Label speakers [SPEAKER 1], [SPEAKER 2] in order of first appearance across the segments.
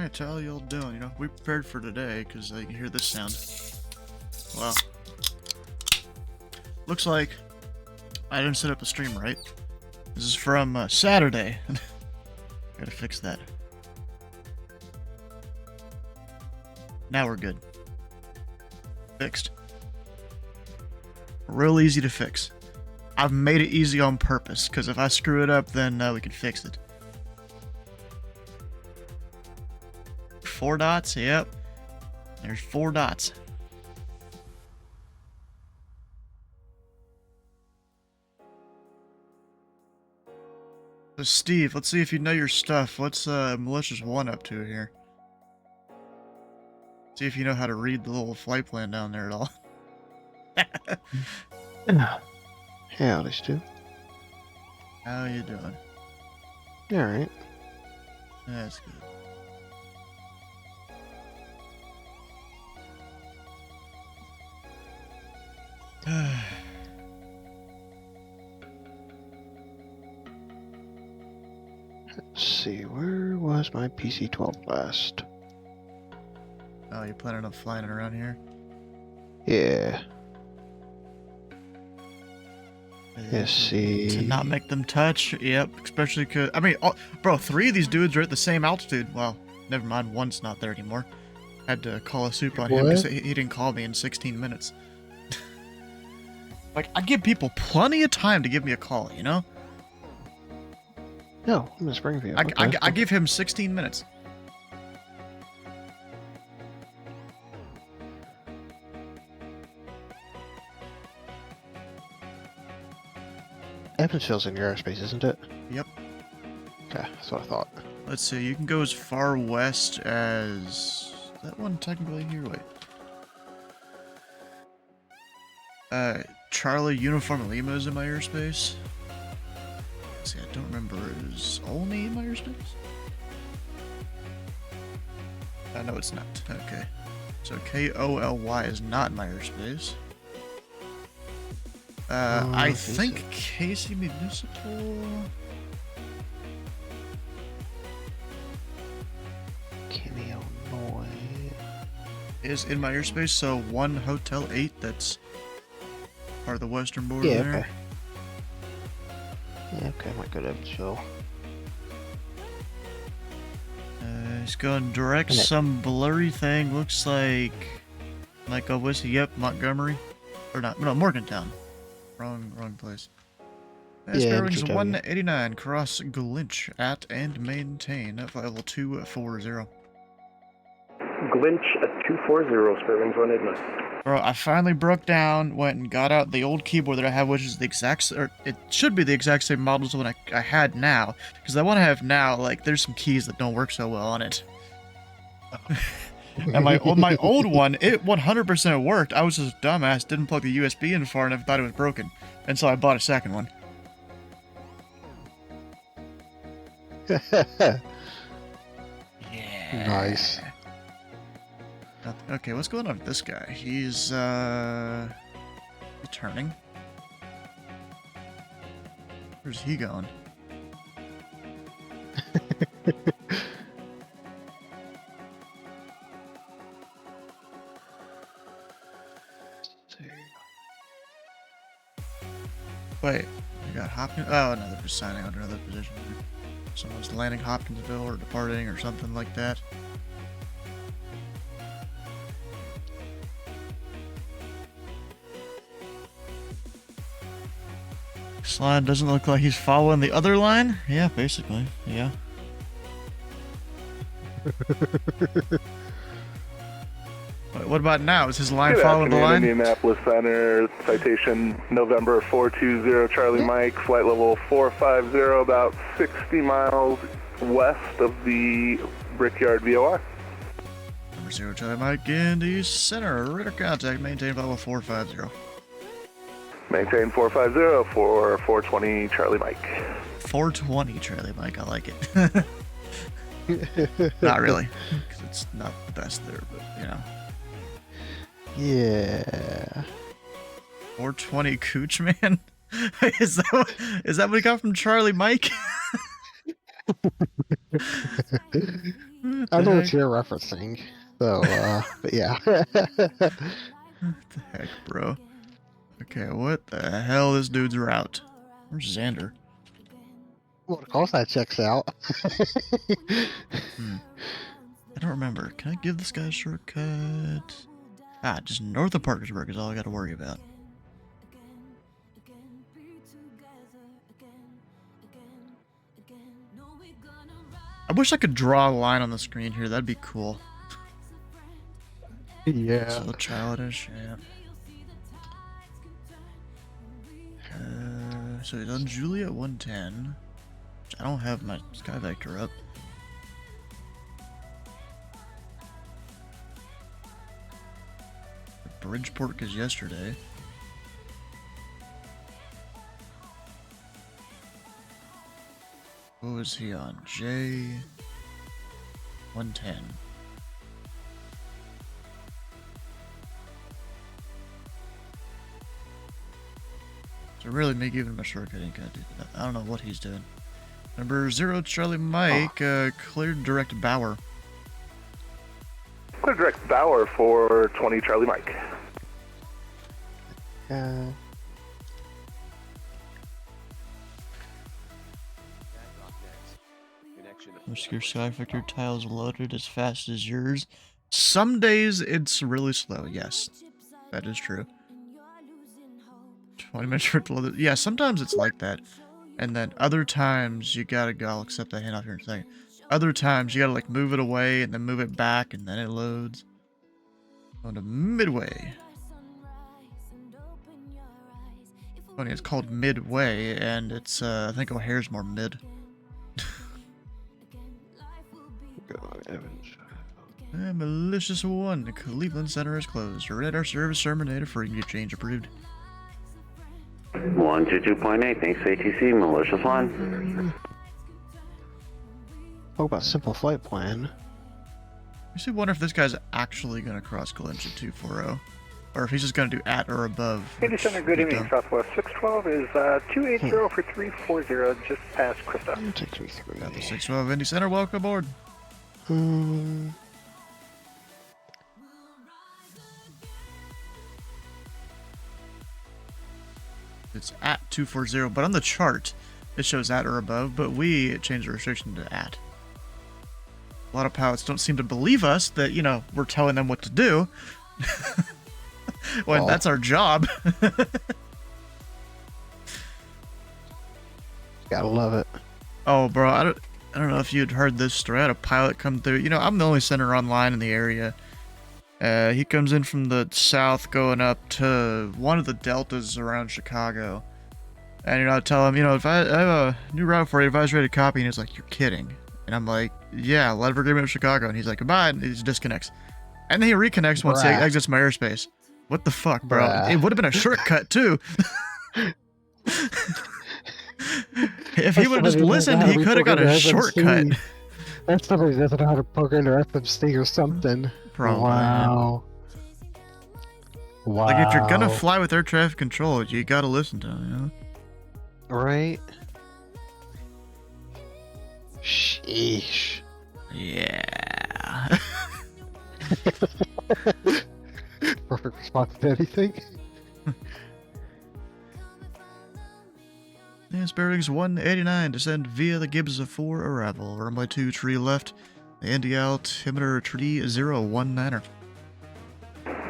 [SPEAKER 1] Alright, how y'all doing? You know, we prepared for today, because I can hear this sound. Wow. Looks like I didn't set up the stream right. This is from Saturday. Gotta fix that. Now we're good. Fixed. Real easy to fix. I've made it easy on purpose, because if I screw it up, then we can fix it. 4 dots? Yep. There's 4 dots. So Steve, let's see if you know your stuff. What's Malicious 1 up to here? See if you know how to read the little flight plan down there at all.
[SPEAKER 2] Howdy, Stu.
[SPEAKER 1] How you doing?
[SPEAKER 2] Alright.
[SPEAKER 1] That's good.
[SPEAKER 2] Let's see, where was my PC-12 last?
[SPEAKER 1] Oh, you planning on flying it around here?
[SPEAKER 2] Yeah. Let's see.
[SPEAKER 1] To not make them touch? Yep, especially because... I mean, bro, 3 of these dudes are at the same altitude. Well, never mind, one's not there anymore. Had to call a soup on him because he didn't call me in 16 minutes. Like, I give people plenty of time to give me a call, you know?
[SPEAKER 2] No, I'm in Springfield.
[SPEAKER 1] I give him 16 minutes.
[SPEAKER 2] Evansville's in your airspace, isn't it?
[SPEAKER 1] Yep.
[SPEAKER 2] Okay, that's what I thought.
[SPEAKER 1] Let's see, you can go as far west as... that one technically here? Wait. Charlie Uniform Lima is in my airspace. Let's see, I don't remember. Is Olney in my airspace? No, it's not. Okay. So KOLY is not in my airspace. I think Casey Municipal...
[SPEAKER 2] Kenny, Illinois...
[SPEAKER 1] is in my airspace, so 1 Hotel 8, that's part of the western border there.
[SPEAKER 2] Okay. Yeah, okay, I might go to Evansville.
[SPEAKER 1] He's going direct, some blurry thing, looks like a whiskey, yep, Montgomery. Or not, no, Morgantown. Wrong place.
[SPEAKER 2] Yeah,
[SPEAKER 1] bearings 189, cross Glinch at and maintain at level 240.
[SPEAKER 3] Glinch at 240, bearings 189.
[SPEAKER 1] Bro, I finally broke down, went and got out the old keyboard that I have, which is the exact, or it should be the exact same model as the one I had now, because the one I have now, like, there's some keys that don't work so well on it. And my old one, it 100% worked. I was just a dumbass, didn't plug the USB in far enough, thought it was broken, and so I bought a second one.
[SPEAKER 2] Yeah.
[SPEAKER 1] Yeah.
[SPEAKER 2] Nice.
[SPEAKER 1] Okay, what's going on with this guy? He's turning. Where's he going? Wait, we got Hopkins. Oh, no, they're just signing out another position. Someone's landing Hopkinsville or departing or something like that. Slide doesn't look like he's following the other line. Yeah, basically. Yeah. What about now? Is his line following the line?
[SPEAKER 3] Indianapolis Center, citation November 420 Charlie Mike, flight level 450, about 60 miles west of the Brickyard VOR.
[SPEAKER 1] Number 0 Charlie Mike, Indy Center, radar contact, maintain level 450.
[SPEAKER 3] Maintain 450 for 420 Charlie Mike.
[SPEAKER 1] 420 Charlie Mike, I like it. Not really, because it's not the best there, but you know.
[SPEAKER 2] Yeah.
[SPEAKER 1] 420 Cooch Man? Is that what he got from Charlie Mike?
[SPEAKER 2] I know what
[SPEAKER 1] heck?
[SPEAKER 2] you're referencing. So, but yeah.
[SPEAKER 1] What the heck, bro? Okay, what the hell? This dude's route. Where's Xander?
[SPEAKER 2] Well, of course that checks out.
[SPEAKER 1] Hmm. I don't remember. Can I give this guy a shortcut? Ah, just north of Parkersburg is all I got to worry about. I wish I could draw a line on the screen here. That'd be cool.
[SPEAKER 2] Yeah.
[SPEAKER 1] So childish, yeah. So he's on Julia at 110. Which I don't have my sky vector up. Bridgeport is yesterday. What was he on? J 110. So really, me giving him a shortcut ain't gonna do that. I don't know what he's doing. Number 0, Charlie Mike, cleared direct Bauer.
[SPEAKER 3] Clear direct Bauer for 20 Charlie Mike.
[SPEAKER 1] Your sky vector tiles loaded as fast as yours. Some days it's really slow. Yes, that is true. 20 minutes for it to load. Yeah, sometimes it's like that. And then other times you gotta go. I'll accept that hand off here in a second. Other times you gotta like move it away and then move it back and then it loads. On to Midway. Funny, it's called Midway and it's I think O'Hare's more mid. Malicious one. The Cleveland Center is closed. Radar service terminated. Free change approved.
[SPEAKER 4] 122.8. Thanks, ATC. Malicious one.
[SPEAKER 2] Talk about simple flight plan.
[SPEAKER 1] I actually wonder if this guy's actually going to cross Glimpse at 240. Or if he's just going to do at or above.
[SPEAKER 5] Indy Center, good evening. Southwest 612 is 280 for 340, just past Krista.
[SPEAKER 1] 612 Indy Center, welcome aboard. It's at 240, but on the chart, it shows at or above, but we changed the restriction to at. A lot of pilots don't seem to believe us that, you know, we're telling them what to do. When that's our job.
[SPEAKER 2] Gotta love it.
[SPEAKER 1] Oh, bro, I don't know if you'd heard this story. I had a pilot come through. You know, I'm the only center online in the area. He comes in from the south going up to one of the deltas around Chicago. And, you know, I tell him, you know, if I have a new route for you, if I was ready to copy, and he's like, you're kidding. And I'm like, yeah, letter of agreement with Chicago. And he's like, goodbye, and he just disconnects. And then he reconnects once he exits my airspace. What the fuck, bro? It would have been a shortcut, too. If he would have just listened, he could have got a shortcut.
[SPEAKER 2] That's somebody who doesn't know how to program their FMC or something.
[SPEAKER 1] Probably.
[SPEAKER 2] Wow. Wow.
[SPEAKER 1] Like, if you're gonna fly with air traffic control, you gotta listen to him, you know?
[SPEAKER 2] Right? Sheesh.
[SPEAKER 1] Yeah.
[SPEAKER 2] Perfect response to anything.
[SPEAKER 1] Yeah, Sparrow's 189, descend via the Gibbs of 4 arrival. Runway 2, tree left. The Indy altimeter tree 019er.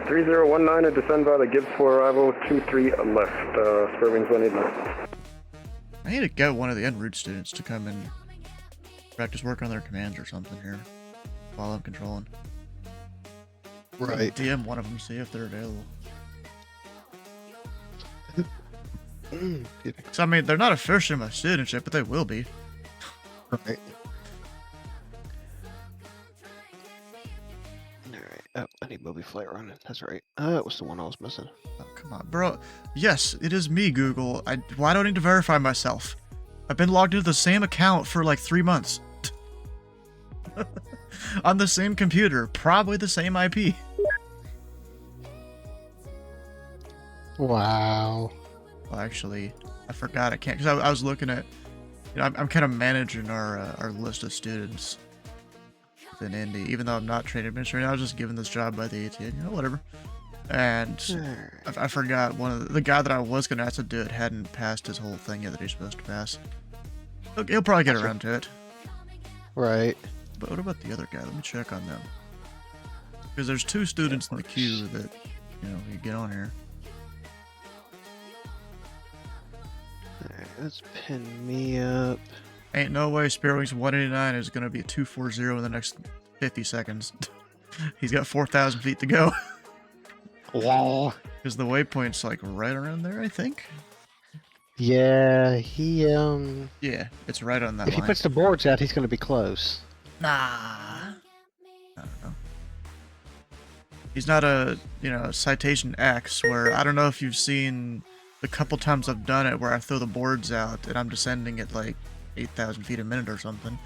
[SPEAKER 5] 3019 and descend via the Gibbs 4 arrival, 23 left, Spurwings 189.
[SPEAKER 1] I need to get one of the en route students to come and practice work on their commands or something here while I'm controlling.
[SPEAKER 2] Right.
[SPEAKER 1] DM one of them, see if they're available. So, I mean, they're not officially my studentship, but they will be.
[SPEAKER 2] Right. Alright. Oh, I need Moby Flight running. That's right. That was the one I was missing.
[SPEAKER 1] Oh, come on, bro. Yes, it is me, Google. Why do I need to verify myself? I've been logged into the same account for like 3 months. On the same computer. Probably the same IP.
[SPEAKER 2] Wow.
[SPEAKER 1] Well, actually, I forgot I can't, because I was looking at You know, I'm kind of managing our list of students within Indy, even though I'm not trained administrator. I was just given this job by the ATA, you know, whatever. And I forgot one of the guy that I was gonna ask to do it hadn't passed his whole thing yet that he's supposed to pass. He'll probably get around to it.
[SPEAKER 2] Right.
[SPEAKER 1] But what about the other guy? Let me check on them. Because there's 2 students in the queue that, you know, you get on here.
[SPEAKER 2] Alright, let's pin me up.
[SPEAKER 1] Ain't no way Spearwings 189 is gonna be a 240 in the next 50 seconds. He's got 4,000 feet to go.
[SPEAKER 2] Wow.
[SPEAKER 1] Because the waypoint's like right around there, I think.
[SPEAKER 2] Yeah, he
[SPEAKER 1] Yeah, it's right on that
[SPEAKER 2] if
[SPEAKER 1] line.
[SPEAKER 2] he puts the boards out, he's gonna be close.
[SPEAKER 1] Nah. I don't know. He's not a, you know, citation X where I don't know if you've seen the couple times I've done it where I throw the boards out and I'm descending at like 8,000 feet a minute or something.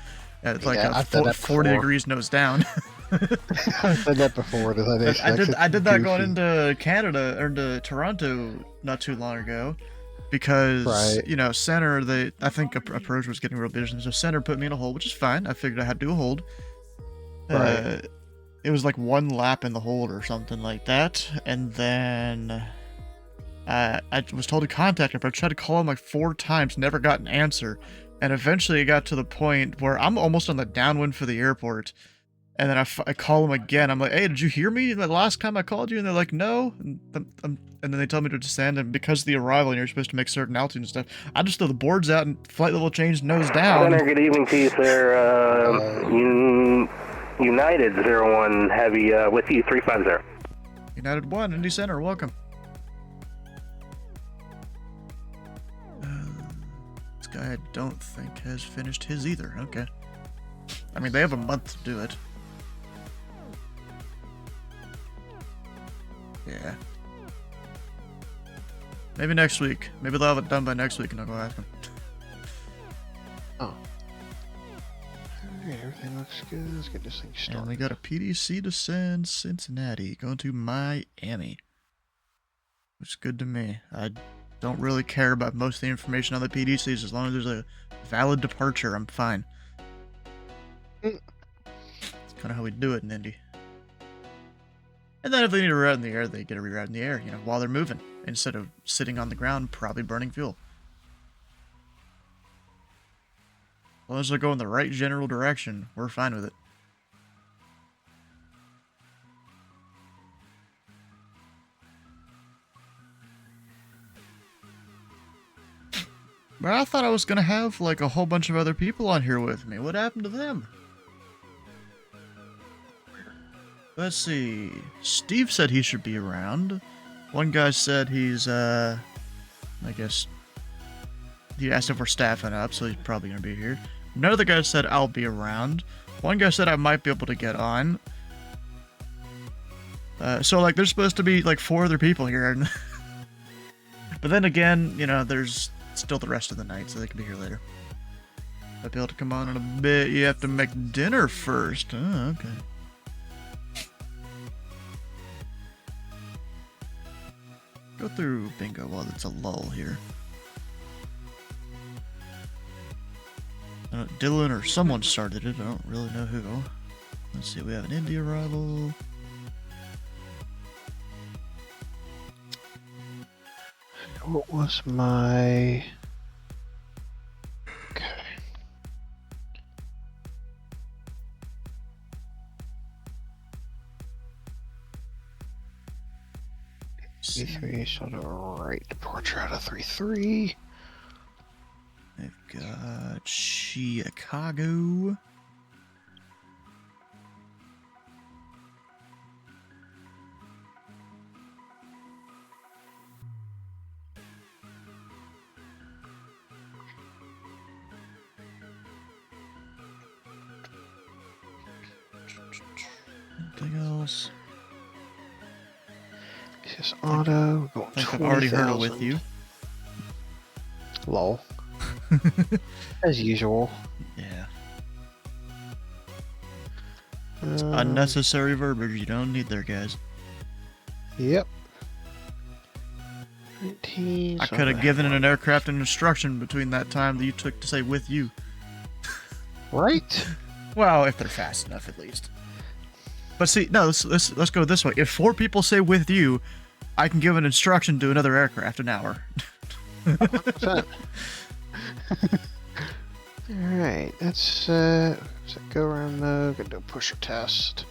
[SPEAKER 1] It's like
[SPEAKER 2] Yeah,
[SPEAKER 1] a
[SPEAKER 2] I've done that
[SPEAKER 1] 40
[SPEAKER 2] before.
[SPEAKER 1] degrees nose down.
[SPEAKER 2] I've said that before.
[SPEAKER 1] I did that going into Canada or into Toronto not too long ago because
[SPEAKER 2] Right.
[SPEAKER 1] you know center I think approach was getting real busy, so center put me in a hold, which is fine. I figured I had to do a hold.
[SPEAKER 2] Right.
[SPEAKER 1] It was like 1 lap in the hold or something like that, and then I was told to contact him, but I tried to call him like 4 times, never got an answer, and eventually it got to the point where I'm almost on the downwind for the airport. And then I call them again. I'm like, hey, did you hear me the last time I called you? And they're like, no. And then they tell me to descend. And because of the arrival, and you're supposed to make certain altitude and stuff, I just throw the boards out and flight level change nose down.
[SPEAKER 5] Center, good evening to you, sir. United 01 Heavy with you, 350.
[SPEAKER 1] United 1, Indy Center, welcome. This guy I don't think has finished his either. Okay. I mean, they have a month to do it. Yeah. Maybe next week. Maybe they'll have it done by next week and I'll go ask them.
[SPEAKER 2] Oh. Alright, everything looks good. Let's get this thing started.
[SPEAKER 1] And we got a PDC to send Cincinnati, going to Miami. Which is good to me. I don't really care about most of the information on the PDCs. As long as there's a valid departure, I'm fine. It's kind of how we do it in Indy. And then if they need to reroute in the air, they get a reroute in the air, you know, while they're moving, instead of sitting on the ground, probably burning fuel. As long as they're going the right general direction, we're fine with it. But I thought I was gonna have, like, a whole bunch of other people on here with me. What happened to them? Let's see. Steve said he should be around. One guy said he's, I guess... He asked if we're staffing up, so he's probably gonna be here. Another guy said I'll be around. One guy said I might be able to get on. So, like, there's supposed to be, like, 4 other people here. But then again, you know, there's still the rest of the night, so they can be here later. Might be able to come on in a bit. You have to make dinner first. Oh, okay. Go through bingo while it's a lull here. Dylan or someone started it. I don't really know who. Let's see. We have an Indy arrival.
[SPEAKER 2] What was my... Okay. C3, so the right departure out of 3-3.
[SPEAKER 1] I've got Chicago. Anything else?
[SPEAKER 2] This auto, going
[SPEAKER 1] I think I've already heard it with
[SPEAKER 2] 20,000.
[SPEAKER 1] you.
[SPEAKER 2] Lol. As usual.
[SPEAKER 1] Yeah. It's unnecessary verbiage you don't need there, guys.
[SPEAKER 2] Yep. 19.
[SPEAKER 1] I
[SPEAKER 2] so
[SPEAKER 1] could have
[SPEAKER 2] the-
[SPEAKER 1] given an aircraft an instruction between that time that you took to say with you.
[SPEAKER 2] Right?
[SPEAKER 1] Well, if they're fast enough, at least. But see, no, let's go this way. If 4 people say with you, I can give an instruction to another aircraft an hour.
[SPEAKER 2] 100%. Alright, let's go around mode. Gonna do a pusher test.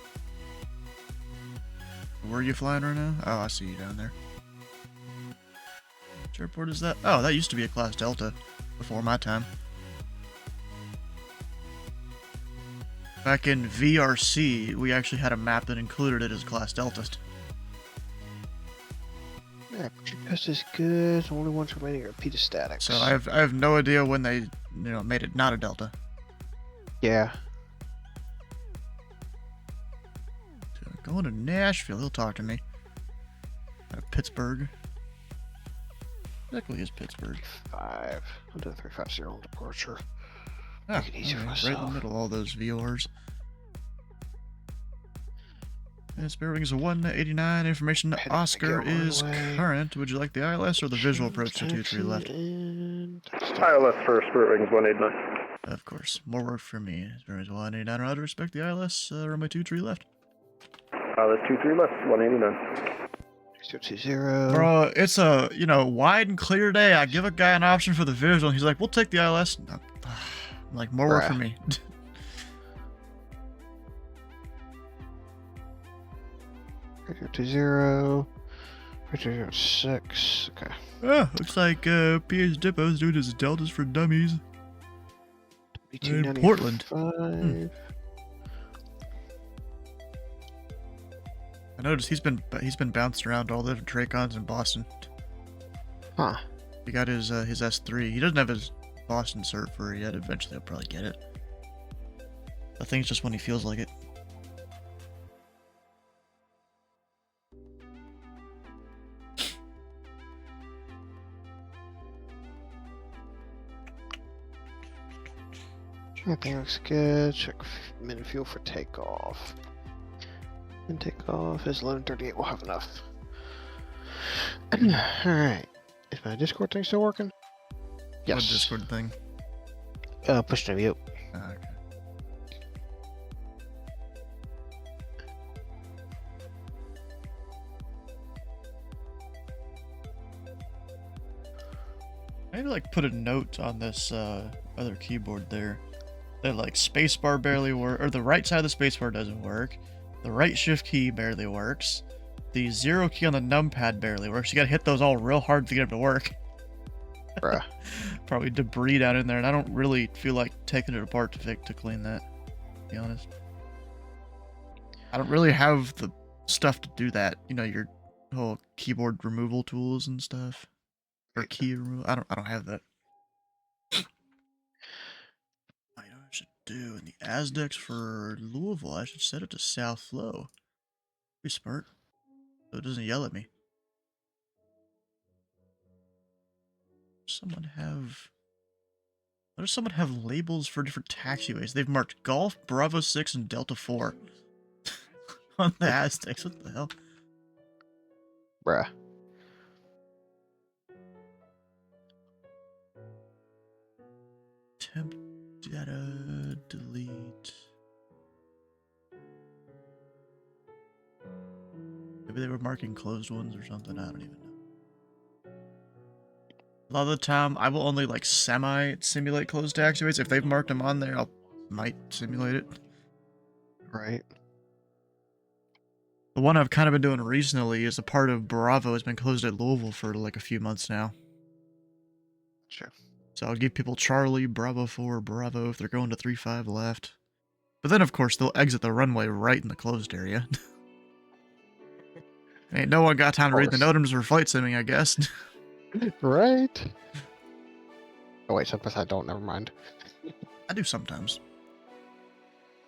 [SPEAKER 1] Where are you flying right now? Oh, I see you down there. Which airport is that? Oh, that used to be a Class Delta before my time. Back in VRC, we actually had a map that included it as Class Delta.
[SPEAKER 2] Yeah, pusher test is good. The only ones remaining are pedestatics.
[SPEAKER 1] So I have no idea when they made it not a Delta.
[SPEAKER 2] Yeah.
[SPEAKER 1] Going to Nashville, he'll talk to me. Out of Pittsburgh. Exactly is Pittsburgh.
[SPEAKER 2] 5. I'll do a 350 on departure.
[SPEAKER 1] Oh,
[SPEAKER 2] Make it easier for
[SPEAKER 1] right in the
[SPEAKER 2] myself.
[SPEAKER 1] middle of all those VORs. And spare wings a 189. Information
[SPEAKER 2] Heading to
[SPEAKER 1] Oscar
[SPEAKER 2] Gilmore
[SPEAKER 1] is
[SPEAKER 2] Way.
[SPEAKER 1] current. Would you like the ILS or the visual approach to
[SPEAKER 2] Taxi
[SPEAKER 1] 23 left?
[SPEAKER 2] and taxi.
[SPEAKER 3] ILS for Spirit Wings 189.
[SPEAKER 1] Of course. More work for me. Spare wings 189. I'd respect the ILS. Runway 23 left.
[SPEAKER 3] ILS 23 left, 189.
[SPEAKER 2] 220.
[SPEAKER 1] Bro, it's a, wide and clear day. I give a guy an option for the visual. He's like, we'll take the ILS. I'm like, more work for
[SPEAKER 2] Bruh.
[SPEAKER 1] me.
[SPEAKER 2] 320. 306. Okay.
[SPEAKER 1] Oh, looks like PH Dippo's doing his Deltas for Dummies. In Portland.
[SPEAKER 2] 2295.
[SPEAKER 1] I noticed he's been bounced around to all the different Tracons in Boston.
[SPEAKER 2] Huh.
[SPEAKER 1] He got his S3. He doesn't have his Boston cert for it yet. Eventually, he'll probably get it. I think it's just when he feels like it.
[SPEAKER 2] Everything looks good. Check min fuel for takeoff. And takeoff is 11:38. We'll have enough. Alright. Is my Discord thing still working?
[SPEAKER 1] What
[SPEAKER 2] Yes.
[SPEAKER 1] Discord thing?
[SPEAKER 2] Push to mute.
[SPEAKER 1] Ah, okay. Maybe like put a note on this other keyboard there. That like spacebar barely work, or the right side of the spacebar doesn't work. The right shift key barely works. The 0 key on the numpad barely works. You gotta hit those all real hard to get them to work.
[SPEAKER 2] Bruh.
[SPEAKER 1] Probably debris down in there, and I don't really feel like taking it apart to clean that, to be honest. I don't really have the stuff to do that. Your whole keyboard removal tools and stuff. Or key removal. I don't have that. I know what I should do in the Azdex for Louisville. I should set it to South Flow. Be smart. So it doesn't yell at me. Why does someone have labels for different taxiways? They've marked Golf, Bravo 6, and Delta 4 on the Aztecs. What the hell?
[SPEAKER 2] Bruh.
[SPEAKER 1] Temp data delete. Maybe they were marking closed ones or something. I don't even know. A lot of the time, I will only like semi-simulate closed taxiways. If they've marked them on there, might simulate it.
[SPEAKER 2] Right.
[SPEAKER 1] The one I've kind of been doing recently is a part of Bravo has been closed at Louisville for like a few months now.
[SPEAKER 2] Sure.
[SPEAKER 1] So I'll give people Charlie, Bravo 4, Bravo if they're going to 3-5 left. But then, of course, they'll exit the runway right in the closed area. Ain't no one got time to read the notems for flight simming, I guess.
[SPEAKER 2] Right. Oh wait, sometimes I don't. Never mind.
[SPEAKER 1] I do sometimes.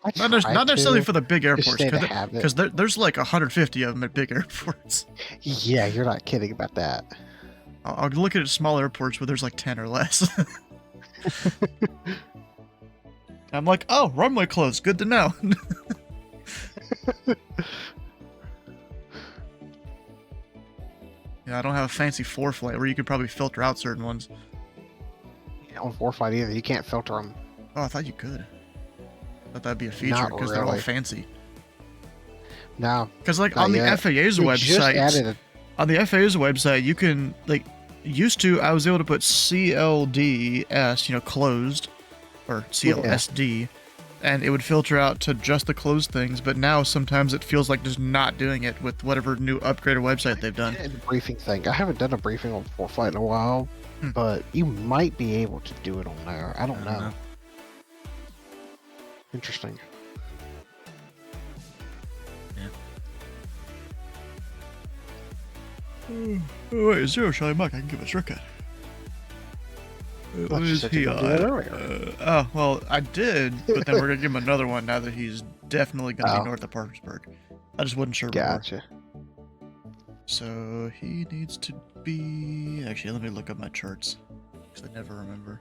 [SPEAKER 2] I
[SPEAKER 1] Not
[SPEAKER 2] try
[SPEAKER 1] necessarily
[SPEAKER 2] to,
[SPEAKER 1] for the big
[SPEAKER 2] just
[SPEAKER 1] airports,
[SPEAKER 2] stay in the habit.
[SPEAKER 1] because there's like 150 of them at big airports.
[SPEAKER 2] Yeah, you're not kidding about that.
[SPEAKER 1] I'll look at small airports where there's like 10 or less. I'm like, oh, runway closed. Good to know. Yeah, I don't have a fancy 4-flight where you could probably filter out certain ones.
[SPEAKER 2] On 4-flight either, you can't filter them.
[SPEAKER 1] Oh, I thought you could. I thought that'd be a feature
[SPEAKER 2] Not
[SPEAKER 1] because they're all
[SPEAKER 2] really.
[SPEAKER 1] fancy.
[SPEAKER 2] No.
[SPEAKER 1] Because like
[SPEAKER 2] Not
[SPEAKER 1] on the
[SPEAKER 2] yet.
[SPEAKER 1] FAA's
[SPEAKER 2] They just
[SPEAKER 1] website,
[SPEAKER 2] added
[SPEAKER 1] on the FAA's website, you can like used to I was able to put CLDS, you know, closed, or CLSD, and it would filter out to just the closed things. But now sometimes it feels like just not doing it with whatever new upgraded website they've done.
[SPEAKER 2] a briefing thing. I haven't done a briefing on 4-flight in a while, but you might be able to do it on there. I don't know. Interesting.
[SPEAKER 1] Oh, wait, Zero Charlie Mike, I can give a shortcut. What
[SPEAKER 2] Thought you
[SPEAKER 1] is
[SPEAKER 2] said
[SPEAKER 1] he
[SPEAKER 2] you were gonna do that
[SPEAKER 1] on?
[SPEAKER 2] earlier.
[SPEAKER 1] Oh, well, I did, but then we're going to give him another one now that he's definitely going to
[SPEAKER 2] Oh.
[SPEAKER 1] be north of Parkersburg. I just wasn't sure before.
[SPEAKER 2] Gotcha.
[SPEAKER 1] So he needs to be... Actually, let me look up my charts, because I never remember.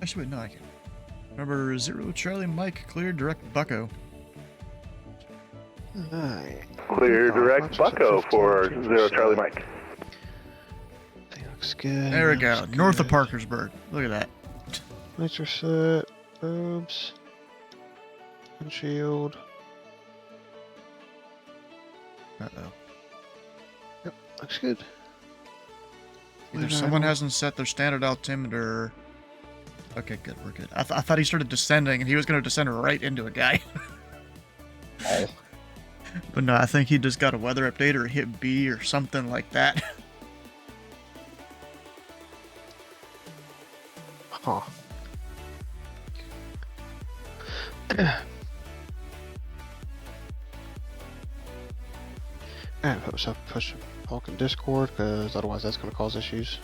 [SPEAKER 1] Actually, wait, no, I can. Remember, Zero Charlie Mike, clear, direct Bucko.
[SPEAKER 2] Alright.
[SPEAKER 3] Clear direct
[SPEAKER 2] March
[SPEAKER 3] Bucko
[SPEAKER 2] 15,
[SPEAKER 3] for
[SPEAKER 2] 2%.
[SPEAKER 3] 0 Charlie Mike.
[SPEAKER 2] Thing looks good.
[SPEAKER 1] There we go,
[SPEAKER 2] looks
[SPEAKER 1] north of
[SPEAKER 2] good.
[SPEAKER 1] Parkersburg. Look at that.
[SPEAKER 2] Nature set. Oops. Windshield.
[SPEAKER 1] Uh-oh.
[SPEAKER 2] Yep, looks good.
[SPEAKER 1] Either someone hasn't set their standard altimeter... Okay, good, we're good. I thought he started descending, and he was going to descend right into a guy.
[SPEAKER 2] Oh.
[SPEAKER 1] But no, I think he just got a weather update or hit B or something like that.
[SPEAKER 2] Huh. And put myself push Hulk in Discord, because otherwise that's going to cause issues.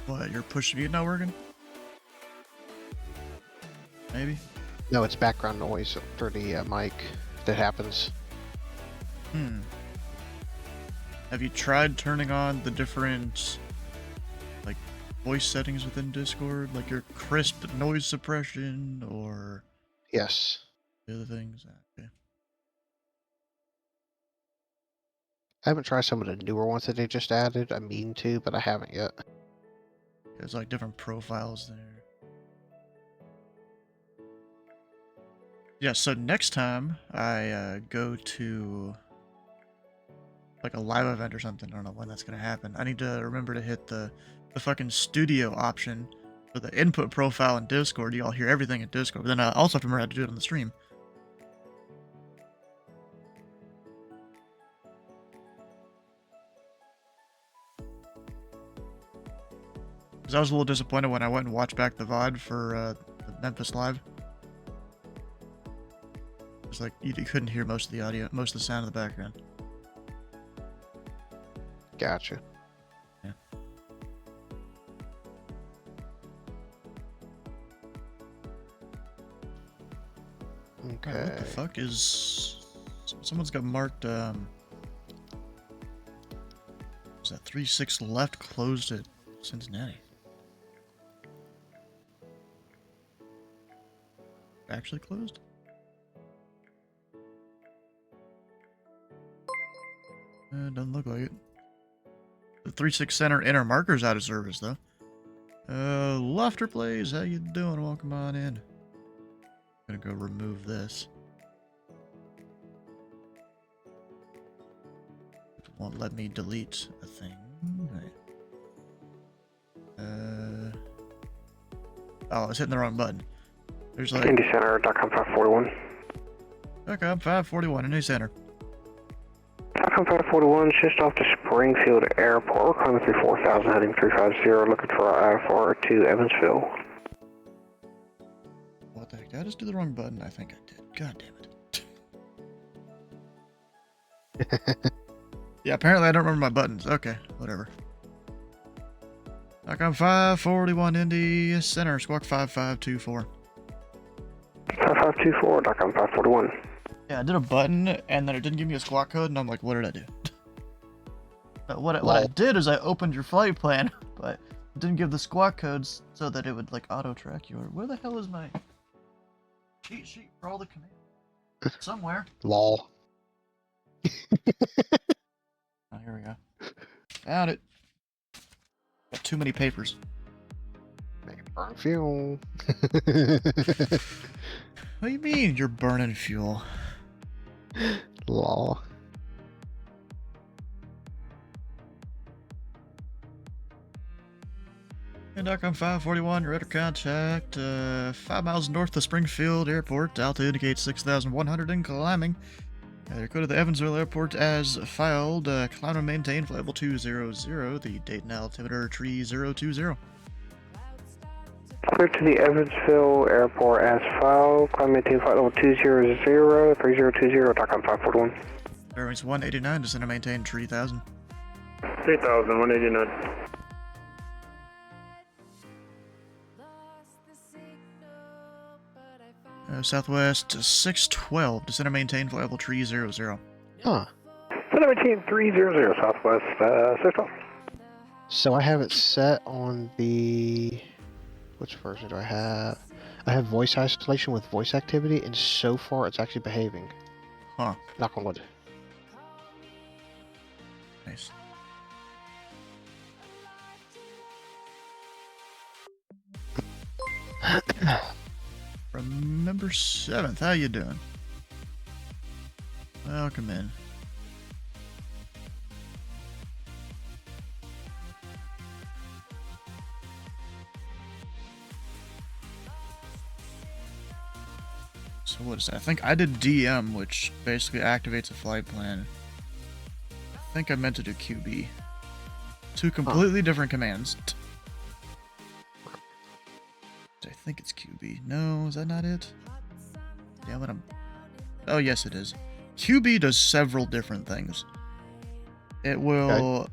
[SPEAKER 1] What, your push mute not working? Maybe?
[SPEAKER 2] No, it's background noise for the mic that happens.
[SPEAKER 1] Have you tried turning on the different, like, voice settings within Discord? Like your crisp noise suppression or
[SPEAKER 2] Yes.
[SPEAKER 1] the other things? Okay.
[SPEAKER 2] I haven't tried some of the newer ones that they just added. I mean to, but I haven't yet.
[SPEAKER 1] There's like different profiles there. Yeah, so next time I go to like a live event or something, I don't know when that's gonna happen. I need to remember to hit the fucking studio option for the input profile in Discord. You all hear everything in Discord, but then I also have to remember how to do it on the stream. Because I was a little disappointed when I went and watched back the VOD for the Memphis Live. It's like you couldn't hear most of the audio, most of the sound in the background.
[SPEAKER 2] Gotcha.
[SPEAKER 1] Yeah.
[SPEAKER 2] Okay.
[SPEAKER 1] Right, what the fuck is... Someone's got marked, is that 3-6 left closed at Cincinnati? Actually closed? Doesn't look like it. The 3-6 center inner marker's out of service, though. Lofter Blaze, how you doing? Welcome on in. I'm gonna go remove this. It won't let me delete a thing. Right. Oh, I was hitting the wrong button. There's like...
[SPEAKER 5] Indy Center, .com 541.
[SPEAKER 1] Okay, I'm 541 in center.
[SPEAKER 5] .com 541, just off to Springfield Airport. We're climbing through 4,000, heading 350, looking for IFR to Evansville.
[SPEAKER 1] What the heck? Did I just do the wrong button? I think I did. God damn it. Yeah, apparently I don't remember my buttons. Okay, whatever. .com 541 Indy Center, Squawk 5524.
[SPEAKER 5] 5524, .com 541.
[SPEAKER 1] Yeah, I did a button, and then it didn't give me a squawk code, and I'm like, what did I do? What I did is I opened your flight plan, but it didn't give the squawk codes so that it would, like, auto-track you. Where the hell is my cheat sheet for all the commands? Somewhere.
[SPEAKER 2] Lol.
[SPEAKER 1] Oh, here we go. Found it. Got too many papers.
[SPEAKER 2] Make it burn fuel.
[SPEAKER 1] What do you mean you're burning fuel?
[SPEAKER 2] Law.
[SPEAKER 1] Endocom 541, radar contact, 5 miles north of Springfield Airport. Altitude indicates 6,100 and climbing. Go to the Evansville Airport as filed. Climb and maintain flight level 200. The date and altimeter 3020.
[SPEAKER 5] Clear to the Evansville Airport as filed. Climb maintain flight level 200, 3020, TACOM 541.
[SPEAKER 1] Bearings 189, descend and maintain 3000.
[SPEAKER 5] 3000, 189.
[SPEAKER 1] Southwest 612, descend and maintain flight level 300.
[SPEAKER 2] Huh.
[SPEAKER 5] 17300 Southwest 612.
[SPEAKER 2] So I have it set on the... Which version do I have? I have voice isolation with voice activity, and so far it's actually behaving.
[SPEAKER 1] Huh.
[SPEAKER 2] Knock on wood.
[SPEAKER 1] Nice. Remember 7th, how you doing? Welcome in. So what is that? I think I did DM, which basically activates a flight plan. I think I meant to do QB. Two completely different commands. I think it's QB. No, is that not it? Damn it, Oh, yes, it is. QB does several different things. It will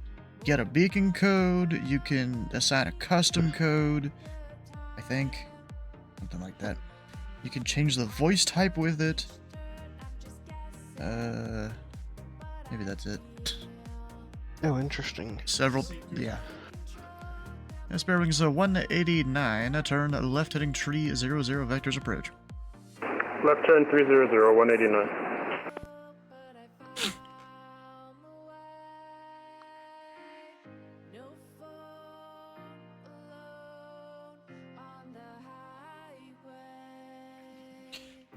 [SPEAKER 1] get a beacon code. You can assign a custom code. I think. Something like that. You can change the voice type with it. Maybe that's it.
[SPEAKER 2] Oh, interesting.
[SPEAKER 1] Several, yeah. Spare wings 189, turn left heading 300 vectors approach.
[SPEAKER 5] Left turn 300, 189.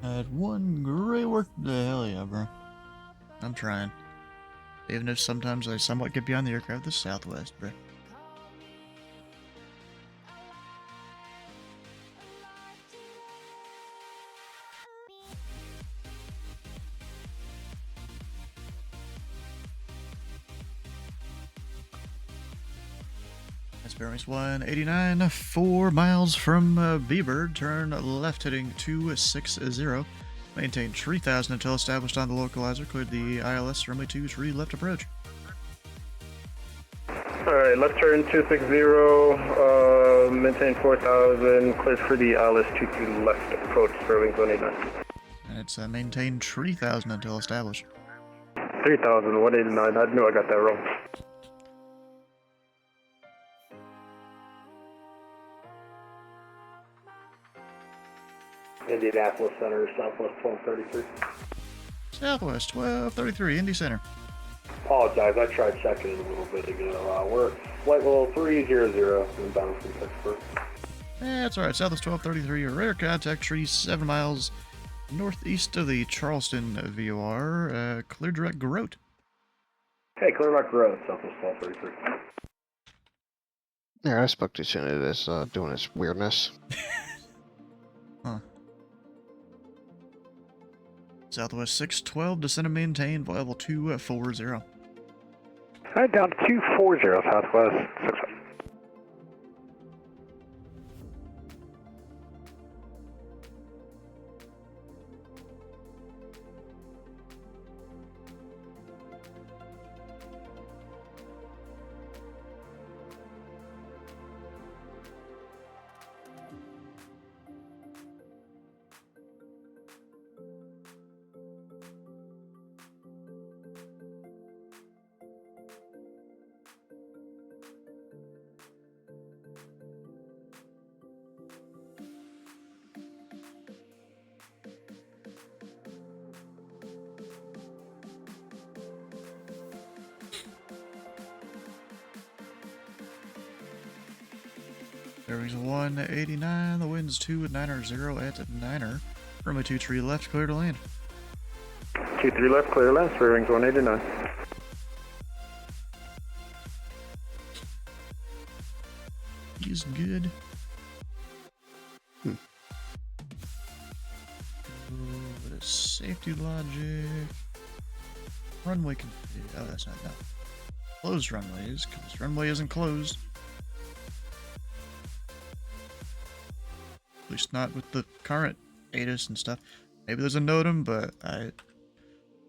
[SPEAKER 1] Had one great work today, hell yeah, bro. I'm trying. Even if sometimes I somewhat get beyond the aircraft of the Southwest, bro. That's bearings 189, 4 miles from B-Bird, turn left heading 260. Maintain 3000 until established on the localizer. Cleared the ILS runway 23 left approach.
[SPEAKER 5] Alright, left turn 260, maintain 4000, cleared for the ILS 22 left approach, Sterling 189.
[SPEAKER 1] And it's maintain 3000 until established.
[SPEAKER 5] 3000, 189, I knew I got that wrong. Indianapolis Center, Southwest 1233.
[SPEAKER 1] Southwest 1233, Indy Center.
[SPEAKER 5] Apologize, I tried checking it a little bit ago. We're flight level 300, inbound from Pittsburgh.
[SPEAKER 1] That's alright, Southwest 1233, radar contact tree 7 miles northeast of the Charleston VOR. Clear direct Grote.
[SPEAKER 5] Hey, clear back road, Southwest 1233.
[SPEAKER 2] Yeah, I spoke to Shinnet as doing its weirdness.
[SPEAKER 1] Huh. Southwest 612, descend and maintain, level 240.
[SPEAKER 5] Alright, down to 240, Southwest 612.
[SPEAKER 1] Bearings 189, the wind's 2 at 9 at 9er. Runway 23 left, clear to land.
[SPEAKER 3] 23 left, clear left, bearings 189.
[SPEAKER 1] He's good. What is safety logic? Runway config. Oh, that's not that. Closed runways, because runway isn't closed. At least not with the current ATIS and stuff. Maybe there's a NOTAM, but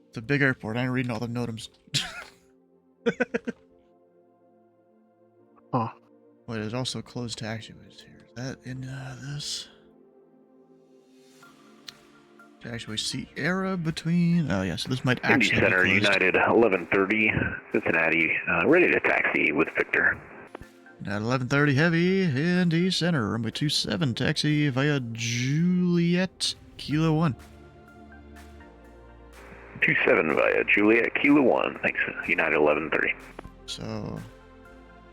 [SPEAKER 1] it's a big airport. I ain't reading all the NOTAMs.
[SPEAKER 2] Huh.
[SPEAKER 1] Wait, there's also closed taxiways here. Is that in this? Taxiway Sierra between. Oh, yeah, so this might
[SPEAKER 6] Indy
[SPEAKER 1] actually
[SPEAKER 6] Center,
[SPEAKER 1] be closed.
[SPEAKER 6] United 1130, Cincinnati, ready to taxi with Victor.
[SPEAKER 1] At 11:30 heavy, Indy Center, runway 27, taxi via Juliet, Kilo 1.
[SPEAKER 6] 27 via Juliet, Kilo 1, thanks, United 1130.
[SPEAKER 1] So,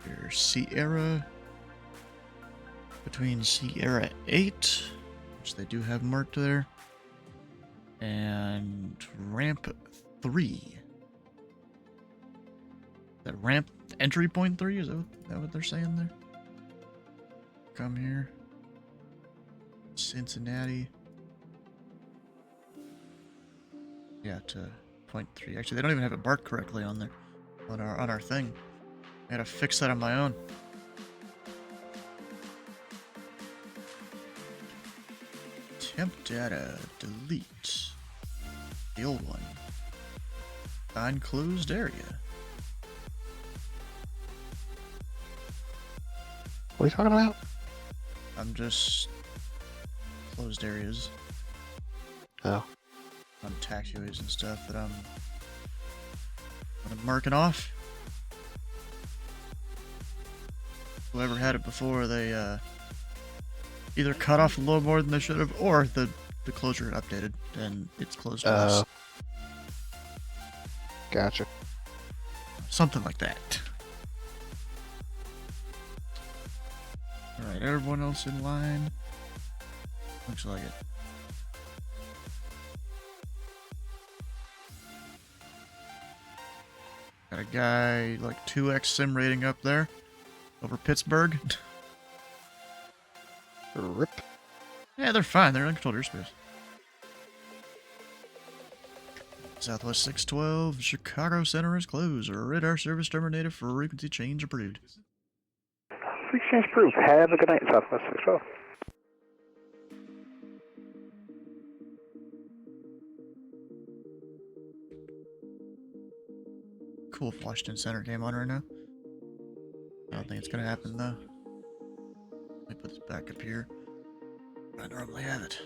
[SPEAKER 1] here's Sierra, between Sierra 8, which they do have marked there, and ramp 3. That ramp entry point 3, is that what they're saying there? Come here. Cincinnati. Yeah, to point 3. Actually, they don't even have it marked correctly on there, on our thing. I gotta fix that on my own. Temp data, delete. The old one. Find closed area.
[SPEAKER 2] What are you talking about?
[SPEAKER 1] I'm just closed areas
[SPEAKER 2] Oh.
[SPEAKER 1] on taxiways and stuff that I'm marking off. Whoever had it before, they either cut off a little more than they should have, or the closure got updated and it's closed to us.
[SPEAKER 2] Gotcha.
[SPEAKER 1] Something like that. Alright, everyone else in line. Looks like it. Got a guy, like 2x sim rating up there. Over Pittsburgh.
[SPEAKER 2] Rip.
[SPEAKER 1] Yeah, they're fine. They're in controlled airspace. Southwest 612, Chicago Center is closed. Radar service terminated. Frequency change approved.
[SPEAKER 5] Frequency change approved. Have a good night, Southwest 612.
[SPEAKER 1] Cool if Washington Center came on right now. I don't think it's gonna happen though. Let me put this back up here. I normally have it.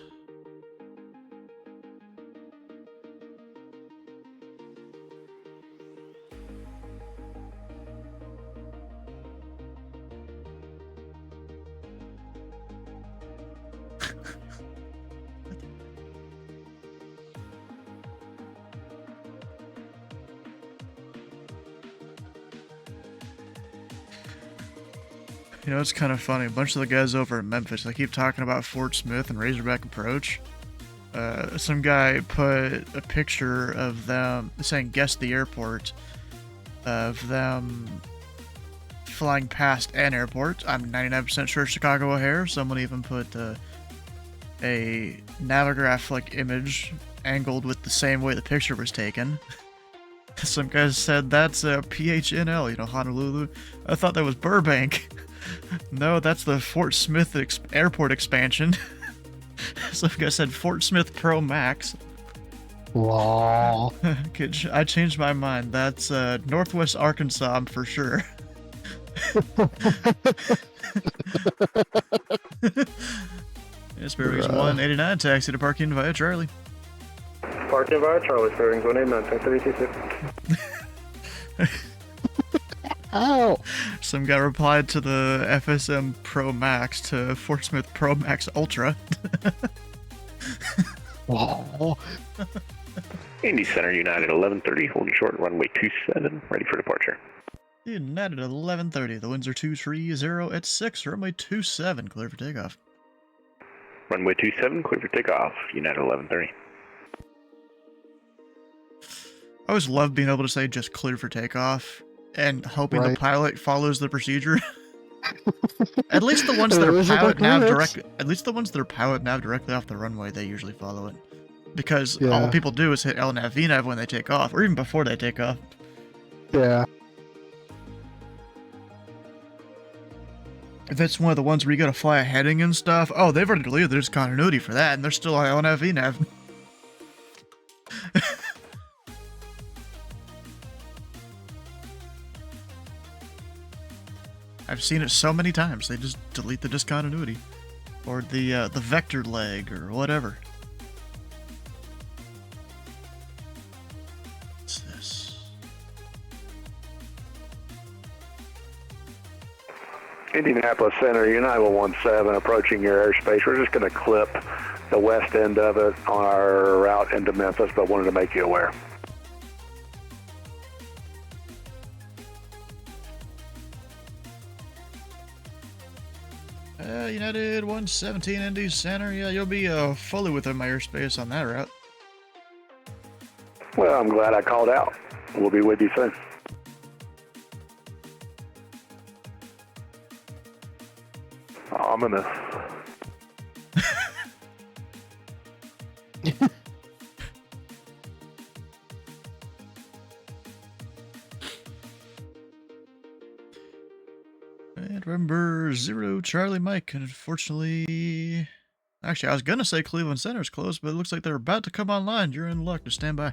[SPEAKER 1] You know, it's kind of funny. A bunch of the guys over in Memphis, they keep talking about Fort Smith and Razorback Approach. Some guy put a picture of them saying, guess the airport, of them flying past an airport. I'm 99% sure Chicago O'Hare. Someone even put a Navigraph like image angled with the same way the picture was taken. Some guys said that's a PHNL, you know, Honolulu. I thought that was Burbank. No, that's the Fort Smith airport expansion. Some guy said Fort Smith Pro Max.
[SPEAKER 2] Wow.
[SPEAKER 1] I changed my mind. That's Northwest Arkansas, I'm for sure. Yes, bearings 189, taxi to parking via Charlie.
[SPEAKER 3] Parking via Charlie, bearings 189, 1036.
[SPEAKER 2] Ow!
[SPEAKER 1] Some guy replied to the FSM Pro Max to Fort Smith Pro Max Ultra.
[SPEAKER 2] Wow.
[SPEAKER 6] Indy Center, United 1130, holding short, runway 27, ready for departure.
[SPEAKER 1] United 1130. The winds are 230 at 6. Runway 27. Clear for takeoff.
[SPEAKER 6] Runway 27, clear for takeoff. United 1130.
[SPEAKER 1] I always love being able to say just clear for takeoff and hoping the
[SPEAKER 2] Right.
[SPEAKER 1] pilot follows the procedure. At least the ones that are
[SPEAKER 2] Those are the
[SPEAKER 1] pilot nav
[SPEAKER 2] pilots.
[SPEAKER 1] directly. At least the ones that are pilot nav directly off the runway, they usually follow it. Because all
[SPEAKER 2] Yeah.
[SPEAKER 1] people do is hit L nav, V nav when they take off, or even before they take off.
[SPEAKER 2] Yeah.
[SPEAKER 1] If it's one of the ones where you gotta fly a heading and stuff, oh, they've already deleted there's continuity for that, and they're still on L nav, V nav. I've seen it so many times. They just delete the discontinuity, or the vector leg, or whatever. What's this?
[SPEAKER 3] Indianapolis Center, United 17, approaching your airspace. We're just going to clip the west end of it on our route into Memphis, but wanted to make you aware.
[SPEAKER 1] United 117 Indy Center. Yeah, you'll be fully within my airspace on that route.
[SPEAKER 3] Well, I'm glad I called out. We'll be with you soon. Ominous.
[SPEAKER 1] And remember, 0 Charlie Mike. And unfortunately, actually, I was gonna say Cleveland Center's closed, but it looks like they're about to come online. You're in luck to stand by.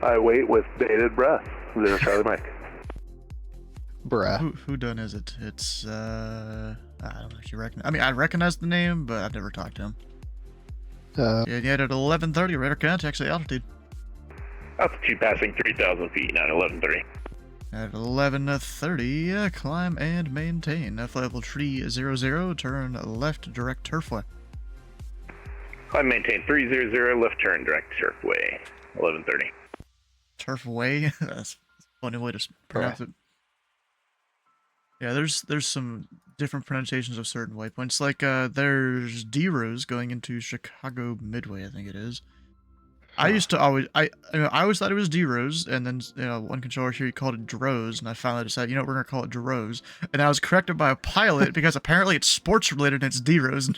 [SPEAKER 3] I wait with bated breath. 0 Charlie Mike.
[SPEAKER 2] Bruh.
[SPEAKER 1] Who done is it? It's I don't know if you reckon. I mean, I recognize the name, but I've never talked to him. Yeah, yet at 11:30, radar contact the altitude.
[SPEAKER 6] Altitude passing 3,000 feet, United 1130.
[SPEAKER 1] At 11:30, climb and maintain. Flight level 300, turn left, direct turfway.
[SPEAKER 6] Climb maintain 300, left turn, direct turfway, 1130.
[SPEAKER 1] Turfway? That's a funny way to pronounce it. Yeah, there's some different pronunciations of certain waypoints. Like, there's D-Rose going into Chicago Midway, I think it is. I used to always, I always thought it was D-Rose, and then, one controller here, he called it Drose, and I finally decided, we're going to call it Drose. And I was corrected by a pilot, because apparently it's sports-related and it's D-Rose.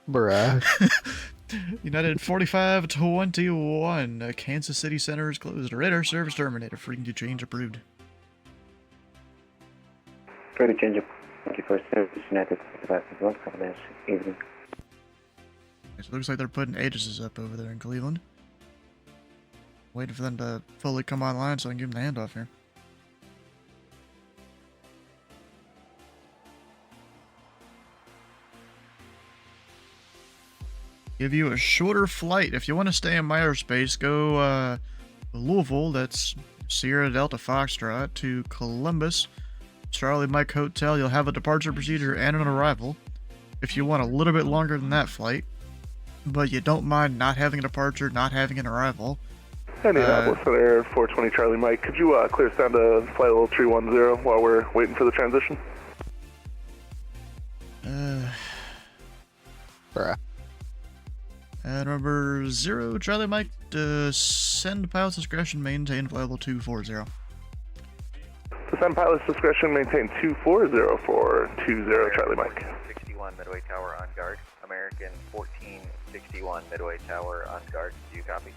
[SPEAKER 2] Bruh.
[SPEAKER 1] United 4521, Kansas City Center is closed. Radar service terminated. Frequency change approved.
[SPEAKER 5] Ready to change up. Thank you for service, United 4521. Have a nice evening.
[SPEAKER 1] So it looks like they're putting Aegis's up over there in Cleveland. Waiting for them to fully come online so I can give them the handoff here. Give you a shorter flight. If you want to stay in my airspace, go Louisville, that's Sierra Delta Foxtrot, to Columbus, Charlie Mike Hotel. You'll have a departure procedure and an arrival. If you want a little bit longer than that flight, but you don't mind not having a departure, not having an arrival.
[SPEAKER 3] Indianapolis Center, 420 Charlie Mike. Could you clear us down to flight level 310 while we're waiting for the transition?
[SPEAKER 2] Bruh.
[SPEAKER 1] And remember, 0 Charlie Mike, send pilot's discretion, maintain flight level 240.
[SPEAKER 3] To send pilot's discretion, maintain 240 for 20 Charlie Mike.
[SPEAKER 7] 61 Midway Tower on guard. American 1461 Midway Tower on guard. Do you copy?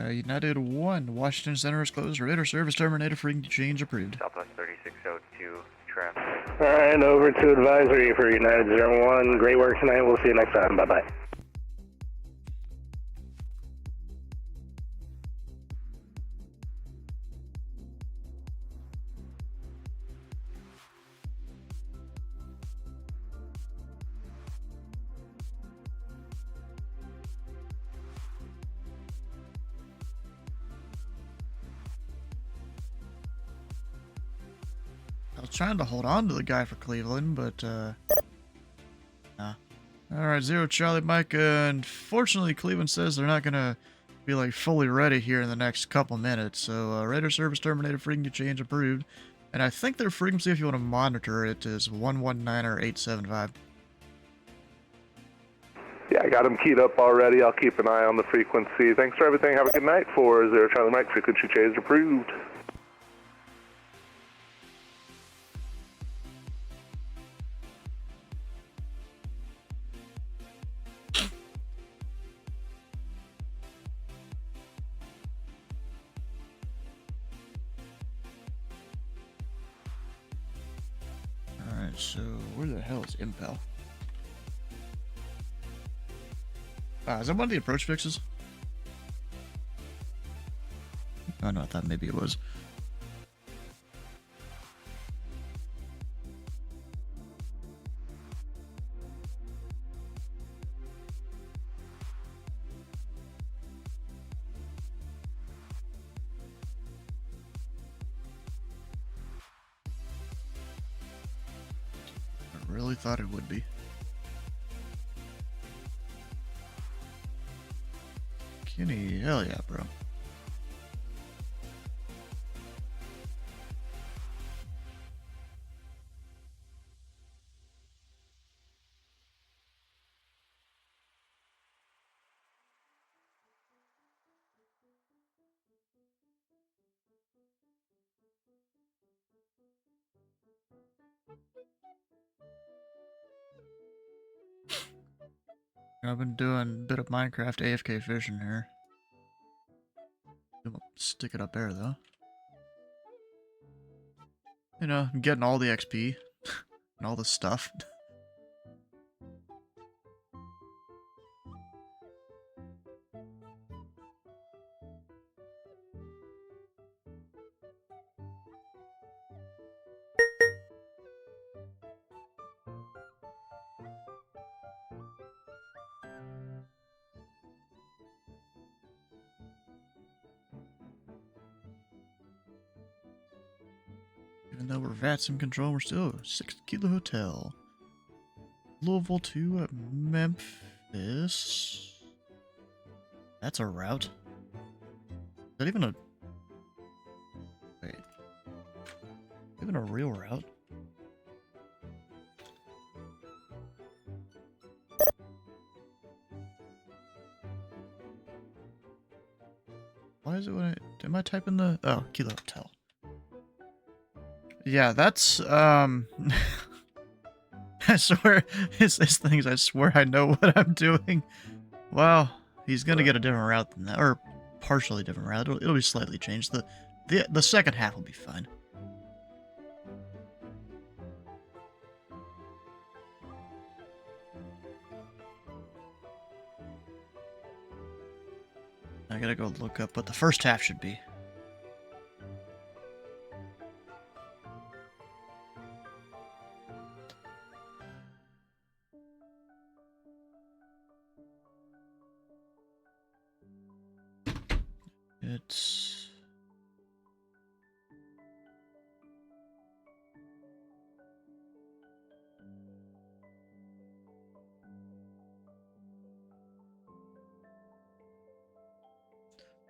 [SPEAKER 1] United 1, Washington Center is closed. Radar service terminated. Frequency change approved.
[SPEAKER 7] Southwest 3602 traffic.
[SPEAKER 5] Alright, over to advisory for United 01. Great work tonight. We'll see you next time. Bye-bye.
[SPEAKER 1] was trying to hold on to the guy for Cleveland, but, nah. Alright, 0 Charlie Mike. Unfortunately, Cleveland says they're not gonna be, like, fully ready here in the next couple minutes. So, radar service terminated, frequency change approved. And I think their frequency, if you want to monitor it, is 119 or 875.
[SPEAKER 3] Yeah, I got them keyed up already. I'll keep an eye on the frequency. Thanks for everything. Have a good night. 40 Charlie Mike, frequency change approved.
[SPEAKER 1] Alright, so where the hell is Impel? Is that one of the approach fixes? Oh no, I thought maybe it was. I really thought it would be. Kenny, hell yeah, bro. I've been doing a bit of Minecraft AFK fishing here. Stick it up there, though. You know, I'm getting all the XP and all the stuff. Even though we're VATS in control, we're still 6 Kilo Hotel. Louisville to Memphis. That's a route. Is that even a... Wait. Even a real route? Why is it when I... Am I typing the... Oh, Kilo Hotel. Yeah, that's, I swear, it's things, I swear I know what I'm doing. Well, he's gonna get a different route than that, or partially different route. It'll be slightly changed. The second half will be fine. I gotta go look up what the first half should be. It's...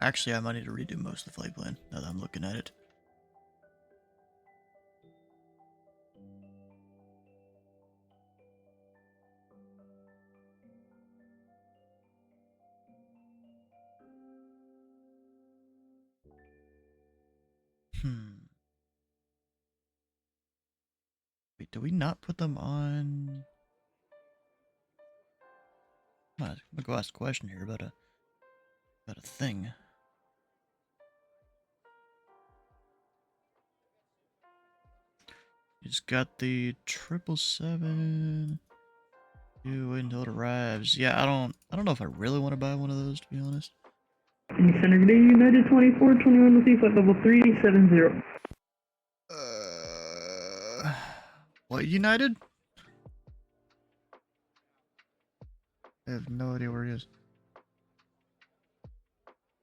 [SPEAKER 1] Actually, I might need to redo most of the flight plan, now that I'm looking at it. Wait, do we not put them on... I'm gonna go ask a question here about a thing. You just got the 777. You wait until it arrives. Yeah, I don't know if I really want to buy one of those, to be honest.
[SPEAKER 8] Center Day United 2421 with flight level 370.
[SPEAKER 1] What United? I have no idea where he is.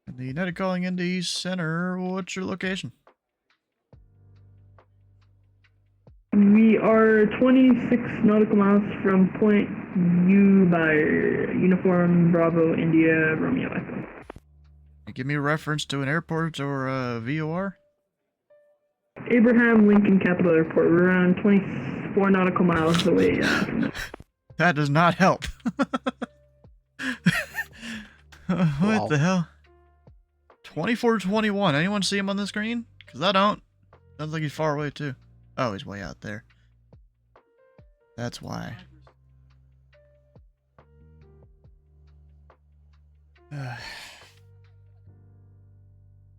[SPEAKER 1] And the United calling into East Center. What's your location?
[SPEAKER 8] We are 26 nautical miles from Point U by Uniform Bravo India Romeo Echo.
[SPEAKER 1] Give me a reference to an airport or a VOR.
[SPEAKER 8] Abraham Lincoln Capital Airport. We're around 24 nautical miles away.
[SPEAKER 1] That does not help. What
[SPEAKER 2] Wow.
[SPEAKER 1] the hell? 2421. Anyone see him on the screen? Because I don't. Sounds like he's far away too. Oh, he's way out there. That's why.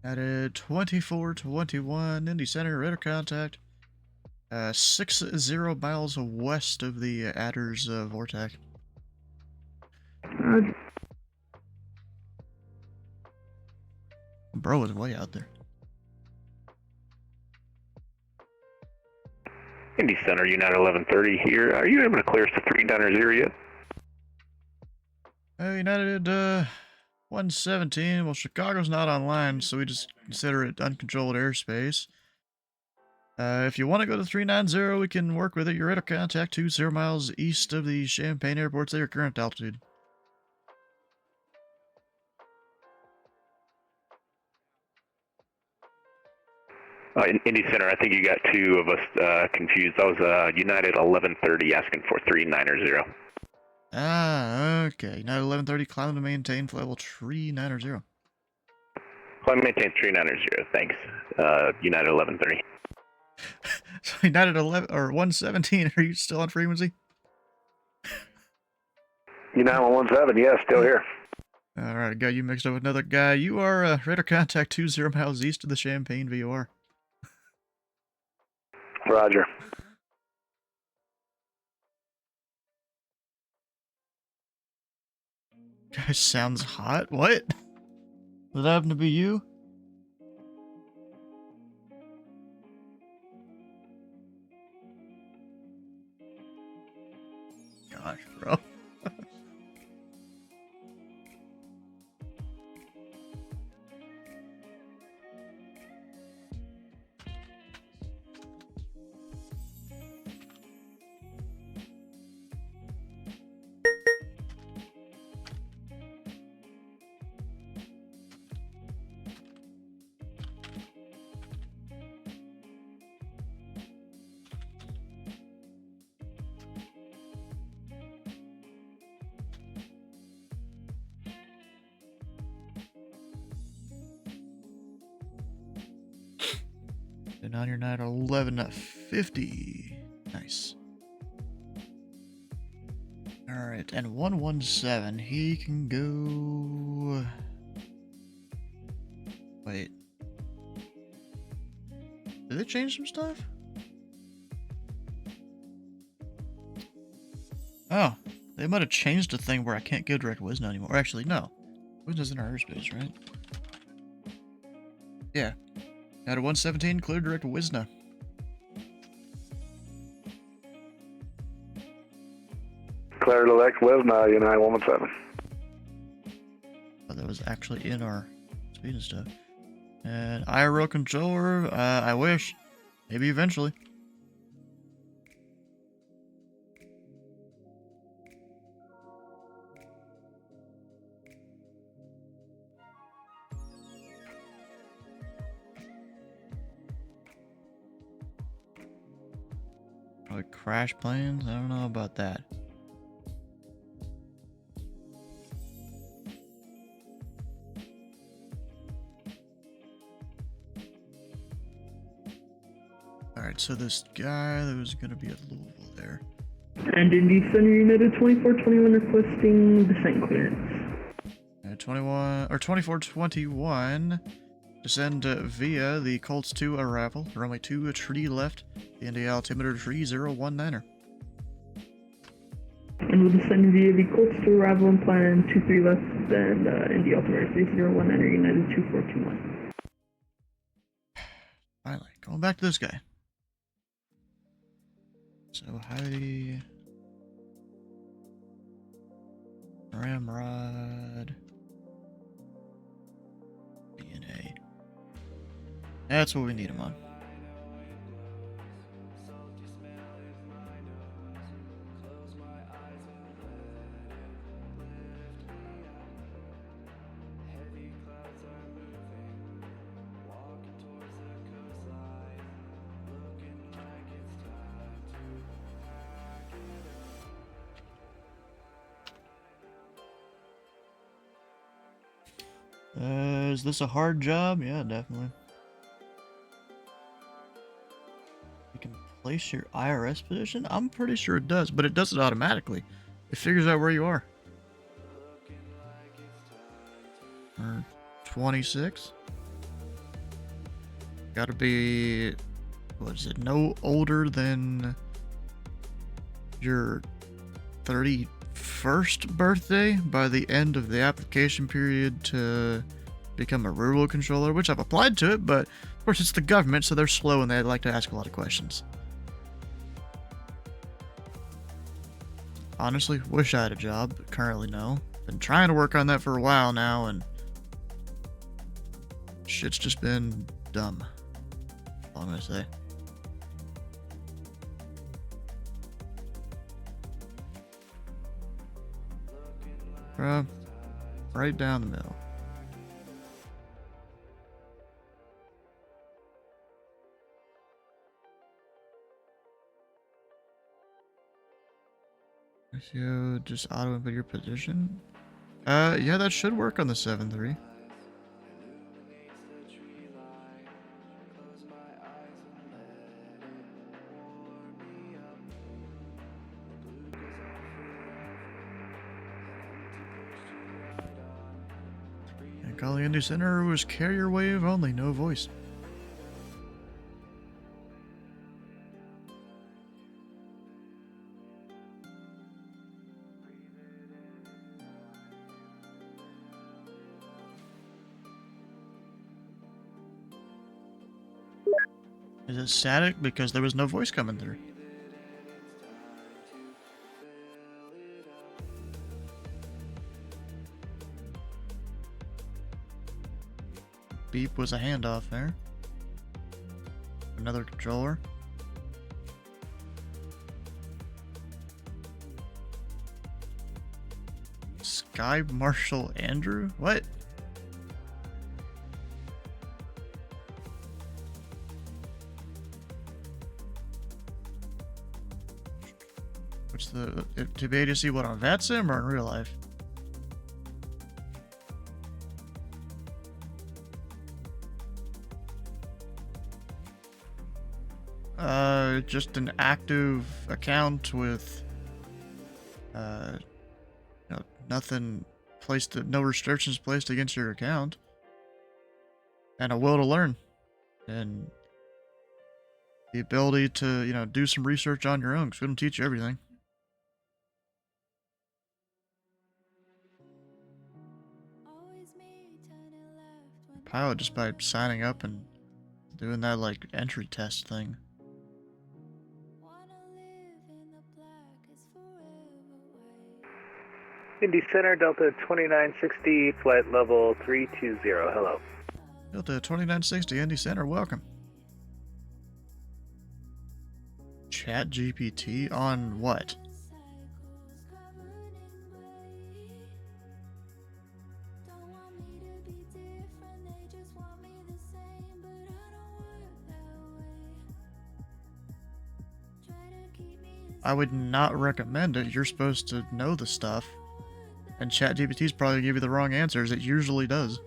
[SPEAKER 1] Added 2421 Indy Center, radar contact. 60 miles west of the Adder's vortex. Bro is way out there.
[SPEAKER 6] Indy Center, United 1130 here. Are you able to clear us to 390 yet?
[SPEAKER 1] United 117. Well, Chicago's not online, so we just consider it uncontrolled airspace. If you want to go to 390, we can work with it. Your radar contact 20 miles east of the Champaign Airport. Say your current altitude.
[SPEAKER 6] Indy Center, I think you got two of us confused. That was United 1130 asking for 390.
[SPEAKER 1] Ah, okay. United 1130, climb to maintain flight level 390.
[SPEAKER 6] Climb maintain 390, thanks. United 1130.
[SPEAKER 1] So United 11 or 117, are you still on frequency?
[SPEAKER 3] United 17, yeah, still here.
[SPEAKER 1] Alright, got you mixed up with another guy. You are radar contact 20 miles east of the Champaign VOR.
[SPEAKER 3] Roger.
[SPEAKER 1] Guy sounds hot. What? Does that happen to be you? Gosh, bro. And on your night 1150. Nice. Alright, and 117, he can go. Wait. Did they change some stuff? Oh, they might have changed a thing where I can't go direct Wisna anymore. Or actually, no. Wisna's in our airspace, right? Yeah. Out of 117, clear direct Wisna.
[SPEAKER 3] Clear direct Wisna, United 117.
[SPEAKER 1] Oh, that was actually in our speed and stuff. And IRL controller, I wish. Maybe eventually. Probably crash planes? I don't know about that. Alright, so this guy that was gonna be at Louisville there.
[SPEAKER 8] And Indy Center United 2421 requesting descent clearance.
[SPEAKER 1] 2421. Descend via the Colts 2 arrival. Runway 2, a tree left. Indy altimeter 3019er.
[SPEAKER 8] And we'll descend via the Colts to arrival and plan 23 left, and Indy altimeter 3019er United 2421.
[SPEAKER 1] Finally, going back to this guy. So, Heidi. Ramrod. DNA. That's what we need him on. Is this a hard job? Yeah, definitely. You can place your IRS position? I'm pretty sure it does, but it does it automatically. It figures out where you are. Or 26? Gotta be, what is it, no older than your 31st birthday by the end of the application period to become a rural controller, which I've applied to it, but of course it's the government, so they're slow and they like to ask a lot of questions. Honestly, wish I had a job, but currently no. Been trying to work on that for a while now, and shit's just been dumb. That's all I'm gonna say. Right down the middle. So just auto input your position. Yeah, that should work on the 7-3. And call the Indy Center was carrier wave only, no voice. Is it static? Because there was no voice coming through. Beep was a handoff there. Another controller. Sky Marshal Andrew? What? What's the... to be able to see what on VATSIM or in real life? Just an active account with, nothing placed, no restrictions placed against your account, and a will to learn, and the ability to, do some research on your own, because we don't teach you everything. Pilot just by signing up and doing that, like, entry test thing.
[SPEAKER 9] Indy Center, Delta 2960, flight level 320. Hello.
[SPEAKER 1] Delta 2960, Indy Center, welcome. Chat GPT on what? I would not recommend it. You're supposed to know the stuff. And ChatGPT is probably gonna give you the wrong answers. It usually does.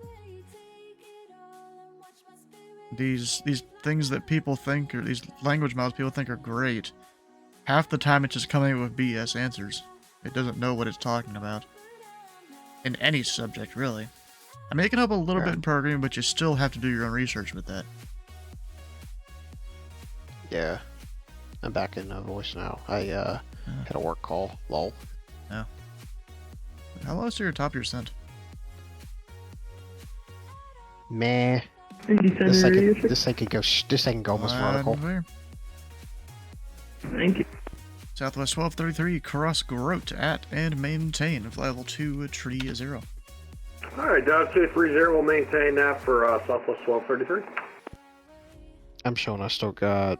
[SPEAKER 1] These things that people think, or these language models people think are great, half the time it's just coming up with BS answers. It doesn't know what it's talking about. In any subject, really. I mean, it can help a little bit in programming, but you still have to do your own research with that.
[SPEAKER 2] Yeah. I'm back in voice now. I had a work call. Lol.
[SPEAKER 1] Yeah. How low is to your top of your scent?
[SPEAKER 2] Meh. This thing can go. This thing can go almost vertical.
[SPEAKER 8] Thank you.
[SPEAKER 1] Southwest 1233, cross Grote at and maintain flight level 230.
[SPEAKER 10] Alright, Dow 230 will maintain that for Southwest 1233.
[SPEAKER 2] I'm showing I still got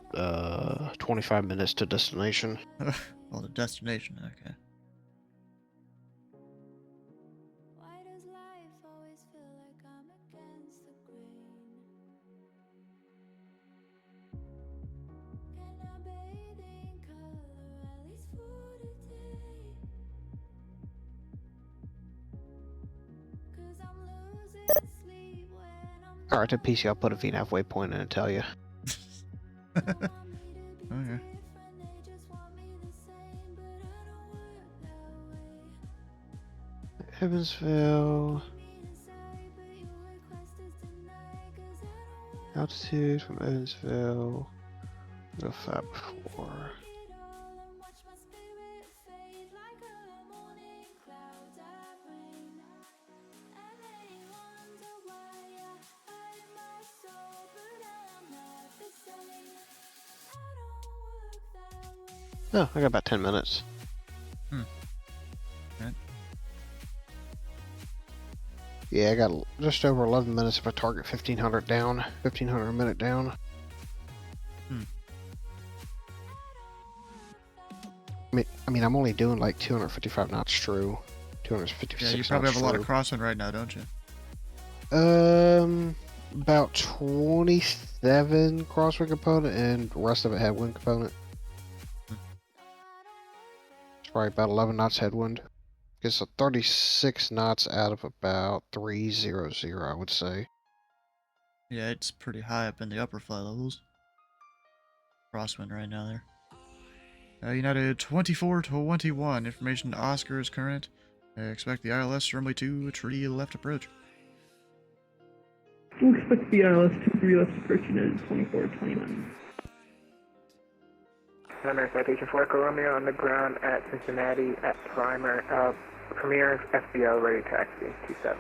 [SPEAKER 2] 25 minutes to destination.
[SPEAKER 1] Well, the destination, okay.
[SPEAKER 2] Alright, to PC, I'll put a VNAV waypoint in and tell you.
[SPEAKER 1] Okay.
[SPEAKER 2] Evansville. Altitude from Evansville. No fab 4. Oh, I got about 10 minutes.
[SPEAKER 1] Right.
[SPEAKER 2] Yeah, I got just over 11 minutes if I target 1500 down. 1500 a minute down. I mean, I'm only doing like 255 knots true. 256
[SPEAKER 1] Yeah, you probably
[SPEAKER 2] knots
[SPEAKER 1] have a lot
[SPEAKER 2] true.
[SPEAKER 1] of crosswind right now, don't you?
[SPEAKER 2] About 27 crosswind component and the rest of it headwind component. It's probably about 11 knots headwind. It's a 36 knots out of about 300, I would say.
[SPEAKER 1] Yeah, it's pretty high up in the upper flight levels. Crosswind right now there. United 2421. Information to Oscar is current. Expect the ILS runway 2, tree left approach.
[SPEAKER 8] We'll expect the ILS 23 left approach United 2429.
[SPEAKER 9] Center Citation 4 Echo Romeo on the ground at Cincinnati at Premier FBO ready taxi 27.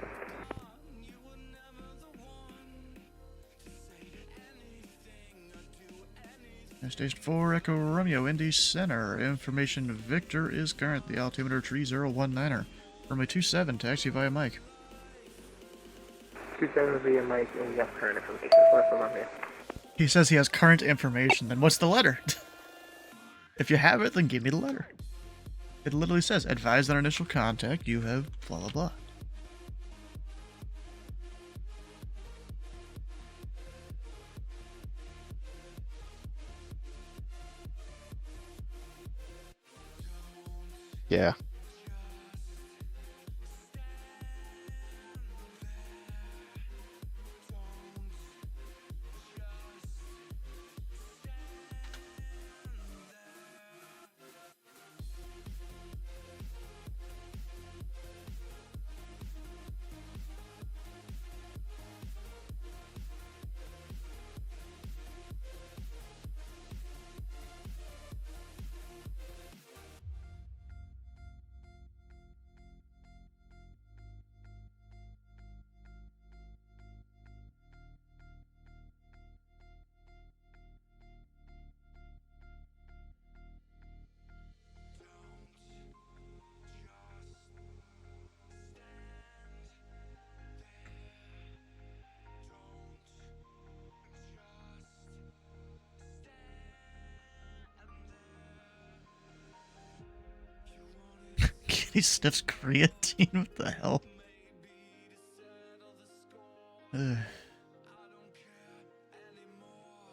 [SPEAKER 1] Station 4 Echo Romeo, Indy Center. Information Victor is current. The altimeter 3019er. Runway 27, taxi via Mike.
[SPEAKER 9] 27 via Mike and yes, current information 4 Echo Romeo.
[SPEAKER 1] He says he has current information. Then what's the letter? If you have it, then give me the letter. It literally says, advised on initial contact, you have blah blah blah.
[SPEAKER 2] Yeah.
[SPEAKER 1] He sniffs creatine. What the hell?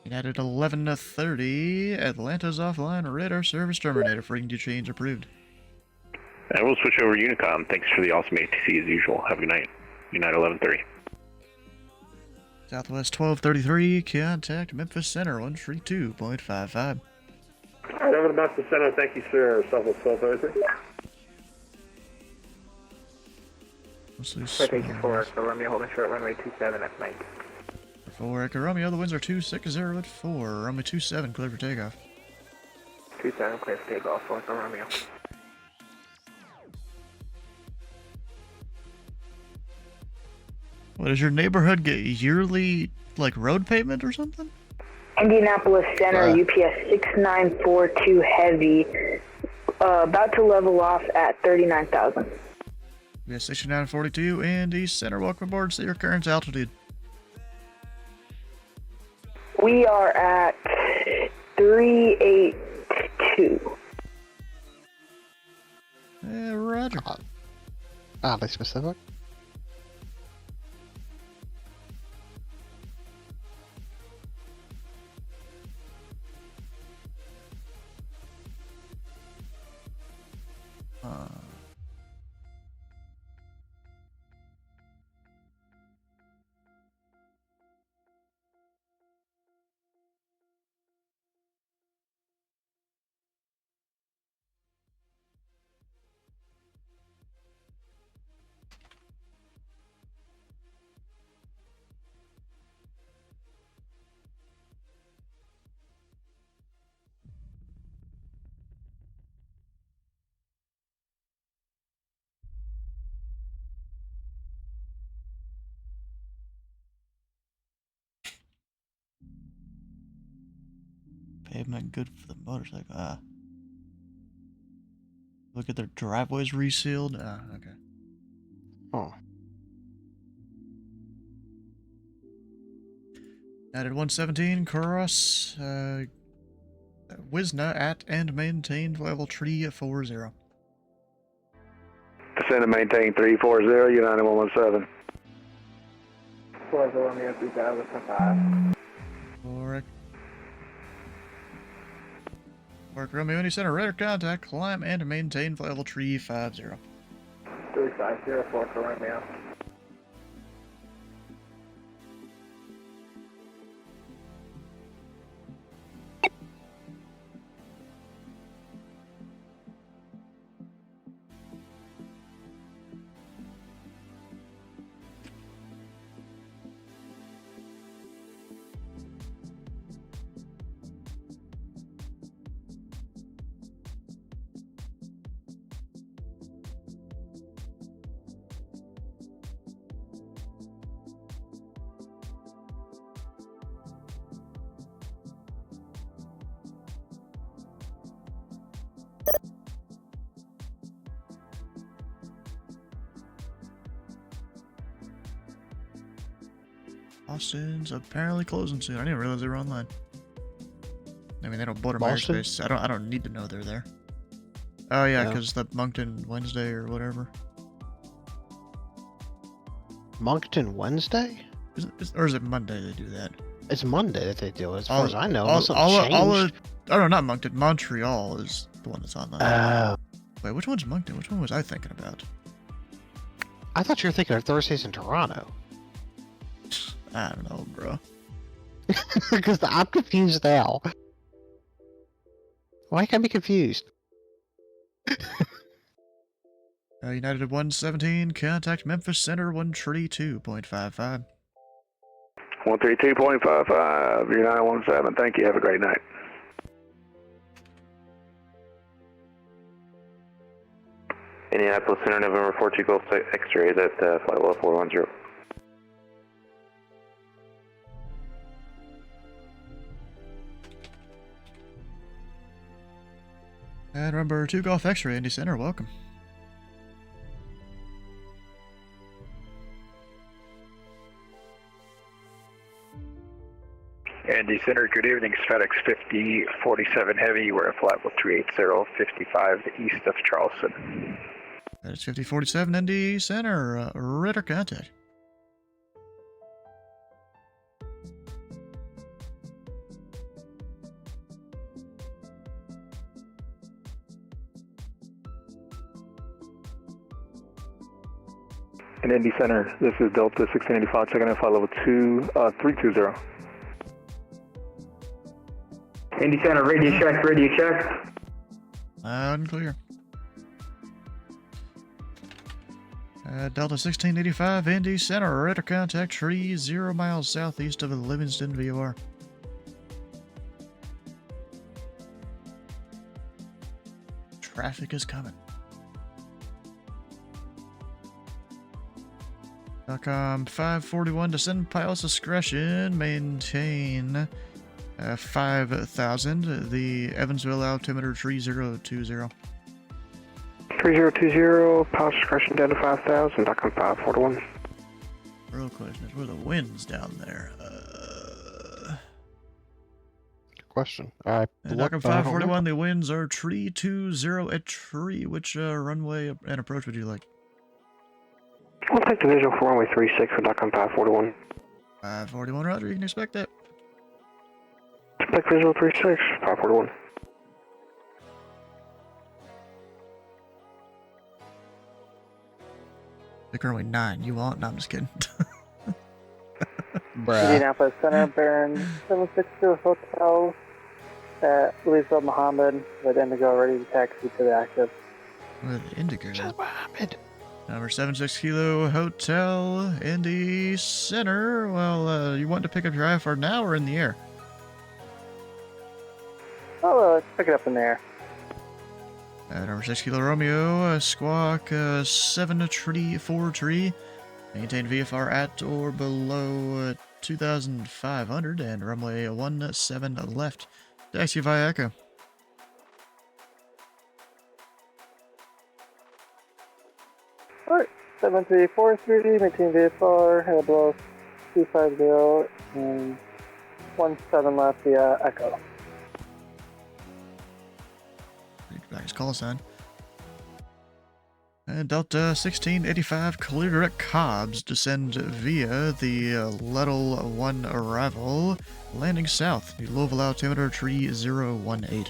[SPEAKER 1] United 11:30. Atlanta's offline. Radar service terminated. Frequency change approved.
[SPEAKER 6] And we'll switch over to Unicom. Thanks for the awesome ATC as usual. Have a good night. United 11:30.
[SPEAKER 1] Southwest 1233. Contact Memphis Center 132.55.
[SPEAKER 10] Over to Memphis Center. Thank you, sir. Southwest 1233.
[SPEAKER 9] Citation 4 Echo Romeo holding short runway 27 at Mike.
[SPEAKER 1] 4 Echo Romeo, the winds are 260 at 4. Runway 27, clear for takeoff.
[SPEAKER 9] 27 clear for takeoff 4 Echo Romeo.
[SPEAKER 1] What, does your neighborhood get yearly, like, road payment or something?
[SPEAKER 11] Indianapolis Center, UPS 6942 Heavy, about to level off at 39,000.
[SPEAKER 1] We have 6942 Indy Center. Welcome aboard. Say your current altitude.
[SPEAKER 11] We are at 382.
[SPEAKER 1] Roger.
[SPEAKER 2] Oddly specific.
[SPEAKER 1] Pavement good for the motorcycle. Ah. Look at their driveways resealed. Ah, okay.
[SPEAKER 2] Oh.
[SPEAKER 1] Added 117, cross, Wisna at and maintained level 340.
[SPEAKER 3] Descend and maintain 340, United 117.
[SPEAKER 9] 40 Romeo 3005.
[SPEAKER 1] Correct. Mark Romeo, Indy Center, radar contact, climb and maintain level 350.
[SPEAKER 9] 350, 4 Romeo.
[SPEAKER 1] Austin's apparently closing soon. I didn't realize they were online. I mean, they don't border my
[SPEAKER 2] Boston?
[SPEAKER 1] airspace. I don't need to know they're there. Oh yeah, because the Moncton Wednesday or whatever.
[SPEAKER 2] Moncton Wednesday?
[SPEAKER 1] Or is it Monday they do that?
[SPEAKER 2] It's Monday that they do it, as far as I know. Unless
[SPEAKER 1] Oh no, not Moncton. Montreal is the one that's online. Wait, which one's Moncton? Which one was I thinking about?
[SPEAKER 2] I thought you were thinking of Thursdays in Toronto.
[SPEAKER 1] I don't know, bro.
[SPEAKER 2] Because I'm confused now. Why can't I be confused?
[SPEAKER 1] United 117, contact Memphis Center 132.55.
[SPEAKER 3] 132.55, United 17. Thank you. Have a great night.
[SPEAKER 4] Indianapolis Center, November 42 Golf X-ray, that flight level 410.
[SPEAKER 1] And remember, 2 Golf X-ray, Indy Center, welcome.
[SPEAKER 12] Indy Center, good evening. It's FedEx 5047 Heavy. We're at flight level 380, 55 east of Charleston.
[SPEAKER 1] That's 5047 Indy Center, radar contact.
[SPEAKER 3] In Indy Center, this is Delta 1685, checking in flight level 320.
[SPEAKER 13] Indy Center, radio check.
[SPEAKER 1] Loud and clear. Delta 1685, Indy Center, radar contact, tree 0 miles southeast of Livingston, VOR. Traffic is coming. .com 541, descend pilot's discretion, maintain 5,000, the Evansville altimeter 3020.
[SPEAKER 5] 3020, pilot's discretion down to 5,000, .com 541.
[SPEAKER 1] Real question is, where are the winds down there?
[SPEAKER 2] Question.
[SPEAKER 1] .com 541, the winds are 320 at tree. Which runway and approach would you like?
[SPEAKER 5] We'll take the visual for runway 36 for .com 541.
[SPEAKER 1] 541, roger, you can expect that.
[SPEAKER 5] Take visual 36, 541.
[SPEAKER 1] Pick runway 9, you want? No, I'm just kidding.
[SPEAKER 14] Indianapolis Center, Baron 760 Hotel at Louisville Mohammed with Indigo ready to taxi to the active.
[SPEAKER 1] With Indigo? Mohammed. Number 76 Kilo Hotel, Indy Center. Well, you want to pick up your IFR now or in the air?
[SPEAKER 14] Oh, let's pick it up in the air.
[SPEAKER 1] Number 6 Kilo Romeo, Squawk 734 maintain VFR at or below 2,500 and runway 17 left Taxi via Echo.
[SPEAKER 14] Alright, 7343, maintain VFR, head below 250, and 17 left via Echo.
[SPEAKER 1] Read back his call sign. And Delta 1685, clear direct Cobbs, descend via the Lettle 1 arrival, landing south, the Louisville altimeter 3018.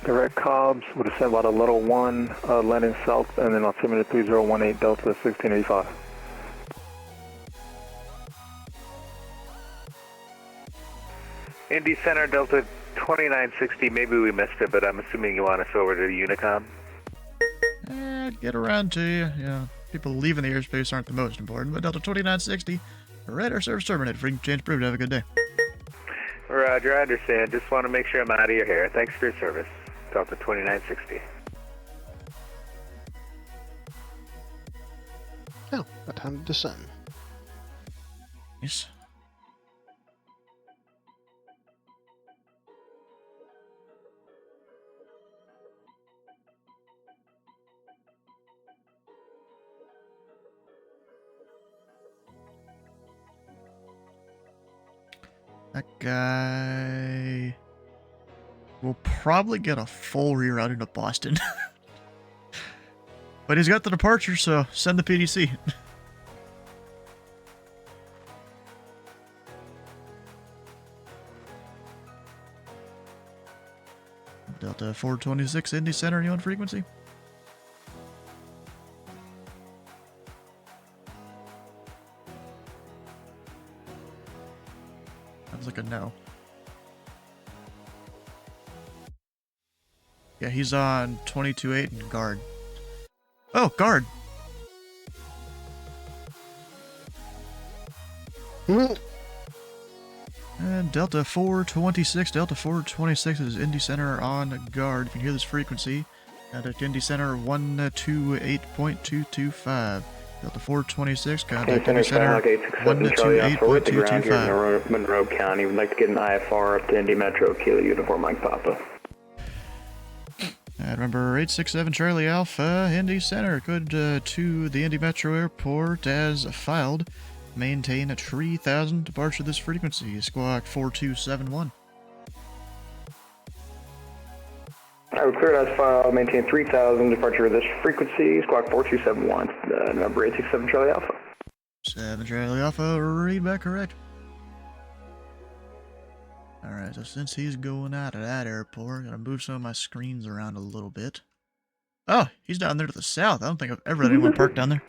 [SPEAKER 3] Direct Cobbs would descend by the Little 1, landing south, and then altimeter 3018, Delta 1685.
[SPEAKER 7] Indy Center, Delta 2960, maybe we missed it, but I'm assuming you want us over to Unicom.
[SPEAKER 1] Get around to you. Yeah, people leaving the airspace aren't the most important, but Delta 2960, radar service terminated. Frequency change approved. Have a good day.
[SPEAKER 7] Roger, I understand. Just want to make sure I'm out of your hair. Thanks for your service. Delta 2960.
[SPEAKER 2] Oh, got time to descend.
[SPEAKER 1] Yes. That guy will probably get a full reroute into Boston. But he's got the departure, so send the PDC. Delta 426 Indy Center, you on frequency? Sounds like a no. Yeah, he's on 22.8 and guard. Oh, guard! And Delta 426 is Indy Center on guard. If you can hear this frequency, contact Indy Center 128.225. Delta 426, contact Indy Center 128.225.
[SPEAKER 12] Monroe County. We'd like to get an IFR up to Indy Metro, Kilo Uniform Mike Papa.
[SPEAKER 1] Remember 867 Charlie Alpha, Indy Center, good to the Indy Metro Airport as filed. Maintain a 3000 departure this frequency, squawk 4271.
[SPEAKER 12] Alright, we're cleared as filed, maintain 3000 departure this frequency, squawk 4271, number 867 Charlie Alpha.
[SPEAKER 1] 7 Charlie Alpha, read back correct. Alright, so since he's going out of that airport, I'm gonna move some of my screens around a little bit. Oh, he's down there to the south. I don't think I've ever had anyone park down there.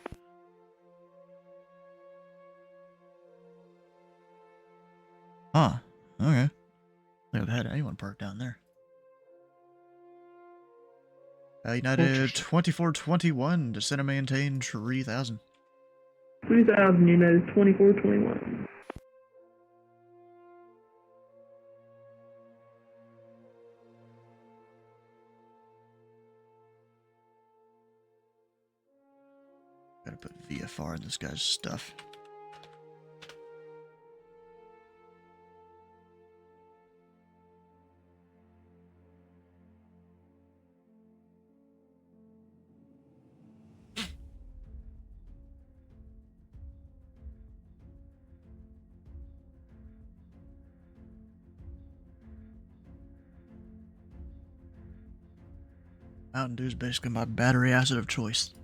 [SPEAKER 1] Huh. Okay. I think I've had anyone park down there. United 2421, descend and maintain 3000.
[SPEAKER 8] 3000, United 2421.
[SPEAKER 1] Gotta put VFR in this guy's stuff. Mountain Dew is basically my battery acid of choice.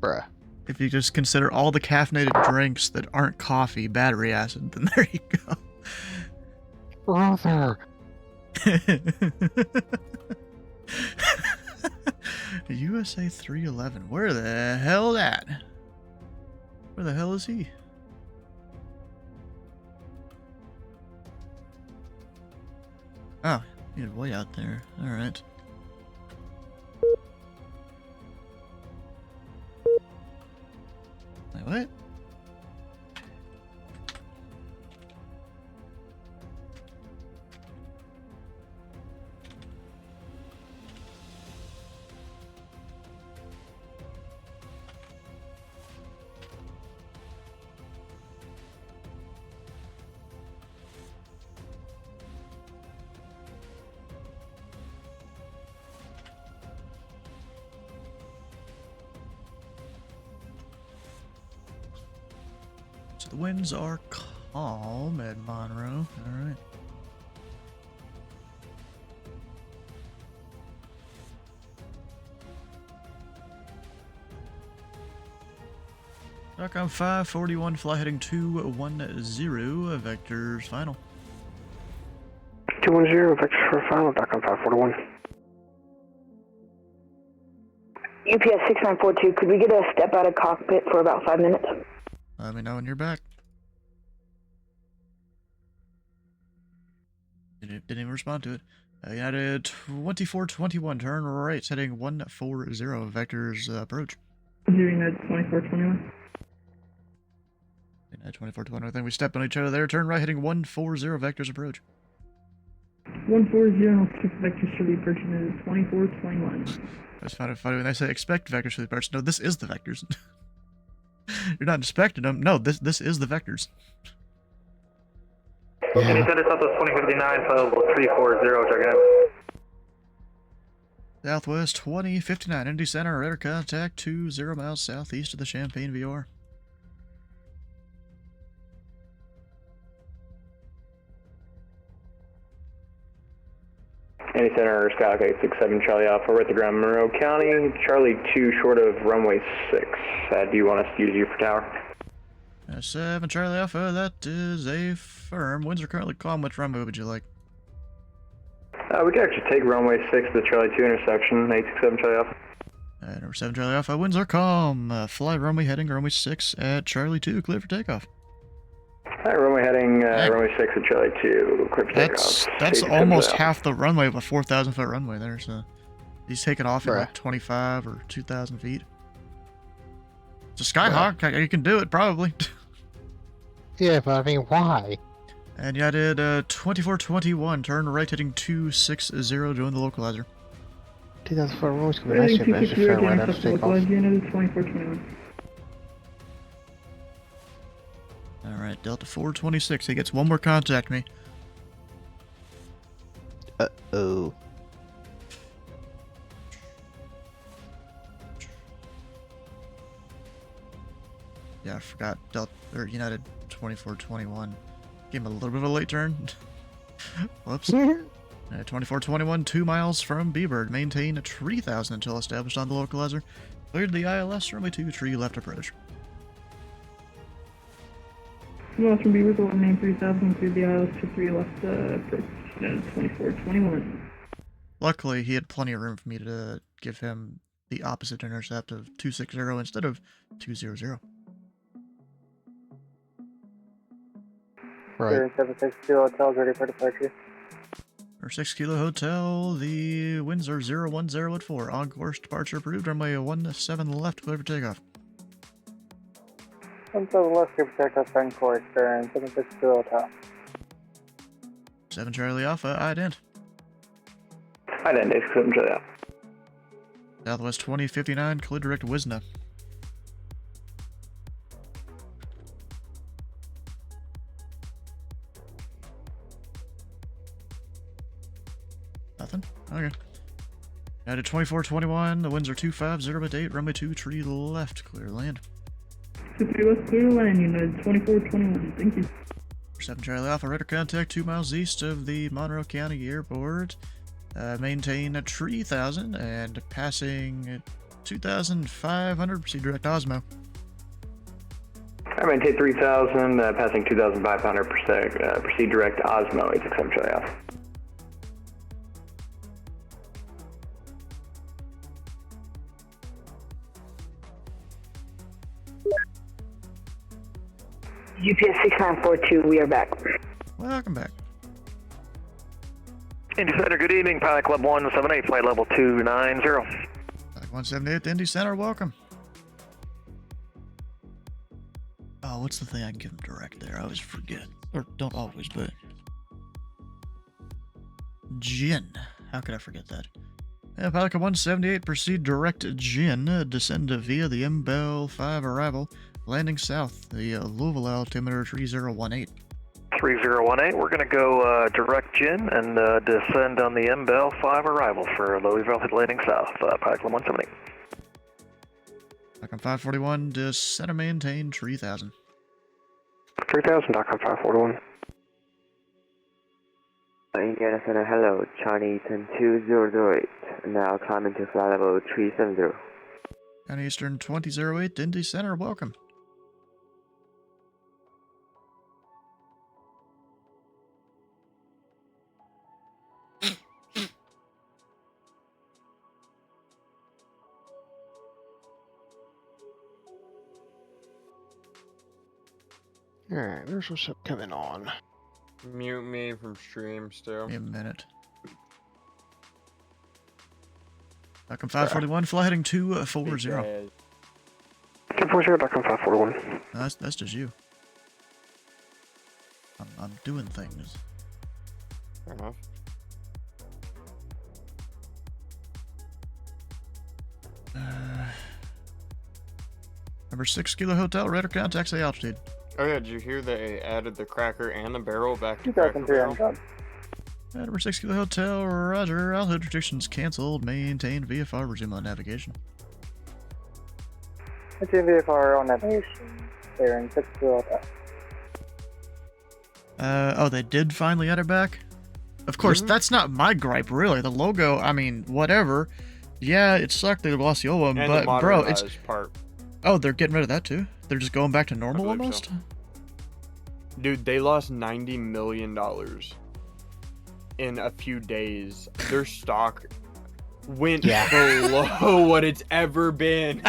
[SPEAKER 2] Bruh.
[SPEAKER 1] If you just consider all the caffeinated drinks that aren't coffee battery acid, then there you go.
[SPEAKER 2] Brother.
[SPEAKER 1] USA 311. Where the hell that? Where the hell is he? Oh, he's way out there. Alright. Wait, what? So the winds are calm at Monroe. Alright. Stockholm 541, fly heading 210, vectors final.
[SPEAKER 5] 210, vectors for final, Stockholm 541.
[SPEAKER 11] UPS 6942, could we get a step out of cockpit for about 5 minutes?
[SPEAKER 1] Let me know when you're back. Didn't even respond to it. United 2421, turn right, heading 140, vectors approach.
[SPEAKER 8] United 2421.
[SPEAKER 1] United 2421, I think we stepped on each other there. Turn right, heading 140, vectors approach.
[SPEAKER 8] 140, vectors should be approaching to 2421.
[SPEAKER 1] I just found it funny when they say expect vectors for the approach. No, this is the vectors. You're not inspecting them. No, this is the vectors.
[SPEAKER 5] Indy Center Southwest 2059, flight level 340, check out.
[SPEAKER 1] Southwest 2059, Indy Center, radar contact 20 miles southeast of the Champaign VR.
[SPEAKER 4] Indy Center, Skyhawk 867, Charlie Alpha, we're at the ground, Monroe County, Charlie 2 short of runway 6. Do you want us to use you for tower?
[SPEAKER 1] 7 Charlie Alpha, that is a firm. Winds are currently calm. Which runway would you like?
[SPEAKER 4] We can actually take runway 6 to the Charlie 2 intersection, 867 Charlie Alpha.
[SPEAKER 1] Number 7 Charlie Alpha, winds are calm. Fly runway heading runway 6 at Charlie 2, clear for takeoff.
[SPEAKER 4] Alright, runway heading, runway 6 at Charlie 2, clear for takeoff.
[SPEAKER 1] That's almost half the runway of a 4,000 foot runway there, so he's taking off at like 25 or 2,000 feet. It's a Skyhawk, you can do it probably.
[SPEAKER 2] Yeah, but I mean, why?
[SPEAKER 1] And yeah, I did 2421, turn right heading 260, join the localizer.
[SPEAKER 2] 2,000 foot runway's coming at you, but it's just fair right after takeoff.
[SPEAKER 8] 2421.
[SPEAKER 1] Alright, Delta 426, he gets one more contact me.
[SPEAKER 2] Uh-oh.
[SPEAKER 1] Yeah, I forgot Delta or United 2421. Gave him a little bit of a late turn. Whoops. 2421, 2 miles from B-Bird. Maintain 3000 until established on the localizer. Cleared the ILS, runway 2, tree left approach.
[SPEAKER 8] 2 miles from B-Bird, maintain 3000, cleared the ILS to 3 left approach. 2421.
[SPEAKER 1] Luckily, he had plenty of room for me to give him the opposite intercept of 260 instead of 200.
[SPEAKER 2] Right.
[SPEAKER 14] 762 hotels ready for departure.
[SPEAKER 1] Our 6 Kilo Hotel, the winds are 010 at 4. On course departure approved, runway 17 left, clear for takeoff.
[SPEAKER 14] 17 left, clear for takeoff, turn course, turn 762 hotel.
[SPEAKER 1] 7 Charlie Alpha, ident.
[SPEAKER 4] Ident, 867 Charlie Alpha.
[SPEAKER 1] Southwest 2059, clear direct Wisna. Nothing? Okay. United 2421, the winds are 250 at 8, runway 2, tree left, clear land.
[SPEAKER 8] 23 left, clear land, United 2421, thank you.
[SPEAKER 1] 7 Charlie Alpha, radar contact 2 miles east of the Monroe County Airport. Maintain 3000 and passing 2,500, proceed direct Osmo.
[SPEAKER 4] I maintain 3000, passing 2,500, proceed direct Osmo, 867 Charlie Alpha.
[SPEAKER 11] UPS 6942, we are back.
[SPEAKER 1] Welcome back.
[SPEAKER 5] Indy Center, good evening. Pilot Club 178, flight level 290.
[SPEAKER 1] Pilot 178 to Indy Center, welcome. Oh, what's the thing I can give him direct there? I always forget. Or don't always, but... Jin. How could I forget that? Yeah, Pilot Club 178, proceed direct Jin. Descend via the MBell 5 arrival. Landing south, the Louisville altimeter 3018.
[SPEAKER 5] 3018, we're going to go direct Gin and descend on the MBell 5 arrival for Louisville, landing south, Pilot Club 178.
[SPEAKER 1] Pilot 541, descend and maintain 3000.
[SPEAKER 5] 3000.com 541.
[SPEAKER 15] Indiana Center, hello, Charlie 10208, now climbing to flight level 370.
[SPEAKER 1] And Eastern 2008, Indy Center, welcome.
[SPEAKER 2] Alright, there's what's up coming on.
[SPEAKER 16] Mute me from stream still.
[SPEAKER 1] Give me a minute. Falcon 541, fly heading 240.
[SPEAKER 5] 240, Falcon 541.
[SPEAKER 1] That's just you. I'm doing things.
[SPEAKER 16] Fair enough.
[SPEAKER 1] Number 6 Kilo Hotel, radar contact, say altitude.
[SPEAKER 16] Oh yeah, did you hear they added the cracker and the barrel back to Cracker Barrel?
[SPEAKER 1] Number 6 Kilo Hotel, roger, altitude restrictions canceled, maintain VFR, resume on navigation.
[SPEAKER 14] Maintain VFR on navigation, clearing 6 Kilo Hotel.
[SPEAKER 1] Oh, they did finally add it back? Of course, that's not my gripe, really. The logo, I mean, whatever. Yeah, it sucked they lost the old one,
[SPEAKER 16] And
[SPEAKER 1] but
[SPEAKER 16] the
[SPEAKER 1] bro, it's...
[SPEAKER 16] part.
[SPEAKER 1] Oh, they're getting rid of that too? They're just going back to normal almost?
[SPEAKER 16] So. Dude, they lost $90 million in a few days. Their stock went below what it's ever been.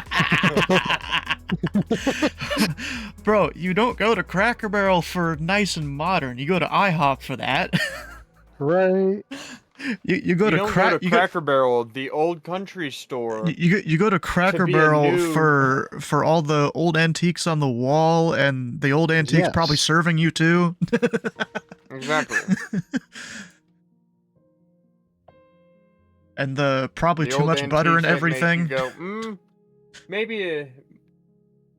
[SPEAKER 1] Bro, you don't go to Cracker Barrel for nice and modern. You go to IHOP for that.
[SPEAKER 2] Right.
[SPEAKER 1] You go to
[SPEAKER 16] Cracker Barrel, the old country store.
[SPEAKER 1] You go to Cracker Barrel for all the old antiques on the wall, and the old antiques probably serving you too.
[SPEAKER 16] Exactly.
[SPEAKER 1] And the probably too much butter and everything.
[SPEAKER 16] Go, maybe a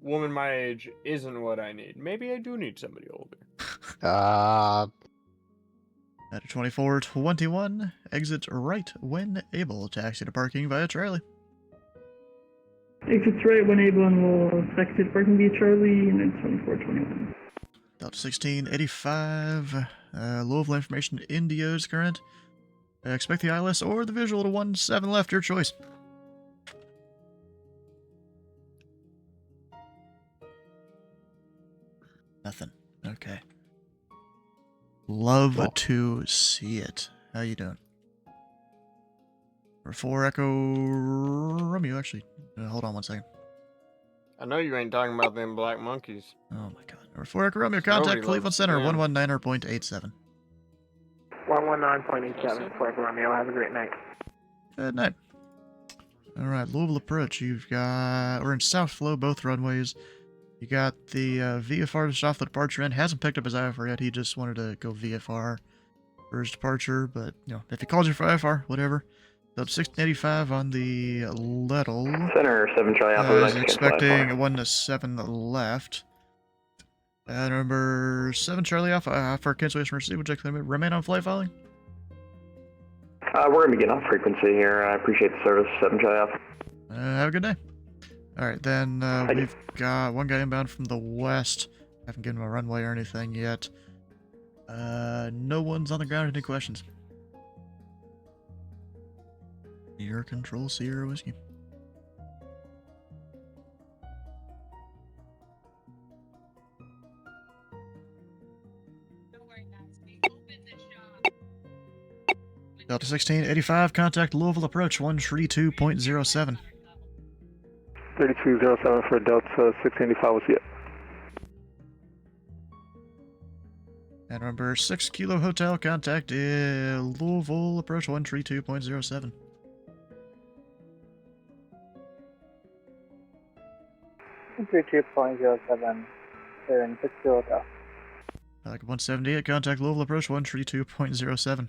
[SPEAKER 16] woman my age isn't what I need. Maybe I do need somebody older.
[SPEAKER 1] At 2421, exit right when able. Taxi to parking via Charlie.
[SPEAKER 8] Exits right when able and we'll taxi to parking via Charlie and then 2421.
[SPEAKER 1] Delta 1685. Louisville information India is current. Expect the ILS or the visual to 17 left, your choice. Nothing. Okay. Love to see it. How you doing? Or 4 Echo Romeo, actually. Hold on one second.
[SPEAKER 16] I know you ain't talking about them black monkeys.
[SPEAKER 1] Oh my god. Or 4 Echo Romeo, contact Cleveland Center, 119.87.
[SPEAKER 9] 119.87, 4 Echo Romeo. Have a great night.
[SPEAKER 1] Good night. Alright, Louisville approach. You've got... We're in South Flow, both runways. You got the VFR just off the departure end. Hasn't picked up his IFR yet. He just wanted to go VFR for his departure. But, you know, if he calls you for IFR, whatever. Up 1685 on the Lettle.
[SPEAKER 4] Center 7 Charlie Alpha.
[SPEAKER 1] He's expecting 1-7 left. Number 7 Charlie Alpha for cancellation receipt. Would you remain on flight following?
[SPEAKER 4] We're going to begin off frequency here. I appreciate the service, 7 Charlie Alpha.
[SPEAKER 1] Have a good day. Alright, then we've got one guy inbound from the west. Haven't given him a runway or anything yet. No one's on the ground. Any questions? Your control, Sierra Whiskey. Delta 1685, contact Louisville approach 132.07.
[SPEAKER 3] 3207 for Delta 1685, we'll see it.
[SPEAKER 1] And number 6 Kilo Hotel, contact Louisville approach 132.07.
[SPEAKER 14] 132.07, they're in 6 Kilo Hotel.
[SPEAKER 1] Like 178, contact Louisville approach 132.07.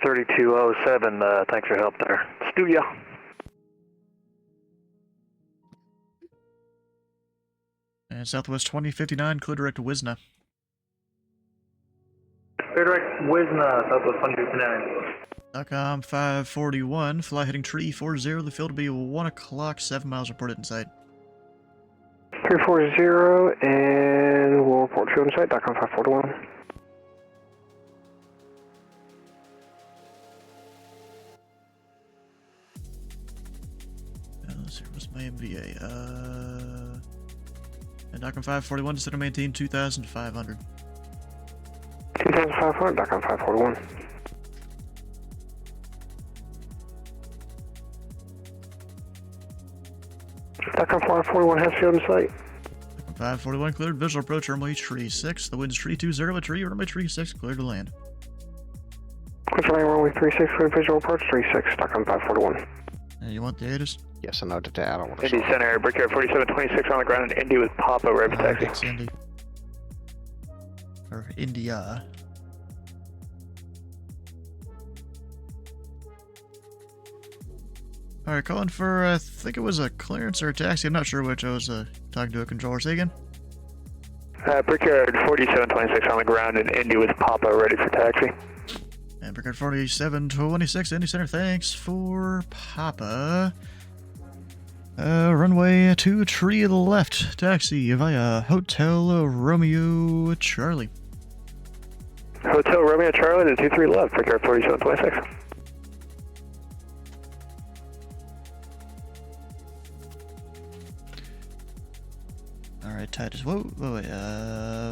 [SPEAKER 10] 3207, thanks for help there. Stu ya.
[SPEAKER 1] And Southwest 2059, clear direct to Wisna.
[SPEAKER 13] Clear direct Wisna, Southwest 2059.
[SPEAKER 1] .com 541, fly heading tree 40, the field will be 1 o'clock, 7 miles reported in sight.
[SPEAKER 5] 340, and we'll Airport, field in sight, DOCOM 541.
[SPEAKER 1] Let's see, what's my MVA? DOCOM 541, center maintain 2,500.
[SPEAKER 5] 2,500, DOCOM 541. DOCOM 541 has field in sight.
[SPEAKER 1] 541 cleared, visual approach runway tree 6. The wind's tree 20 at tree, runway tree 6, cleared to land.
[SPEAKER 5] Clear to land, runway 36, clear visual approach 36, DOCOM 541.
[SPEAKER 1] You want the ATIS?
[SPEAKER 2] Yes, I know today. I don't want to.
[SPEAKER 4] Indy Center, Brickyard 4726 on the ground, and Indy with Papa, ready for taxi.
[SPEAKER 1] It's Indy. Or India. Alright, calling for, I think it was a clearance or a taxi. I'm not sure which. I was talking to a controller. Say again?
[SPEAKER 4] Brickyard 4726 on the ground, and Indy with Papa, ready for taxi.
[SPEAKER 1] And Brickyard 4726, Indy Center, thanks for Papa. Runway 2, tree to the left, taxi via Hotel Romeo Charlie.
[SPEAKER 4] Hotel Romeo Charlie to 23 left, Brickyard 4726.
[SPEAKER 1] Alright, Titus. Whoa, wait,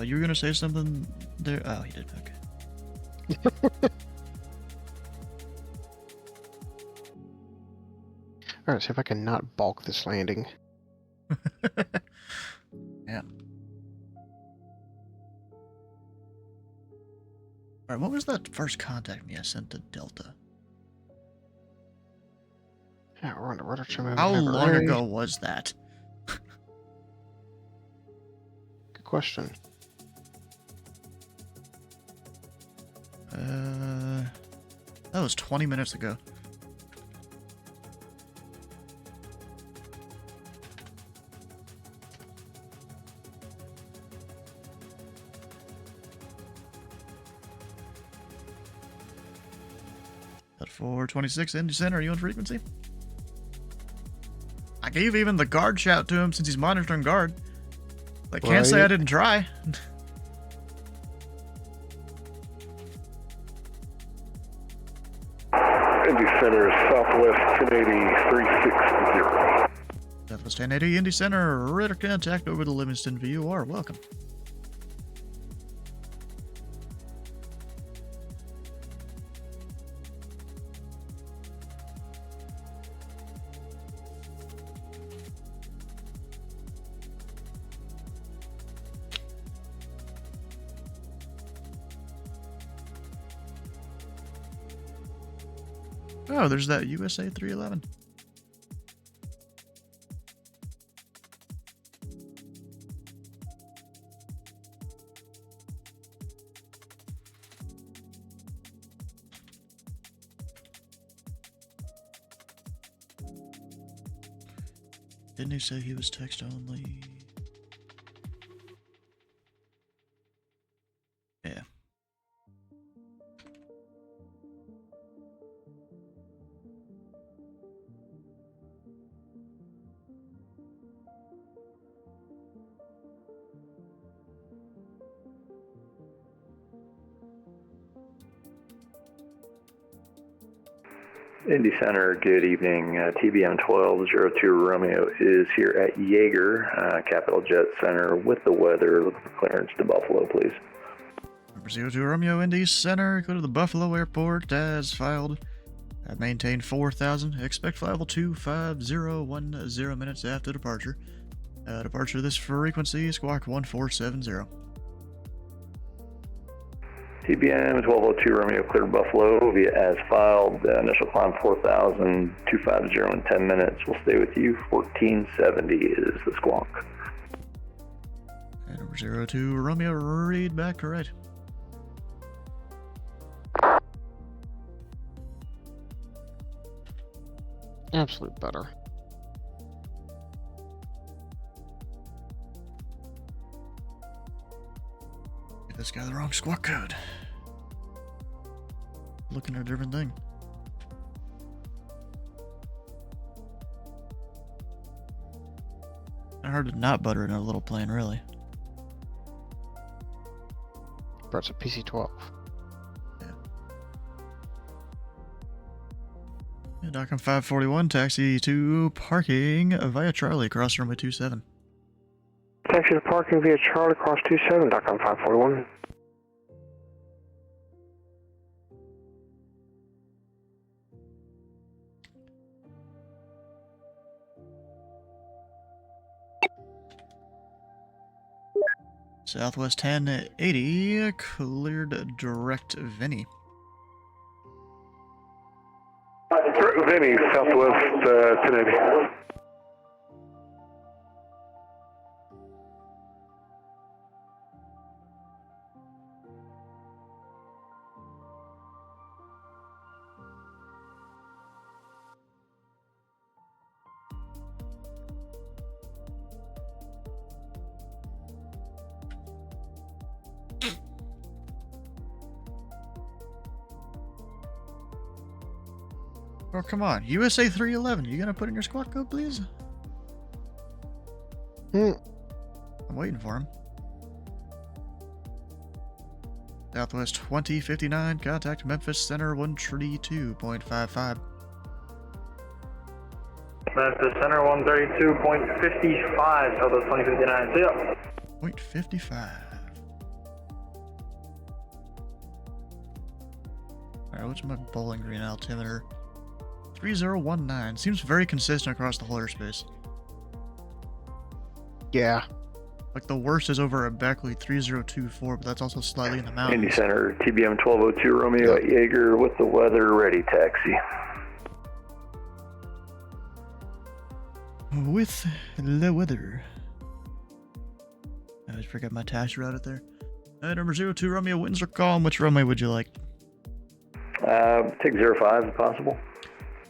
[SPEAKER 1] you were gonna say something there? Oh, he did, okay.
[SPEAKER 2] Alright, see if I can not balk this landing.
[SPEAKER 1] Yeah. Alright, what was that first contact me I sent to Delta?
[SPEAKER 2] Yeah, we're on the rudder trim.
[SPEAKER 1] How long ago was that?
[SPEAKER 2] Good question.
[SPEAKER 1] That was 20 minutes ago. At 426 Indy Center, are you on frequency? I gave even the guard shout to him since he's monitoring guard. I can't say I didn't try.
[SPEAKER 3] Indy Center, Southwest 1080, 360.
[SPEAKER 1] Southwest 1080, Indy Center, radar contact over the Livingston VUR. Welcome. Oh, there's that USA 311. Didn't he say he was text only? Yeah.
[SPEAKER 4] Indy Center, good evening. TBM 1202 Romeo is here at Jaeger, Capital Jet Center with the weather. Looking for clearance to Buffalo, please.
[SPEAKER 1] Number 02 Romeo Indy Center, go to the Buffalo Airport as filed. Maintain 4,000. Expect flight level 25010 minutes after departure. Departure to this frequency, Squawk 1470.
[SPEAKER 4] TBM 1202 Romeo clear Buffalo via as filed. Initial climb 4,000, 250 in 10 minutes. We'll stay with you. 1470 is the squawk.
[SPEAKER 1] And number 02 Romeo, read back to right.
[SPEAKER 2] Absolute butter.
[SPEAKER 1] Give this guy the wrong squawk code. Looking at a different thing. Hard to not butter in a little plane, really.
[SPEAKER 2] Bro, it's a PC-12.
[SPEAKER 1] And Docom 541, taxi to parking via Charlie, across runway 27.
[SPEAKER 5] Taxi to parking via Charlie Cross 27, Docom 541.
[SPEAKER 1] Southwest 1080, cleared direct Vinny.
[SPEAKER 3] Vinny, Southwest 1080.
[SPEAKER 1] Oh, come on. USA 311, you gonna put in your squad code, please? I'm waiting for him. Southwest 2059, contact Memphis Center 132.55.
[SPEAKER 13] Memphis Center 132.55, Southwest 2059. See ya.
[SPEAKER 1] 0.55. Alright, what's my Bowling Green altimeter? 3019. Seems very consistent across the whole airspace.
[SPEAKER 2] Yeah.
[SPEAKER 1] Like the worst is over at Beckley 3024, but that's also slightly in the mountains.
[SPEAKER 4] Indy Center, TBM 1202 Romeo at Jaeger with the weather ready taxi.
[SPEAKER 1] With the weather. I always forget my tax route out there. Number 02 Romeo, winds are calm. Which runway would you like?
[SPEAKER 4] Take 05 if possible.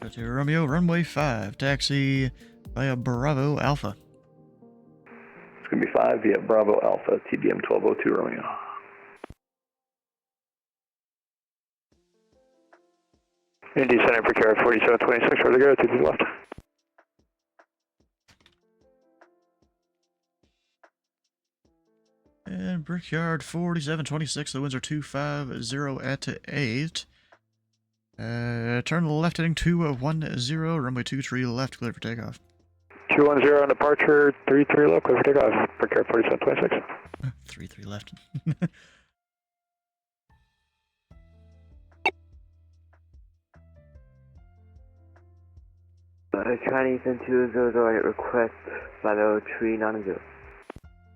[SPEAKER 1] 02 Romeo, runway 5, taxi via Bravo Alpha.
[SPEAKER 4] It's going to be 5 via Bravo Alpha, TBM 1202 Romeo.
[SPEAKER 5] Indy Center, Brickyard 4726, where to go, to the left.
[SPEAKER 1] And Brickyard 4726, the winds are 250 at 8. Turn left heading 210, runway 23 left, clear for takeoff.
[SPEAKER 5] 210 on departure, 33 left, clear for takeoff, Brickyard 4726.
[SPEAKER 1] 33 left.
[SPEAKER 15] Chinese and 200 request follow tree 90.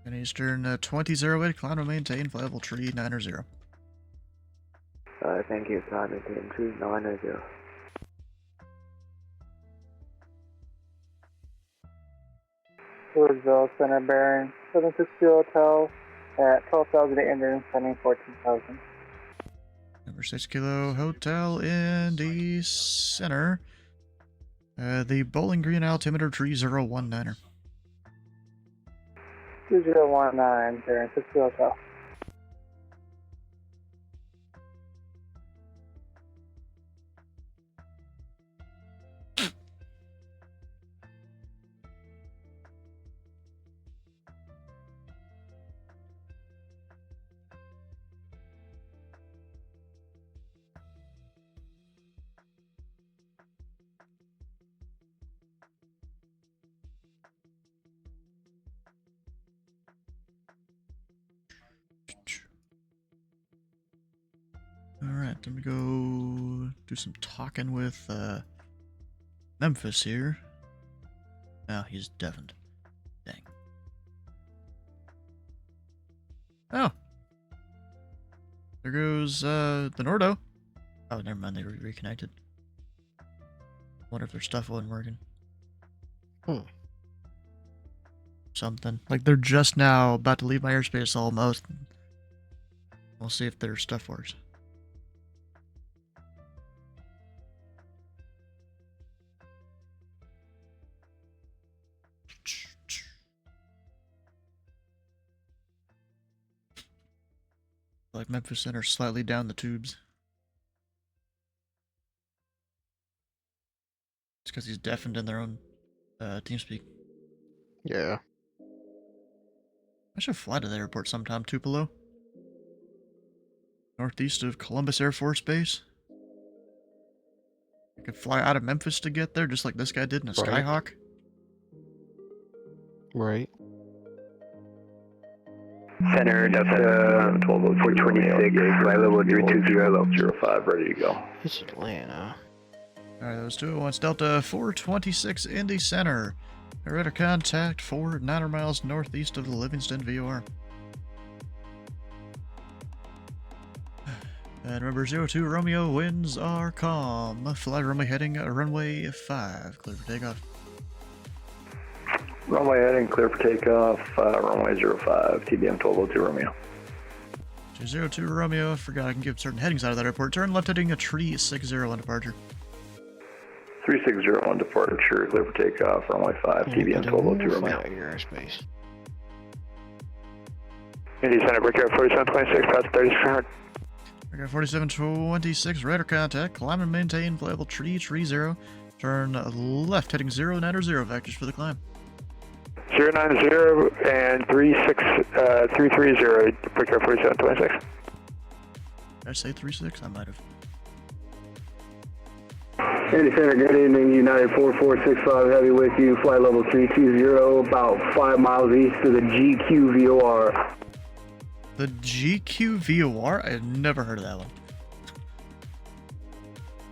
[SPEAKER 1] And Eastern 2008, climb to maintain, flyable tree 90.
[SPEAKER 15] Thank you, climb maintain tree 90.
[SPEAKER 14] Louisville Center bearing 760 Hotel at 12,800, sending 14,000.
[SPEAKER 1] Number 6 Kilo Hotel Indy Center. The Bowling Green altimeter 3019er.
[SPEAKER 14] 2019, bearing 60 Hotel.
[SPEAKER 1] Alright, let me go do some talking with Memphis here. Oh, he's deafened. Dang. Oh. There goes the Nordo. Oh, never mind, they reconnected. Wonder if their stuff wasn't working. Something. Like they're just now about to leave my airspace almost. We'll see if their stuff works. Like Memphis Center slightly down the tubes. It's because he's deafened in their own TeamSpeak.
[SPEAKER 2] Yeah.
[SPEAKER 1] I should fly to the airport sometime, Tupelo. Northeast of Columbus Air Force Base. You could fly out of Memphis to get there, just like this guy did in a Skyhawk.
[SPEAKER 2] Right.
[SPEAKER 4] Center, Delta 426, flight level 320, 05, ready to go.
[SPEAKER 2] It's Atlanta.
[SPEAKER 1] Alright, those 201s. Delta 426 Indy Center. Radar contact 4 miles northeast of the Livingston VOR. And remember, 02 Romeo, winds are calm. Fly runway heading runway 5. Clear for takeoff.
[SPEAKER 4] Runway heading, clear for takeoff, runway 05, TBM 1202 Romeo.
[SPEAKER 1] 02 Romeo, I forgot I can give certain headings out of that airport. Turn left heading a tree 60 on departure.
[SPEAKER 4] 3601 departure, clear for takeoff, runway 5, TBM 1202 Romeo.
[SPEAKER 2] Airspace.
[SPEAKER 5] Indy Center, Brickyard 4726, past 3600.
[SPEAKER 1] Brickyard 4726, radar contact, climb and maintain, flyable tree 0. Turn left heading 090 vectors for the climb.
[SPEAKER 5] 090 and 330, Brickyard 4726.
[SPEAKER 1] Did I say 36? I might have.
[SPEAKER 17] Indy Center, good evening, United 4465 Heavy with you, flight level 320, about 5 miles east of the GQ-VOR.
[SPEAKER 1] The GQ-VOR? I had never heard of that one.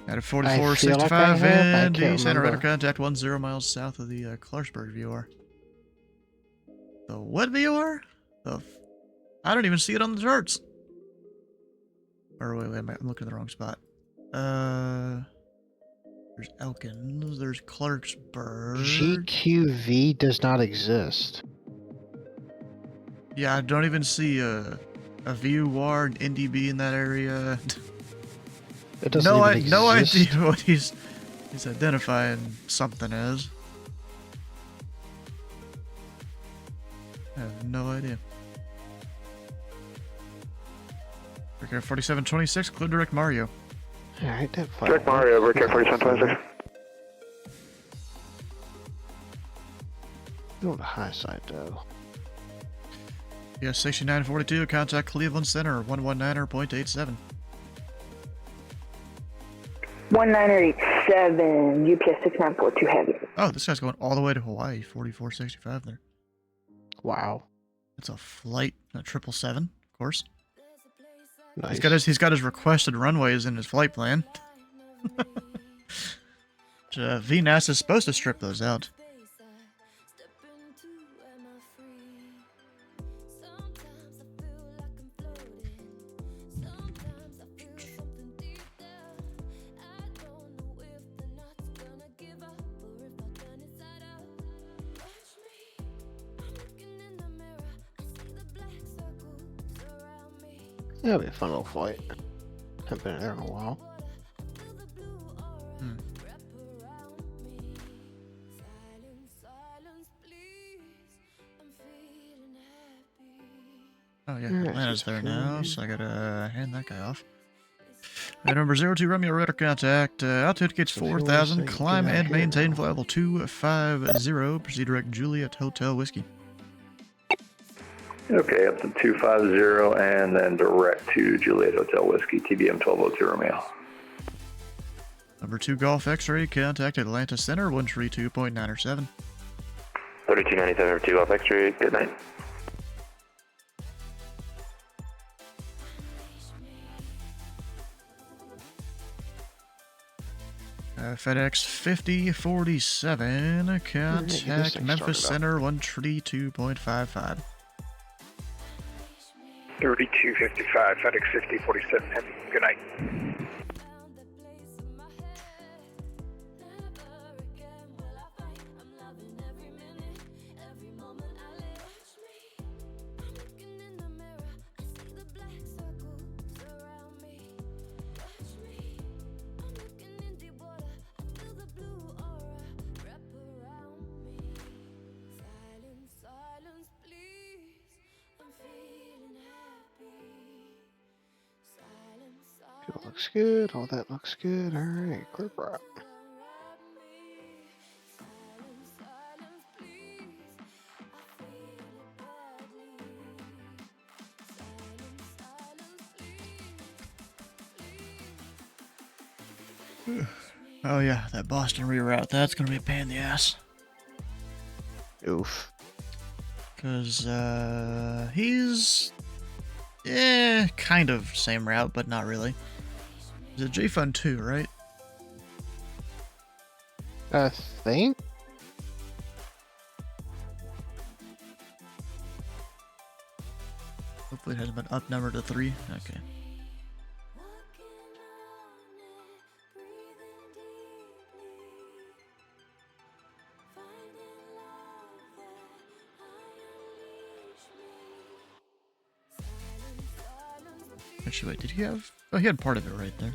[SPEAKER 1] At a 4465 Indy Center, radar contact 10 miles south of the Clarksburg VOR. The what VOR? I don't even see it on the charts. Or wait, I'm looking at the wrong spot. There's Elkins, there's Clarksburg.
[SPEAKER 2] GQV does not exist.
[SPEAKER 1] Yeah, I don't even see a VOR, an NDB in that area.
[SPEAKER 2] It doesn't even exist.
[SPEAKER 1] No idea what he's identifying something as. I have no idea. Brickyard 4726, clear direct Mario.
[SPEAKER 2] Alright, that flight.
[SPEAKER 5] Direct Mario, Brickyard 4726.
[SPEAKER 2] Go on the high side though.
[SPEAKER 1] Yes, 6942, contact Cleveland Center, 119.87.
[SPEAKER 11] 1987, UPS 6942 heavy.
[SPEAKER 1] Oh, this guy's going all the way to Hawaii, 4465 there.
[SPEAKER 2] Wow.
[SPEAKER 1] That's a flight, a 777, of course.
[SPEAKER 2] Nice.
[SPEAKER 1] He's got his requested runways in his flight plan. VNAS is supposed to strip those out.
[SPEAKER 2] That'll be a fun little flight. Haven't been there in a while.
[SPEAKER 1] Oh yeah, Atlanta's there now, so I gotta hand that guy off. Number 02 Romeo, radar contact, altitude gets 4,000, climb and maintain flight level 250, proceed direct Juliet Hotel Whiskey.
[SPEAKER 4] Okay, up to 250 and then direct to Juliet Hotel Whiskey, TBM 1202 Romeo.
[SPEAKER 1] Number 2 Golf X-ray, contact Atlanta Center, 132.97.
[SPEAKER 6] 3297 for 2 Golf X-ray, good night.
[SPEAKER 1] FedEx 5047, contact Memphis Center, 132.55.
[SPEAKER 12] 3255, FedEx 5047 heavy. Good night.
[SPEAKER 2] Looks good. All that looks good. Alright, clear prop.
[SPEAKER 1] Oh yeah, that Boston reroute. That's gonna be a pain in the ass.
[SPEAKER 2] Oof.
[SPEAKER 1] Cause he's kind of same route, but not really. Is it J Fun 2, right?
[SPEAKER 2] I think.
[SPEAKER 1] Hopefully it hasn't been upnumbered to 3. Okay. Actually, wait, did he have... Oh, he had part of it right there.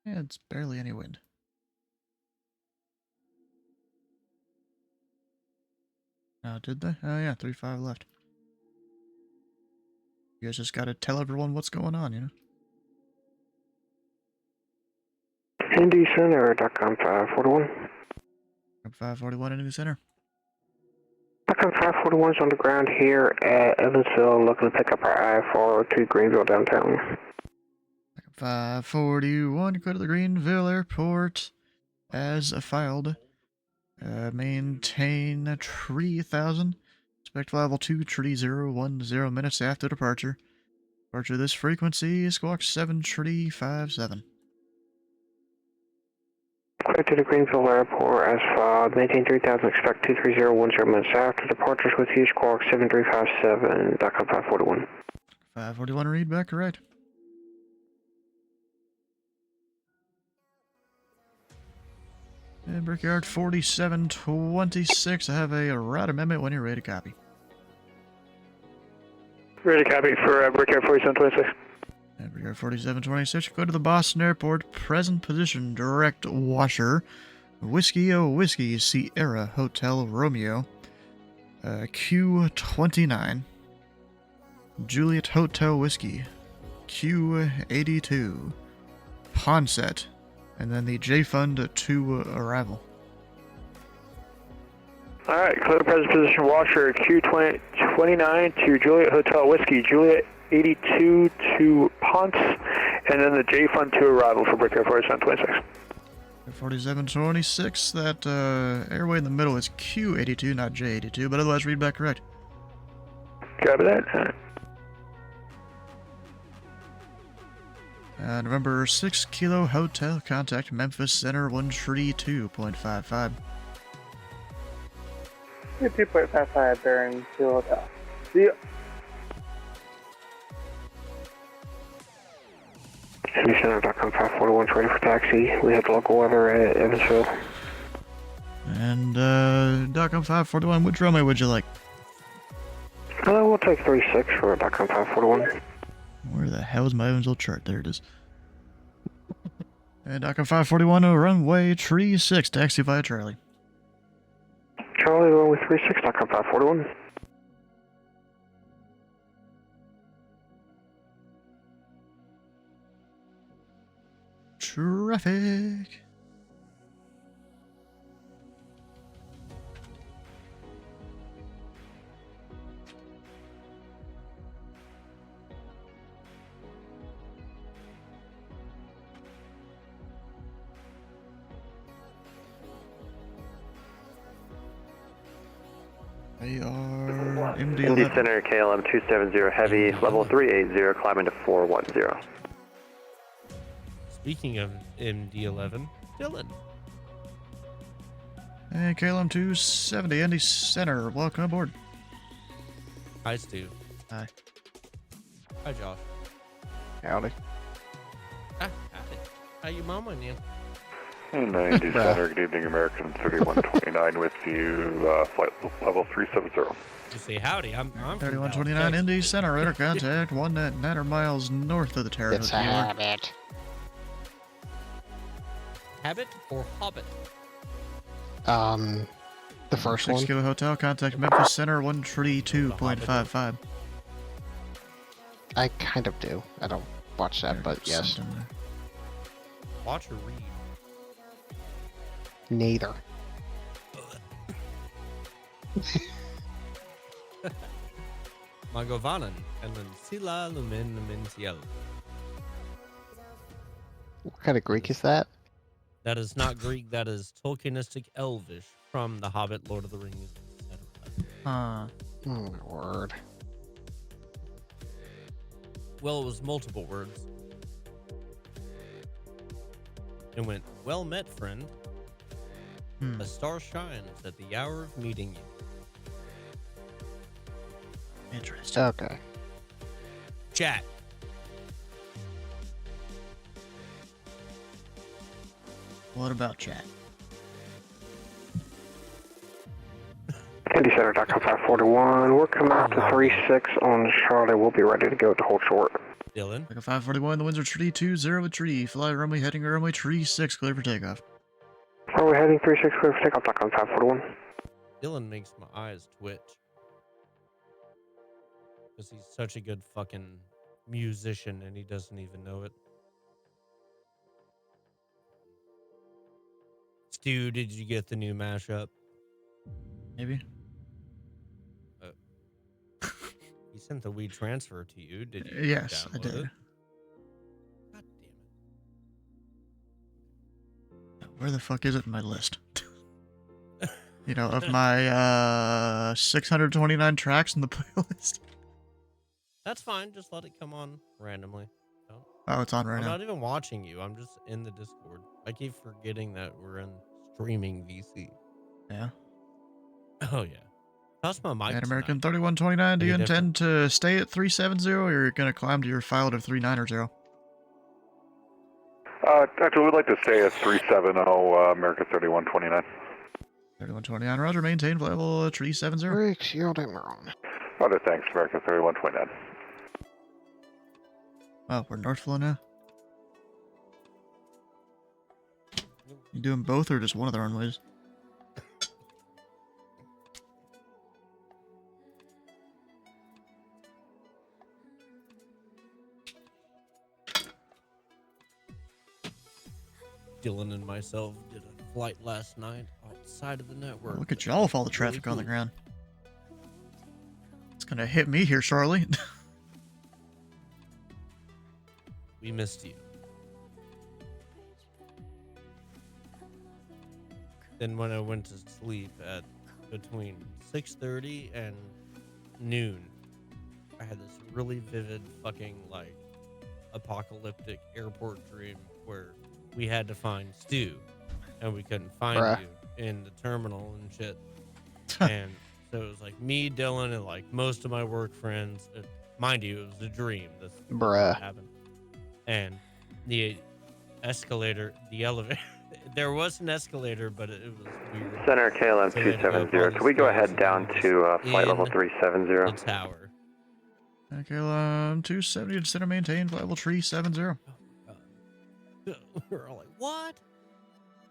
[SPEAKER 1] Yeah, it's barely any wind. Oh, did they? Oh yeah, 3-5 left. You guys just gotta tell everyone what's going on, you know?
[SPEAKER 5] Indy Center.com 541.
[SPEAKER 1] 541 into the center.
[SPEAKER 5] .com 541's on the ground here at Evansville, looking to pick up our I-4 to Greenville downtown.
[SPEAKER 1] 541, go to the Greenville Airport as filed. Maintain 3000. Expect level 2, tree 010 minutes after departure. Departure this frequency, squawk 7 tree 57.
[SPEAKER 5] Clear to the Greenville Airport as filed. Maintain 3000, expect 23010 minutes after departures with you, squawk 7357. .com 541.
[SPEAKER 1] 541, read back correct. And Brickyard 4726, I have a route amendment when you're ready to copy.
[SPEAKER 10] Ready to copy for Brickyard 4726.
[SPEAKER 1] And Brickyard 4726, go to the Boston Airport, present position, direct washer, Whiskey Sierra Hotel Romeo, Q29, Juliet Hotel Whiskey, Q82, Ponset, and then the J Fund to arrival.
[SPEAKER 10] Alright, clear to present position washer Q29 to Juliet Hotel Whiskey, Juliet 82 to Ponce, and then the J Fund to arrival for Brickyard 4726.
[SPEAKER 1] 4726, that airway in the middle is Q82, not J82, but otherwise read back correct.
[SPEAKER 10] Copy that.
[SPEAKER 1] November 6 Kilo Hotel, contact Memphis Center 132.55.
[SPEAKER 14] 2.55 bearing Kilo Hotel. See ya.
[SPEAKER 5] Indy Center.com 541's ready for taxi. We have local weather at Evansville.
[SPEAKER 1] And .com 541, which runway would you like?
[SPEAKER 5] We'll take 36 for .com 541.
[SPEAKER 1] Where the hell is my Evansville chart? There it is. And .com 541, runway tree 6, taxi via Charlie.
[SPEAKER 5] Charlie, runway 36, .com 541.
[SPEAKER 1] Traffic. They are
[SPEAKER 4] Indy
[SPEAKER 1] MD11.
[SPEAKER 4] Center, KLM 270 Heavy, level 380, climbing to 410.
[SPEAKER 18] Speaking of MD11, Dylan.
[SPEAKER 1] And KLM 270, Indy Center, welcome aboard.
[SPEAKER 18] Hi, Stu.
[SPEAKER 1] Hi.
[SPEAKER 18] Hi, Josh.
[SPEAKER 2] Howdy.
[SPEAKER 18] Howdy. How you mama, Neil?
[SPEAKER 3] And Indy Center, good evening, American 3129 with you, flight level 370.
[SPEAKER 18] Just say howdy. I'm
[SPEAKER 1] 3129 Indy Center, radar contact, 1.9 miles north of the Terra
[SPEAKER 2] It's a
[SPEAKER 1] Hotel.
[SPEAKER 2] habit.
[SPEAKER 18] Habit or hobbit?
[SPEAKER 2] The The first
[SPEAKER 1] 6
[SPEAKER 2] one?
[SPEAKER 1] Kilo Hotel, contact Memphis Center 132.55.
[SPEAKER 2] I kind of do. I don't watch that, but yes.
[SPEAKER 18] Watch or read?
[SPEAKER 2] Neither.
[SPEAKER 18] Magovanen ellen sila lumen mentiel.
[SPEAKER 2] What kind of Greek is that?
[SPEAKER 18] That is not Greek. That is Tolkienistic Elvish from The Hobbit, Lord of the Rings, etc.
[SPEAKER 1] Huh.
[SPEAKER 2] Oh my word.
[SPEAKER 18] Well, it was multiple words. It went, well met, friend. A star shines at the hour of meeting you.
[SPEAKER 1] Interesting.
[SPEAKER 2] Okay.
[SPEAKER 18] Chat.
[SPEAKER 1] What about chat?
[SPEAKER 5] Indy Center.com 541. We're coming out to 36 on Charlie. We'll be ready to go to hold short.
[SPEAKER 18] Dylan.
[SPEAKER 1] Like a 541, the winds are tree 20 tree. Fly runway heading runway tree 6, clear for takeoff.
[SPEAKER 5] Are we heading 36 clear for takeoff.com 541?
[SPEAKER 18] Dylan makes my eyes twitch. Because he's such a good fucking musician and he doesn't even know it. Stu, did you get the new mashup?
[SPEAKER 1] Maybe.
[SPEAKER 18] He sent the Wii transfer to you. Did you?
[SPEAKER 1] Yes, I
[SPEAKER 18] download
[SPEAKER 1] did.
[SPEAKER 18] it?
[SPEAKER 1] Where the fuck is it in my list? You know, of my 629 tracks in the playlist.
[SPEAKER 18] That's fine. Just let it come on randomly. Don't.
[SPEAKER 1] Oh, it's on right
[SPEAKER 18] I'm
[SPEAKER 1] now.
[SPEAKER 18] not even watching you. I'm just in the Discord. I keep forgetting that we're in streaming VC.
[SPEAKER 1] Yeah.
[SPEAKER 18] Oh, yeah. How's my mic
[SPEAKER 1] And American
[SPEAKER 18] tonight?
[SPEAKER 1] 3129, do you
[SPEAKER 18] Any different?
[SPEAKER 1] intend to stay at 370 or you're going to climb to your file to 390?
[SPEAKER 3] Actually, we'd like to stay at 370, America 3129.
[SPEAKER 1] 3129, roger, maintain flight level 370.
[SPEAKER 2] Brakes, yielding wrong.
[SPEAKER 3] Roger, thanks, America 3129.
[SPEAKER 1] Oh, we're north flow now? You doing both or just one of the runways?
[SPEAKER 18] Dylan and myself did a flight last night outside of the network.
[SPEAKER 1] Look at y'all with all the traffic on the ground. It's gonna hit me here, Charlie.
[SPEAKER 18] We missed you. Then when I went to sleep at between 6:30 and noon, I had this really vivid fucking like apocalyptic airport dream where we had to find Stu and we couldn't find you in the terminal and shit. And so it was like me, Dylan, and like most of my work friends. Mind you, it was a dream. This happened. And the escalator, the elevator, there was an escalator, but it was weird.
[SPEAKER 4] Center KLM 270. Can we go ahead down to flight level 370?
[SPEAKER 18] The tower.
[SPEAKER 1] Okay, 270 to center maintain, flight level 370.
[SPEAKER 18] We're all like, what?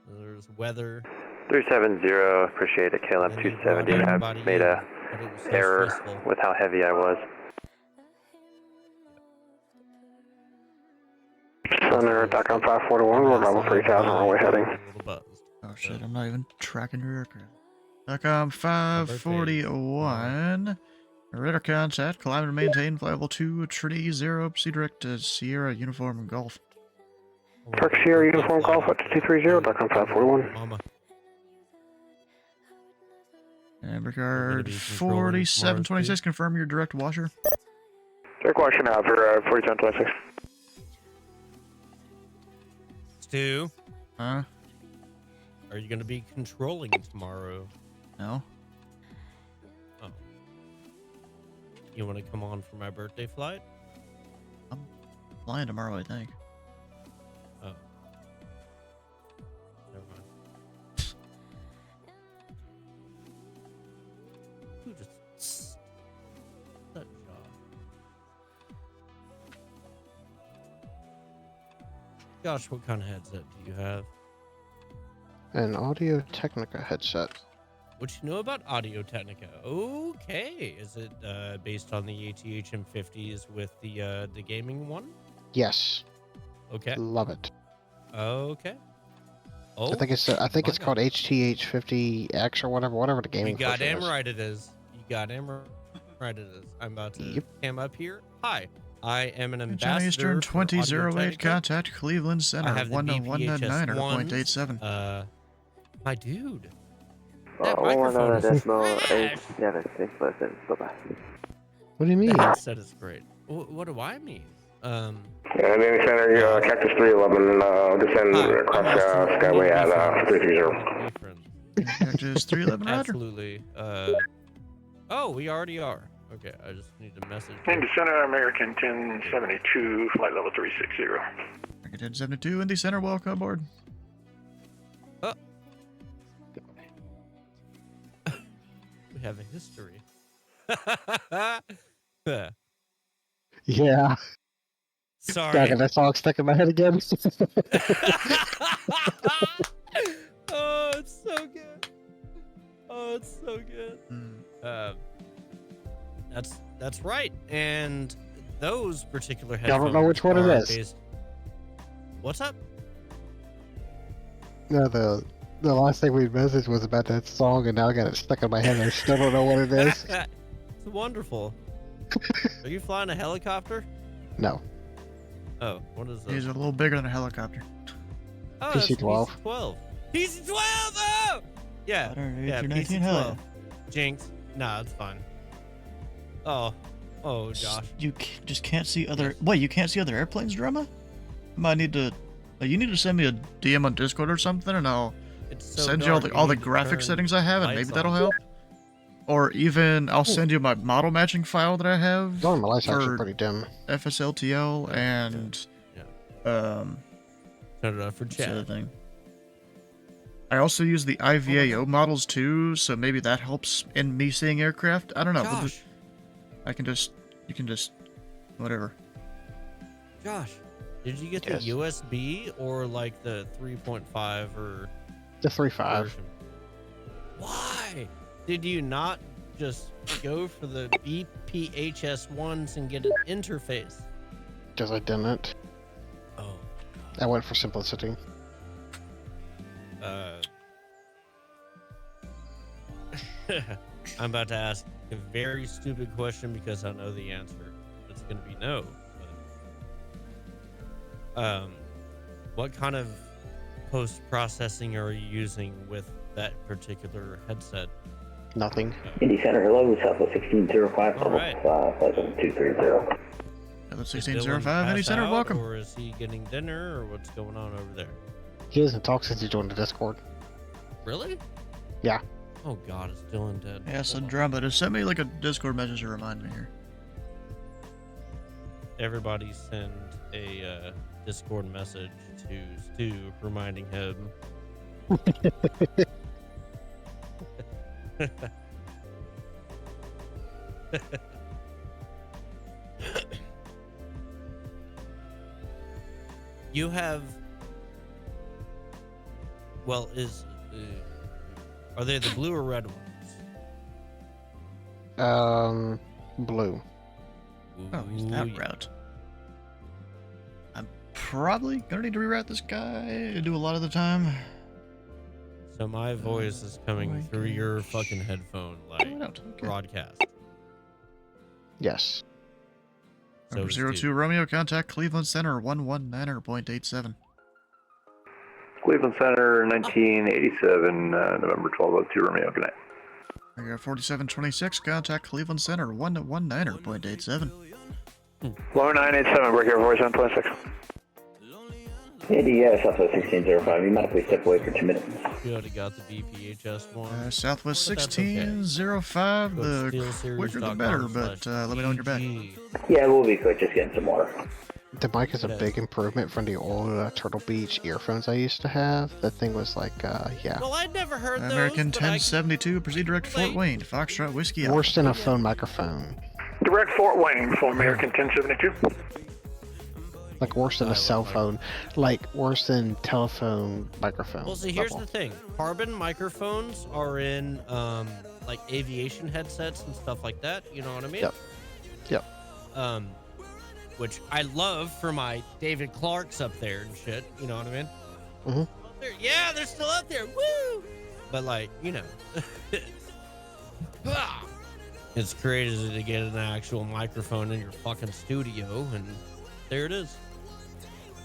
[SPEAKER 18] There's weather.
[SPEAKER 4] 370, appreciate it. KLM 270. I made a error with how heavy I was.
[SPEAKER 5] Center.com 541, we're level 3000, runway heading.
[SPEAKER 1] Oh shit, I'm not even tracking your aircraft. TACOM 541. Radar contact, climb and maintain, flight level 230, proceed direct to Sierra Uniform Golf.
[SPEAKER 5] Turk Sierra Uniform Golf up to 230.com 541.
[SPEAKER 18] Mama.
[SPEAKER 1] And Brickyard 4726, confirm your direct washer.
[SPEAKER 5] Direct washer now for 4726.
[SPEAKER 18] Stu?
[SPEAKER 1] Huh?
[SPEAKER 18] Are you going to be controlling tomorrow?
[SPEAKER 1] No.
[SPEAKER 18] Oh. You want to come on for my birthday flight?
[SPEAKER 1] I'm flying tomorrow, I think.
[SPEAKER 18] Oh. Never mind. Who just... That job. Josh, what kind of headset do you have?
[SPEAKER 2] An Audio Technica headset.
[SPEAKER 18] What you know about Audio Technica? Okay, is it based on the ATH M50s with the gaming one?
[SPEAKER 2] Yes.
[SPEAKER 18] Okay.
[SPEAKER 2] Love it.
[SPEAKER 18] Okay. Oh,
[SPEAKER 2] I think it's called HTH50X or whatever the gaming
[SPEAKER 18] You got
[SPEAKER 2] version
[SPEAKER 18] him
[SPEAKER 2] is.
[SPEAKER 18] right. It is. You got him right. It is. I'm about to cam up here. Hi, I am an
[SPEAKER 1] John
[SPEAKER 18] ambassador
[SPEAKER 1] Eastern
[SPEAKER 18] for Audio
[SPEAKER 1] 2008,
[SPEAKER 18] Technica.
[SPEAKER 1] contact Cleveland
[SPEAKER 18] I
[SPEAKER 1] Center,
[SPEAKER 18] have the
[SPEAKER 1] 101.9.87.
[SPEAKER 18] My dude.
[SPEAKER 15] Oh,
[SPEAKER 18] That microphone is
[SPEAKER 15] decimal
[SPEAKER 18] trash.
[SPEAKER 15] 876%. Bye-bye.
[SPEAKER 2] What do you mean?
[SPEAKER 18] The headset is great. What do I mean?
[SPEAKER 5] Navy Center, Cactus 311, descend across Skyway at 330.
[SPEAKER 1] Cactus 311, roger.
[SPEAKER 18] Absolutely. Oh, we already are. Okay, I just need to message.
[SPEAKER 12] Indy Center, American 1072, flight level 360.
[SPEAKER 1] American 1072, Indy Center, welcome aboard.
[SPEAKER 18] We have a history.
[SPEAKER 2] Yeah.
[SPEAKER 18] Sorry.
[SPEAKER 2] Dang it, that song stuck in my head again.
[SPEAKER 18] Oh, it's so good. Oh, it's so good. That's right. And those particular headphones.
[SPEAKER 2] Y'all don't know which one it is.
[SPEAKER 18] What's up?
[SPEAKER 2] No, the last thing we messaged was about that song, and now I got it stuck in my head. And I still don't know what it is.
[SPEAKER 18] It's wonderful. Are you flying a helicopter?
[SPEAKER 2] No.
[SPEAKER 18] Oh, what is that?
[SPEAKER 1] He's a little bigger than a helicopter.
[SPEAKER 18] Oh,
[SPEAKER 2] PC-12.
[SPEAKER 18] PC-12. PC-12! Oh! Yeah. Yeah, PC-12. Jinx. Nah, it's fine. Oh, Josh.
[SPEAKER 1] You just can't see other... Wait, you can't see other airplanes, Drama? I might need to... You need to send me a DM on Discord or something, and I'll send you all the graphic settings I have, and maybe that'll help. Or even, I'll send you my model matching file that I have.
[SPEAKER 2] Oh, my light's actually pretty dim.
[SPEAKER 1] FSLTL and...
[SPEAKER 18] Turn it off for chat.
[SPEAKER 1] Thing. I also use the IVAO models too, so maybe that helps in me seeing aircraft. I don't know.
[SPEAKER 18] Josh.
[SPEAKER 1] You can just, whatever.
[SPEAKER 18] Josh, did you get the USB or like the 3.5 or...
[SPEAKER 2] The 3.5.
[SPEAKER 18] Why did you not just go for the BPHS ones and get an interface?
[SPEAKER 2] Because I didn't.
[SPEAKER 18] Oh.
[SPEAKER 2] I went for simplicity.
[SPEAKER 18] I'm about to ask a very stupid question because I know the answer. It's going to be no. But, what kind of post-processing are you using with that particular headset?
[SPEAKER 2] Nothing.
[SPEAKER 4] Indy Center, hello, Southwest 1605,
[SPEAKER 18] All right.
[SPEAKER 4] flight level 230.
[SPEAKER 1] Southwest 1605, Indy Center, welcome.
[SPEAKER 18] Or is he getting dinner, or what's going on over there?
[SPEAKER 2] He hasn't talked since he joined the Discord.
[SPEAKER 18] Really?
[SPEAKER 2] Yeah.
[SPEAKER 18] Oh God, is Dylan dead?
[SPEAKER 1] Yeah, so Drama, just send me like a Discord message to remind me here.
[SPEAKER 18] Everybody send a Discord message to Stu reminding him. You have... Well, are they the blue or red ones?
[SPEAKER 2] Blue.
[SPEAKER 1] Oh, he's that route. I'm probably gonna need to reroute this guy. I do a lot of the time.
[SPEAKER 18] So my voice is coming through your fucking headphone, like broadcast.
[SPEAKER 2] Yes.
[SPEAKER 18] So
[SPEAKER 1] Number 02 Romeo, contact Cleveland Center 119.87.
[SPEAKER 4] Cleveland Center, 1987, November 1202, Romeo, good night.
[SPEAKER 1] I got 4726, contact Cleveland Center 119.87.
[SPEAKER 10] Lower 987, we're here, 4726.
[SPEAKER 4] Indy, Southwest 1605, you mind if we step away for 2 minutes?
[SPEAKER 18] You already got the BPHS one.
[SPEAKER 1] Southwest 1605, the quicker the better, but let me know when you're back.
[SPEAKER 4] Yeah, we'll be quick, just getting some water.
[SPEAKER 2] The mic is a big improvement from the old Turtle Beach earphones I used to have. That thing was like, yeah.
[SPEAKER 18] Well, I'd never heard those.
[SPEAKER 1] American 1072, proceed direct to Fort Wayne, Foxtrot Whiskey.
[SPEAKER 2] Worse than a phone microphone.
[SPEAKER 10] Direct Fort Wayne for American 1072.
[SPEAKER 2] Like worse than a cell phone, like worse than telephone microphone.
[SPEAKER 18] Well, see, here's the thing: carbon microphones are in like aviation headsets and stuff like that. You know what I mean?
[SPEAKER 2] Yep.
[SPEAKER 18] Which I love for my David Clarks up there and shit. You know what I mean?
[SPEAKER 2] Mm-hmm.
[SPEAKER 18] Yeah, they're still up there. Woo! But like, you know, it's crazy to get an actual microphone in your fucking studio, and there it is.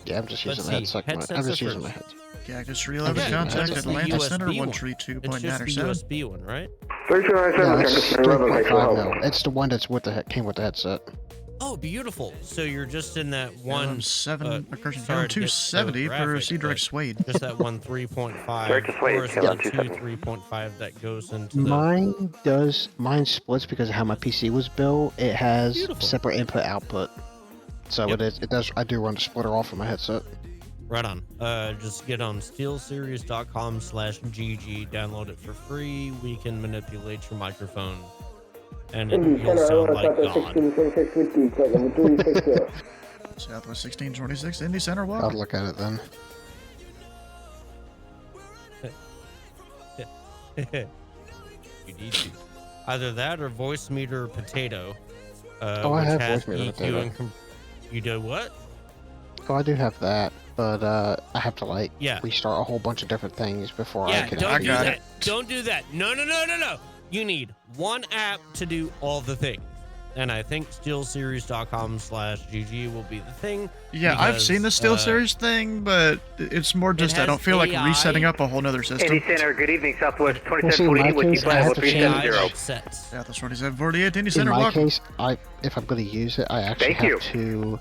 [SPEAKER 2] Yeah, I'm just using my headset. I'm just using my headset.
[SPEAKER 1] Cactus reloaded. Contact Atlanta Center 132.97.
[SPEAKER 18] It's just the USB one, right?
[SPEAKER 2] 329 it's 3.5 mil. It's the one that's with the came with the headset.
[SPEAKER 18] Oh, beautiful. So you're just in that one
[SPEAKER 1] 270 for C direct Suede.
[SPEAKER 18] Just that one 3.5.
[SPEAKER 5] Direct Suede,
[SPEAKER 18] or is it
[SPEAKER 5] Kilo
[SPEAKER 18] two
[SPEAKER 5] 270.
[SPEAKER 18] 3.5 that goes into the...
[SPEAKER 2] Mine splits because of how my PC was built. It has separate input output. So it does. I do run the splitter off of my headset.
[SPEAKER 18] Right on. Just get on steelseries.com/GG, download it for free. We can manipulate your microphone, and you'll sound like God.
[SPEAKER 1] Southwest 1626, Indy Center, welcome.
[SPEAKER 2] I'll look at it then.
[SPEAKER 18] You need to. Either that or voice meter potato.
[SPEAKER 2] I
[SPEAKER 18] which
[SPEAKER 2] have
[SPEAKER 18] has
[SPEAKER 2] voice meter
[SPEAKER 18] EQ
[SPEAKER 2] potato.
[SPEAKER 18] and you do what?
[SPEAKER 2] Oh, I do have that, but I have to like
[SPEAKER 18] Yeah.
[SPEAKER 2] restart a whole bunch of different things before I
[SPEAKER 18] Yeah,
[SPEAKER 2] can.
[SPEAKER 18] don't do
[SPEAKER 2] use
[SPEAKER 18] that.
[SPEAKER 2] it.
[SPEAKER 18] Don't do that. No. You need one app to do all the things. And I think steelseries.com/GG will be the thing.
[SPEAKER 1] Yeah, I've seen the Steel Series thing, but it's more just I don't feel like resetting up a whole nother system.
[SPEAKER 5] Indy Center, good evening, Southwest
[SPEAKER 2] Well, see, in
[SPEAKER 5] 2748
[SPEAKER 2] my
[SPEAKER 5] with you,
[SPEAKER 2] case, I have to change.
[SPEAKER 1] Southwest 2748, Indy
[SPEAKER 2] In
[SPEAKER 1] Center,
[SPEAKER 2] my
[SPEAKER 1] welcome.
[SPEAKER 2] case, if I'm going to use it, I actually
[SPEAKER 5] Thank you.
[SPEAKER 2] have to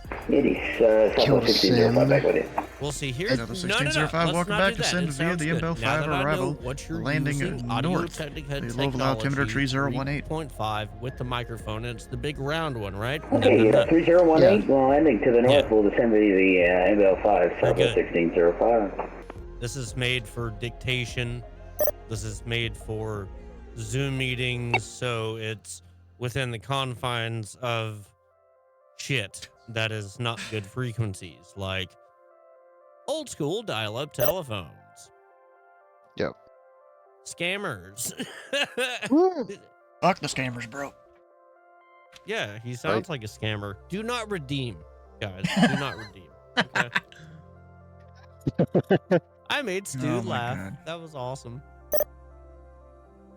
[SPEAKER 4] Southwest
[SPEAKER 2] kill the
[SPEAKER 4] 1605 back with you.
[SPEAKER 18] We'll see here.
[SPEAKER 1] Southwest 1605, welcome back to send via the Info 5 arrival, landing north. The local altimeter tree 018.
[SPEAKER 18] 3.5 with the microphone. It's the big round one, right?
[SPEAKER 4] Okay, 3018, landing to the north. We'll descend to the ML5, Southwest 1605.
[SPEAKER 18] This is made for dictation. This is made for Zoom meetings, so it's within the confines of shit that is not good frequencies, like old school dial-up telephones.
[SPEAKER 2] Yep.
[SPEAKER 18] Scammers.
[SPEAKER 1] Fuck the scammers, bro.
[SPEAKER 18] Yeah, he sounds like a scammer. Do not redeem, guys. Do not redeem. Okay. I made Stu laugh.
[SPEAKER 1] God.
[SPEAKER 18] That was awesome.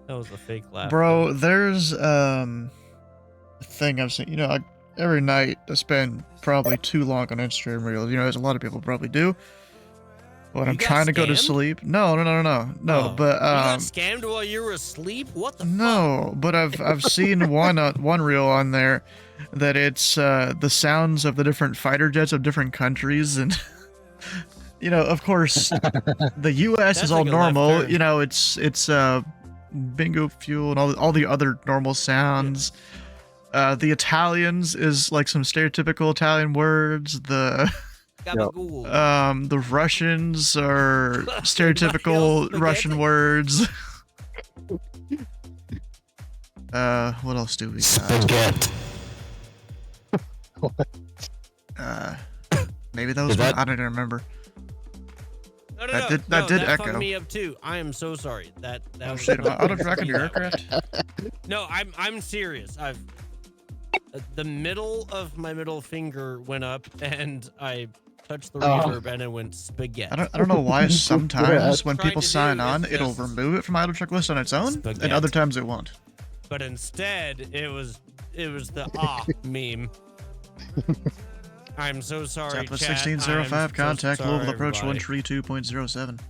[SPEAKER 18] That was a fake laugh.
[SPEAKER 1] Bro, there's a thing I've seen. You know, every night I spend probably too long on Instagram Reels. You know, as a lot of people probably do. When I'm trying to go to sleep. No. But
[SPEAKER 18] you got scammed while you were asleep? What the
[SPEAKER 1] no, but I've seen one reel on there that it's the sounds of the different fighter jets of different countries, and you know, of course, the U.S. is all normal. You know, it's bingo fuel and all the other normal sounds. The Italians is like some stereotypical Italian words. The Russians are stereotypical Russian words. What else do we got?
[SPEAKER 19] Spaghetti.
[SPEAKER 1] Maybe those were, I don't even remember.
[SPEAKER 18] No,
[SPEAKER 1] that did
[SPEAKER 18] fucked
[SPEAKER 1] echo.
[SPEAKER 18] me up too. I am so sorry. That
[SPEAKER 1] Oh
[SPEAKER 18] was
[SPEAKER 1] shit, am I auto-tracking your aircraft?
[SPEAKER 18] No, I'm serious. The middle of my middle finger went up and I touched the reverb and it went spaghetti.
[SPEAKER 1] I don't know why sometimes when people sign on, it'll remove it from idle check list on its own, and other times it won't.
[SPEAKER 18] But instead, it was the meme. I'm so sorry,
[SPEAKER 1] Southwest
[SPEAKER 18] chat.
[SPEAKER 1] 1605, contact
[SPEAKER 18] so sorry,
[SPEAKER 1] Louisville approach
[SPEAKER 18] everybody.
[SPEAKER 1] 132.07.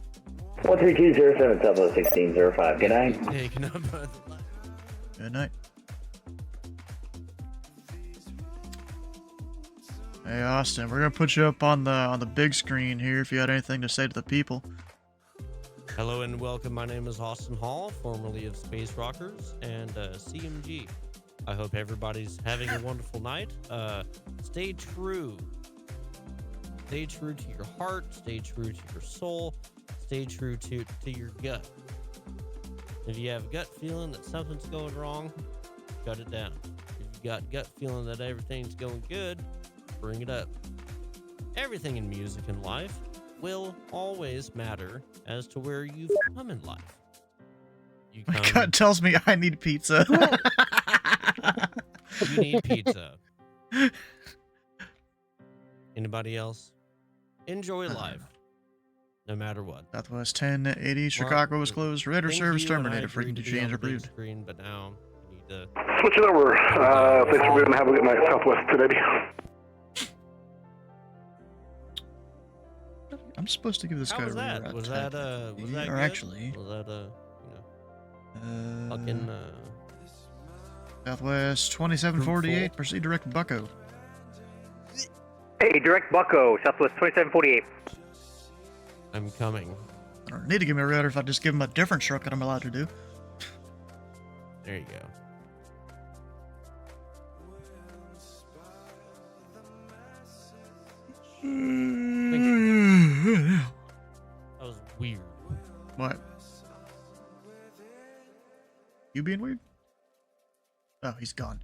[SPEAKER 4] 13207, Southwest 1605. Good night.
[SPEAKER 18] Taking up.
[SPEAKER 1] Good night. Hey Austin, we're gonna put you up on the big screen here if you had anything to say to the people.
[SPEAKER 18] Hello and welcome. My name is Austin Hall, formerly of Space Rockers and CMG. I hope everybody's having a wonderful night. Stay true. Stay true to your heart. Stay true to your soul. Stay true to your gut. If you have a gut feeling that something's going wrong, shut it down. If you got gut feeling that everything's going good, bring it up. everything in music and life will always matter as to where you've come in life. You
[SPEAKER 1] My
[SPEAKER 18] come,
[SPEAKER 1] gut tells me I need pizza.
[SPEAKER 18] you need pizza. Anybody else? Enjoy life, no matter what.
[SPEAKER 1] Southwest 1080, Chicago was closed. Radar service terminated. Frequency change approved.
[SPEAKER 18] Screen, but now we need to
[SPEAKER 3] Switch it over. Thanks for being. Have a good night, Southwest 1080.
[SPEAKER 1] I'm supposed to give this
[SPEAKER 18] How
[SPEAKER 1] guy
[SPEAKER 18] was
[SPEAKER 1] a
[SPEAKER 18] that?
[SPEAKER 1] reroute
[SPEAKER 18] Was
[SPEAKER 1] tag.
[SPEAKER 18] that was that
[SPEAKER 1] Or
[SPEAKER 18] good?
[SPEAKER 1] actually,
[SPEAKER 18] Was that fucking
[SPEAKER 1] Southwest 2748. Proceed direct Bucko.
[SPEAKER 19] Hey, direct Bucko, Southwest 2748.
[SPEAKER 18] I'm coming.
[SPEAKER 1] I don't need to give me a router if I just give him a different truck that I'm allowed to do.
[SPEAKER 18] There you go. That was weird.
[SPEAKER 1] What? You being weird? Oh, he's gone.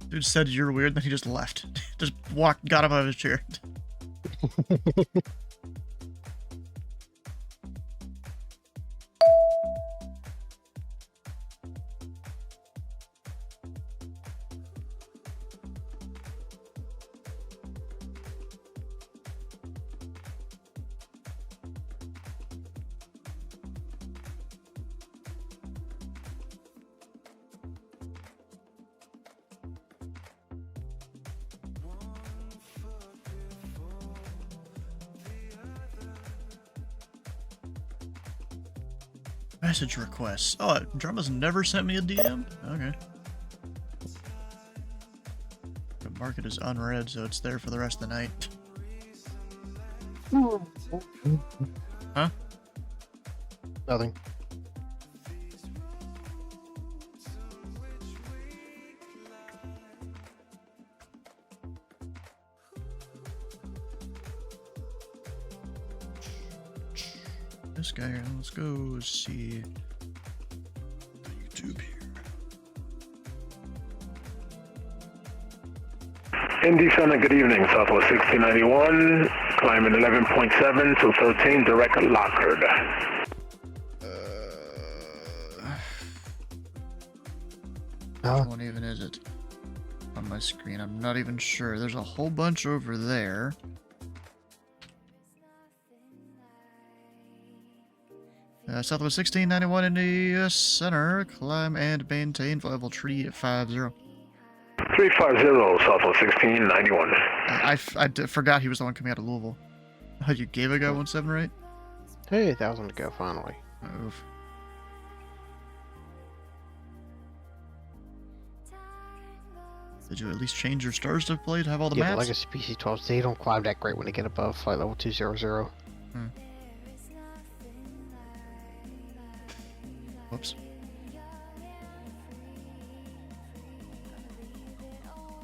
[SPEAKER 1] Dude said you're weird, then he just left. Just got up out of his chair. Message requests. Oh, Drumma's never sent me a DM? Okay. The market is unread, so it's there for the rest of the night. Huh?
[SPEAKER 2] Nothing.
[SPEAKER 1] This guy here, let's go see the YouTube here.
[SPEAKER 3] Indy Center, good evening. Southwest 1691, climbing 11.7 to 13, direct Lockard.
[SPEAKER 1] Which one even is it? On my screen, I'm not even sure. There's a whole bunch over there. Southwest 1691 in the center, climb and maintain flight level 350.
[SPEAKER 3] 350, Southwest 1691.
[SPEAKER 1] I forgot he was the one coming out of Louisville. Oh, you gave a guy 17, right?
[SPEAKER 2] Hey, 1,000 to go, finally.
[SPEAKER 1] Oof. Did you at least change your stars to play to have all the
[SPEAKER 2] Yeah,
[SPEAKER 1] maps?
[SPEAKER 2] the Legacy PC-12s, they don't climb that great when they get above flight level 200.
[SPEAKER 1] Whoops.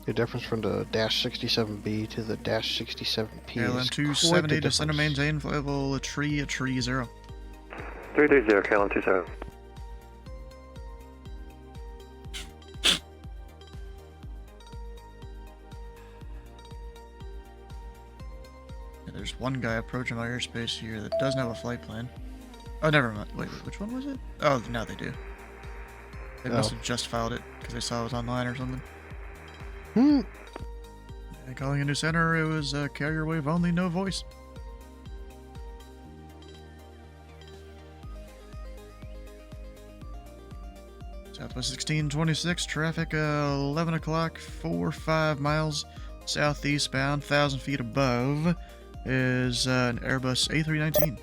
[SPEAKER 2] The difference from the Dash 67B to the Dash 67P
[SPEAKER 1] KLM
[SPEAKER 2] is
[SPEAKER 1] 270
[SPEAKER 2] quite
[SPEAKER 1] to center maintain flight level 330.
[SPEAKER 4] 330, KLM 27.
[SPEAKER 1] There's one guy approaching my airspace here that doesn't have a flight plan. Oh, never mind. Wait, which one was it? Oh, now they do. They must have just filed it because they saw it was online or something. And calling into center, it was carrier wave only, no voice. Southwest 1626, traffic 11 o'clock, 5 miles southeast bound, 1,000 feet above is an Airbus A319.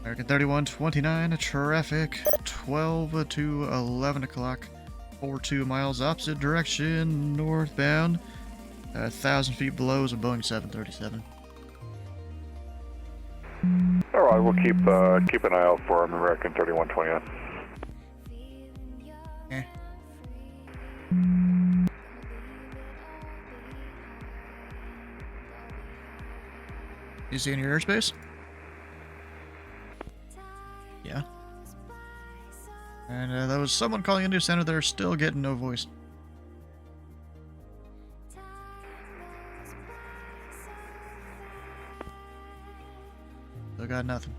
[SPEAKER 1] American 3129, traffic 12 to 11 o'clock, 2 miles opposite direction, northbound, 1,000 feet below is a Boeing 737.
[SPEAKER 3] All right, we'll keep an eye out for an American 3129.
[SPEAKER 1] You see in your airspace? Yeah. And that was someone calling into center. They're still getting no voice. Still got nothing.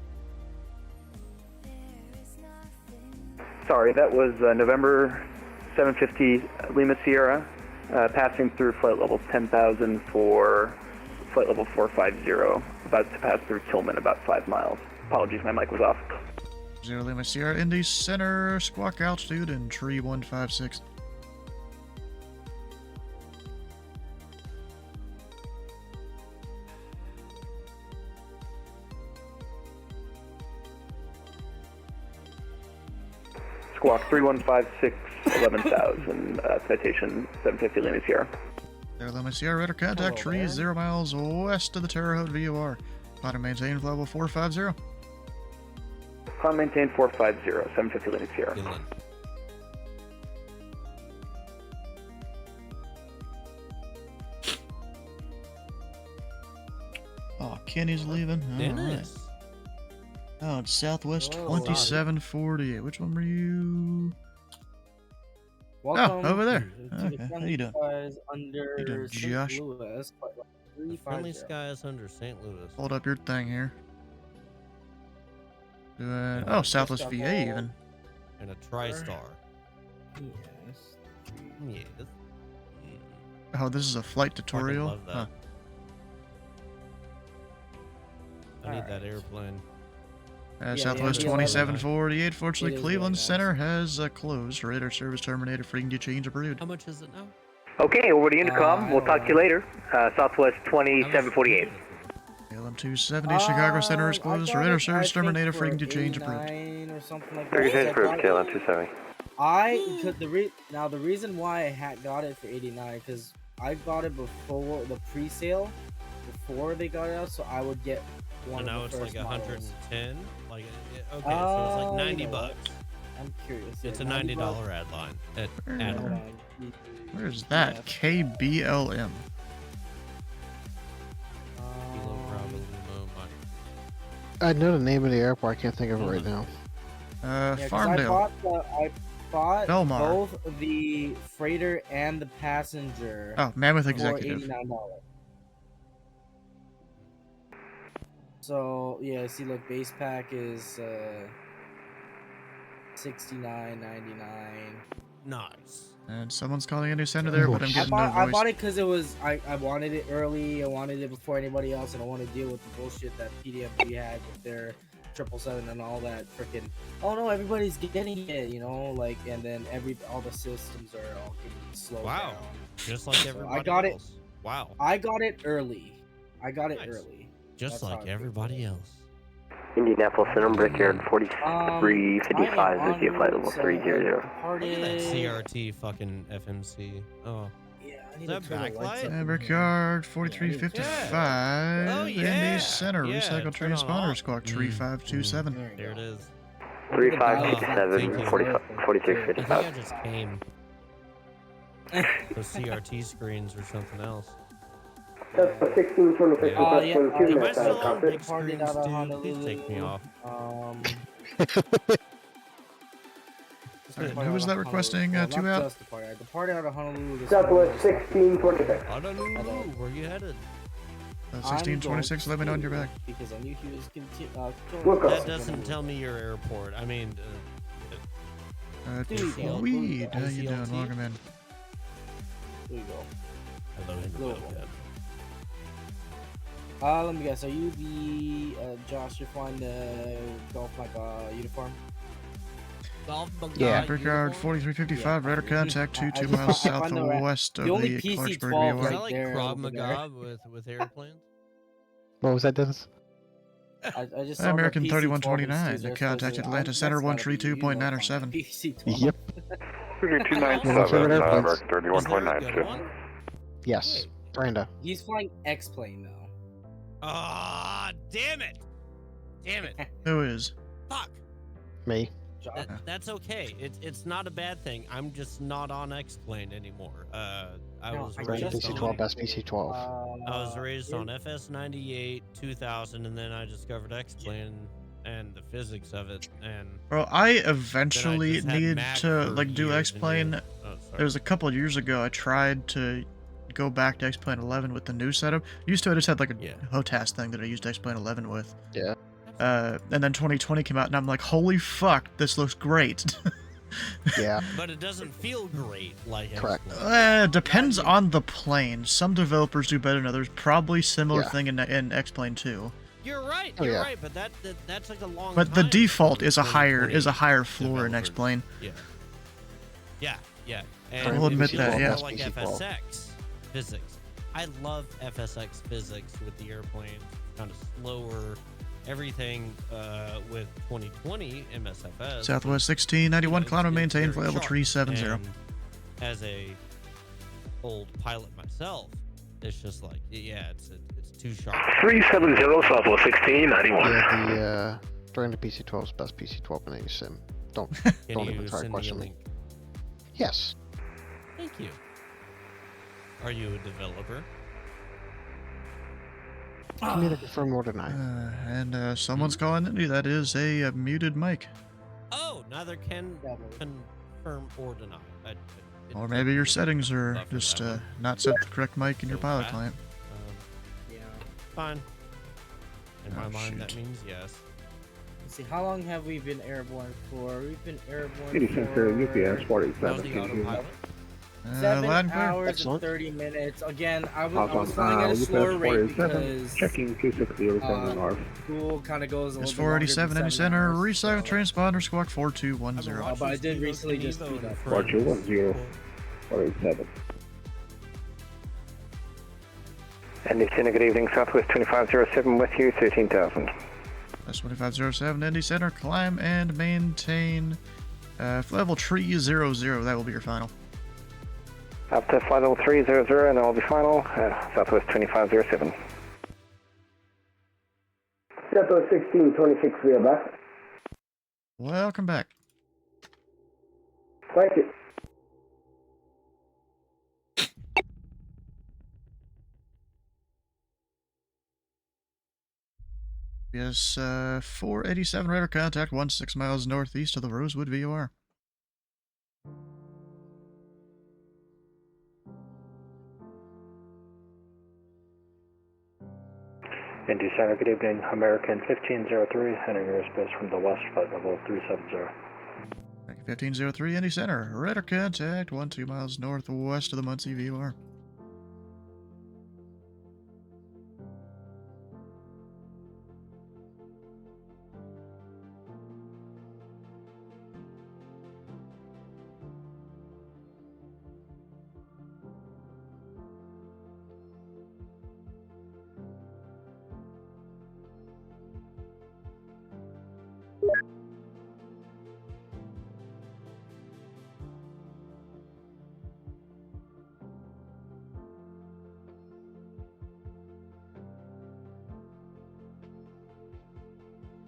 [SPEAKER 12] Sorry, that was November 750 Lima Sierra, passing through flight level 10,000 for flight level 450, about to pass through Tillman, about 5 miles. Apologies, my mic was off.
[SPEAKER 1] 0 Lima Sierra, Indy Center, squawk altitude, and tree 156.
[SPEAKER 12] Squawk 3156, 11,000, citation 750 Lima Sierra.
[SPEAKER 1] 0 Lima Sierra, radar contact, tree is 0 miles west of the Terre Haute VOR. Climb and maintain level 450.
[SPEAKER 12] Climb maintain 450, 750 Lima Sierra.
[SPEAKER 1] Oh, Kenny's leaving. Alright. Oh, it's Southwest 2748. Which one were you?
[SPEAKER 20] Welcome
[SPEAKER 1] over there.
[SPEAKER 20] to
[SPEAKER 1] Okay.
[SPEAKER 20] the
[SPEAKER 1] How you doing?
[SPEAKER 20] Skies under
[SPEAKER 1] How you doing,
[SPEAKER 20] St.
[SPEAKER 1] Josh?
[SPEAKER 20] Louis,
[SPEAKER 18] Friendly skies under St. Louis.
[SPEAKER 1] Hold up your thing here. Doing,
[SPEAKER 18] Yeah,
[SPEAKER 1] oh, Southwest VA even.
[SPEAKER 18] And a TriStar.
[SPEAKER 20] Yes.
[SPEAKER 18] Yes.
[SPEAKER 1] Oh, this is a flight tutorial.
[SPEAKER 18] Love that.
[SPEAKER 1] Huh.
[SPEAKER 18] I need that airplane.
[SPEAKER 1] Southwest 2748. Fortunately,
[SPEAKER 20] It is
[SPEAKER 1] Cleveland
[SPEAKER 20] really nice.
[SPEAKER 1] Center has closed. Radar service terminated. Frequency change approved.
[SPEAKER 18] How much is it now?
[SPEAKER 19] Okay, over to Intercom. We'll talk to you later. Southwest 2748.
[SPEAKER 1] LM 270 Chicago Center is closed. Radar service terminated. Frequency change approved.
[SPEAKER 20] Or something like
[SPEAKER 4] Frequency change
[SPEAKER 20] that.
[SPEAKER 4] approved, KLM 270.
[SPEAKER 20] I could now the reason why I got it for 89 because I got it before the pre-sale, before they got it out, so I would get one
[SPEAKER 18] So now
[SPEAKER 20] of the
[SPEAKER 18] it's
[SPEAKER 20] first
[SPEAKER 18] like
[SPEAKER 20] models.
[SPEAKER 18] 110. Like okay, so it's like 90
[SPEAKER 20] you know what?
[SPEAKER 18] bucks.
[SPEAKER 20] I'm curious.
[SPEAKER 18] It's a
[SPEAKER 20] yeah,
[SPEAKER 18] $90
[SPEAKER 20] bucks.
[SPEAKER 18] ad line.
[SPEAKER 1] Hold
[SPEAKER 18] Add-on.
[SPEAKER 20] on.
[SPEAKER 1] Where's that? KBLM.
[SPEAKER 18] Kilo Bravo Limo Mike.
[SPEAKER 2] I know the name of the airport. I can't think of it right now.
[SPEAKER 20] Yeah, 'cause
[SPEAKER 1] Farmdale.
[SPEAKER 20] I bought
[SPEAKER 1] Belmar.
[SPEAKER 20] both the freighter and the passenger.
[SPEAKER 1] Oh, Mammoth
[SPEAKER 20] for
[SPEAKER 1] Executive.
[SPEAKER 20] $89. So yeah, see, look, base pack is $69.99.
[SPEAKER 18] Nice.
[SPEAKER 1] And someone's calling Indy Center there, but I'm getting no
[SPEAKER 20] I
[SPEAKER 1] voice.
[SPEAKER 20] bought it because it was I wanted it early. I wanted it before anybody else, and I want to deal with the bullshit that PDMP had with their 777 and all that freaking. Oh no, everybody's getting it, you know, like, and then all the systems are all getting slowed
[SPEAKER 18] Wow.
[SPEAKER 20] down.
[SPEAKER 18] Just like
[SPEAKER 20] So
[SPEAKER 18] everybody
[SPEAKER 20] I got
[SPEAKER 18] else. Wow.
[SPEAKER 20] I got it early. I got it
[SPEAKER 18] Nice.
[SPEAKER 20] early.
[SPEAKER 18] Just
[SPEAKER 20] That's how
[SPEAKER 18] like
[SPEAKER 20] I
[SPEAKER 18] everybody else.
[SPEAKER 4] Indianapolis Center, Brickyard 4355, with you flight level 300.
[SPEAKER 18] Look at that CRT fucking FMC. Oh.
[SPEAKER 20] Yeah, I
[SPEAKER 18] Is that backlight?
[SPEAKER 1] Brickyard 4355.
[SPEAKER 18] Oh, yeah.
[SPEAKER 1] Indy Center.
[SPEAKER 18] Yeah,
[SPEAKER 1] Recycle
[SPEAKER 18] turn on
[SPEAKER 1] transponder.
[SPEAKER 18] off.
[SPEAKER 1] Squawk 3527.
[SPEAKER 18] There it is.
[SPEAKER 4] 3557, 4355.
[SPEAKER 18] I think I just came. Those CRT screens or something else.
[SPEAKER 17] That's the 1626.
[SPEAKER 20] Oh yeah,
[SPEAKER 18] Am I still on
[SPEAKER 20] they
[SPEAKER 18] big
[SPEAKER 20] partied
[SPEAKER 18] screens,
[SPEAKER 20] out of
[SPEAKER 18] dude?
[SPEAKER 20] Honolulu.
[SPEAKER 18] Please take me off.
[SPEAKER 1] Alright, who was that requesting 2 out?
[SPEAKER 20] The party out of Honolulu. This
[SPEAKER 17] Southwest 1626.
[SPEAKER 18] Honolulu, where you headed?
[SPEAKER 1] 1626, let me know on your back.
[SPEAKER 20] Because I knew he was
[SPEAKER 18] That doesn't tell me your airport. I mean,
[SPEAKER 1] Tweed, how you doing? Welcome in.
[SPEAKER 20] There you go.
[SPEAKER 18] Hello,
[SPEAKER 20] Louisville. Let me guess. Are you the Josh? You're flying the Golf Mike uniform?
[SPEAKER 1] Yeah. Brickyard 4355, radar contact 22 miles southwest of the Clarksburg VOR.
[SPEAKER 18] Is that like Krav Maga with airplanes?
[SPEAKER 2] What was that, Dennis?
[SPEAKER 20] I just saw
[SPEAKER 1] American
[SPEAKER 20] the
[SPEAKER 1] 3129, the contact Atlanta Center 132.907.
[SPEAKER 2] Yep.
[SPEAKER 3] 3297, American 3129.
[SPEAKER 2] Yes. Brando.
[SPEAKER 20] He's flying X-plane though.
[SPEAKER 18] Ah, damn it! Damn it!
[SPEAKER 1] Who is?
[SPEAKER 18] Fuck.
[SPEAKER 2] Me.
[SPEAKER 18] That's okay. It's not a bad thing. I'm just not on X-plane anymore. I was raised
[SPEAKER 2] PC-12,
[SPEAKER 18] on
[SPEAKER 2] SPC-12.
[SPEAKER 18] I was raised on FS-98, 2000, and then I discovered X-plane and the physics of it. And
[SPEAKER 1] Bro, I eventually
[SPEAKER 18] just had
[SPEAKER 1] need
[SPEAKER 18] Mac
[SPEAKER 1] to
[SPEAKER 18] for
[SPEAKER 1] like do
[SPEAKER 18] years and
[SPEAKER 1] X-plane.
[SPEAKER 18] years. Oh, sorry.
[SPEAKER 1] There was a couple of years ago I tried to go back to X-plane 11 with the new setup. Used to I just had like a HOTAS thing that I used X-plane 11 with.
[SPEAKER 2] Yeah.
[SPEAKER 1] And then 2020 came out, and I'm like, holy fuck, this looks great.
[SPEAKER 2] Yeah.
[SPEAKER 18] But it doesn't feel great like
[SPEAKER 2] Correct.
[SPEAKER 1] Depends on the plane. Some developers do better than others. Probably similar
[SPEAKER 2] Yeah.
[SPEAKER 1] thing in X-Plane 2.
[SPEAKER 18] You're right.
[SPEAKER 2] Oh,
[SPEAKER 18] You're
[SPEAKER 2] yeah.
[SPEAKER 18] right. But that's like a long.
[SPEAKER 1] But the
[SPEAKER 18] time
[SPEAKER 1] default
[SPEAKER 18] for
[SPEAKER 1] is a higher
[SPEAKER 18] 2020
[SPEAKER 1] floor in
[SPEAKER 18] developers.
[SPEAKER 1] X-Plane.
[SPEAKER 18] Yeah. Yeah.
[SPEAKER 1] I will admit
[SPEAKER 18] it
[SPEAKER 1] that,
[SPEAKER 18] feels
[SPEAKER 1] yeah.
[SPEAKER 18] more like FSX physics. I love FSX physics with the airplanes. Kind of slower. Everything with 2020 MSFS.
[SPEAKER 1] Southwest 1691, climb and maintain flight level 370.
[SPEAKER 18] And as a old pilot myself, it's just like, yeah, it's too sharp.
[SPEAKER 10] 370 Southwest 1691.
[SPEAKER 2] Yeah, during the PC-12's best PC-12 in any sim. Don't
[SPEAKER 18] Can
[SPEAKER 2] even
[SPEAKER 18] you
[SPEAKER 2] try to
[SPEAKER 18] send me a
[SPEAKER 2] question me.
[SPEAKER 18] link?
[SPEAKER 2] Yes.
[SPEAKER 18] Thank you. Are you a developer?
[SPEAKER 2] Can neither confirm nor deny.
[SPEAKER 1] And someone's calling Indy. That is a muted mic.
[SPEAKER 18] Oh, neither can confirm or deny.
[SPEAKER 1] Or maybe your settings are just not set to the correct mic in your pilot client.
[SPEAKER 20] Yeah.
[SPEAKER 18] Fine. In my
[SPEAKER 1] Oh,
[SPEAKER 18] mind, that
[SPEAKER 1] shoot.
[SPEAKER 18] means yes.
[SPEAKER 20] Let's see, how long have we been airborne for? We've been airborne
[SPEAKER 17] City Center, UPS
[SPEAKER 18] That
[SPEAKER 17] 47.
[SPEAKER 18] was the autopilot.
[SPEAKER 20] 7
[SPEAKER 1] Latin clear.
[SPEAKER 20] hours
[SPEAKER 2] Excellent.
[SPEAKER 20] and 30 minutes. Again, I was
[SPEAKER 17] Hop
[SPEAKER 20] flying at a
[SPEAKER 17] UPS
[SPEAKER 20] slower rate
[SPEAKER 17] 47,
[SPEAKER 20] because
[SPEAKER 17] checking 260 north.
[SPEAKER 20] school kind of goes a
[SPEAKER 1] It's
[SPEAKER 20] little bit longer than
[SPEAKER 1] 487, Indy
[SPEAKER 20] 7
[SPEAKER 1] Center,
[SPEAKER 20] hours,
[SPEAKER 1] recycle
[SPEAKER 20] so-
[SPEAKER 1] transponder, squawk 4210.
[SPEAKER 20] But I did recently just speed up.
[SPEAKER 17] 4210, 487.
[SPEAKER 5] Indy Center, good evening. Southwest 2507 with you, 13,000.
[SPEAKER 1] That's 2507, Indy Center, climb and maintain flight level 300. That will be your final.
[SPEAKER 5] Up to flight level 300, and that will be final. Southwest 2507.
[SPEAKER 17] Southwest 1626, we are back.
[SPEAKER 1] Welcome back.
[SPEAKER 17] Thank you.
[SPEAKER 1] Yes, 487 radar contact, 16 miles northeast of the Rosewood VOR.
[SPEAKER 5] Indy Center, good evening. American 1503, entering airspace from the west, flight level 370.
[SPEAKER 1] 1503, Indy Center, radar contact, 12 miles northwest of the Muncie VOR.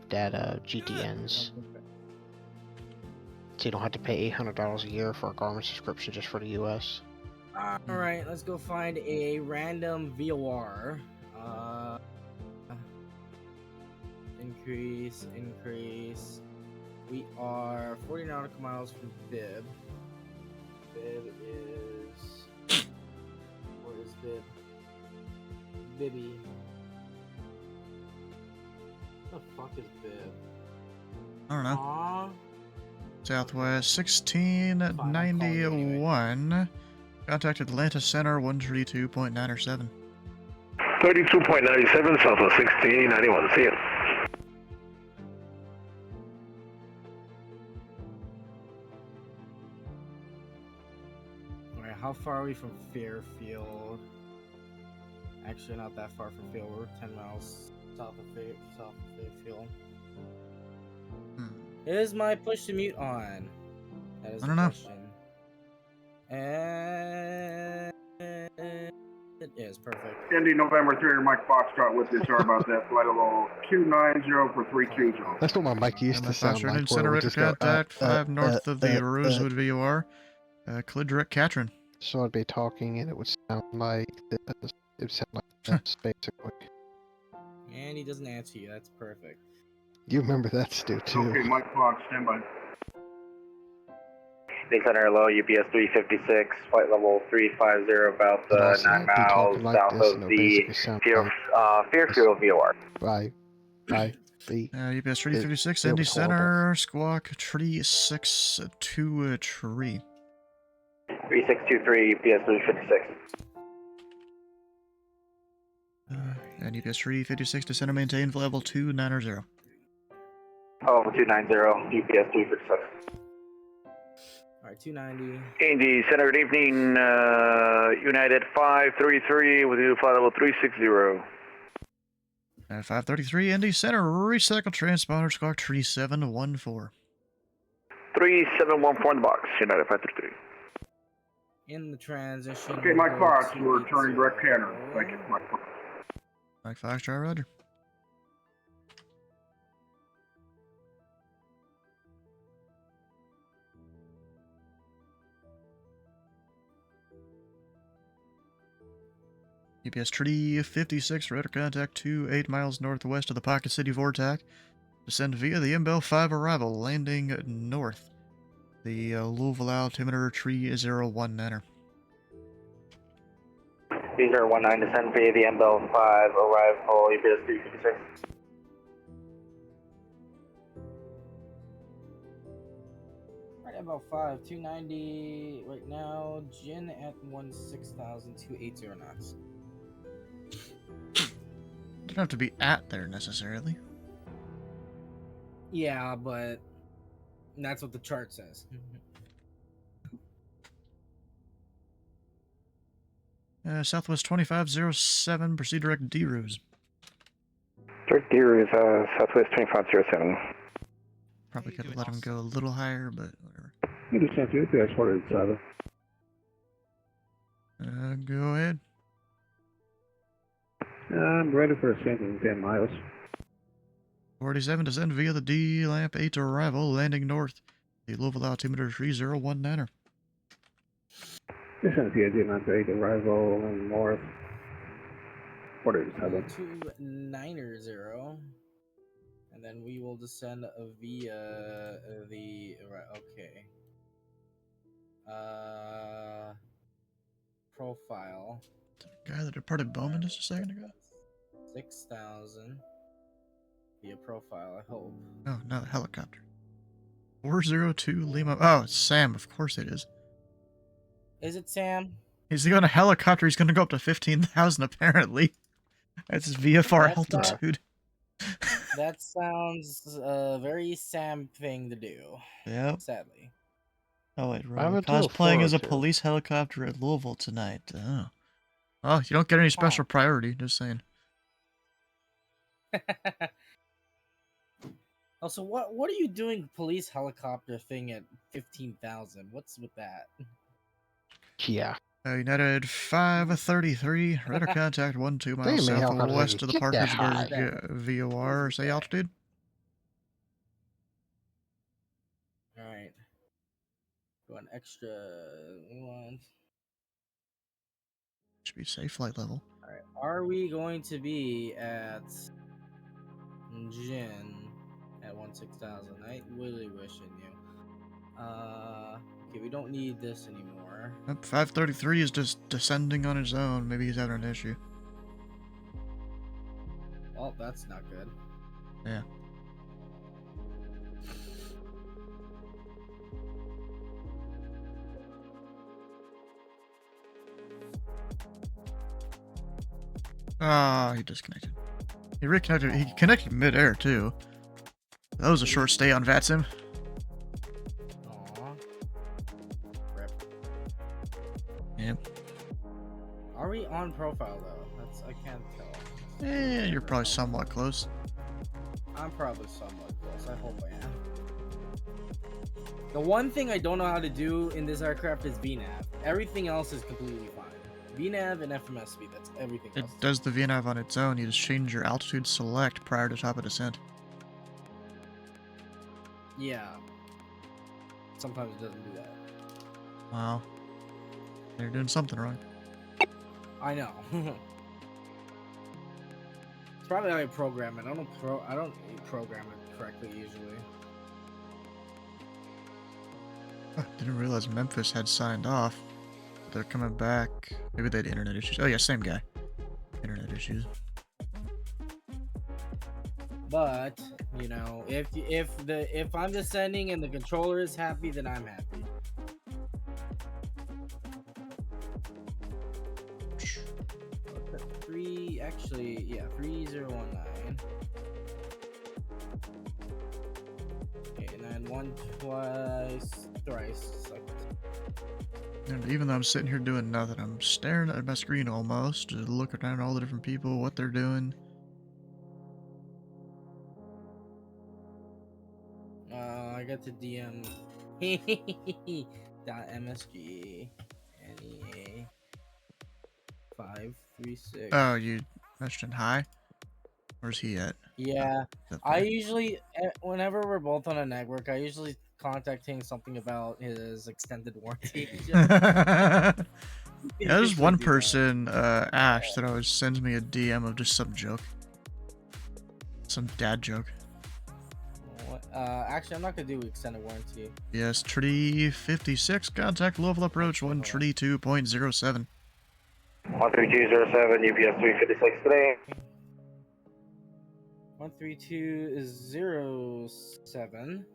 [SPEAKER 2] That GTNs. So you don't have to pay $800 a year for a Garmin subscription just for the US.
[SPEAKER 20] Alright, let's go find a random VOR. Increase. We are 40 nautical miles from Bib. Bib is... Where is Bib? Bibby. What the fuck is Bib?
[SPEAKER 1] I don't know.
[SPEAKER 20] Aww.
[SPEAKER 1] Southwest 1691. Contact Atlanta Center 132.907.
[SPEAKER 10] 32.97, Southwest 1691. See you.
[SPEAKER 20] Alright, how far are we from Fairfield? Actually, not that far from Fairfield. We're 10 miles south of Fairfield. Is my push to mute on? That is
[SPEAKER 1] I don't know.
[SPEAKER 20] question. And it is perfect.
[SPEAKER 17] Indy November 3, Mike Foxtrot with you. Sorry about that. Flight level 290 for 320.
[SPEAKER 2] That's what my mic used to sound like.
[SPEAKER 1] Center
[SPEAKER 2] Where we
[SPEAKER 1] radar
[SPEAKER 2] just go,
[SPEAKER 1] contact 5 north of the Rosewood VOR. Clidrick Catron.
[SPEAKER 2] So I'd be talking and it would sound like this. It would sound like this, basically.
[SPEAKER 20] And he doesn't answer you. That's perfect.
[SPEAKER 2] You remember that, Stu, too.
[SPEAKER 17] Okay, Mike Fox, stand by.
[SPEAKER 7] Indy Center, low, UPS 356, flight level 350, about 9 miles south of the Fairfield VOR.
[SPEAKER 2] Bye.
[SPEAKER 1] UPS Tree 56, Indy Center, Squawk Tree 6 to Tree.
[SPEAKER 7] 3623, UPS 356.
[SPEAKER 1] And UPS Tree 56 to center, maintain level 290.
[SPEAKER 7] Oh, 290, UPS 356.
[SPEAKER 20] Alright, 290.
[SPEAKER 10] Indy Center, good evening. United 533 with you, flight level 360.
[SPEAKER 1] 533, Indy Center, recycle transponder, Squawk Tree 714.
[SPEAKER 10] 3714 in the box, United 533.
[SPEAKER 20] In the transition.
[SPEAKER 21] Okay, Mike Fox, we're turning direct cannon. Thank you, Mike Fox.
[SPEAKER 1] Mike Fox, try roger. UPS Tree 56, radar contact 28 miles northwest of the Pocket City Vortac. Descend via the MBell 5 arrival, landing north. The Louisville altimeter Tree 019er.
[SPEAKER 7] 3019, descend via the MBell 5 arrival, UPS 356.
[SPEAKER 20] Right about 5, 290 right now. Gin at 16,280 knots.
[SPEAKER 1] Don't have to be at there necessarily.
[SPEAKER 20] Yeah, but that's what the chart says.
[SPEAKER 1] Southwest 2507, proceed direct D-Ruse.
[SPEAKER 5] Direct D-Ruse, Southwest 2507.
[SPEAKER 1] Probably could have let him go a little higher, but whatever.
[SPEAKER 21] You just sent you UPS 487.
[SPEAKER 1] Go ahead.
[SPEAKER 21] I'm ready for ascent in 10 miles.
[SPEAKER 1] 47, descend via the D-Lamp 8 arrival, landing north. The Louisville altimeter Tree 019er.
[SPEAKER 21] Descend via D-Lamp 8 arrival and north. 47.
[SPEAKER 20] 290. And then we will descend via the okay. Profile.
[SPEAKER 1] The guy that departed Bowman just a second ago?
[SPEAKER 20] 6,000 via profile, I hope.
[SPEAKER 1] Oh, no, helicopter. 402 Lima. Oh, it's Sam. Of course it is.
[SPEAKER 20] Is it Sam?
[SPEAKER 1] He's going a helicopter. He's going to go up to 15,000 apparently. That's his VFR altitude.
[SPEAKER 20] That sounds a very Sam thing to do.
[SPEAKER 1] Yep.
[SPEAKER 20] Sadly.
[SPEAKER 1] Oh, wait, right. Cosplaying as a police helicopter at Louisville tonight. Oh. Oh, you don't get any special priority, just saying.
[SPEAKER 20] Also, what are you doing police helicopter thing at 15,000? What's with that?
[SPEAKER 2] Yeah.
[SPEAKER 1] United 533, radar contact 12 miles southwest of the Parkersburg VOR. Say altitude.
[SPEAKER 20] Alright. Go an extra one.
[SPEAKER 1] Should be safe flight level.
[SPEAKER 20] Alright. Are we going to be at Jin at 16,000? I really wish I knew. Okay, we don't need this anymore.
[SPEAKER 1] 533 is just descending on his own. Maybe he's having an issue.
[SPEAKER 20] Well, that's not good.
[SPEAKER 1] Yeah. Ah, he disconnected. He reconnected. He connected mid-air, too. That was a short stay on VATSIM.
[SPEAKER 20] Aww. Rip.
[SPEAKER 1] Yep.
[SPEAKER 20] Are we on profile, though? I can't tell.
[SPEAKER 1] Eh, you're probably somewhat close.
[SPEAKER 20] I'm probably somewhat close. I hope I am. The one thing I don't know how to do in this aircraft is VNAV. Everything else is completely fine. VNAV and FMSV, that's everything else.
[SPEAKER 1] It does the VNAV on its own. You just change your altitude select prior to top of descent.
[SPEAKER 20] Yeah. Sometimes it doesn't do that.
[SPEAKER 1] Wow. You're doing something wrong.
[SPEAKER 20] I know. It's probably how I program it. I don't program it correctly usually.
[SPEAKER 1] Oh, didn't realize Memphis had signed off. They're coming back. Maybe they had internet issues. Oh yeah, same guy. Internet issues.
[SPEAKER 20] But you know, if I'm descending and the controller is happy, then I'm happy. Actually, yeah, 3019. Okay, and then one, twice, thrice.
[SPEAKER 1] And even though I'm sitting here doing nothing, I'm staring at my screen almost, just looking around all the different people, what they're doing.
[SPEAKER 20] I got to DM .msg NEA 536.
[SPEAKER 1] Oh, you mentioned hi? Where's he at?
[SPEAKER 20] Yeah,
[SPEAKER 1] Oh,
[SPEAKER 20] I usually, whenever we're both on a network, I usually contact him something about his extended warranty.
[SPEAKER 1] Yeah, there's one person, Ash, that always sends me a DM of just some joke. Some dad joke.
[SPEAKER 20] Actually, I'm not gonna do extended warranty.
[SPEAKER 1] Yes, Tree 56, contact level approach 132.07.
[SPEAKER 10] 13207, UPS 356 today.
[SPEAKER 20] 13207.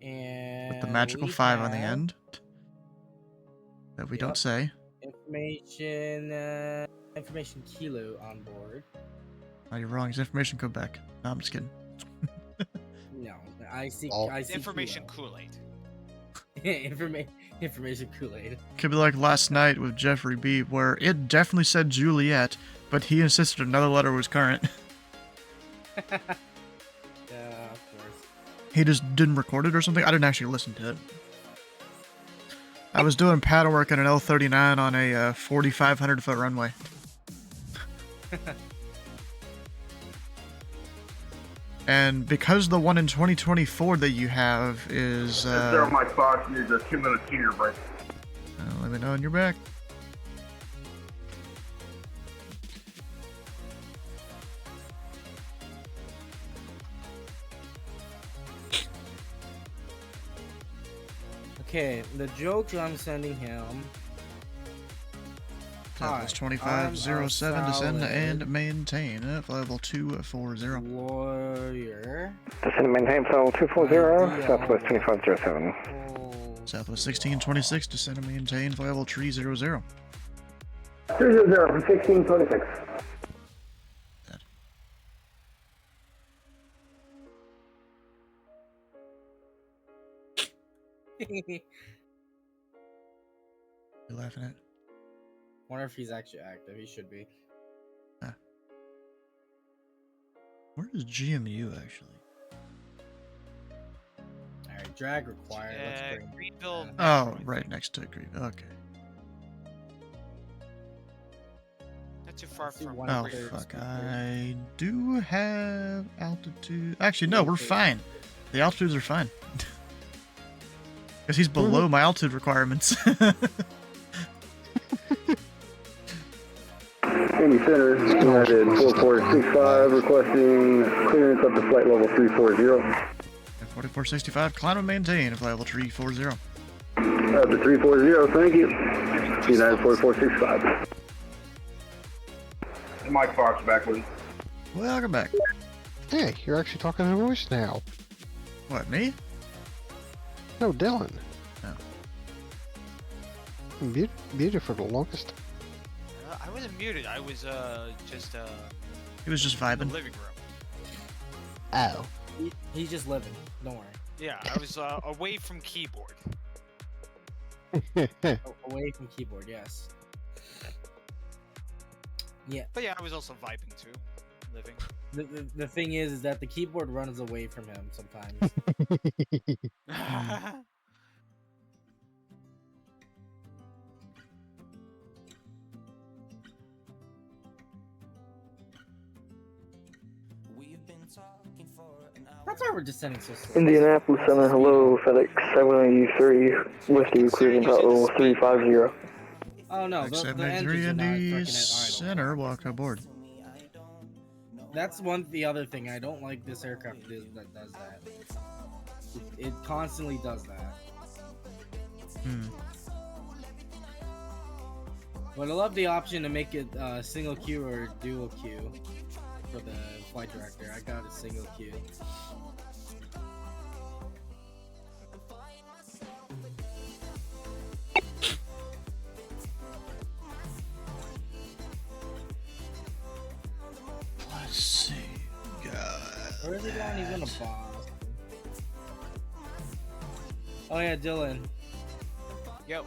[SPEAKER 20] And
[SPEAKER 1] With the magical
[SPEAKER 20] we
[SPEAKER 1] 5 on the
[SPEAKER 20] have
[SPEAKER 1] end. That we don't say.
[SPEAKER 20] Information kilo on board.
[SPEAKER 1] Oh, you're wrong. It's information code back. No, I'm just kidding.
[SPEAKER 20] No, I see
[SPEAKER 8] information Kool-Aid.
[SPEAKER 20] Information Kool-Aid.
[SPEAKER 1] Could be like last night with Jeffrey B, where it definitely said Juliet, but he insisted another letter was current.
[SPEAKER 20] Yeah, of course.
[SPEAKER 1] He just didn't record it or something. I didn't actually listen to it. I was doing paddle work on an L39 on a 4,500 foot runway. And because the one in 2024 that you have is...
[SPEAKER 3] Zero Mike Fox needs a 2-minute senior break.
[SPEAKER 1] Let me know when you're back.
[SPEAKER 20] Okay, the joke I'm sending him.
[SPEAKER 1] That's 2507, descend and maintain. Level 240.
[SPEAKER 20] Warrior.
[SPEAKER 5] Descend and maintain level 240, Southwest 2507.
[SPEAKER 1] Southwest 1626, descend and maintain level 300.
[SPEAKER 17] 300 from 1626.
[SPEAKER 1] You laughing at?
[SPEAKER 20] Wonder if he's actually active. He should be.
[SPEAKER 1] Where is GMU actually?
[SPEAKER 20] Alright, drag required. Let's bring
[SPEAKER 8] Greenville.
[SPEAKER 1] Oh, right next to Greenville. Okay.
[SPEAKER 8] Not too far from.
[SPEAKER 1] Oh fuck! I do have altitude. Actually, no, we're fine. The altitudes are fine. Because he's below my altitude requirements.
[SPEAKER 17] Indy Center, United 4465, requesting clearance up to flight level 340.
[SPEAKER 1] 4465, climb and maintain flight level 340.
[SPEAKER 17] Up to 340, thank you. United 4465.
[SPEAKER 3] Mike Fox back with you.
[SPEAKER 1] Welcome back.
[SPEAKER 2] Hey, you're actually talking in voice now.
[SPEAKER 1] What, me?
[SPEAKER 2] No, Dylan.
[SPEAKER 1] No.
[SPEAKER 2] Muted for the longest.
[SPEAKER 8] I wasn't muted. I was just
[SPEAKER 1] He was just vibing.
[SPEAKER 8] in the living room.
[SPEAKER 2] Oh.
[SPEAKER 20] He's just living. Don't worry.
[SPEAKER 8] Yeah, I was away from keyboard.
[SPEAKER 20] Away from keyboard, yes. Yeah.
[SPEAKER 8] But yeah, I was also vibing too, living.
[SPEAKER 20] The thing is that the keyboard runs away from him sometimes. That's why we're descending so slow.
[SPEAKER 5] Indianapolis 7, hello, FedEx 783, Whiskey, cruising level 350.
[SPEAKER 20] Oh no, the
[SPEAKER 1] 783
[SPEAKER 20] engines are not
[SPEAKER 1] Indy
[SPEAKER 20] freaking
[SPEAKER 1] Center, walk aboard.
[SPEAKER 20] That's the other thing. I don't like this aircraft that does that. It constantly does that. But I love the option to make it single queue or dual queue for the flight director. I got a single queue.
[SPEAKER 1] Let's see.
[SPEAKER 20] Where is it going? He's in a boss. Oh yeah, Dylan.
[SPEAKER 8] Yo.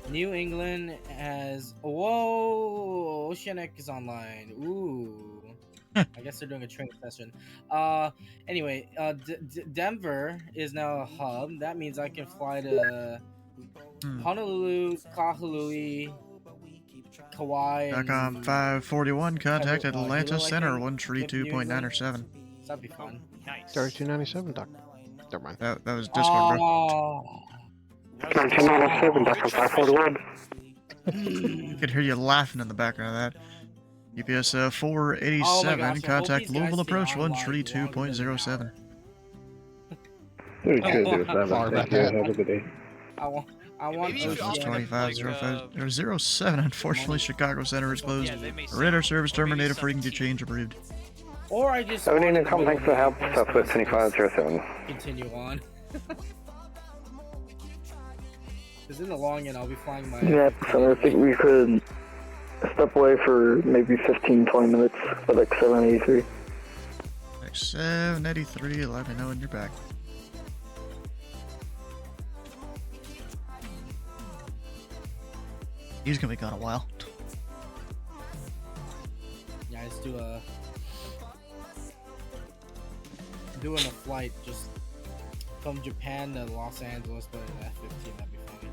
[SPEAKER 20] New England has Oceanic is online. Ooh. I guess they're doing a training session. Anyway, Denver is now a hub. That means I can fly to Honolulu, Kahului, Kauai, and
[SPEAKER 1] 541, contact Atlanta
[SPEAKER 20] Hilo, I
[SPEAKER 1] Center,
[SPEAKER 20] think, with New
[SPEAKER 1] 132.907.
[SPEAKER 20] England. That'd be fun.
[SPEAKER 8] Nice.
[SPEAKER 2] 3297, Doc. Never mind.
[SPEAKER 1] That was Discord, bro.
[SPEAKER 5] 3297, Doc on 541.
[SPEAKER 1] You could hear you laughing in the background of that. UPS 487,
[SPEAKER 20] Oh my gosh, I hope
[SPEAKER 1] contact
[SPEAKER 20] these guys
[SPEAKER 1] Louisville
[SPEAKER 20] stay
[SPEAKER 1] Approach
[SPEAKER 20] online
[SPEAKER 1] 132.07.
[SPEAKER 21] 3207,
[SPEAKER 2] Sorry about
[SPEAKER 21] thank you.
[SPEAKER 2] that.
[SPEAKER 21] Have a good day.
[SPEAKER 20] I want
[SPEAKER 8] maybe if you
[SPEAKER 1] Southwest
[SPEAKER 8] offer them,
[SPEAKER 1] 2505 07. Unfortunately, Chicago Center is closed.
[SPEAKER 8] Yeah, they may say-
[SPEAKER 1] Radar service
[SPEAKER 8] or maybe
[SPEAKER 1] terminated.
[SPEAKER 8] some
[SPEAKER 1] Frequency change approved.
[SPEAKER 20] Or I just
[SPEAKER 5] 17 income, thanks for the help. Southwest 2507.
[SPEAKER 20] continue on. Because in the long end, I'll be flying my.
[SPEAKER 5] Yeah, so I think we could step away for maybe 15-20 minutes for like 783.
[SPEAKER 1] Like 783, let me know when you're back. He's gonna be gone a while.
[SPEAKER 20] Yeah, I just doing a flight just from Japan to Los Angeles, but in F-15, that'd be funny.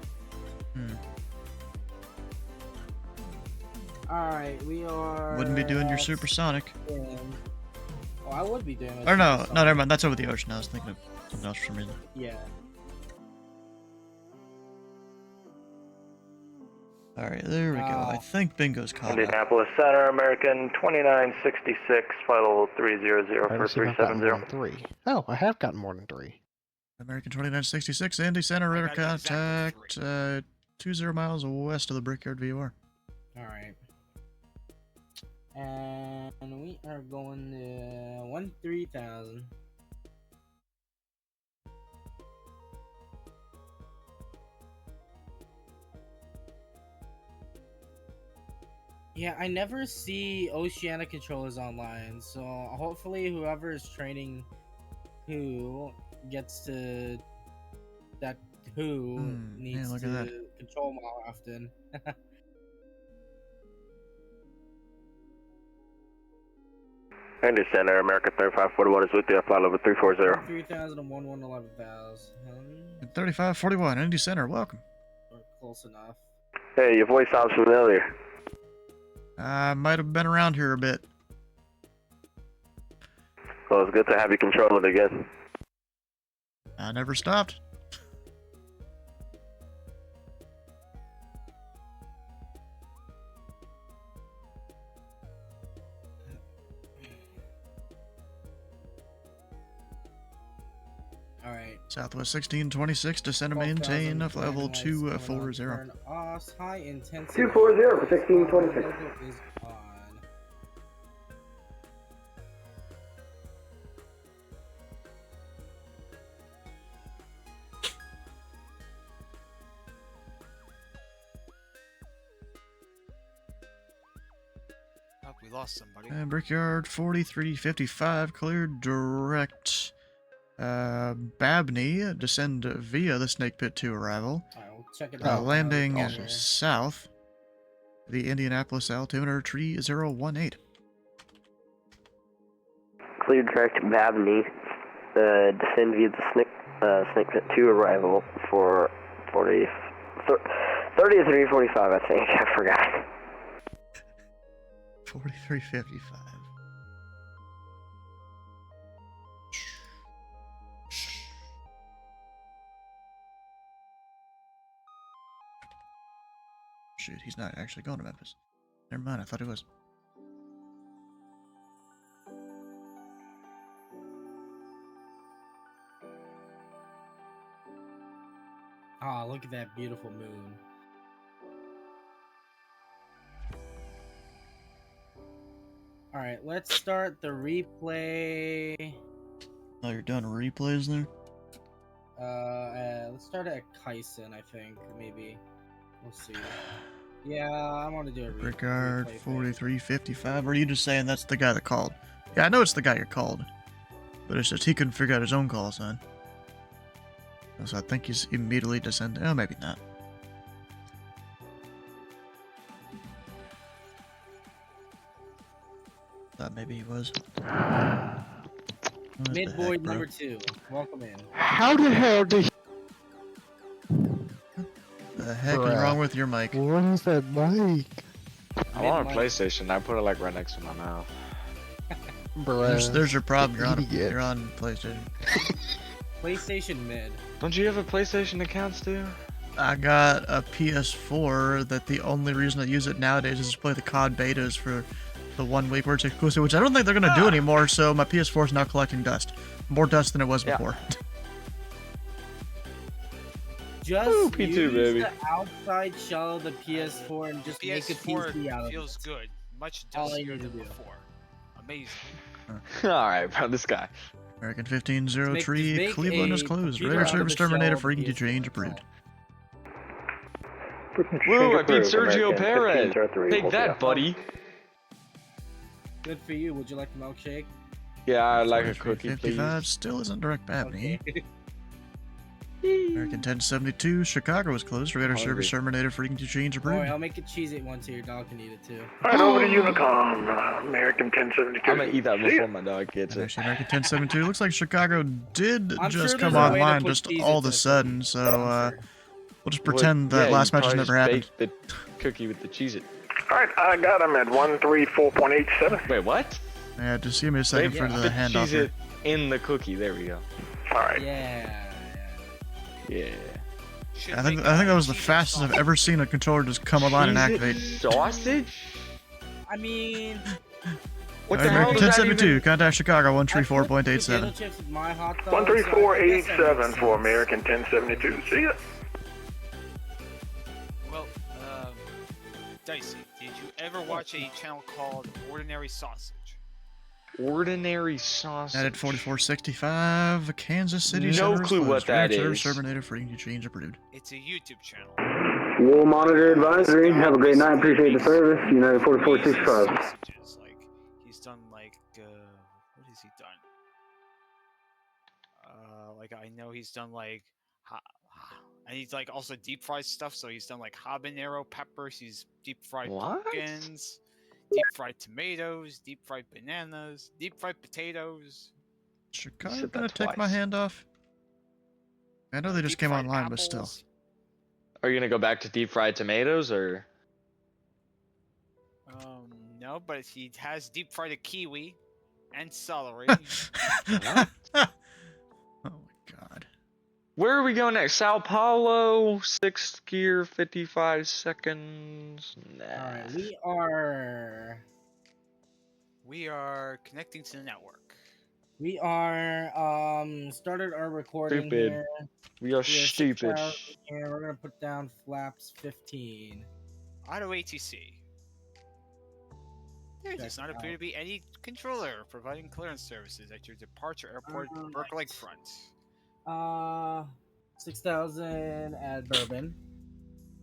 [SPEAKER 20] Alright, we are.
[SPEAKER 1] Wouldn't be doing your supersonic.
[SPEAKER 20] Oh, I would be doing.
[SPEAKER 1] Or no, never mind. That's over the ocean. I was thinking of something else for some reason.
[SPEAKER 20] Yeah.
[SPEAKER 1] Alright, there we go. I think Bingo's caught up.
[SPEAKER 12] Indianapolis Center, American 2966, flight level 300 for
[SPEAKER 2] Let's see if I've gotten more
[SPEAKER 12] 370.
[SPEAKER 2] than 3. Oh, I have gotten more than 3.
[SPEAKER 1] American 2966, Indy Center, radar contact 20 miles west of the Brickyard VOR.
[SPEAKER 20] Alright. And we are going to 13,000. Yeah, I never see Oceanic controllers online, so hopefully whoever is training who gets to that needs
[SPEAKER 1] look
[SPEAKER 20] to
[SPEAKER 1] at that.
[SPEAKER 20] control more often.
[SPEAKER 12] Indy Center, American 3541 is with you, flight level 340.
[SPEAKER 20] 3,000 and 11,000.
[SPEAKER 1] 3541, Indy Center, welcome.
[SPEAKER 20] Close enough.
[SPEAKER 12] Hey, your voice sounds familiar.
[SPEAKER 1] I might have been around here a bit.
[SPEAKER 12] Well, it's good to have you control it again.
[SPEAKER 1] I never stopped.
[SPEAKER 20] Alright.
[SPEAKER 1] Southwest 1626, descend and maintain level 240.
[SPEAKER 20] High intensity.
[SPEAKER 17] 240 for 1626.
[SPEAKER 20] Is on.
[SPEAKER 8] Oh, we lost somebody.
[SPEAKER 1] Brickyard 4355, cleared direct. Babney, descend via the Snake Pit to arrival.
[SPEAKER 20] We'll check it out.
[SPEAKER 1] Landing south. The Indianapolis altimeter 3018.
[SPEAKER 16] Clear direct Babney. Descend via the Snake Pit to arrival for 30 to 345, I think. I forgot.
[SPEAKER 1] 4355. Shoot, he's not actually going to Memphis. Never mind, I thought he was.
[SPEAKER 20] Ah, look at that beautiful moon. All right, let's start the replay.
[SPEAKER 1] Oh, you're doing replays there?
[SPEAKER 20] Let's start at Kaisen, I think, maybe. We'll see. Yeah, I want to do a
[SPEAKER 1] Rickard
[SPEAKER 20] replay.
[SPEAKER 1] 4355. Or are you just saying that's the guy that called? Yeah, I know it's the guy you called. But it's just he couldn't figure out his own call sign. So I think he's immediately descended. Oh, maybe not. Thought maybe he was.
[SPEAKER 20] Mid boy number 2. Welcome in.
[SPEAKER 2] How the hell did
[SPEAKER 1] The heck is wrong with your mic?
[SPEAKER 2] What is that mic?
[SPEAKER 9] I'm on a PlayStation. I put it like right next to my mouth.
[SPEAKER 1] There's your problem. You're on PlayStation.
[SPEAKER 20] PlayStation mid.
[SPEAKER 9] Don't you have a PlayStation account, Stu?
[SPEAKER 1] I got a PS4 that the only reason I use it nowadays is to play the COD betas for the 1 week where it's exclusive, which I don't think they're gonna do anymore. So my PS4 is now collecting dust, more dust than it was before.
[SPEAKER 20] Just
[SPEAKER 9] P2,
[SPEAKER 20] use
[SPEAKER 9] baby.
[SPEAKER 20] the outside shell of the PS4 and just make a PC out of it.
[SPEAKER 8] Feels good. Much
[SPEAKER 20] All I
[SPEAKER 8] dustier
[SPEAKER 20] need to
[SPEAKER 8] than
[SPEAKER 20] do.
[SPEAKER 8] before. Amazing.
[SPEAKER 9] Alright, bro, this guy.
[SPEAKER 1] American 1503,
[SPEAKER 20] just make
[SPEAKER 1] Cleveland
[SPEAKER 20] a
[SPEAKER 1] is closed.
[SPEAKER 20] computer
[SPEAKER 1] Radar
[SPEAKER 20] out of
[SPEAKER 1] service
[SPEAKER 20] the shell
[SPEAKER 1] terminated
[SPEAKER 20] of
[SPEAKER 1] for
[SPEAKER 20] the
[SPEAKER 1] EQ
[SPEAKER 20] PS4,
[SPEAKER 1] change
[SPEAKER 20] that's
[SPEAKER 1] approved.
[SPEAKER 9] Woo, I beat
[SPEAKER 4] approved,
[SPEAKER 9] Sergio
[SPEAKER 4] American
[SPEAKER 9] Perez.
[SPEAKER 4] 1503,
[SPEAKER 9] Take
[SPEAKER 4] hold
[SPEAKER 9] that,
[SPEAKER 4] on.
[SPEAKER 9] buddy.
[SPEAKER 20] Good for you. Would you like a milkshake?
[SPEAKER 9] Yeah, I'd like a cookie,
[SPEAKER 1] 55
[SPEAKER 9] please.
[SPEAKER 1] still isn't direct bad
[SPEAKER 20] Okay.
[SPEAKER 1] American 1072, Chicago is closed. Radar service terminated for EQ change approved.
[SPEAKER 20] Alright, I'll make a Cheez-It one so your dog can eat it too.
[SPEAKER 10] Alright, over to Unicom, American 1072.
[SPEAKER 9] I'm gonna eat that before my dog gets it.
[SPEAKER 1] Actually, American 1072 looks like Chicago did
[SPEAKER 20] I'm
[SPEAKER 1] just
[SPEAKER 20] sure
[SPEAKER 1] come
[SPEAKER 20] there's a way to
[SPEAKER 1] online
[SPEAKER 20] put
[SPEAKER 1] just
[SPEAKER 20] Cheez-Its
[SPEAKER 1] all
[SPEAKER 20] in
[SPEAKER 1] of a
[SPEAKER 20] it.
[SPEAKER 1] sudden, so we'll just pretend
[SPEAKER 9] Well,
[SPEAKER 1] that
[SPEAKER 9] yeah,
[SPEAKER 1] last
[SPEAKER 9] you
[SPEAKER 1] match has
[SPEAKER 9] probably
[SPEAKER 1] never
[SPEAKER 9] just
[SPEAKER 1] happened.
[SPEAKER 9] baked the cookie with the Cheez-It.
[SPEAKER 10] Alright, I got him at 134.87.
[SPEAKER 9] Wait, what?
[SPEAKER 1] Yeah, just give me a second for the handoff
[SPEAKER 9] Cheez-It
[SPEAKER 1] here.
[SPEAKER 9] in the cookie. There we go.
[SPEAKER 10] Alright.
[SPEAKER 9] Yeah.
[SPEAKER 1] I think that was the fastest I've ever seen a controller just come online and
[SPEAKER 9] Cheez-It
[SPEAKER 1] activate.
[SPEAKER 9] sausage?
[SPEAKER 20] I mean,
[SPEAKER 9] What
[SPEAKER 1] All
[SPEAKER 9] the
[SPEAKER 1] right,
[SPEAKER 9] hell
[SPEAKER 1] American
[SPEAKER 9] does that
[SPEAKER 1] 1072,
[SPEAKER 9] even...
[SPEAKER 1] contact Chicago
[SPEAKER 20] potato
[SPEAKER 1] 134.87.
[SPEAKER 20] chips with my hot dogs,
[SPEAKER 10] 134.87 for American 1072. See ya.
[SPEAKER 8] Well, Dicey, did you ever watch a channel called Ordinary Sausage?
[SPEAKER 9] Ordinary sausage.
[SPEAKER 1] Added 4465, Kansas City.
[SPEAKER 9] No
[SPEAKER 1] Center is
[SPEAKER 9] clue what
[SPEAKER 1] closed.
[SPEAKER 9] that
[SPEAKER 1] Radar
[SPEAKER 9] is.
[SPEAKER 1] service terminated for EQ change approved.
[SPEAKER 8] It's a YouTube channel.
[SPEAKER 17] War Monitor Advisory. Have a great night. Appreciate the service. United 4465.
[SPEAKER 8] Sausages, like he's done like what has he done? Like I know he's done like and he's like also deep fried stuff. So he's done like habanero peppers. He's deep fried pumpkins, deep fried tomatoes, deep fried bananas, deep fried potatoes.
[SPEAKER 1] Chicago gonna take my hand off? I know they just came online, but still.
[SPEAKER 9] Are you gonna go back to deep fried tomatoes or?
[SPEAKER 8] No, but he has deep fried a kiwi and celery.
[SPEAKER 1] Oh my god.
[SPEAKER 9] Where are we going next? Sao Paulo, 6th gear, 55 seconds. Nah.
[SPEAKER 20] Alright,
[SPEAKER 8] we are connecting to the network.
[SPEAKER 20] We are started our recording
[SPEAKER 9] Stupid.
[SPEAKER 20] here.
[SPEAKER 9] We are
[SPEAKER 20] 6
[SPEAKER 9] stupid.
[SPEAKER 20] hours here. We're gonna put down flaps 15.
[SPEAKER 8] Auto ATC. There does not appear to be any controller providing clearance services at your departure airport, Burke Lakefront.
[SPEAKER 20] 6,000 at Bourbon.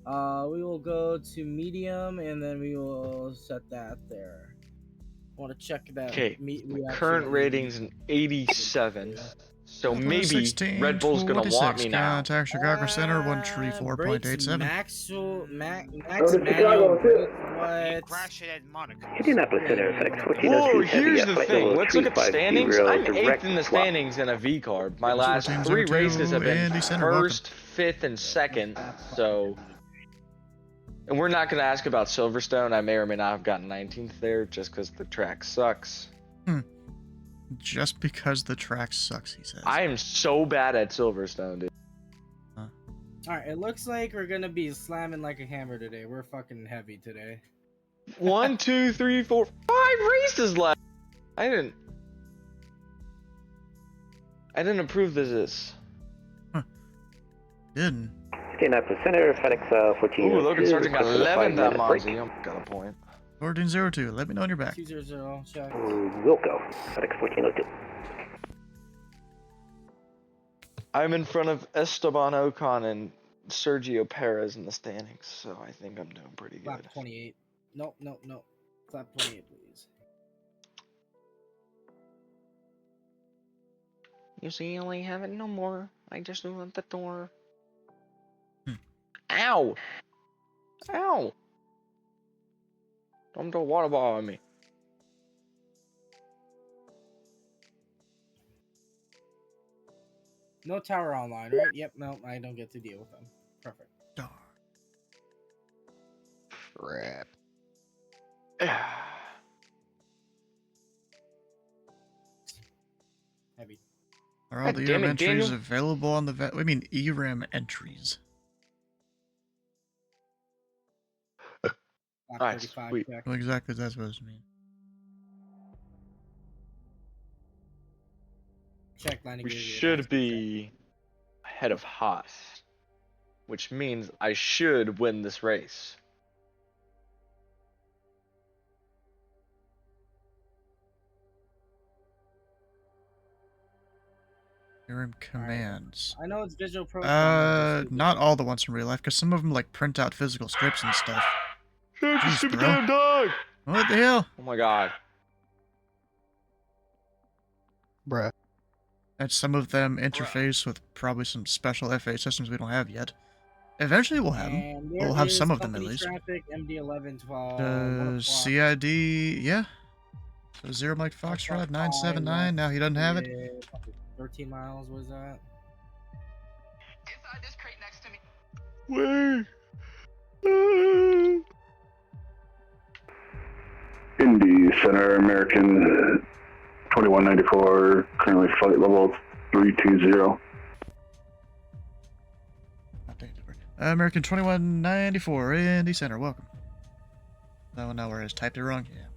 [SPEAKER 20] We will go to medium and then we will set that there. Want to check that.
[SPEAKER 9] Okay, current rating's an 87. So maybe Red Bull's gonna want me now.
[SPEAKER 1] Contact Chicago Center 134.87.
[SPEAKER 20] Max
[SPEAKER 8] Crash it at Monaco.
[SPEAKER 4] Indianapolis Center effects.
[SPEAKER 9] Whoa, here's the thing. Let's look at the standings. I'm 8th in the standings in a V card. My last 3 races have been 1st, 5th, and 2nd. So, and we're not gonna ask about Silverstone. I may or may not have gotten 19th there just because the track sucks.
[SPEAKER 1] Just because the track sucks, he says.
[SPEAKER 9] I am so bad at Silverstone, dude.
[SPEAKER 20] Alright, it looks like we're gonna be slamming like a hammer today. We're fucking heavy today.
[SPEAKER 9] 1, 2, 3, 4, 5 races left. I didn't approve this.
[SPEAKER 1] Didn't.
[SPEAKER 4] Indianapolis Center, FedEx 14.
[SPEAKER 9] Ooh, Logan Sargent got 11th that Mozzie. Got a point.
[SPEAKER 1] 1402. Let me know when you're back.
[SPEAKER 20] 200, check.
[SPEAKER 4] Wilco, FedEx 1402.
[SPEAKER 9] I'm in front of Esteban Ocon and Sergio Perez in the standings, so I think I'm doing pretty good.
[SPEAKER 20] Flap 28. Nope. Flap 28, please.
[SPEAKER 9] You see, I only have it no more. I just opened the door. Ow! Ow! Don't throw a water ball on me.
[SPEAKER 20] No tower online, right? Yep, no, I don't get to deal with them. Perfect.
[SPEAKER 1] Darn.
[SPEAKER 2] Crap.
[SPEAKER 20] Heavy.
[SPEAKER 1] Are all the ERAM entries available on the I mean ERAM entries.
[SPEAKER 9] Nice, sweet.
[SPEAKER 1] What exactly is that supposed to mean?
[SPEAKER 20] Check landing
[SPEAKER 9] We
[SPEAKER 20] gear.
[SPEAKER 9] should be ahead of Haas, which means I should win this race.
[SPEAKER 1] ERAM commands.
[SPEAKER 20] I know it's visual pro.
[SPEAKER 1] Not all the ones in real life, because some of them like print out physical scripts and stuff.
[SPEAKER 9] Jeez, stupid damn dog!
[SPEAKER 1] What the hell?
[SPEAKER 9] Oh my god.
[SPEAKER 2] Bruh.
[SPEAKER 1] And some of them interface with probably some special FA systems we don't have yet. Eventually we'll have them. We'll have some of them at least.
[SPEAKER 20] Traffic, MD1112.
[SPEAKER 1] CID, yeah. So 0 Mike Foxtrot, 979. Now he doesn't have it.
[SPEAKER 20] 13 miles, what is that?
[SPEAKER 13] Inside this crate next to me.
[SPEAKER 9] Wait.
[SPEAKER 17] Indy Center, American 2194, currently flight level 320.
[SPEAKER 1] American 2194, Indy Center, welcome. No, now where I typed it wrong? Yeah.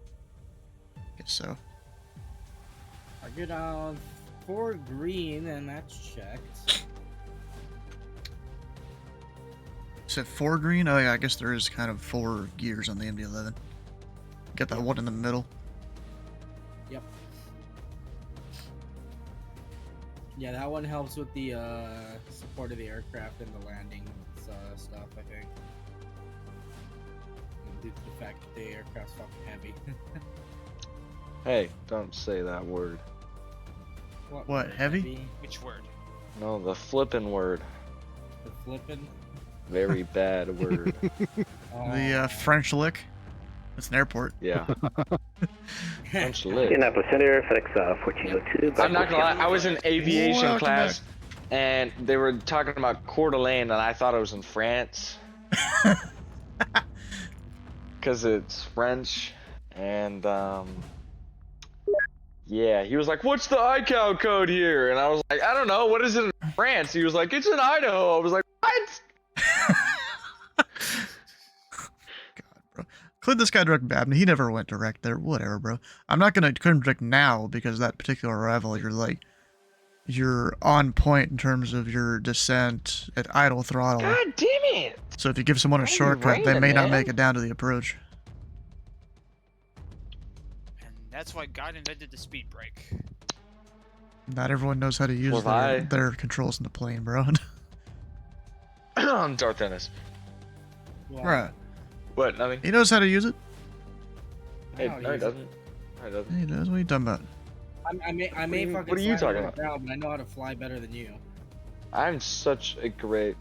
[SPEAKER 1] Guess so.
[SPEAKER 20] I go down 4 green, and that's checked.
[SPEAKER 1] Said 4 green? Oh yeah, I guess there is kind of 4 gears on the MD-11. Got that one in the middle.
[SPEAKER 20] Yep. Yeah, that one helps with the support of the aircraft and the landing stuff, I think. Due to the fact that the aircraft's fucking heavy.
[SPEAKER 9] Hey, don't say that word.
[SPEAKER 1] What, heavy?
[SPEAKER 8] Which word?
[SPEAKER 9] No, the flippin' word.
[SPEAKER 20] The flippin'?
[SPEAKER 9] Very bad word.
[SPEAKER 1] The French lick. It's an airport.
[SPEAKER 9] Yeah. French lick.
[SPEAKER 4] Indianapolis Center, FedEx 1402.
[SPEAKER 9] I'm not gonna lie, I was in aviation class, and they were talking about Coeur d'Alene, and I thought it was in France. Because it's French, and yeah, he was like, "What's the ICAO code here?" And I was like, "I don't know. What is it in France?" He was like, "It's in Idaho." I was like, "What?"
[SPEAKER 1] Could this guy direct Babney? He never went direct there. Whatever, bro. I'm not gonna direct now because that particular arrival, you're on point in terms of your descent at idle throttle.
[SPEAKER 9] God damn it!
[SPEAKER 1] So if you give someone a shortcut, they may not make it down to the approach.
[SPEAKER 8] And that's why God invented the speed brake.
[SPEAKER 1] Not everyone knows how to use their controls in the plane, bro.
[SPEAKER 9] Darth Ennis.
[SPEAKER 1] Right.
[SPEAKER 9] What? Nothing.
[SPEAKER 1] He knows how to use it.
[SPEAKER 9] Hey, no, he doesn't. No, he doesn't.
[SPEAKER 1] He does. What are you talking about?
[SPEAKER 20] I may fucking
[SPEAKER 9] What are you talking about?
[SPEAKER 20] Ground, but I know how to fly better than you.
[SPEAKER 9] I'm such a great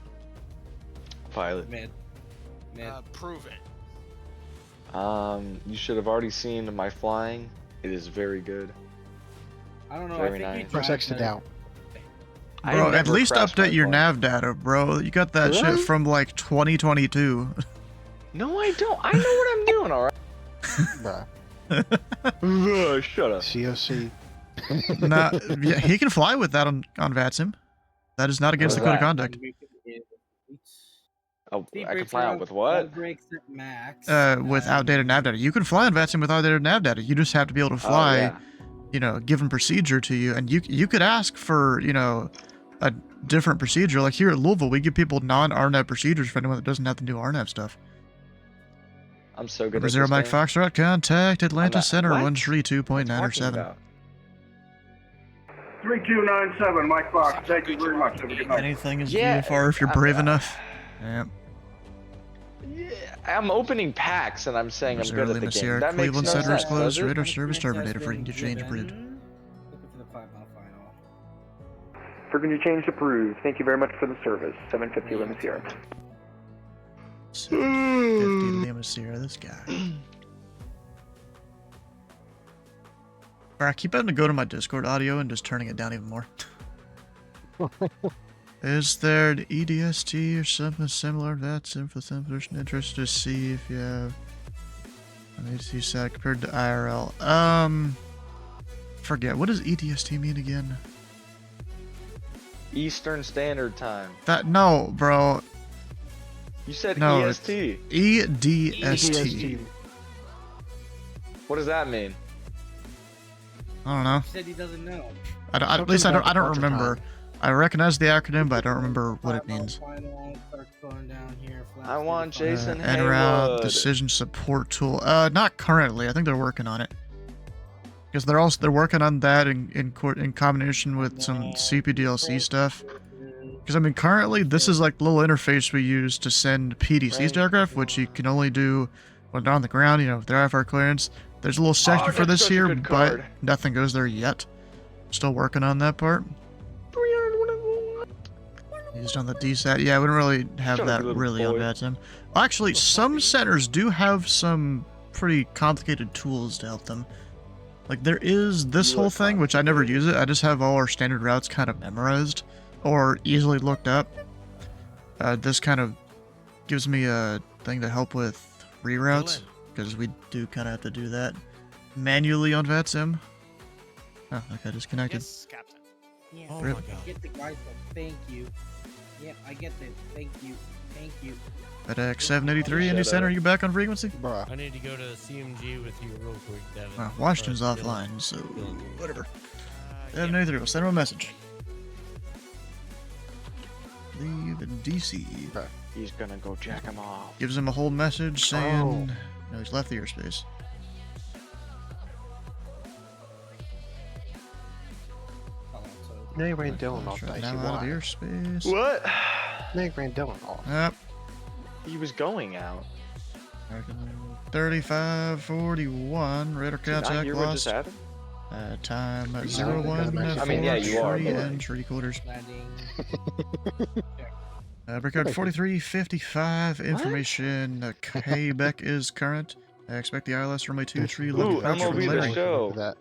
[SPEAKER 9] pilot.
[SPEAKER 20] Mid.
[SPEAKER 8] Prove it.
[SPEAKER 9] You should have already seen my flying. It is very good.
[SPEAKER 20] I don't know.
[SPEAKER 9] Very
[SPEAKER 20] I think
[SPEAKER 9] nice.
[SPEAKER 2] Press X to down.
[SPEAKER 1] Bro, at least update your nav data, bro. You got that shit from like 2022.
[SPEAKER 9] No, I don't. I know what I'm doing, alright?
[SPEAKER 2] Bruh.
[SPEAKER 9] Shut up.
[SPEAKER 2] COC.
[SPEAKER 1] Nah, yeah, he can fly with that on VATSIM. That is not against the code of conduct.
[SPEAKER 9] Oh, I can fly out with what?
[SPEAKER 1] With outdated nav data. You can fly on VATSIM with outdated nav data. You just have to be able to fly, given procedure to you. And you could ask for, a different procedure. Like here at Louisville, we give people non-RNAV procedures for anyone that doesn't have to do RNAV stuff.
[SPEAKER 9] I'm so good at
[SPEAKER 1] 0
[SPEAKER 9] this
[SPEAKER 1] Mike
[SPEAKER 9] game.
[SPEAKER 1] Foxtrot, contact Atlanta
[SPEAKER 9] not-
[SPEAKER 1] Center,
[SPEAKER 9] what?
[SPEAKER 1] 132.907.
[SPEAKER 21] 3297, Mike Fox. Thank you very much. Have a good night.
[SPEAKER 1] Anything is
[SPEAKER 9] Yeah,
[SPEAKER 1] VFR if you're brave enough. Yeah.
[SPEAKER 9] I'm opening packs and I'm saying I'm good at the game.
[SPEAKER 1] Sierra,
[SPEAKER 9] That makes
[SPEAKER 1] Cleveland
[SPEAKER 9] no
[SPEAKER 1] Center is
[SPEAKER 9] sense,
[SPEAKER 1] closed.
[SPEAKER 9] does it?
[SPEAKER 1] Radar service terminated.
[SPEAKER 20] Has
[SPEAKER 1] Frequency
[SPEAKER 20] been
[SPEAKER 1] change approved.
[SPEAKER 20] given. Looking for the 5-mile final.
[SPEAKER 12] Frequency change approved. Thank you very much for the service. 750 Lima Sierra.
[SPEAKER 1] 750 Lima Sierra, this guy. Alright, I keep having to go to my Discord audio and just turning it down even more. Is there an EDST or something similar? That's info interested to see if you have an EDST set compared to IRL. Forget, what does EDST mean again?
[SPEAKER 9] Eastern Standard Time.
[SPEAKER 1] No, bro.
[SPEAKER 9] You said
[SPEAKER 1] No,
[SPEAKER 9] EST.
[SPEAKER 1] EDST.
[SPEAKER 9] What does that mean?
[SPEAKER 1] I don't know.
[SPEAKER 20] He said he doesn't know.
[SPEAKER 1] At least I don't remember. I recognize the acronym, but I don't remember what it means.
[SPEAKER 9] I want Jason
[SPEAKER 1] En route
[SPEAKER 9] Haywood.
[SPEAKER 1] decision support tool. Not currently. I think they're working on it. Because they're working on that in combination with some CPDLC stuff. Because I mean, currently this is like the little interface we use to send PDCs to aircraft, which you can only do when they're on the ground. You know, if they're IFR clearance. There's a little section for this here, but nothing goes there yet. Still working on that part. Used on the DSAT. Yeah, we don't really have that really on VATSIM. Actually, some centers do have some pretty complicated tools to help them. Like there is this whole thing, which I never use it. I just have all our standard routes kind of memorized or easily looked up. This kind of gives me a thing to help with reroutes because we do kind of have to do that manually on VATSIM. Oh, okay, disconnected.
[SPEAKER 8] Yes, Captain.
[SPEAKER 20] Yeah,
[SPEAKER 1] Oh my God.
[SPEAKER 20] I get the guys, so thank you. Yeah, I get the thank you. Thank you.
[SPEAKER 1] FedEx 783, Indy Center, you back on frequency?
[SPEAKER 18] I need to go to CMG with you real quick, Devin.
[SPEAKER 1] Washington's offline, so whatever. 783, we'll send him a message. Leave in DC.
[SPEAKER 9] He's gonna go jack him off.
[SPEAKER 1] Gives him a whole message saying, no, he's left the airspace.
[SPEAKER 2] Nate ran Dylan off
[SPEAKER 1] Right
[SPEAKER 2] dicey.
[SPEAKER 1] now out of the
[SPEAKER 2] Why?
[SPEAKER 1] airspace.
[SPEAKER 9] What?
[SPEAKER 2] Nate ran Dylan off.
[SPEAKER 1] Yep.
[SPEAKER 9] He was going out.
[SPEAKER 1] 3541, radar
[SPEAKER 9] Did you not
[SPEAKER 1] contact
[SPEAKER 9] hear what just
[SPEAKER 1] lost.
[SPEAKER 9] happened?
[SPEAKER 1] Time at
[SPEAKER 2] I
[SPEAKER 1] 01
[SPEAKER 9] mean, yeah, you are, but like-
[SPEAKER 1] entry quarters. Brickyard 4355, information, Quebec is current. I expect the ILS runway 23 left
[SPEAKER 9] Ooh,
[SPEAKER 1] approach from
[SPEAKER 9] MLB the
[SPEAKER 1] Larry.
[SPEAKER 9] show.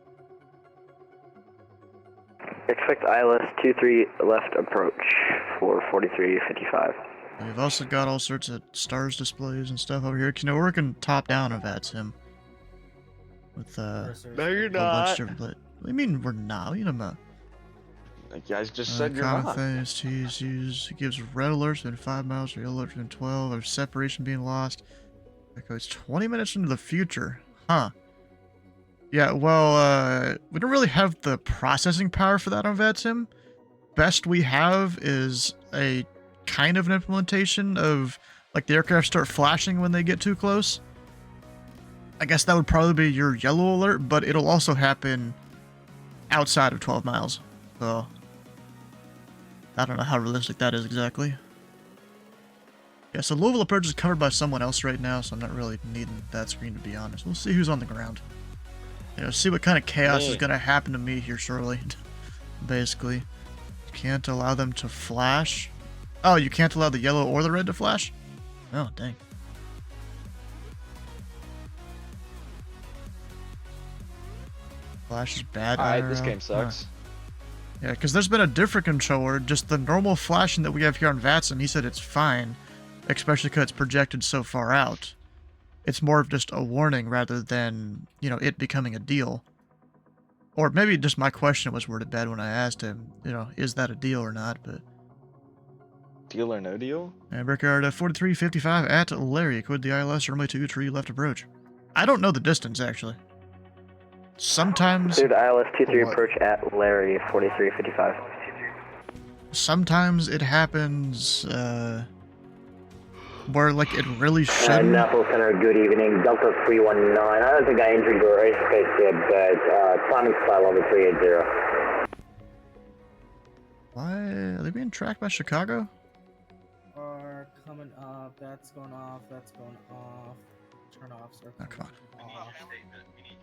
[SPEAKER 16] Expect ILS 23 left approach for 4355.
[SPEAKER 1] We've also got all sorts of stars displays and stuff over here. You know, we're working top down of VATSIM. With,
[SPEAKER 9] No, you're
[SPEAKER 1] a whole bunch
[SPEAKER 9] not.
[SPEAKER 1] of different What do you mean we're not? You know,
[SPEAKER 9] You guys just said you're
[SPEAKER 1] common
[SPEAKER 9] not.
[SPEAKER 1] things it gives red alerts within 5 miles, yellow alerts within 12, of separation being lost. That goes 20 minutes into the future. Huh. Yeah, well, we don't really have the processing power for that on VATSIM. Best we have is a kind of an implementation of, like, the aircraft start flashing when they get too close. I guess that would probably be your yellow alert, but it'll also happen outside of 12 miles. So, I don't know how realistic that is exactly. Yeah, so Louisville approach is covered by someone else right now, so I'm not really needing that screen, to be honest. We'll see who's on the ground. You know, see what kind of chaos is going to happen to me here shortly. Basically. Can't allow them to flash. Oh, you can't allow the yellow or the red to flash? Oh, dang. Flash is bad.
[SPEAKER 9] Alright, this game sucks.
[SPEAKER 1] Yeah, because there's been a different controller, just the normal flashing that we have here on VATSIM, he said it's fine, especially because it's projected so far out. It's more of just a warning rather than, you know, it becoming a deal. Or maybe just my question was worded bad when I asked him, you know, is that a deal or not, but...
[SPEAKER 9] Deal or no deal?
[SPEAKER 1] And Brickyard 4355 at Larry, quit the ILS, runway 23 left approach. I don't know the distance, actually. Sometimes...
[SPEAKER 16] Cleared ILS 23 approach at Larry 4355.
[SPEAKER 1] Sometimes it happens, where like it really shouldn't.
[SPEAKER 4] National Center, good evening. Delta 319. I don't think I injured your airspace yet, but climbing flight level 380.
[SPEAKER 1] Why are they being tracked by Chicago?
[SPEAKER 20] Are coming up. That's going off. That's going off. Turn offs are
[SPEAKER 1] come
[SPEAKER 20] off.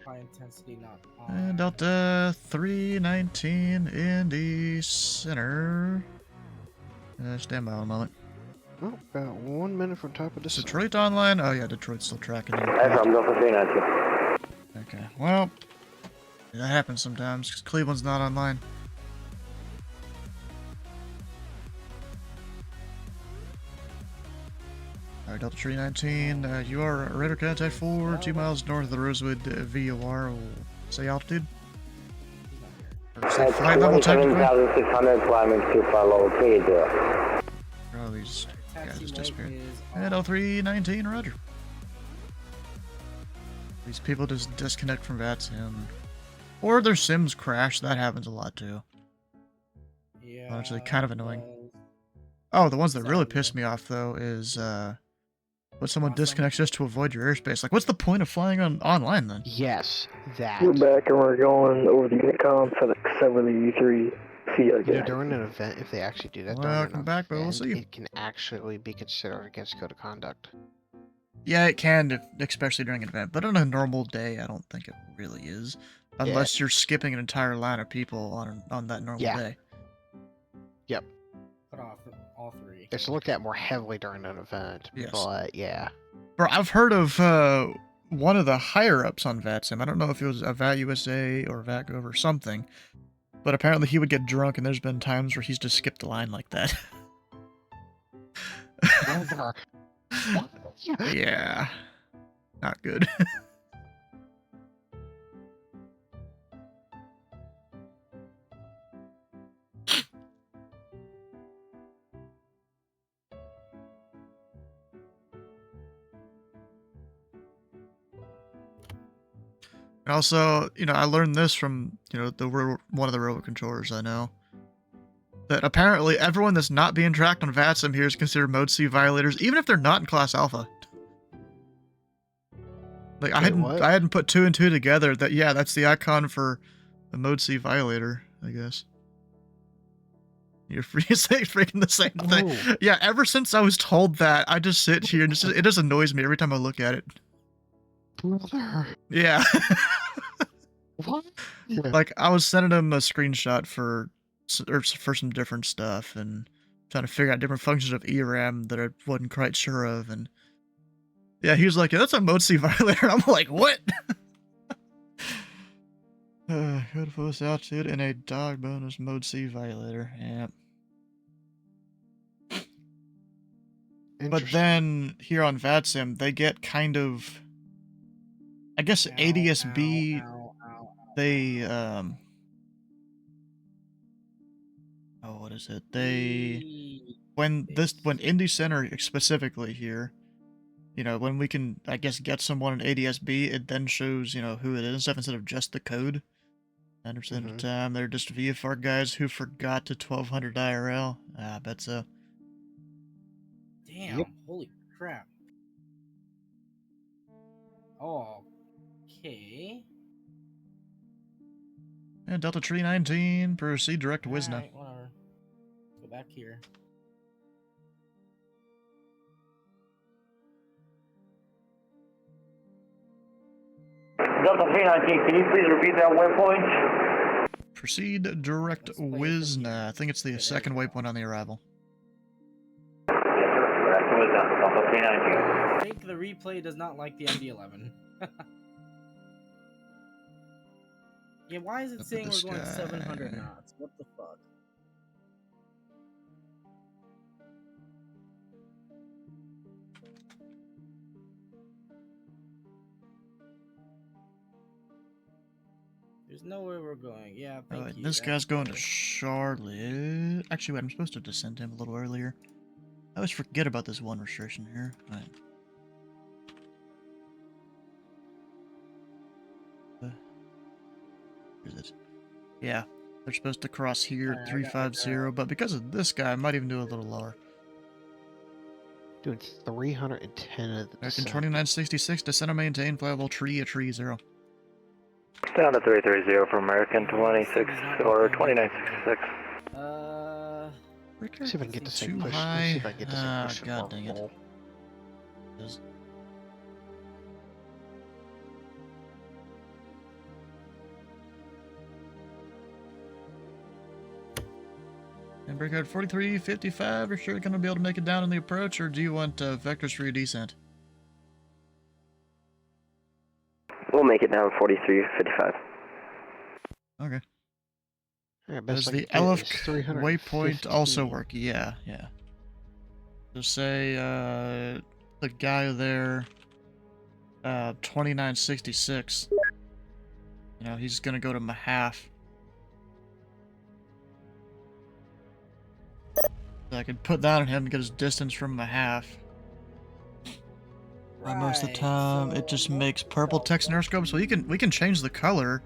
[SPEAKER 20] High intensity not on.
[SPEAKER 1] And Delta 319 Indy Center. Stand by one moment.
[SPEAKER 2] Oh, about 1 minute from top of the
[SPEAKER 1] Detroit online? Oh yeah, Detroit's still tracking them.
[SPEAKER 4] I'm Delta 319.
[SPEAKER 1] Okay, well, that happens sometimes because Cleveland's not online. Alright, Delta 319, you are radar contact 4, 2 miles north of the Rosewood VOR. We'll say altitude. Or say flight level technically.
[SPEAKER 4] 27,600 climbing to flight level 380.
[SPEAKER 1] Oh, these guys just disappeared. And L319, roger. These people just disconnect from VATSIM. Or their sims crash, that happens a lot too.
[SPEAKER 20] Yeah.
[SPEAKER 1] Actually, kind of annoying. Oh, the ones that really piss me off though is when someone disconnects just to avoid your airspace. Like, what's the point of flying online then?
[SPEAKER 2] Yes, that.
[SPEAKER 10] We're back and we're going over the unit com FedEx 783. See you again.
[SPEAKER 2] During an event, if they actually do that,
[SPEAKER 1] Welcome back, but we'll see you.
[SPEAKER 2] It can actually be considered against code of conduct.
[SPEAKER 1] Yeah, it can, especially during an event. But on a normal day, I don't think it really is. Unless you're skipping an entire line of people on that normal day.
[SPEAKER 2] Yep.
[SPEAKER 20] Cut off all three.
[SPEAKER 2] It's looked at more heavily during an event, but yeah.
[SPEAKER 1] Bro, I've heard of one of the higher-ups on VATSIM. I don't know if it was a VATUSA or VATGov or something, but apparently he would get drunk, and there's been times where he's just skipped a line like that. Yeah. Not good. And also, I learned this from, one of the robot controllers I know. That apparently everyone that's not being tracked on VATSIM here is considered Mode C violators, even if they're not in Class Alpha. Like, I hadn't put 2 and 2 together that, yeah, that's the icon for a Mode C violator, I guess. You're freaking the same thing.
[SPEAKER 2] Oh.
[SPEAKER 1] Yeah, ever since I was told that, I just sit here and it just annoys me every time I look at it.
[SPEAKER 2] Brother.
[SPEAKER 1] Yeah.
[SPEAKER 2] What?
[SPEAKER 1] Like, I was sending him a screenshot for some different stuff and trying to figure out different functions of ERAM that I wasn't quite sure of, and yeah, he was like, yeah, that's a Mode C violator. I'm like, what? Go to post altitude and a dog bonus Mode C violator. Yeah. But then here on VATSIM, they get kind of, I guess, ADSB. They what is it? When Indy Center specifically here, when we can, I guess, get someone in ADSB, it then shows, who it is and stuff instead of just the code. 100% of the time, they're just VFR guys who forgot to 1200 IRL. I bet so.
[SPEAKER 20] Damn, holy crap. Oh, okay.
[SPEAKER 1] And Delta 319, proceed direct to Wisna.
[SPEAKER 20] Alright, whatever. Go back here.
[SPEAKER 4] Delta 319, can you please repeat that waypoint?
[SPEAKER 1] Proceed direct Wisna. I think it's the second waypoint on the arrival.
[SPEAKER 4] Yes, sir. Direct Wisna, Delta 319.
[SPEAKER 20] I think the replay does not like the MD-11. Yeah, why is it saying we're going 700 knots? What the fuck? There's nowhere we're going. Yeah, thank you.
[SPEAKER 1] This guy's going to Charlotte. Actually, wait, I'm supposed to descend him a little earlier. I always forget about this one restriction here. All right. Where is it? Yeah, they're supposed to cross here at 350, but because of this guy, I might even do a little lower.
[SPEAKER 2] Doing 310 of the
[SPEAKER 1] American
[SPEAKER 2] descent.
[SPEAKER 1] 2966, descent and maintain, flyable tree, a tree 0.
[SPEAKER 4] Down to 330 for American 26 or 2966.
[SPEAKER 2] See if I can get this thing
[SPEAKER 1] Too
[SPEAKER 2] pushed.
[SPEAKER 1] high.
[SPEAKER 2] See if I can get this thing pushed some
[SPEAKER 1] God
[SPEAKER 2] more
[SPEAKER 1] dang it.
[SPEAKER 2] full.
[SPEAKER 1] And break out 4355, are sure going to be able to make it down in the approach, or do you want vectors for your descent?
[SPEAKER 16] We'll make it down 4355.
[SPEAKER 1] Okay.
[SPEAKER 2] Yeah,
[SPEAKER 1] Does
[SPEAKER 2] best I
[SPEAKER 1] the
[SPEAKER 2] can get is
[SPEAKER 1] Elf
[SPEAKER 2] 315.
[SPEAKER 1] waypoint also work? Yeah, yeah. So say the guy there, 2966, you know, he's going to go to Mahaff. So I could put that on him and get his distance from Mahaff. Most of the time, it just makes purple text neuroscope, so we can change the color.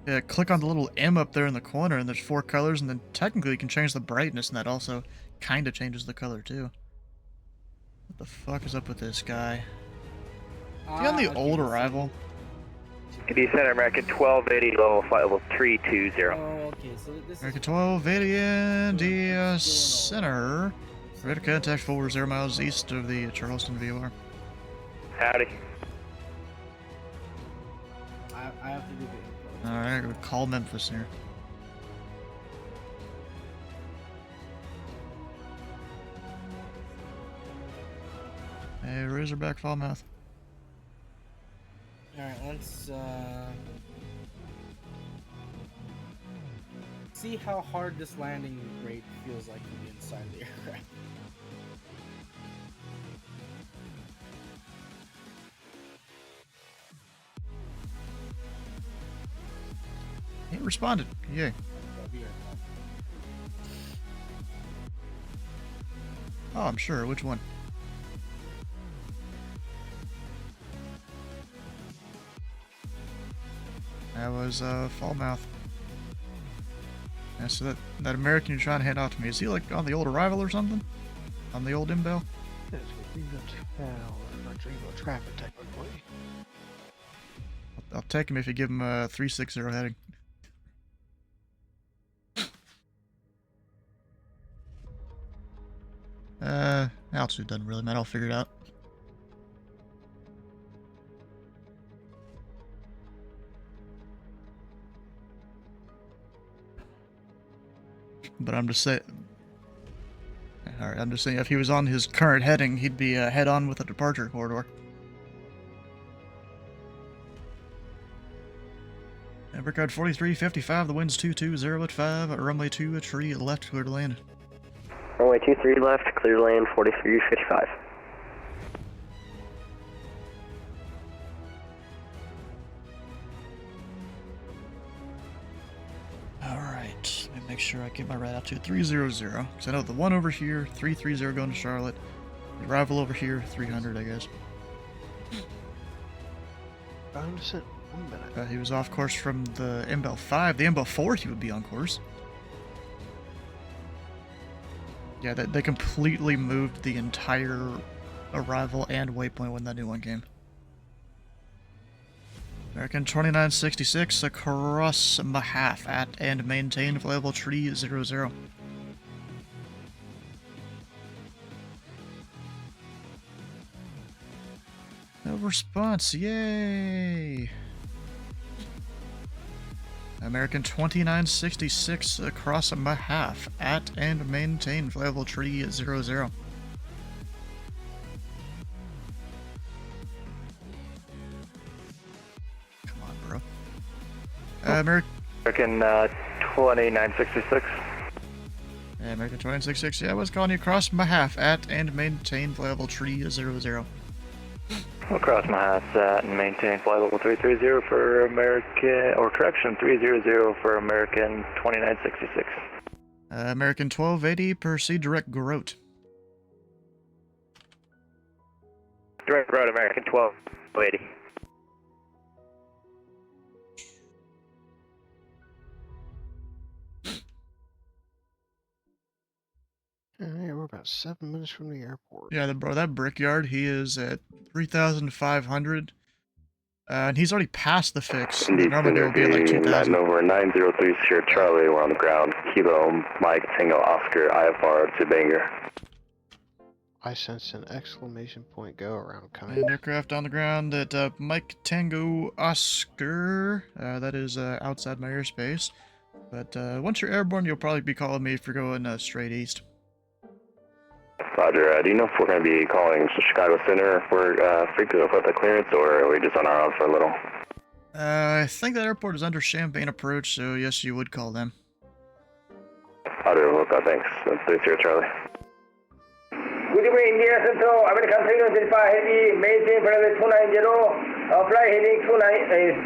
[SPEAKER 1] Yeah, click on the little M up there in the corner, and there's 4 colors, and then technically you can change the brightness, and that also kind of changes the color too. What the fuck is up with this guy? Is he on the old arrival?
[SPEAKER 7] Indy Center, American 1280, level flight level 320.
[SPEAKER 20] Oh, okay, so this
[SPEAKER 1] American 1280 and the center. Ready to contact 40 miles east of the Charleston VOR.
[SPEAKER 7] Howdy.
[SPEAKER 20] I have to do the
[SPEAKER 1] Alright, I'm gonna call Memphis here. Hey, Razorback Fallmouth.
[SPEAKER 20] Alright, let's see how hard this landing rate feels like from the inside of the aircraft.
[SPEAKER 1] He responded. Yay. Oh, I'm sure. Which one? That was Fallmouth. Yeah, so that American you're trying to hand off to me, is he like on the old arrival or something? On the old imbel?
[SPEAKER 2] That's within the tower, or Dreamboat traffic technically.
[SPEAKER 1] I'll take him if you give him a 360 heading. Altitude doesn't really matter, I'll figure it out. But I'm just saying... Alright, I'm just saying if he was on his current heading, he'd be head-on with a departure corridor. Number code 4355, the wind's 220 at 5, runway 2 at tree left, clear to land.
[SPEAKER 16] Runway 23 left, clear to land 4355.
[SPEAKER 1] Alright, let me make sure I get my right altitude 300, because I know the one over here, 330 going to Charlotte, the arrival over here, 300 I guess.
[SPEAKER 2] 100%, 1 minute.
[SPEAKER 1] He was off course from the MBEL 5, the MBEL 4 he would be on course. Yeah, they completely moved the entire arrival and waypoint when that new one came. American 2966 across Mahaff at and maintain available tree 00. No response, yay! American 2966 across Mahaff at and maintain available tree 00. Come on, bro. American
[SPEAKER 7] 2966.
[SPEAKER 1] American 2966, yeah, I was calling you across Mahaff at and maintain available tree 00.
[SPEAKER 7] Across Mahaff and maintain flight level 330 for American, or correction, 300 for American 2966.
[SPEAKER 1] American 1280, proceed direct Grote.
[SPEAKER 7] Direct road, American 1280.
[SPEAKER 2] Yeah, we're about 7 minutes from the airport.
[SPEAKER 1] Yeah, bro, that Brickyard, he is at 3,500. And he's already passed the fix.
[SPEAKER 4] Indy
[SPEAKER 1] Normally will be at like 2,000.
[SPEAKER 4] Over 903 Sierra Charlie, we're on the ground. Kilo, Mike, Tango, Oscar, IFR to Bangor.
[SPEAKER 2] I sense an exclamation point go around coming.
[SPEAKER 1] And aircraft on the ground at Mike Tango Oscar. That is outside my airspace. But once you're airborne, you'll probably be calling me if you're going straight east.
[SPEAKER 4] Roger, do you know if we're going to be calling Chicago Center for frequent with the clearance, or are we just on our own for a little?
[SPEAKER 1] I think that airport is under Champagne Approach, so yes, you would call them.
[SPEAKER 4] Roger, look, thanks. 3 Sierra Charlie.
[SPEAKER 21] Good evening, India Central, American 325 Heavy, maintain runway 290, fly heading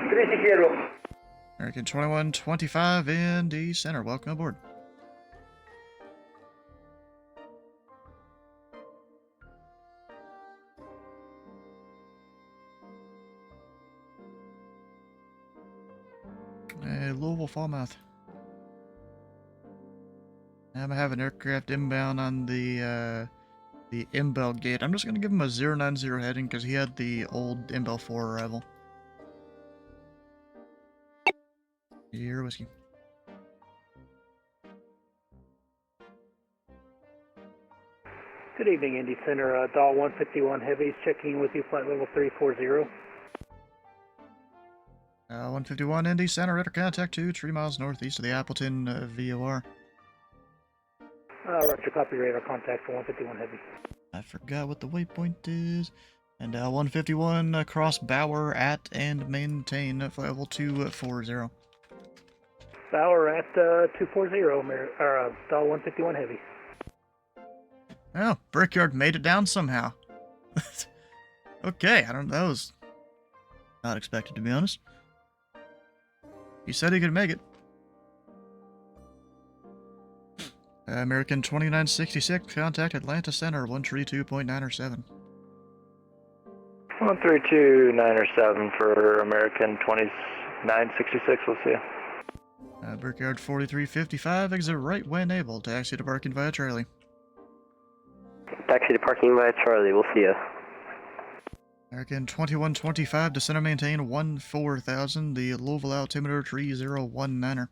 [SPEAKER 21] 360.
[SPEAKER 1] American 2125 Indy Center, welcome aboard. Louisville Falmouth. I'm gonna have an aircraft inbound on the inbound gate. I'm just gonna give him a 090 heading because he had the old inbound 4 arrival. Your whiskey.
[SPEAKER 19] Good evening, Indy Center. Dial 151 Heavies checking in with you, flight level 340.
[SPEAKER 1] 151 Indy Center, radar contact 3 miles northeast of the Appleton VOR.
[SPEAKER 19] Roger, copy radar contact for 151 Heavy.
[SPEAKER 1] I forgot what the waypoint is. And 151 cross Bauer at and maintain flight level 240.
[SPEAKER 19] Bauer at 240, dial 151 Heavy.
[SPEAKER 1] Oh, Brickyard made it down somehow. Okay, I don't know. That was not expected, to be honest. He said he could make it. American 2966, contact Atlanta Center, 132.907.
[SPEAKER 7] 132.907 for American 2966, we'll see you.
[SPEAKER 1] Brickyard 4355, exit right when able, taxi to parking via Charlie.
[SPEAKER 16] Taxi to parking via Charlie, we'll see you.
[SPEAKER 1] American 2125, descend and maintain 14,000, the Louisville altimeter 3019er.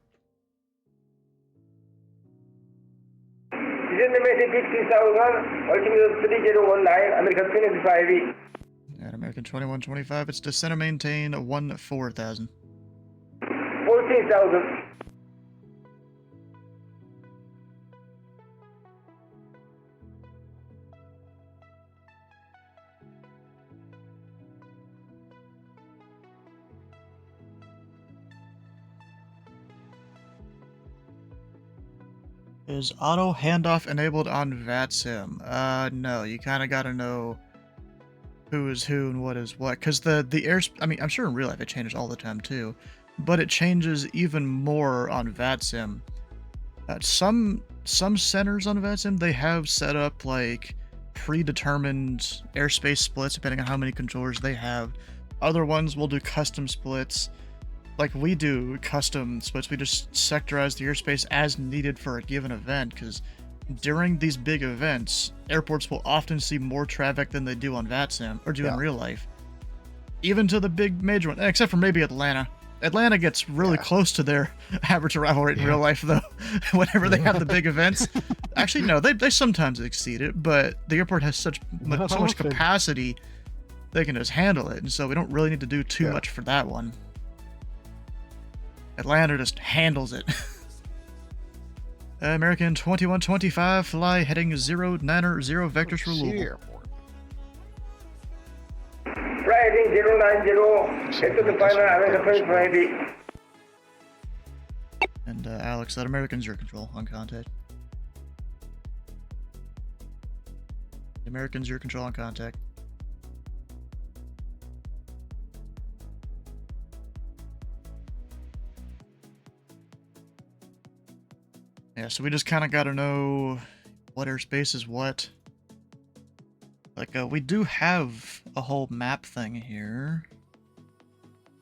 [SPEAKER 21] Descend and maintain 15,000, altimeter 3019, American 25.
[SPEAKER 1] At American 2125, it's descend and maintain 14,000.
[SPEAKER 21] 14,000.
[SPEAKER 1] Is auto handoff enabled on VATSIM? No, you kind of got to know who is who and what is what, because the air, I mean, I'm sure in real life it changes all the time too, but it changes even more on VATSIM. Some centers on VATSIM, they have set up like predetermined airspace splits depending on how many controllers they have. Other ones will do custom splits. Like we do custom splits, we just sectorize the airspace as needed for a given event, because during these big events, airports will often see more traffic than they do on VATSIM, or do in real life. Even to the big major one, except for maybe Atlanta. Atlanta gets really close to their average arrival rate in real life, though, whenever they have the big events. Actually, no, they sometimes exceed it, but the airport has so much capacity, they can just handle it, and so we don't really need to do too much for that one. Atlanta just handles it. American 2125, fly heading 090 vectors for Louisville.
[SPEAKER 21] Fly heading 090, head to the final American 25.
[SPEAKER 1] And Alex, that American's your control on contact. American's your control on contact. Yeah, so we just kind of got to know what airspace is what. Like, we do have a whole map thing here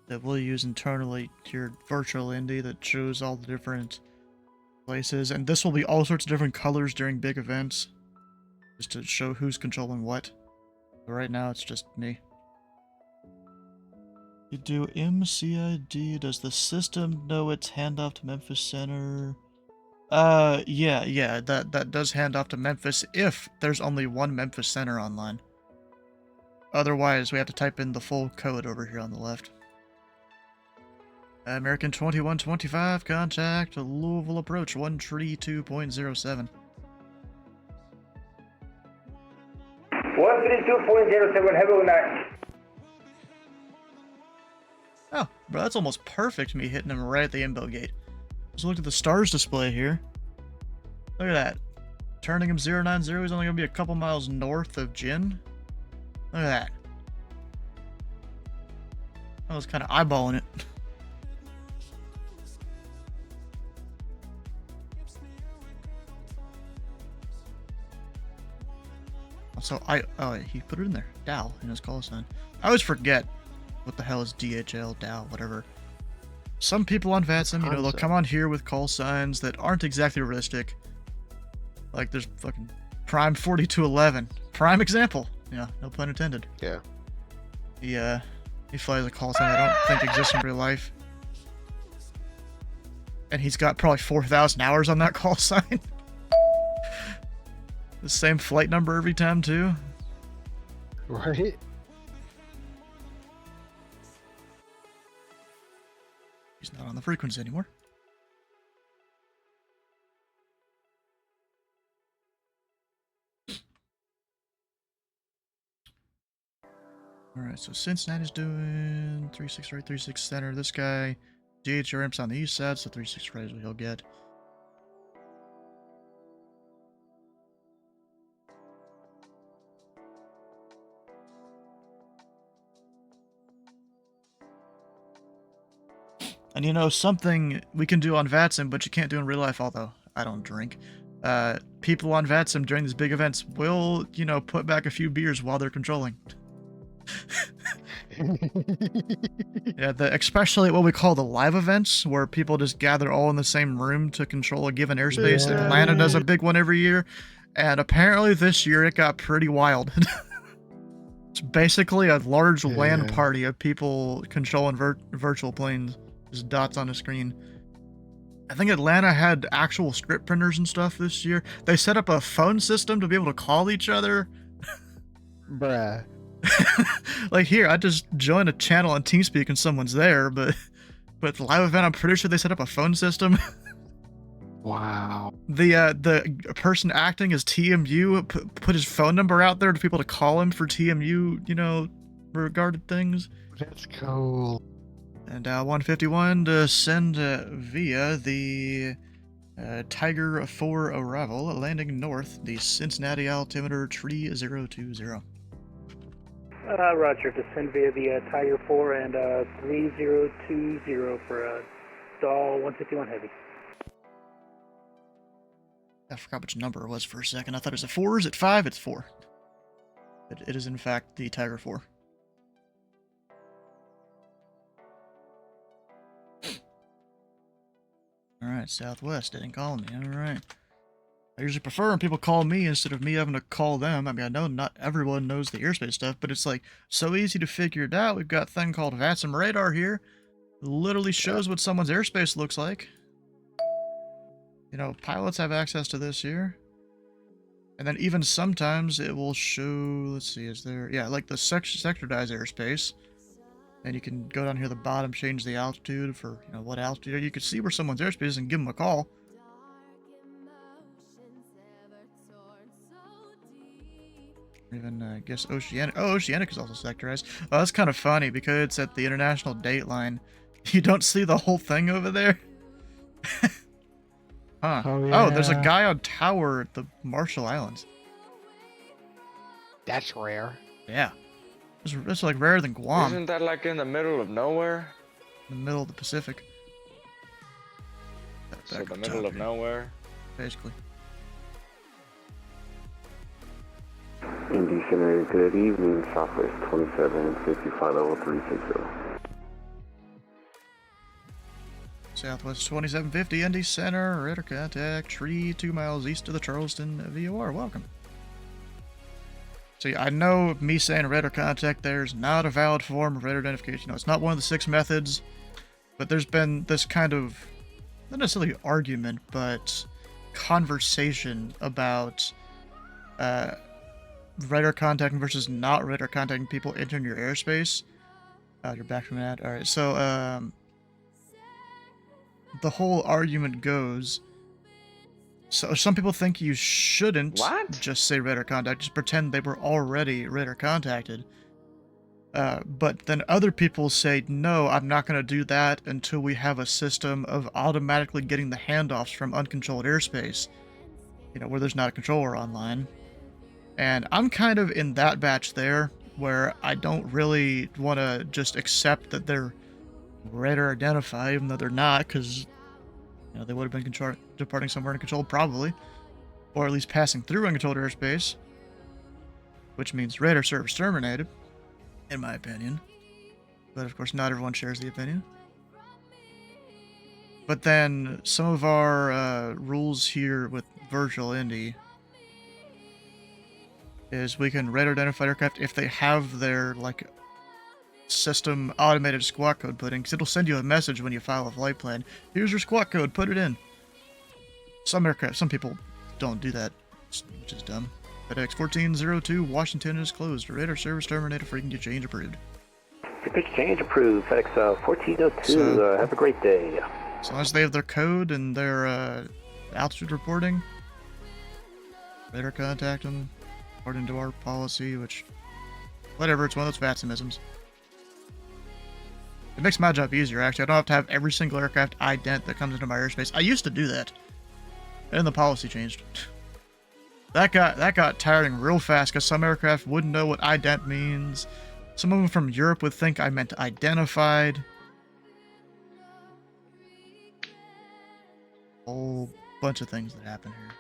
[SPEAKER 1] that we'll use internally to your virtual Indy that shows all the different places. And this will be all sorts of different colors during big events. Just to show who's controlling what. But right now, it's just me. You do MCID. Does the system know it's handoff to Memphis Center? Yeah, that does hand off to Memphis if there's only one Memphis Center online. Otherwise, we have to type in the full code over here on the left. American 2125, contact Louisville approach 132.07.
[SPEAKER 21] 132.07, have a good night.
[SPEAKER 1] Oh, bro, that's almost perfect, me hitting him right at the inbow gate. Just look at the stars display here. Look at that. Turning him 090, he's only going to be a couple miles north of Jin. Look at that. I was kind of eyeballing it. So oh, he put it in there. Dow in his call sign. I always forget what the hell is DHL, Dow, whatever. Some people on VATSIM, you know, they'll come on here with call signs that aren't exactly realistic. Like there's fucking Prime 4211. Prime example. Yeah, no pun intended.
[SPEAKER 2] Yeah.
[SPEAKER 1] He flies a call sign I don't think exists in real life. And he's got probably 4,000 hours on that call sign. The same flight number every time, too.
[SPEAKER 2] Right?
[SPEAKER 1] He's not on the frequency anymore. Alright, so Cincinnati's doing 36 right, 36 center. This guy, DHRM's on the east side, so 36 right is what he'll get. And you know, something we can do on VATSIM, but you can't do in real life, although I don't drink. People on VATSIM during these big events will, you know, put back a few beers while they're controlling. Yeah, especially at what we call the live events, where people just gather all in the same room to control a given airspace. Yeah. Atlanta does a big one every year, and apparently this year it got pretty wild. It's basically a large LAN party of people controlling virtual planes. Just dots on a screen. I think Atlanta had actual script printers and stuff this year. They set up a phone system to be able to call each other.
[SPEAKER 2] Bruh.
[SPEAKER 1] Like here, I just joined a channel on TeamSpeak and someone's there, but the live event, I'm pretty sure they set up a phone system.
[SPEAKER 2] Wow.
[SPEAKER 1] The person acting as TMU put his phone number out there to people to call him for TMU, you know, regarded things.
[SPEAKER 2] That's cool.
[SPEAKER 1] And 151 to send via the Tiger 4 arrival, landing north, the Cincinnati altimeter 3020.
[SPEAKER 19] Roger, descend via the Tiger 4 and 3020 for Doll 151 Heavy.
[SPEAKER 1] I forgot which number it was for a second. I thought it was a 4. Is it 5? It's 4. It is in fact the Tiger 4. Alright, Southwest didn't call me. Alright. I usually prefer when people call me instead of me having to call them. I mean, I know not everyone knows the airspace stuff, but it's like so easy to figure it out. We've got a thing called VATSIM radar here. It literally shows what someone's airspace looks like. You know, pilots have access to this here. And then even sometimes it will show, let's see, is there, yeah, like the sectorized airspace. And you can go down here at the bottom, change the altitude for, you know, what altitude. You can see where someone's airspace is and give them a call. Even, I guess, Oceanic. Oh, Oceanic is also sectorized. Oh, that's kind of funny because it's at the international date line. You don't see the whole thing over there? Huh.
[SPEAKER 2] Oh, yeah.
[SPEAKER 1] Oh, there's a guy on tower at the Marshall Islands.
[SPEAKER 2] That's rare.
[SPEAKER 1] Yeah. It's like rarer than Guam.
[SPEAKER 9] Isn't that like in the middle of nowhere?
[SPEAKER 1] In the middle of the Pacific.
[SPEAKER 9] So the middle of nowhere?
[SPEAKER 1] Basically.
[SPEAKER 15] Indy Center, good evening, Southwest 2755 level 360.
[SPEAKER 1] Southwest 2750, Indy Center, radar contact, tree 2 miles east of the Charleston VOR. Welcome. See, I know me saying radar contact there is not a valid form of radar identification. No, it's not one of the 6 methods, but there's been this kind of, not necessarily argument, but conversation about radar contacting versus not radar contacting people entering your airspace. You're back from that. Alright, so the whole argument goes, so some people think you shouldn't just say radar contact, just pretend they were already radar contacted. But then other people say, no, I'm not going to do that until we have a system of automatically getting the handoffs from uncontrolled airspace, you know, where there's not a controller online. And I'm kind of in that batch there, where I don't really want to just accept that they're radar identified, even though they're not, because, you know, they would have been departing somewhere uncontrolled, probably, or at least passing through uncontrolled airspace, which means radar service terminated, in my opinion. But of course, not everyone shares the opinion. But then some of our rules here with Virtual Indy is we can radar identify aircraft if they have their, like, system automated squawk code put in, because it'll send you a message when you file a flight plan. Here's your squawk code, put it in. Some people don't do that, which is dumb. FedEx 1402, Washington is closed. Radar service terminated. Frequency change approved.
[SPEAKER 7] Frequency change approved. FedEx 1402. So, have a great day.
[SPEAKER 1] As long as they have their code and their altitude reporting, radar contact them according to our policy, which, whatever, it's one of those FATSIMisms. It makes my job easier, actually. I don't have to have every single aircraft ident that comes into my airspace. I used to do that, and the policy changed. That got tiring real fast, because some aircraft wouldn't know what ident means. Some of them from Europe would think I meant identified. Whole bunch of things that happen here.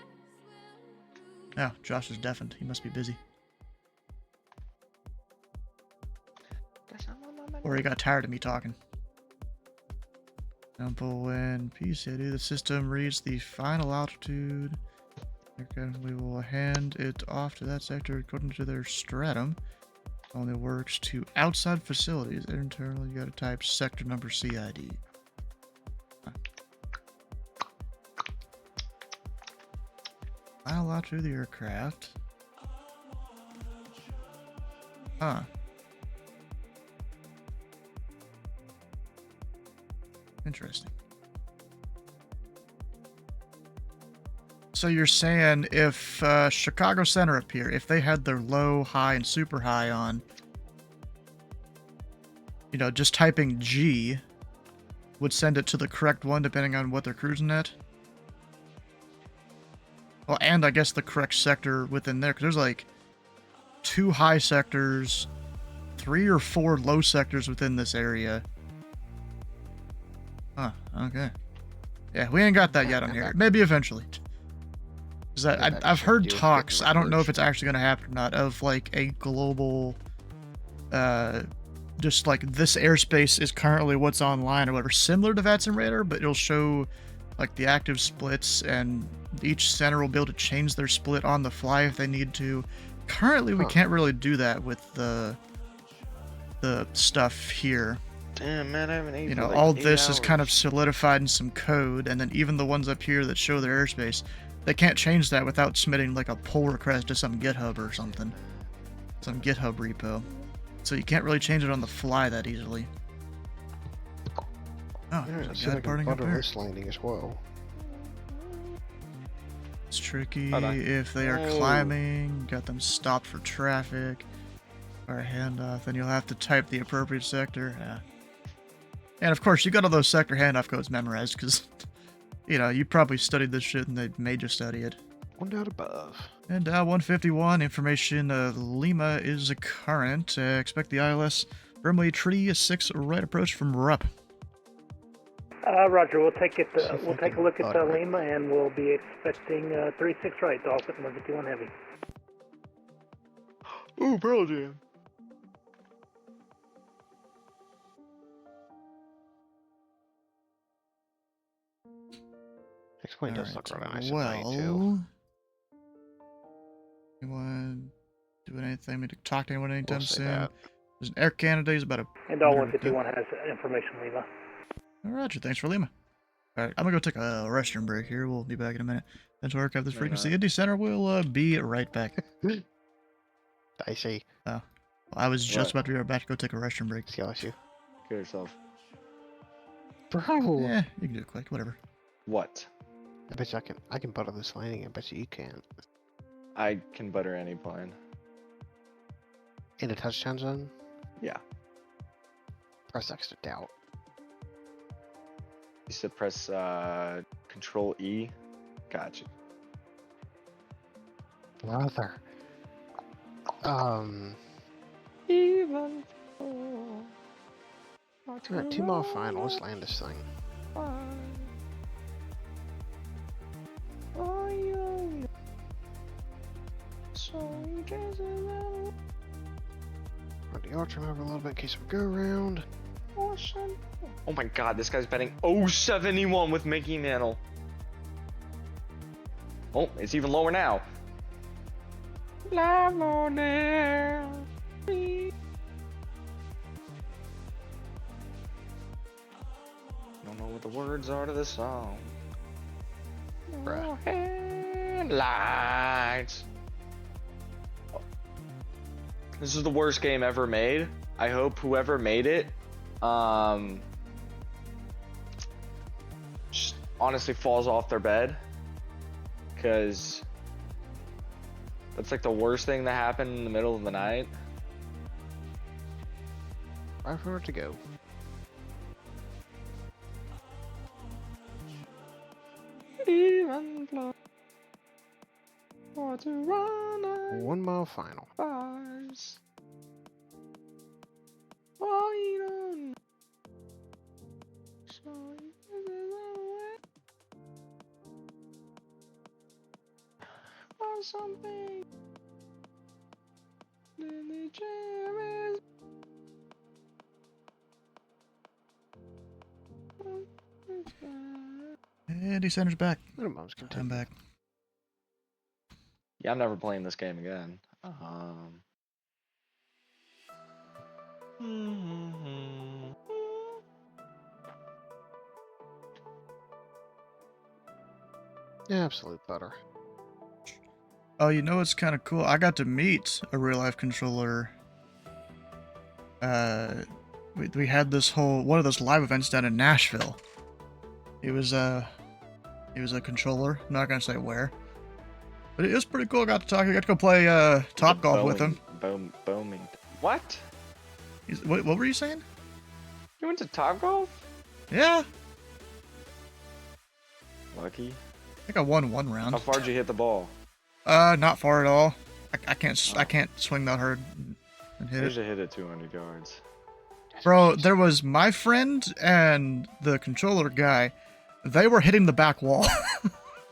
[SPEAKER 1] Oh, Josh is deafened. He must be busy. Or he got tired of me talking. Example, when P City, the system reads the final altitude, we will hand it off to that sector according to their stratum. Only works to outside facilities. Internally, you gotta type sector number CID. Final altitude of the aircraft. Huh. Interesting. So you're saying if Chicago Center up here, if they had their low, high, and super high on, you know, just typing G would send it to the correct one depending on what they're cruising at? Well, and I guess the correct sector within there, because there's like 2 high sectors, 3 or 4 low sectors within this area. Huh, okay. Yeah, we ain't got that yet on here. Maybe eventually. I've heard talks, I don't know if it's actually going to happen or not, of like a global, just like this airspace is currently what's online or whatever, similar to VATS and Radar, but it'll show like the active splits, and each center will be able to change their split on the fly if they need to. Currently, we can't really do that with the stuff here.
[SPEAKER 9] Damn, man, I haven't eaten.
[SPEAKER 1] You know, all this is kind of solidified in some code, and then even the ones up here that show their airspace, they can't change that without submitting like a pull request to some GitHub or something. Some GitHub repo. So you can't really change it on the fly that easily. Oh, there's a guy parting up there.
[SPEAKER 2] This landing as well.
[SPEAKER 1] It's tricky if they are climbing, got them stopped for traffic, or a handoff, then you'll have to type the appropriate sector. Yeah. And of course, you got all those sector handoff codes memorized, because, you know, you probably studied this shit and they made you study it.
[SPEAKER 2] One down above.
[SPEAKER 1] And 151, information, Lima is current. Expect the ILS runway tree 6 right approach from RUP.
[SPEAKER 19] Roger, we'll take it. We'll take a look at Lima, and we'll be expecting 36 right, Dolphin 151 Heavy.
[SPEAKER 9] Ooh, Pearl Jam.
[SPEAKER 2] Explain does look really nice.
[SPEAKER 1] Well, doing anything. Me to talk to anyone anytime
[SPEAKER 2] say
[SPEAKER 1] soon.
[SPEAKER 2] that.
[SPEAKER 1] There's an Air Canada. He's about a.
[SPEAKER 19] And all
[SPEAKER 1] minute ago.
[SPEAKER 19] 151 has information, Lima.
[SPEAKER 1] Roger. Thanks for Lima. All right, I'm gonna go take a restroom break here. We'll be back in a minute. Thanks for archive this frequency. Indy Center will be right back.
[SPEAKER 2] I see.
[SPEAKER 1] Oh, well, I was just about to be about to go take a restroom break.
[SPEAKER 2] See, I see.
[SPEAKER 9] Kill yourself.
[SPEAKER 2] Bro.
[SPEAKER 1] Yeah, you can do it quick. Whatever.
[SPEAKER 9] What?
[SPEAKER 2] I bet you I can butter this landing. I bet you can't.
[SPEAKER 9] I can butter any plane.
[SPEAKER 2] In a touchdown zone?
[SPEAKER 9] Yeah.
[SPEAKER 2] Press X to doubt.
[SPEAKER 9] You said press Control E. Gotcha.
[SPEAKER 2] Brother.
[SPEAKER 9] Even.
[SPEAKER 2] Alright, 2 mile final. Let's land this thing. Run the archer over a little bit in case we go around.
[SPEAKER 9] Oh my god, this guy's betting 071 with Mickey Mantle. Oh, it's even lower now. Don't know what the words are to this song.
[SPEAKER 2] Bruh.
[SPEAKER 9] Headlights. This is the worst game ever made. I hope whoever made it, just honestly falls off their bed, because that's like the worst thing that happened in the middle of the night.
[SPEAKER 2] 500 to go.
[SPEAKER 9] Even or to run
[SPEAKER 2] 1 mile final.
[SPEAKER 9] bars. Oh, you don't or something.
[SPEAKER 1] Indy Center's back. I'm back.
[SPEAKER 9] Yeah, I'm never playing this game again.
[SPEAKER 2] Absolute butter.
[SPEAKER 1] Oh, you know what's kind of cool? I got to meet a real life controller. We had this whole one of those live events down in Nashville. He was a controller. I'm not gonna say where, but it was pretty cool. I got to talk. I got to go play Top Golf with him.
[SPEAKER 9] Booming. What?
[SPEAKER 1] What were you saying?
[SPEAKER 9] You went to Top Golf?
[SPEAKER 1] Yeah.
[SPEAKER 9] Lucky.
[SPEAKER 1] I think I won one round.
[SPEAKER 9] How far did you hit the ball?
[SPEAKER 1] Not far at all. I can't swing that hard and hit
[SPEAKER 9] I
[SPEAKER 1] it.
[SPEAKER 9] usually hit it 200 yards.
[SPEAKER 1] Bro, there was my friend and the controller guy. They were hitting the back wall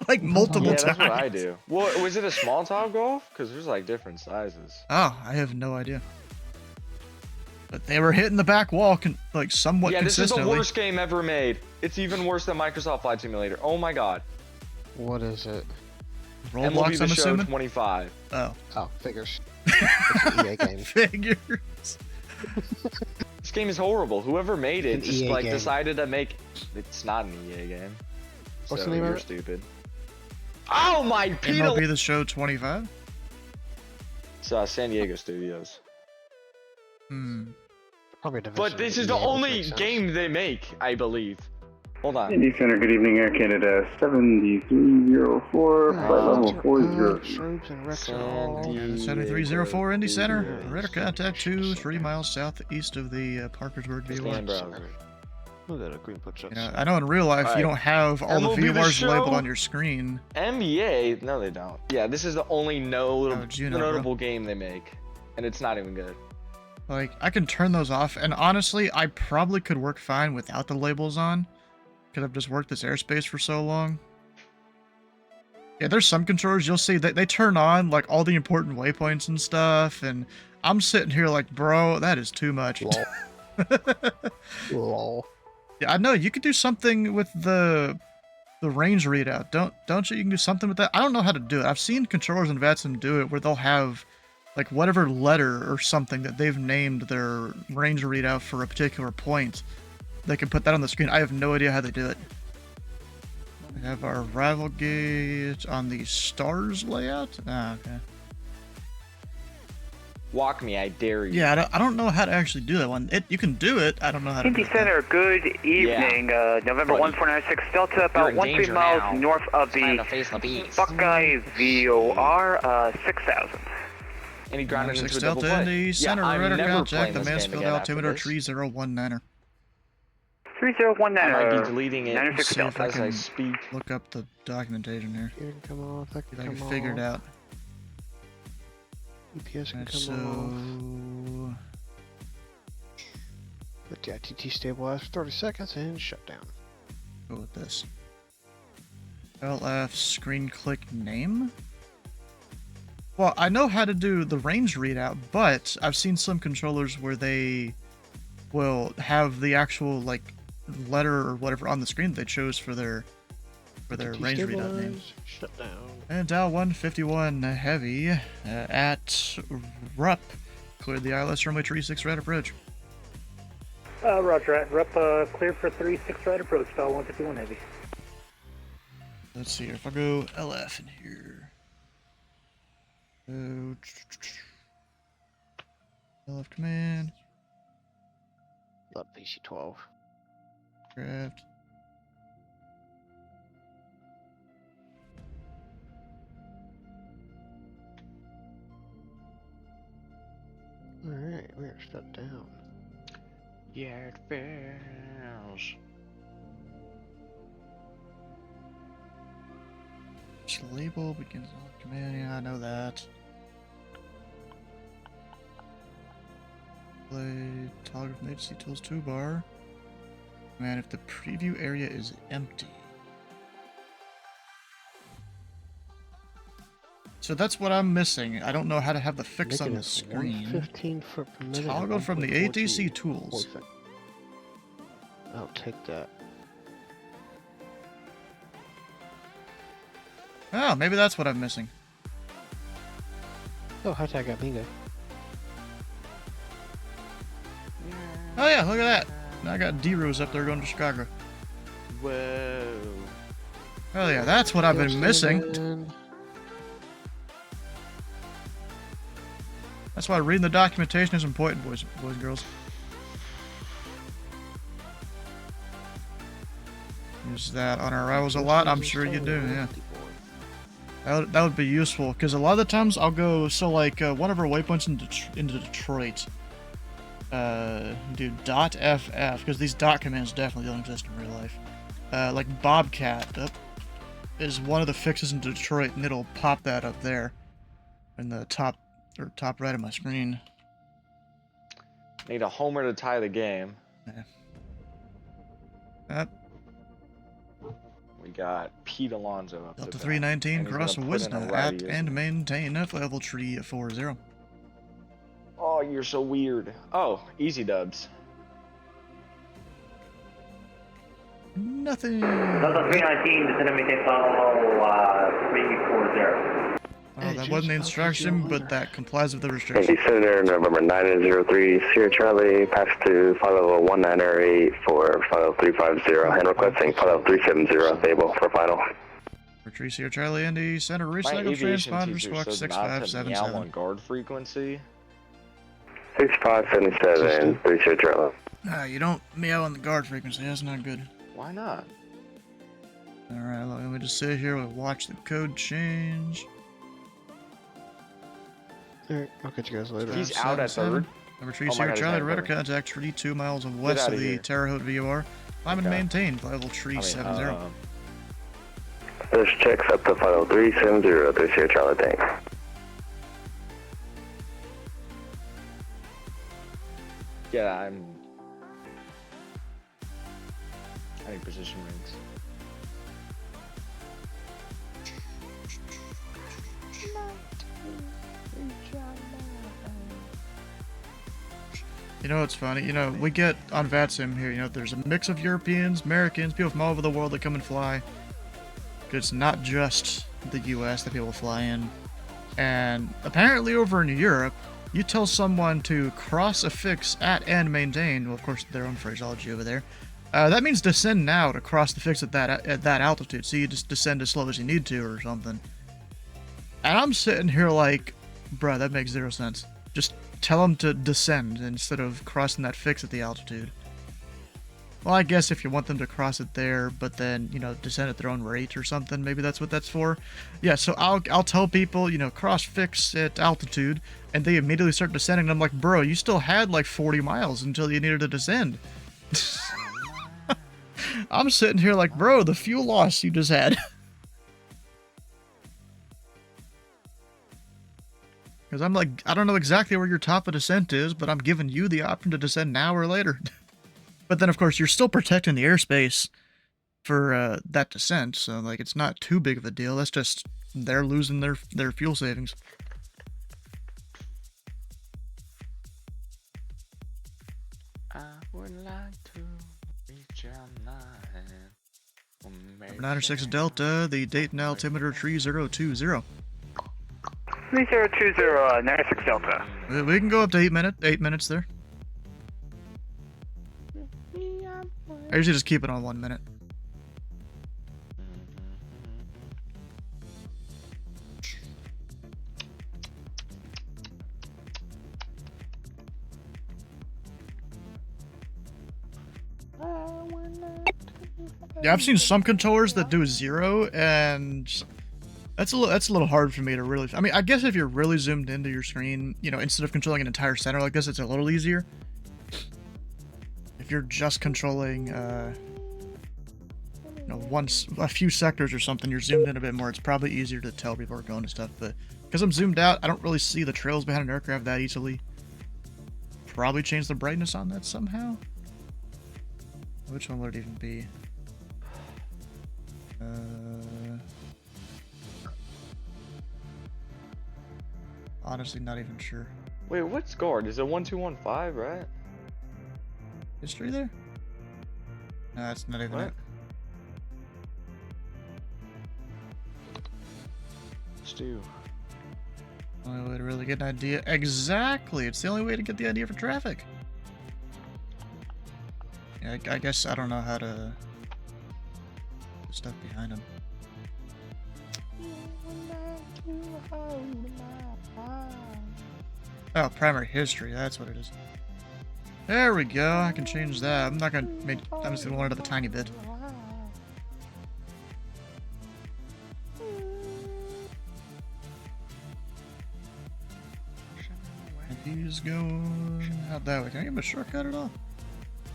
[SPEAKER 1] like multiple times.
[SPEAKER 9] Yeah, that's what I do. Well, was it a small Top Golf? Because there's like different sizes.
[SPEAKER 1] Oh, I have no idea. But they were hitting the back wall like somewhat consistently.
[SPEAKER 9] This is the worst game ever made. It's even worse than Microsoft Flight Simulator. Oh my god.
[SPEAKER 2] What is it?
[SPEAKER 1] Roblox, I'm assuming?
[SPEAKER 9] 25.
[SPEAKER 1] Oh.
[SPEAKER 2] Oh, figures. It's an EA game.
[SPEAKER 1] Figures.
[SPEAKER 9] This game is horrible. Whoever made it
[SPEAKER 2] An
[SPEAKER 9] just
[SPEAKER 2] EA
[SPEAKER 9] like
[SPEAKER 2] game.
[SPEAKER 9] decided to make. It's not an EA game.
[SPEAKER 2] What's
[SPEAKER 9] So
[SPEAKER 2] the name of
[SPEAKER 9] you're
[SPEAKER 2] it?
[SPEAKER 9] stupid. Oh my
[SPEAKER 1] MLB The Show 25?
[SPEAKER 9] It's San Diego Studios.
[SPEAKER 2] Probably
[SPEAKER 9] But this is the only game they make, I believe. Hold on.
[SPEAKER 17] Indy Center, good evening, Air Canada 7304, flight level 40.
[SPEAKER 1] 7304 Indy Center. Radar contact 3 miles southeast of the Parkersburg VOR.
[SPEAKER 2] Look at a green put
[SPEAKER 1] You know, I know in real life you don't have all the
[SPEAKER 9] MLB The
[SPEAKER 1] VORs
[SPEAKER 9] Show?
[SPEAKER 1] labeled on your screen.
[SPEAKER 9] NBA? No, they don't. Yeah, this is the only
[SPEAKER 1] you know,
[SPEAKER 9] notable game they make. And it's not even good.
[SPEAKER 1] Like, I can turn those off, and honestly, I probably could work fine without the labels on, because I've just worked this airspace for so long. Yeah, there's some controllers you'll see that they turn on, like, all the important waypoints and stuff, and I'm sitting here like, bro, that is too much.
[SPEAKER 2] Lol.
[SPEAKER 1] Yeah, I know, you could do something with the range readout, don't you? You can do something with that. I don't know how to do it. I've seen controllers and VATSIM do it, where they'll have like whatever letter or something that they've named their range readout for a particular point, they can put that on the screen. I have no idea how they do it. We have our arrival gate on the stars layout. Ah, okay.
[SPEAKER 9] Walk me, I dare you.
[SPEAKER 1] Yeah, I don't know how to actually do that one. You can do it. I don't know how to do
[SPEAKER 11] Indy
[SPEAKER 1] it.
[SPEAKER 11] Center, good evening. November 1496 Delta, about 13 miles north of the Buckeye VOR, 6,000.
[SPEAKER 9] And he grounded into a
[SPEAKER 1] 6
[SPEAKER 9] double
[SPEAKER 1] Delta
[SPEAKER 9] play.
[SPEAKER 1] Indy Center,
[SPEAKER 9] I'm
[SPEAKER 1] radar
[SPEAKER 9] never
[SPEAKER 1] contact,
[SPEAKER 9] playing
[SPEAKER 1] the
[SPEAKER 9] this game
[SPEAKER 1] Mansfield
[SPEAKER 9] again after
[SPEAKER 1] altimeter
[SPEAKER 9] this.
[SPEAKER 1] 3019er.
[SPEAKER 11] 3019er.
[SPEAKER 9] I might be deleting it
[SPEAKER 11] 96
[SPEAKER 1] See if
[SPEAKER 11] Delta.
[SPEAKER 1] I
[SPEAKER 9] as I
[SPEAKER 1] can
[SPEAKER 9] speak.
[SPEAKER 1] look up the documentation here.
[SPEAKER 2] Here can come off. That
[SPEAKER 1] See
[SPEAKER 2] can
[SPEAKER 1] if I can
[SPEAKER 2] come
[SPEAKER 1] figure it
[SPEAKER 2] off.
[SPEAKER 1] out.
[SPEAKER 2] EPS can
[SPEAKER 1] Alright,
[SPEAKER 2] come
[SPEAKER 1] so
[SPEAKER 2] off. Let the ITT stabilize for 30 seconds and shut down.
[SPEAKER 1] go with this. LF screen click name. Well, I know how to do the range readout, but I've seen some controllers where they will have the actual like letter or whatever on the screen they chose for their range readout name.
[SPEAKER 2] Shut down.
[SPEAKER 1] And Dow 151 heavy at RUP. Cleared the ILS runway 36 right approach.
[SPEAKER 19] Roger that. Rep cleared for 36 right approach, Dow 151 heavy.
[SPEAKER 1] Let's see here. If I go LF in here. LF command.
[SPEAKER 2] Love PC-12.
[SPEAKER 1] Craft.
[SPEAKER 2] Alright, we are shut down.
[SPEAKER 9] Yeah, it fails.
[SPEAKER 1] Label begins on command. Yeah, I know that. Play toggle from HC tools toolbar. Man, if the preview area is empty. So that's what I'm missing. I don't know how to have the fix on the screen.
[SPEAKER 2] 15 foot per minute.
[SPEAKER 1] Toggle from the ADC tools.
[SPEAKER 2] I'll take that.
[SPEAKER 1] Oh, maybe that's what I'm missing.
[SPEAKER 2] Oh, hi tag got bingo.
[SPEAKER 1] Oh yeah, look at that. Now I got D-Rose up there going to Chicago.
[SPEAKER 9] Whoa.
[SPEAKER 1] Oh yeah, that's what I've been missing. That's why reading the documentation is important, boys and girls. Use that on our rivals a lot, I'm sure you do, yeah. That would be useful, because a lot of the times I'll go, so like, one of our waypoints into Detroit, do .ff, because these dot commands definitely don't exist in real life. Like Bobcat is one of the fixes in Detroit, and it'll pop that up there in the top right of my screen.
[SPEAKER 9] Need a homer to tie the game.
[SPEAKER 1] Yeah.
[SPEAKER 9] We got Pete Alonso up
[SPEAKER 1] Delta
[SPEAKER 9] the
[SPEAKER 1] 319 cross Wisna at and
[SPEAKER 9] he?
[SPEAKER 1] maintain level tree 40.
[SPEAKER 9] Oh, you're so weird. Oh, easy dubs.
[SPEAKER 1] Nothing.
[SPEAKER 11] Delta 319, descend and maintain level 340.
[SPEAKER 1] Oh, that wasn't the instruction, but that complies with the restriction.
[SPEAKER 15] Indy Center, November 903, Sierra Charlie, pass to flight level 1908 for flight level 350, and requesting flight level 370, stable for final.
[SPEAKER 1] Retreat Sierra Charlie, Indy Center,
[SPEAKER 9] My
[SPEAKER 1] recycle
[SPEAKER 9] aviation
[SPEAKER 1] transponder,
[SPEAKER 9] teacher
[SPEAKER 1] squawk
[SPEAKER 9] said not to meow
[SPEAKER 1] 6577.
[SPEAKER 9] on guard frequency.
[SPEAKER 15] 6577, 3 Sierra Charlie.
[SPEAKER 1] Ah, you don't meow on the guard frequency, that's not good.
[SPEAKER 9] Why not?
[SPEAKER 1] Alright, let me just sit here and watch the code change.
[SPEAKER 2] Alright, I'll catch you guys later.
[SPEAKER 9] He's out at third.
[SPEAKER 1] Retrieve
[SPEAKER 9] Oh my
[SPEAKER 1] Sierra
[SPEAKER 9] God,
[SPEAKER 1] Charlie,
[SPEAKER 9] he's
[SPEAKER 1] radar
[SPEAKER 9] not
[SPEAKER 1] contact 32 miles west of the
[SPEAKER 9] here.
[SPEAKER 1] Terre Haute VOR. Climb and
[SPEAKER 9] Okay.
[SPEAKER 1] maintain, level tree 70.
[SPEAKER 15] This checks up to flight level 370, 3 Sierra Charlie, thanks.
[SPEAKER 9] Yeah, I need position rings.
[SPEAKER 1] You know what's funny? You know, we get on VATSIM here, you know, there's a mix of Europeans, Americans, people from all over the world that come and fly. It's not just the US that people fly in. And apparently over in Europe, you tell someone to cross a fix at and maintain, well, of course, their own phraseology over there. That means descend now to cross the fix at that altitude. So you just descend as slow as you need to or something. And I'm sitting here like, bruh, that makes zero sense. Just tell them to descend instead of crossing that fix at the altitude. Well, I guess if you want them to cross it there, but then, you know, descend at their own rate or something, maybe that's what that's for. Yeah, so I'll tell people, you know, cross fix at altitude, and they immediately start descending, and I'm like, bro, you still had like 40 miles until you needed to descend. I'm sitting here like, bro, the fuel loss you just had. Because I'm like, I don't know exactly where your top of descent is, but I'm giving you the option to descend now or later. But then, of course, you're still protecting the airspace for that descent, so like it's not too big of a deal. That's just they're losing their fuel savings.
[SPEAKER 9] I would like to reach out
[SPEAKER 1] Number 906 Delta, the Dayton altimeter 3020.
[SPEAKER 11] 3020, 96 Delta.
[SPEAKER 1] We can go up to 8 minutes there. I usually just keep it on 1 minute. Yeah, I've seen some controllers that do 0, and that's a little hard for me to really. I mean, I guess if you're really zoomed into your screen, you know, instead of controlling an entire center like this, it's a little easier. If you're just controlling, you know, a few sectors or something, you're zoomed in a bit more. It's probably easier to tell people are going to stuff. But because I'm zoomed out, I don't really see the trails behind an aircraft that easily. Probably change the brightness on that somehow. Which one would it even be? Honestly, not even sure.
[SPEAKER 9] Wait, what's guard? Is it 1215, right?
[SPEAKER 1] History there? No, that's not even it.
[SPEAKER 9] Stu.
[SPEAKER 1] Only way to really get an idea. Exactly! It's the only way to get the idea for traffic. Yeah, I guess I don't know how to put stuff behind them. Oh, primary history, that's what it is. There we go, I can change that. I'm just gonna learn it a tiny bit. And he's going out that way. Can I give him a shortcut at all?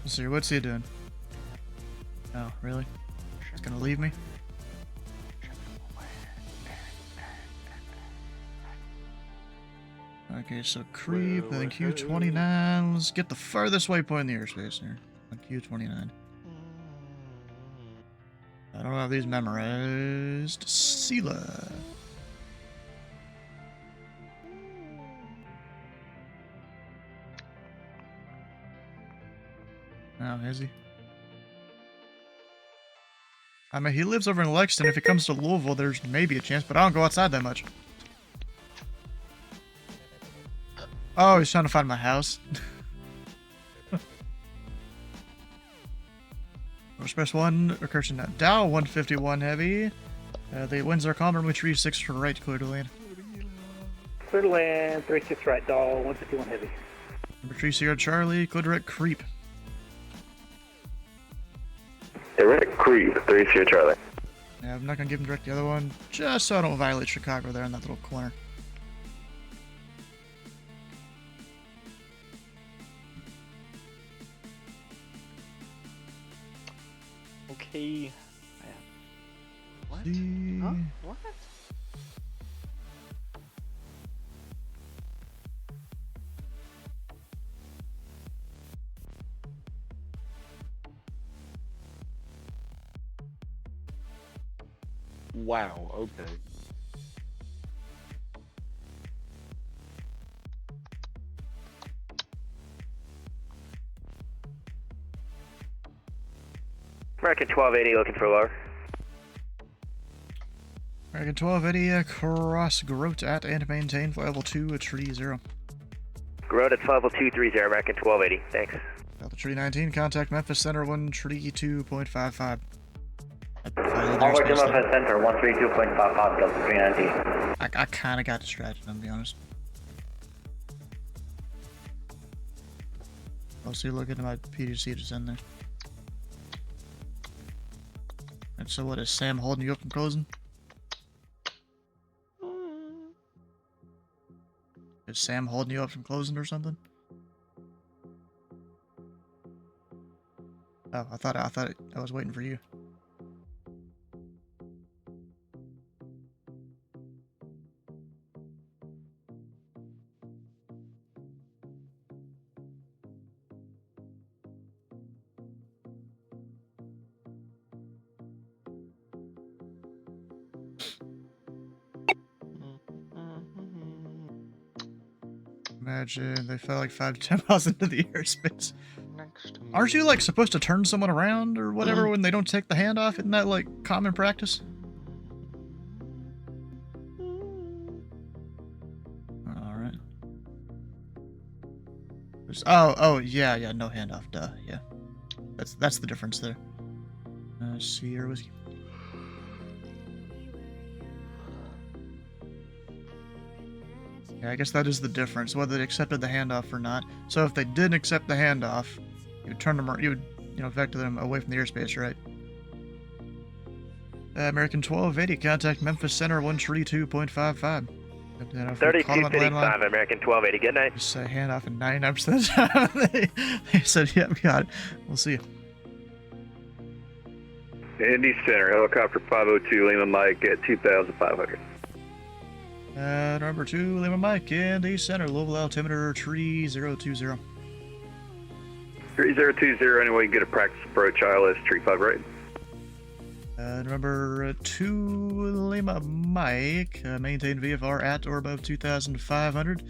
[SPEAKER 1] Let's see, what's he doing? Oh, really? He's gonna leave me? Okay, so creep, and then Q29. Let's get the farthest waypoint in the airspace here. On Q29. I don't have these memorized. Sela. Oh, is he? I mean, he lives over in Lexington. If he comes to Louisville, there's maybe a chance, but I don't go outside that much. Oh, he's trying to find my house. Express 1, recursion now. Dow 151 heavy. The winds are calm, runway 36 for right, clear to land.
[SPEAKER 19] Clear to land, 36 right, Dow 151 heavy.
[SPEAKER 1] Number 3, Sierra Charlie, clear direct creep.
[SPEAKER 15] Direct creep, 3 Sierra Charlie.
[SPEAKER 1] Yeah, I'm not gonna give him direct the other one, just so I don't violate Chicago there in that little corner.
[SPEAKER 9] Okay. What? Huh? What? Wow, okay.
[SPEAKER 11] American 1280 looking for lower.
[SPEAKER 1] American 1280, cross Grote at and maintain flight level 2 at tree 0.
[SPEAKER 11] Grote at flight level 230, American 1280, thanks.
[SPEAKER 1] Delta tree 19, contact Memphis Center 1 tree 2.55.
[SPEAKER 11] Over to Memphis Center 132.55, Delta 319.
[SPEAKER 1] I kind of got distracted, I'm gonna be honest. I'll see, look at my PDC just in there. And so what, is Sam holding you up from closing? Is Sam holding you up from closing or something? Oh, I thought I was waiting for you. Imagine they fell like 5 to 10 miles into the airspace. Aren't you like supposed to turn someone around or whatever when they don't take the hand off? Isn't that like common practice? Alright. Oh, yeah, no handoff, duh, yeah. That's the difference there. Sierra whiskey. Yeah, I guess that is the difference, whether they accepted the handoff or not. So if they didn't accept the handoff, you would turn them, you would, vector them away from the airspace, right? American 1280, contact Memphis Center 132.55.
[SPEAKER 11] 3255, American 1280, good night.
[SPEAKER 1] Just say handoff in 99% of the time. They said, yep, got it. We'll see you.
[SPEAKER 3] Indy Center, helicopter 502, Lima Mike at 2,500.
[SPEAKER 1] Number 2, Lima Mike, Indy Center, Louisville altimeter 3020.
[SPEAKER 3] 3020, anyway, you can get a practice approach, ILS tree 5 right.
[SPEAKER 1] Number 2, Lima Mike, maintain VFR at or above 2,500.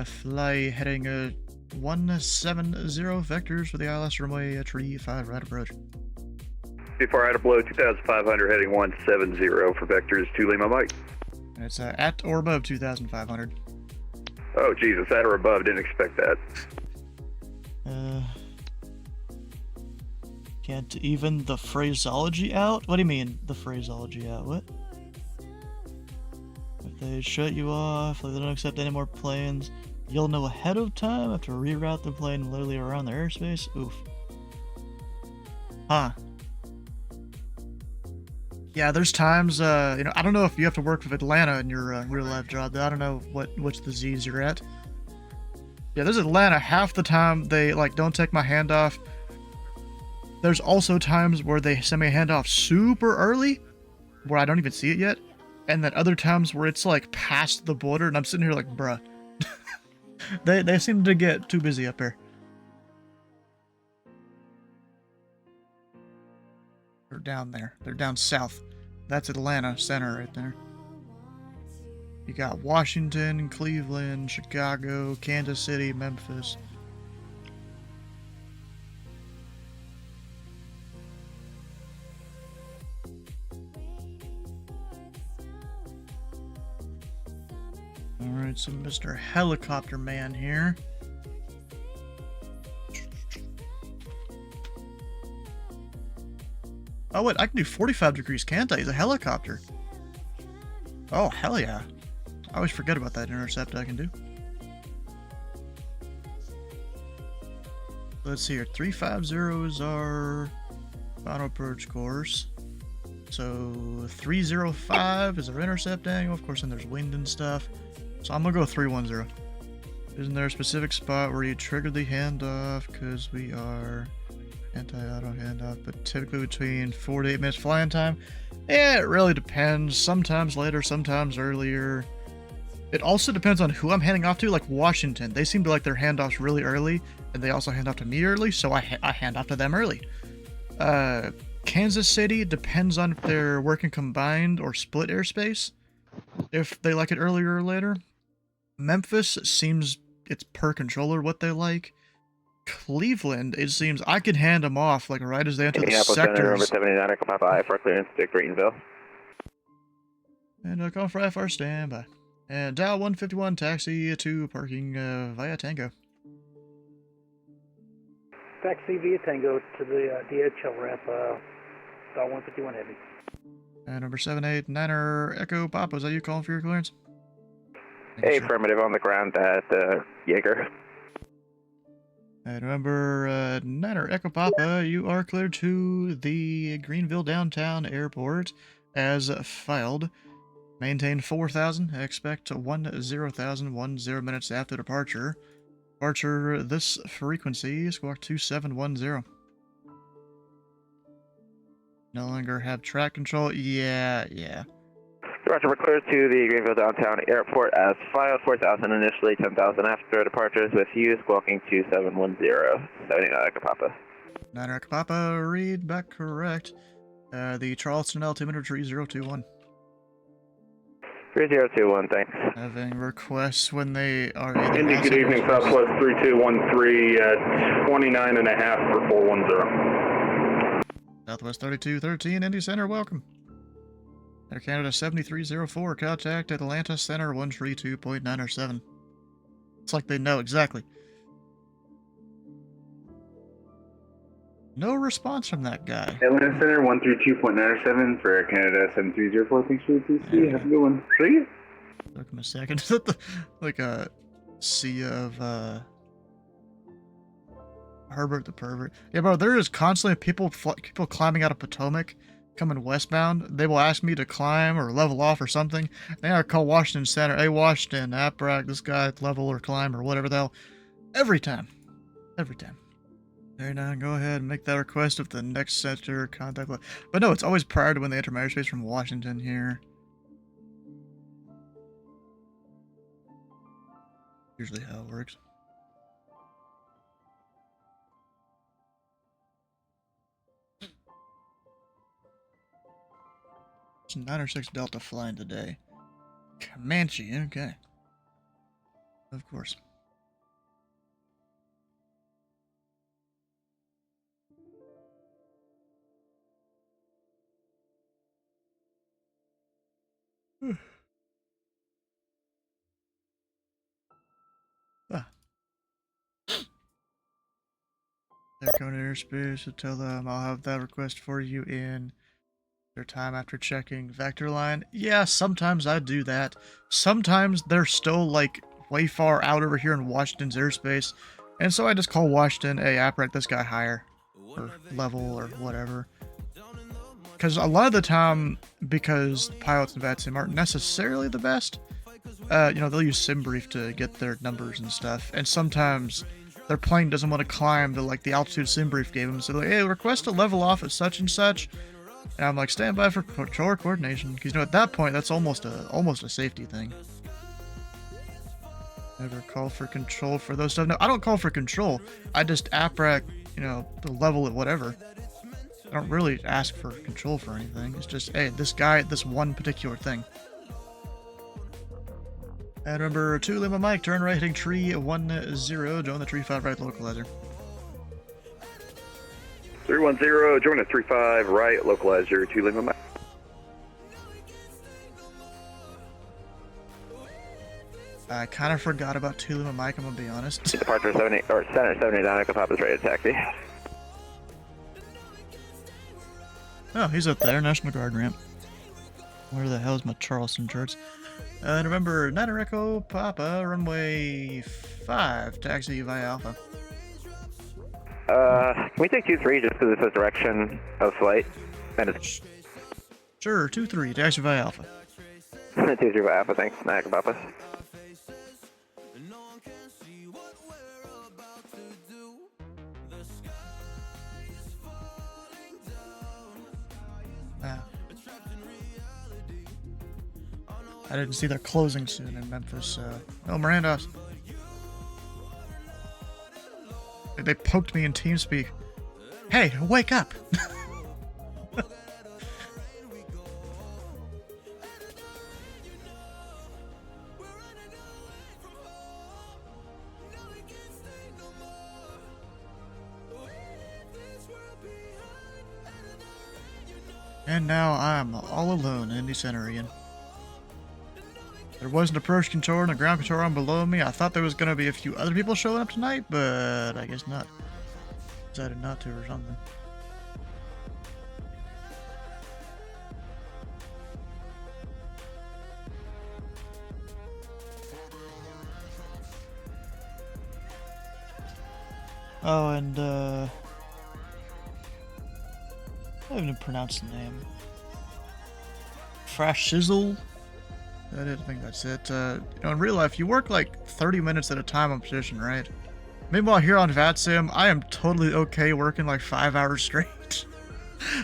[SPEAKER 1] Fly heading 170 vectors for the ILS runway tree 5 right approach.
[SPEAKER 3] VFR at below 2,500, heading 170 for vectors to Lima Mike.
[SPEAKER 1] And it's at or above 2,500.
[SPEAKER 3] Oh, Jesus, at or above, didn't expect that.
[SPEAKER 1] Can't even the phraseology out? What do you mean, the phraseology out? What? If they shut you off, if they don't accept any more planes, you'll know ahead of time if to reroute the plane literally around their airspace? Oof. Huh. Yeah, there's times, I don't know if you have to work with Atlanta in your real-life job. I don't know which the Z's you're at. Yeah, there's Atlanta. Half the time, they, don't take my hand off. There's also times where they send me a handoff super early, where I don't even see it yet. And then other times where it's, past the border, and I'm sitting here like, bruh. They seem to get too busy up here. They're down there. They're down south. That's Atlanta Center right there. You got Washington, Cleveland, Chicago, Kansas City, Memphis. Alright, so Mr. Helicopter Man here. Oh wait, I can do 45 degrees, can't I? He's a helicopter. Oh, hell yeah. I always forget about that intercept I can do. Let's see here. 350 is our final approach course. So 305 is our intercept angle. Of course, then there's wind and stuff. So I'm gonna go 310. Isn't there a specific spot where you trigger the handoff? Because we are anti-auto handoff, but typically between 4 to 8 minutes flying time. Yeah, it really depends. Sometimes later, sometimes earlier. It also depends on who I'm handing off to. Like Washington, they seem to like their handoffs really early, and they also hand off to me early, so I hand off to them early. Kansas City depends on if they're working combined or split airspace, if they like it earlier or later. Memphis seems it's per controller what they like. Cleveland, it seems I could hand them off right as they enter the sectors.
[SPEAKER 11] Number 79, Echo Papa I for clearance to Greenville.
[SPEAKER 1] And call for IFR standby. And dial 151 taxi to parking via Tango.
[SPEAKER 19] Taxi via Tango to the DHL ramp, dial 151 heavy.
[SPEAKER 1] And number 789er Echo Papa, is that you calling for your clearance?
[SPEAKER 11] Hey, affirmative on the ground at Jaeger.
[SPEAKER 1] And remember, Niner Echo Papa, you are cleared to the Greenville Downtown Airport as filed. Maintain 4,000. Expect 10,010 minutes after departure. Departure this frequency, squawk 2710. No longer have track control. Yeah.
[SPEAKER 11] Roger, we're clear to the Greenville Downtown Airport as filed. 4,000 initially, 10,000 after departures with you, squawking 2710. 79 Echo Papa.
[SPEAKER 1] 9 Echo Papa, read back correct. The Charleston altimeter 3021.
[SPEAKER 11] 3021, thanks.
[SPEAKER 1] Having requests when they are
[SPEAKER 17] Indy, good evening, Southwest 3213, 29 and a half for 410.
[SPEAKER 1] Southwest 3213, Indy Center, welcome. Air Canada 7304, contact Atlanta Center 132.907. It's like they know exactly. No response from that guy.
[SPEAKER 17] Atlanta Center 132.907 for Air Canada 7304. Thanks for the TC. Have a good one. See you.
[SPEAKER 1] Took him a second. Is that like a sea of Herbert the Pervert? Yeah, bro, there is constantly people climbing out of Potomac coming westbound. They will ask me to climb or level off or something. They are call Washington Center. Hey, Washington, APRAC, this guy, level or climb or whatever the hell. Every time. Very now, go ahead and make that request of the next center contact. But no, it's always prior to when they enter my airspace from Washington here. Usually how it works. It's 9 or 6 Delta flying today. Comanche, okay. Of course. They're going to airspace, so tell them I'll have that request for you in their time after checking vector line. Yeah, sometimes I do that. Sometimes they're still like way far out over here in Washington's airspace, and so I just call Washington, hey, APRAC this guy higher, or level, or whatever. Because a lot of the time, because pilots in VATSIM aren't necessarily the best, they'll use SimBrief to get their numbers and stuff, and sometimes their plane doesn't want to climb to like the altitude SimBrief gave them, so they're like, hey, request to level off at such and such, and I'm like, stand by for controller coordination, because at that point that's almost a safety thing. Never call for control for those stuff. No, I don't call for control. I just APRAC, the level at whatever. I don't really ask for control for anything. It's just, hey, this guy, this one particular thing. And remember, 2 Lima Mike, turn right heading tree 10, join the TheFatRat localizer.
[SPEAKER 11] 310, join the 35 right localizer, 2 Lima Mike.
[SPEAKER 1] I kind of forgot about 2 Lima Mike, I'm gonna be honest.
[SPEAKER 11] Departure 70, or Center 79, Echo Papa's ready to taxi.
[SPEAKER 1] Oh, he's up there, National Guard ramp. Where the hell is my Charleston shirts? And remember, 9 Echo Papa, runway 5, taxi via Alpha.
[SPEAKER 11] Can we take 2-3 just because it's a direction of flight? And it's...
[SPEAKER 1] Sure, 2-3, taxi via Alpha.
[SPEAKER 11] 2-3 via Alpha, thanks, 9 Echo Papa.
[SPEAKER 1] I didn't see they're closing soon in Memphis. Oh, Miranda's. They poked me in TeamSpeak. Hey, wake up! And now I'm all alone in the center again. There was an approach control and a ground control arm below me. I thought there was going to be a few other people showing up tonight, but I guess not. Decided not to or something. Oh, and I haven't even pronounced the name. Frashizzle? I didn't think that's it. You know, in real life, you work like 30 minutes at a time on position, right? Meanwhile, here on VATSIM, I am totally okay working like 5 hours straight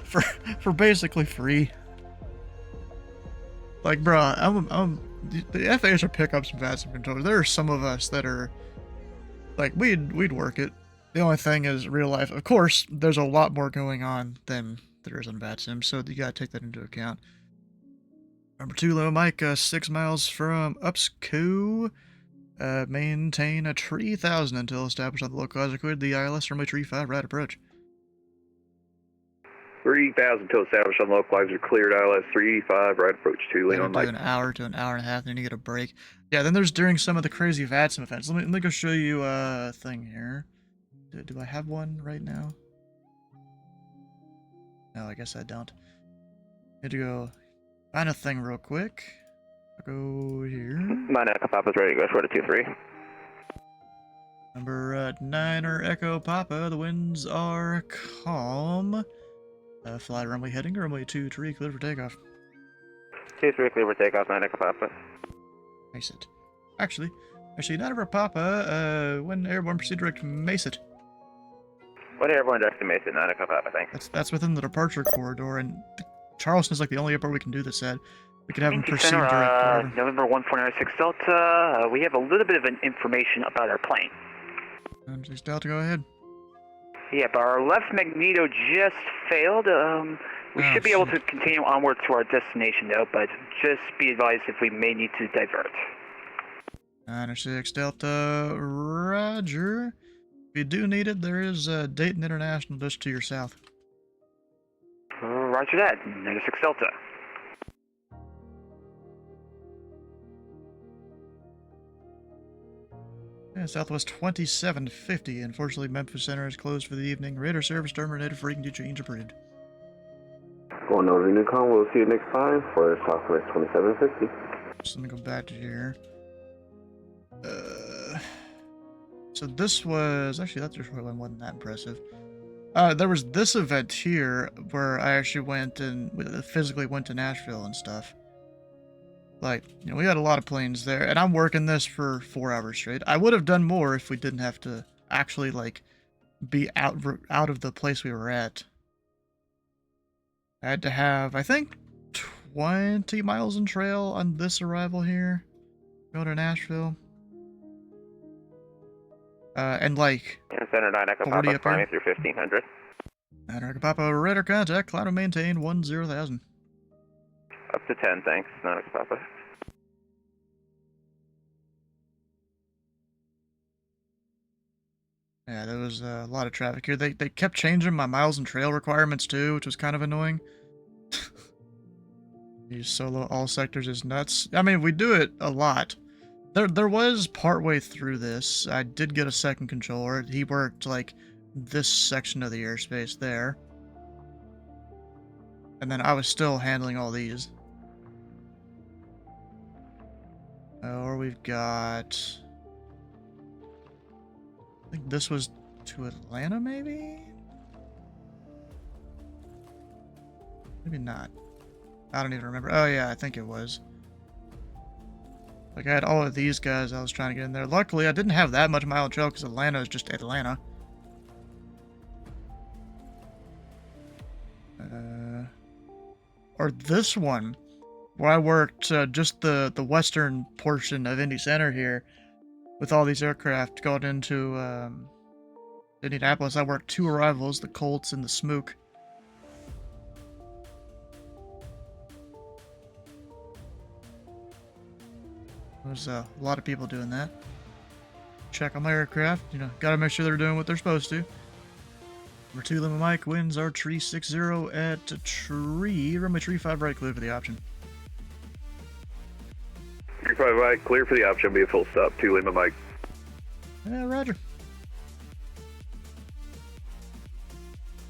[SPEAKER 1] for basically free. Like, bruh, the FAA should pick up some VATSIM controllers. There are some of us that are like, we'd work it. The only thing is, real life, of course, there's a lot more going on than there is on VATSIM, so you gotta take that into account. Number 2, Limo Mike, 6 miles from Upsco. Maintain a tree 1000 until established on the localizer cleared. The ILS runway tree 5 right approach.
[SPEAKER 4] 3,000 until established on localizer cleared. ILS 35 right approach to Limo Mike.
[SPEAKER 1] An hour to an hour and a half, then you get a break. Yeah, then there's during some of the crazy VATSIM events. Let me go show you a thing here. Do I have one right now? No, I guess I don't. Need to go find a thing real quick. I'll go here.
[SPEAKER 11] My Echo Papa's ready to go short of 2-3.
[SPEAKER 1] Number 9 Echo Papa, the winds are calm. Fly runway heading, runway 23, clear for takeoff.
[SPEAKER 11] 2-3, clear for takeoff, 9 Echo Papa.
[SPEAKER 1] Mace it. Actually, 9 Echo Papa, when airborne, proceed direct to Mace it.
[SPEAKER 11] What airborne direct to Mace it, 9 Echo Papa, thanks.
[SPEAKER 1] That's within the departure corridor, and Charleston's like the only airport we can do this at. We could have them proceed direct.
[SPEAKER 6] November 1496 Delta, we have a little bit of information about our plane.
[SPEAKER 1] 6 Delta, go ahead.
[SPEAKER 6] Yep, our left magneto just failed. We should be able to continue onward to our destination though, but just be advised if we may need to divert.
[SPEAKER 1] 6 Delta, roger. If you do need it, there is Dayton International just to your south.
[SPEAKER 6] Roger that, 6 Delta.
[SPEAKER 1] Yeah, Southwest 2750. Unfortunately, Memphis Center is closed for the evening. Radar service terminated. Frequency change approved.
[SPEAKER 15] Going over Newcom, we'll see you next time for Southwest 2750.
[SPEAKER 1] So let me go back to here. So this was... Actually, that just really wasn't that impressive. There was this event here where I actually went and physically went to Nashville and stuff. Like, you know, we had a lot of planes there, and I'm working this for 4 hours straight. I would have done more if we didn't have to actually, like, be out of the place we were at. I had to have, I think, 20 miles in trail on this arrival here. Go to Nashville. And, like,
[SPEAKER 11] Center 9 Echo Papa, climbing through 1500.
[SPEAKER 1] 9 Echo Papa, radar contact, climb and maintain 10,000.
[SPEAKER 11] Up to 10, thanks, 9 Echo Papa.
[SPEAKER 1] Yeah, there was a lot of traffic here. They kept changing my miles and trail requirements too, which was kind of annoying. These solo all sectors is nuts. I mean, we do it a lot. There was partway through this, I did get a second controller. He worked like this section of the airspace there. And then I was still handling all these. Or we've got... I think this was to Atlanta, maybe? Maybe not. I don't even remember. Oh yeah, I think it was. Like, I had all of these guys I was trying to get in there. Luckily, I didn't have that much mile trail because Atlanta is just Atlanta. Or this one, where I worked just the western portion of Indy Center here, with all these aircraft going into Indianapolis. I worked 2 arrivals, the Colts and the Smook. There's a lot of people doing that. Check on my aircraft, you know, gotta make sure they're doing what they're supposed to. Number 2 Limo Mike wins our tree 60 at tree, runway tree 5 right, clear for the option.
[SPEAKER 3] Projectify Mike, clear for the option, be a full stop, 2 Lima Mike.
[SPEAKER 1] Yeah, roger.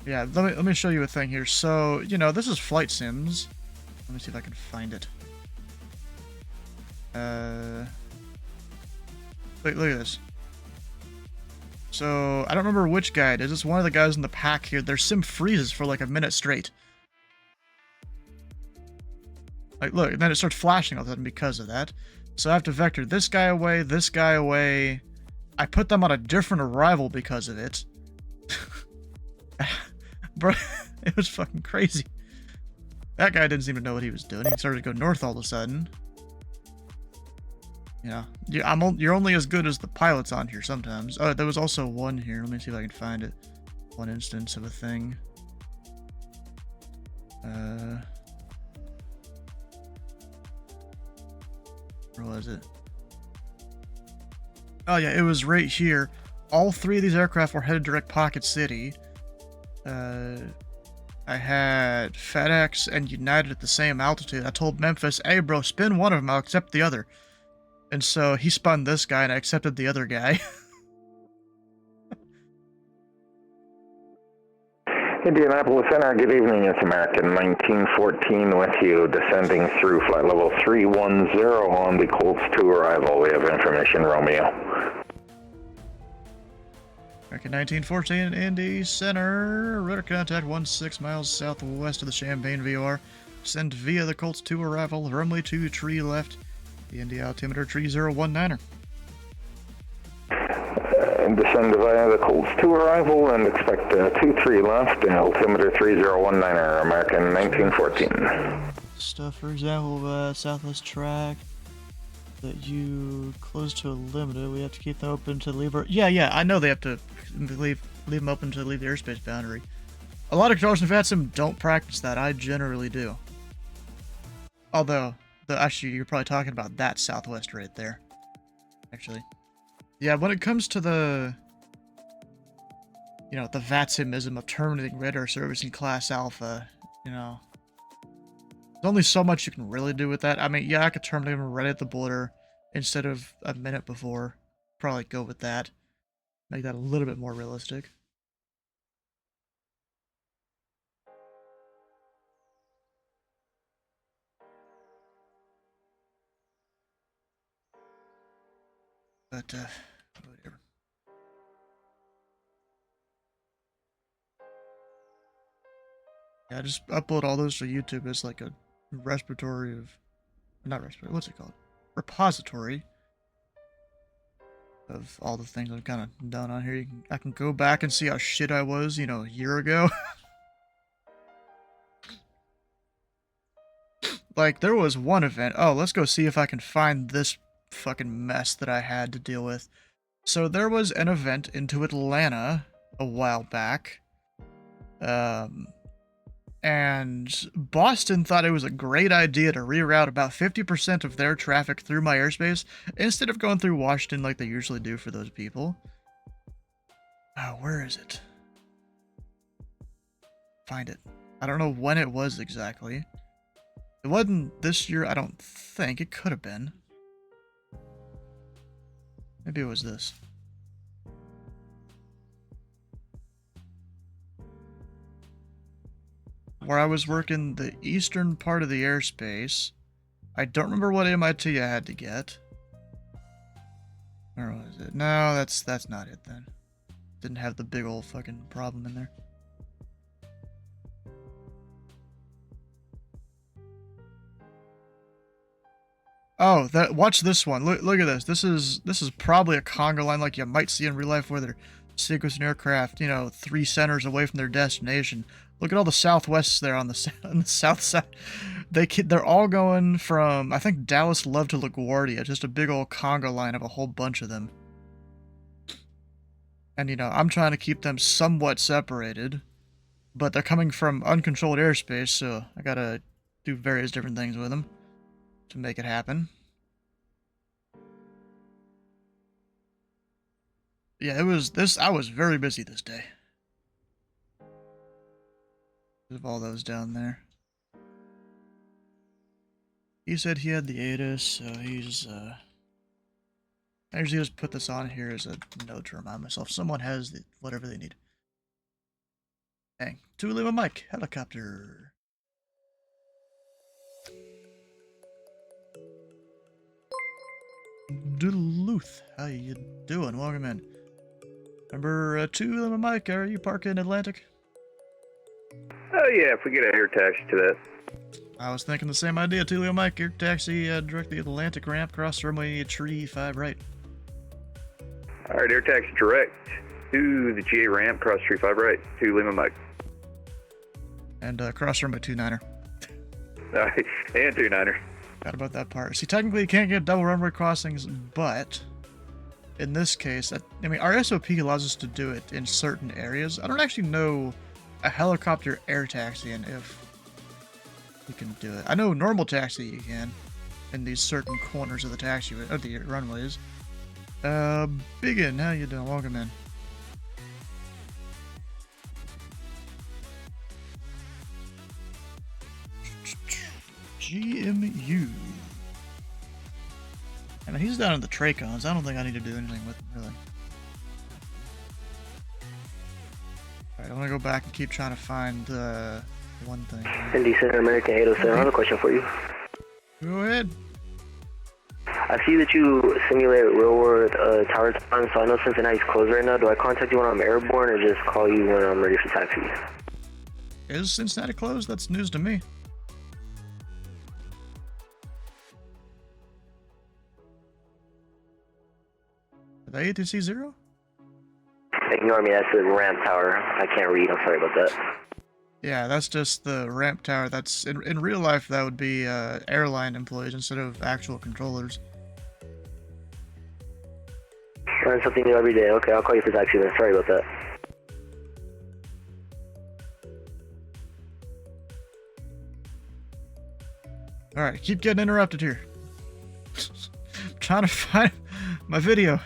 [SPEAKER 1] Yeah, let me show you a thing here. So, you know, this is Flight Sims. Let me see if I can find it. Look at this. So, I don't remember which guy it is. It's one of the guys in the pack here. Their sim freezes for like a minute straight. Like, look, and then it starts flashing all of a sudden because of that. So I have to vector this guy away, this guy away. I put them on a different arrival because of it. Bro, it was fucking crazy. That guy didn't seem to know what he was doing. He started to go north all of a sudden. Yeah, you're only as good as the pilots on here sometimes. Oh, there was also one here. Let me see if I can find it. One instance of a thing. Where was it? Oh yeah, it was right here. All 3 of these aircraft were headed direct Pocket City. I had FedEx and United at the same altitude. I told Memphis, hey bro, spin one of them, I'll accept the other. And so he spun this guy and I accepted the other guy.
[SPEAKER 15] Indianapolis Center, good evening. It's American 1914 with you, descending through flight level 310 on the Colts 2 arrival. We have information, Romeo.
[SPEAKER 1] American 1914, Indy Center. Radar contact 16 miles southwest of the Champaign VOR. Send via the Colts 2 arrival, runway 2, tree left. The Indy altimeter 3019er.
[SPEAKER 15] Descend via the Colts 2 arrival and expect 23 left, altimeter 3019er, American 1914.
[SPEAKER 1] Stuff, for example, southwest track that you close to a limited, we have to keep them open to leave. Yeah, I know they have to leave them open to leave the airspace boundary. A lot of controllers in FATSIM don't practice that. I generally do. Although, actually, you're probably talking about that southwest right there. Actually. Yeah, when it comes to the, you know, the VATSIMism of terminating radar service in Class Alpha, you know, there's only so much you can really do with that. I mean, yeah, I could terminate them right at the border instead of a minute before. Probably go with that. Make that a little bit more realistic. But, whatever. Yeah, just upload all those to YouTube as like a respiratory of... Not respiratory, what's it called? Repository of all the things I've kind of done on here. I can go back and see how shit I was, you know, a year ago. Like, there was one event. Oh, let's go see if I can find this fucking mess that I had to deal with. So there was an event into Atlanta a while back. And Boston thought it was a great idea to reroute about 50% of their traffic through my airspace instead of going through Washington like they usually do for those people. Oh, where is it? Find it. I don't know when it was exactly. It wasn't this year, I don't think. It could have been. Maybe it was this. Where I was working the eastern part of the airspace. I don't remember what MIT I had to get. Where was it? No, that's not it then. Didn't have the big old fucking problem in there. Oh, watch this one. Look at this. This is probably a conga line like you might see in real life where they're sequencing aircraft, you know, 3 centers away from their destination. Look at all the southwests there on the south side. They're all going from, I think, Dallas Love to LaGuardia. Just a big old conga line of a whole bunch of them. And, you know, I'm trying to keep them somewhat separated. But they're coming from uncontrolled airspace, so I gotta do various different things with them to make it happen. Yeah, I was very busy this day. Of all those down there. He said he had the ATIS, so he's, I usually just put this on here as a note to remind myself someone has whatever they need. Dang. 2 Lima Mike, helicopter. Duluth, how you doing? Welcome in. Number 2 Lima Mike, are you parking in Atlantic?
[SPEAKER 11] Oh yeah, if we get an air taxi to that.
[SPEAKER 1] I was thinking the same idea, 2 Lima Mike. Air taxi directly at Atlantic ramp, cross runway tree 5 right.
[SPEAKER 11] Alright, air taxi direct to the GA ramp, cross tree 5 right, 2 Lima Mike.
[SPEAKER 1] And cross runway 29er.
[SPEAKER 11] Alright, and 29er.
[SPEAKER 1] Forgot about that part. See, technically you can't get double runway crossings, but in this case, I mean, our SOP allows us to do it in certain areas. I don't actually know a helicopter air taxiing if you can do it. I know normal taxi you can in these certain corners of the taxiway, or the runways. Biggin, how you doing? Welcome in. GMU. I mean, he's down in the Tracons. I don't think I need to do anything with him, really. Alright, I'm gonna go back and keep trying to find one thing.
[SPEAKER 16] Indy Center, American 807. I have a question for you.
[SPEAKER 1] Go ahead.
[SPEAKER 16] I see that you simulate real-world tower time, so I know Cincinnati's closed right now. Do I contact you when I'm airborne or just call you when I'm ready for taxi?
[SPEAKER 1] Is Cincinnati closed? That's news to me. Are they ATC 0?
[SPEAKER 16] Ignore me, that's the ramp tower. I can't read, I'm sorry about that.
[SPEAKER 1] Yeah, that's just the ramp tower. That's in real life that would be airline employees instead of actual controllers.
[SPEAKER 16] Learn something new every day. Okay, I'll call you for taxi then. Sorry about that.
[SPEAKER 1] Alright, keep getting interrupted here. I'm trying to find my video.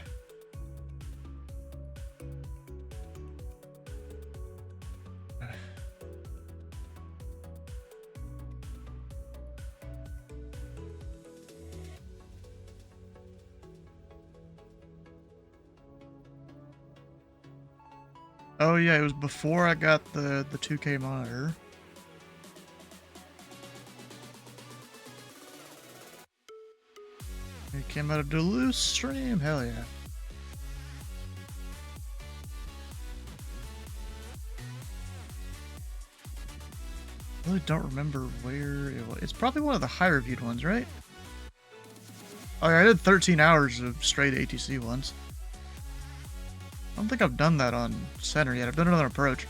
[SPEAKER 1] Oh yeah, it was before I got the 2K monitor. It came out of Duluth stream, hell yeah. I really don't remember where it was. It's probably one of the high reviewed ones, right? Oh yeah, I did 13 hours of straight ATC once. I don't think I've done that on center yet. I've done it on approach.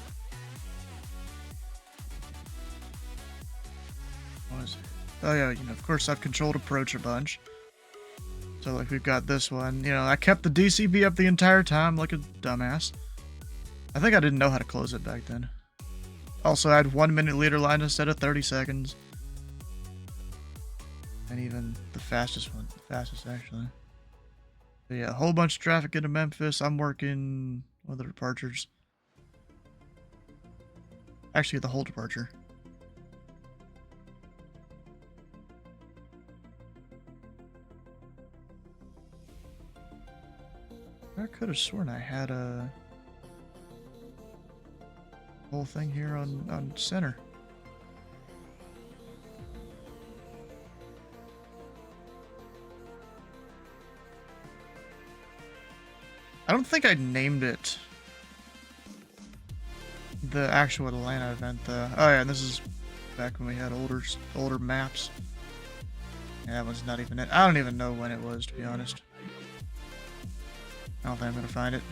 [SPEAKER 1] What is it? Oh yeah, you know, of course I've controlled approach a bunch. So like we've got this one. You know, I kept the DCB up the entire time like a dumbass. I think I didn't know how to close it back then. Also, I had 1 minute leader line instead of 30 seconds. And even the fastest one. The fastest actually. But yeah, a whole bunch of traffic into Memphis. I'm working with the departures. Actually, the whole departure. I could have sworn I had a whole thing here on center. I don't think I named it the actual Atlanta event though. Oh yeah, and this is back when we had older maps. Yeah, that one's not even it. I don't even know when it was, to be honest. I don't think I'm gonna find it.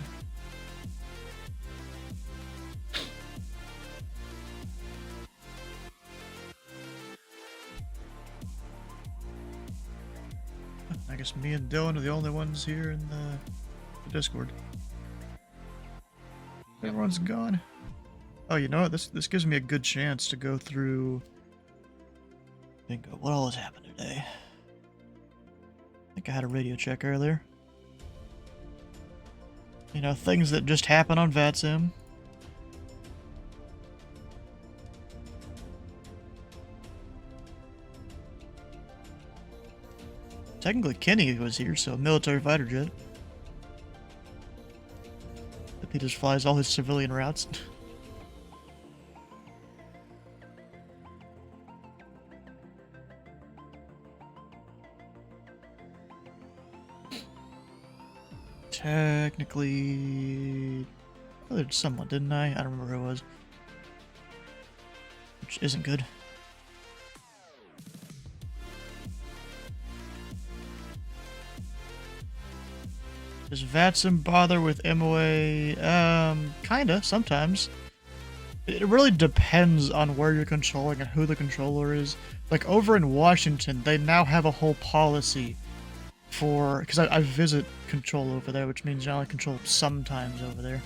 [SPEAKER 1] I guess me and Dylan are the only ones here in the Discord. Everyone's gone. Oh, you know what? This gives me a good chance to go through. Think what all has happened today. I think I had a radio check earlier. You know, things that just happen on VATSIM. Technically, Kenny was here, so military fighter jet. But he just flies all his civilian routes. Technically, I othered someone, didn't I? I don't remember who it was. Which isn't good. Does VATSIM bother with MOA? Kinda, sometimes. It really depends on where you're controlling and who the controller is. Like, over in Washington, they now have a whole policy for... Because I visit control over there, which means I only control sometimes over there.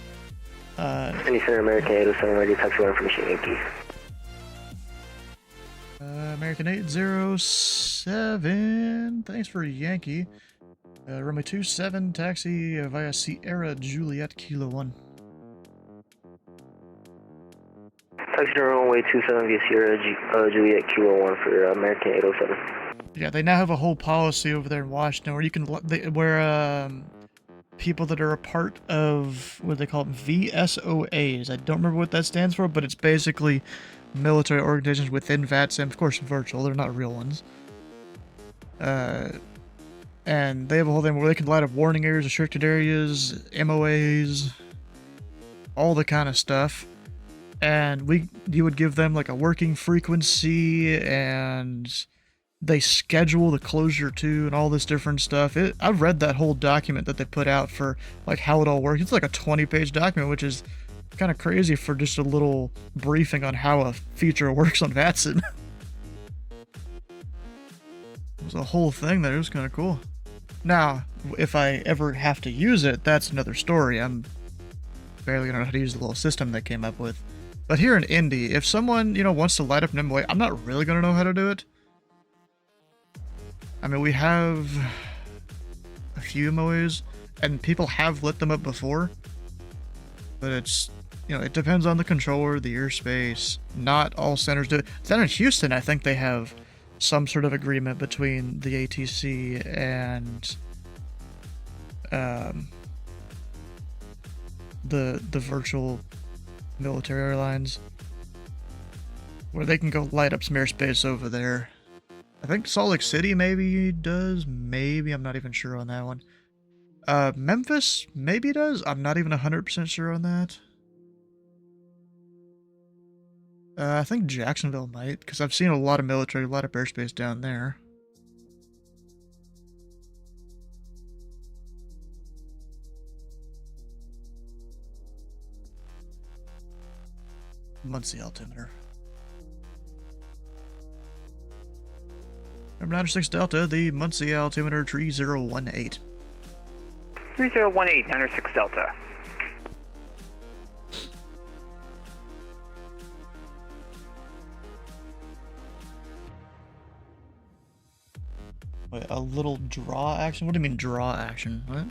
[SPEAKER 16] Any Center American 807 ready, taxi information, Yankee.
[SPEAKER 1] American 807, thanks for Yankee. Runway 27, taxi via Sierra Juliet Kilo 1.
[SPEAKER 16] Taxi to runway 27 via Sierra Juliet Kilo 1 for American 807.
[SPEAKER 1] Yeah, they now have a whole policy over there in Washington where you can, where people that are a part of, what do they call them, VSOAs. I don't remember what that stands for, but it's basically military organizations within VATSIM, of course virtual, they're not real ones. And they have a whole thing where they can light up warning areas, restricted areas, MOAs, all the kind of stuff. And you would give them like a working frequency, and they schedule the closure too, and all this different stuff. I've read that whole document that they put out for like how it all works. It's like a 20-page document, which is kind of crazy for just a little briefing on how a feature works on VATSIM. It was a whole thing there. It was kind of cool. Now, if I ever have to use it, that's another story. I'm barely gonna know how to use the little system they came up with. But here in Indy, if someone, wants to light up an MOA, I'm not really gonna know how to do it. I mean, we have a few MOAs, and people have lit them up before. But it's, it depends on the controller, the airspace. Not all centers do it. Then in Houston, I think they have some sort of agreement between the ATC and the virtual military airlines, where they can go light up some airspace over there. I think Salt Lake City maybe does, maybe, I'm not even sure on that one. Memphis maybe does, I'm not even 100% sure on that. I think Jacksonville might, because I've seen a lot of military, a lot of airspace down there. Muncie altimeter. Number 96 Delta, the Muncie altimeter 3018.
[SPEAKER 6] 3018, 96 Delta.
[SPEAKER 1] Wait, a little draw action? What do you mean draw action? What?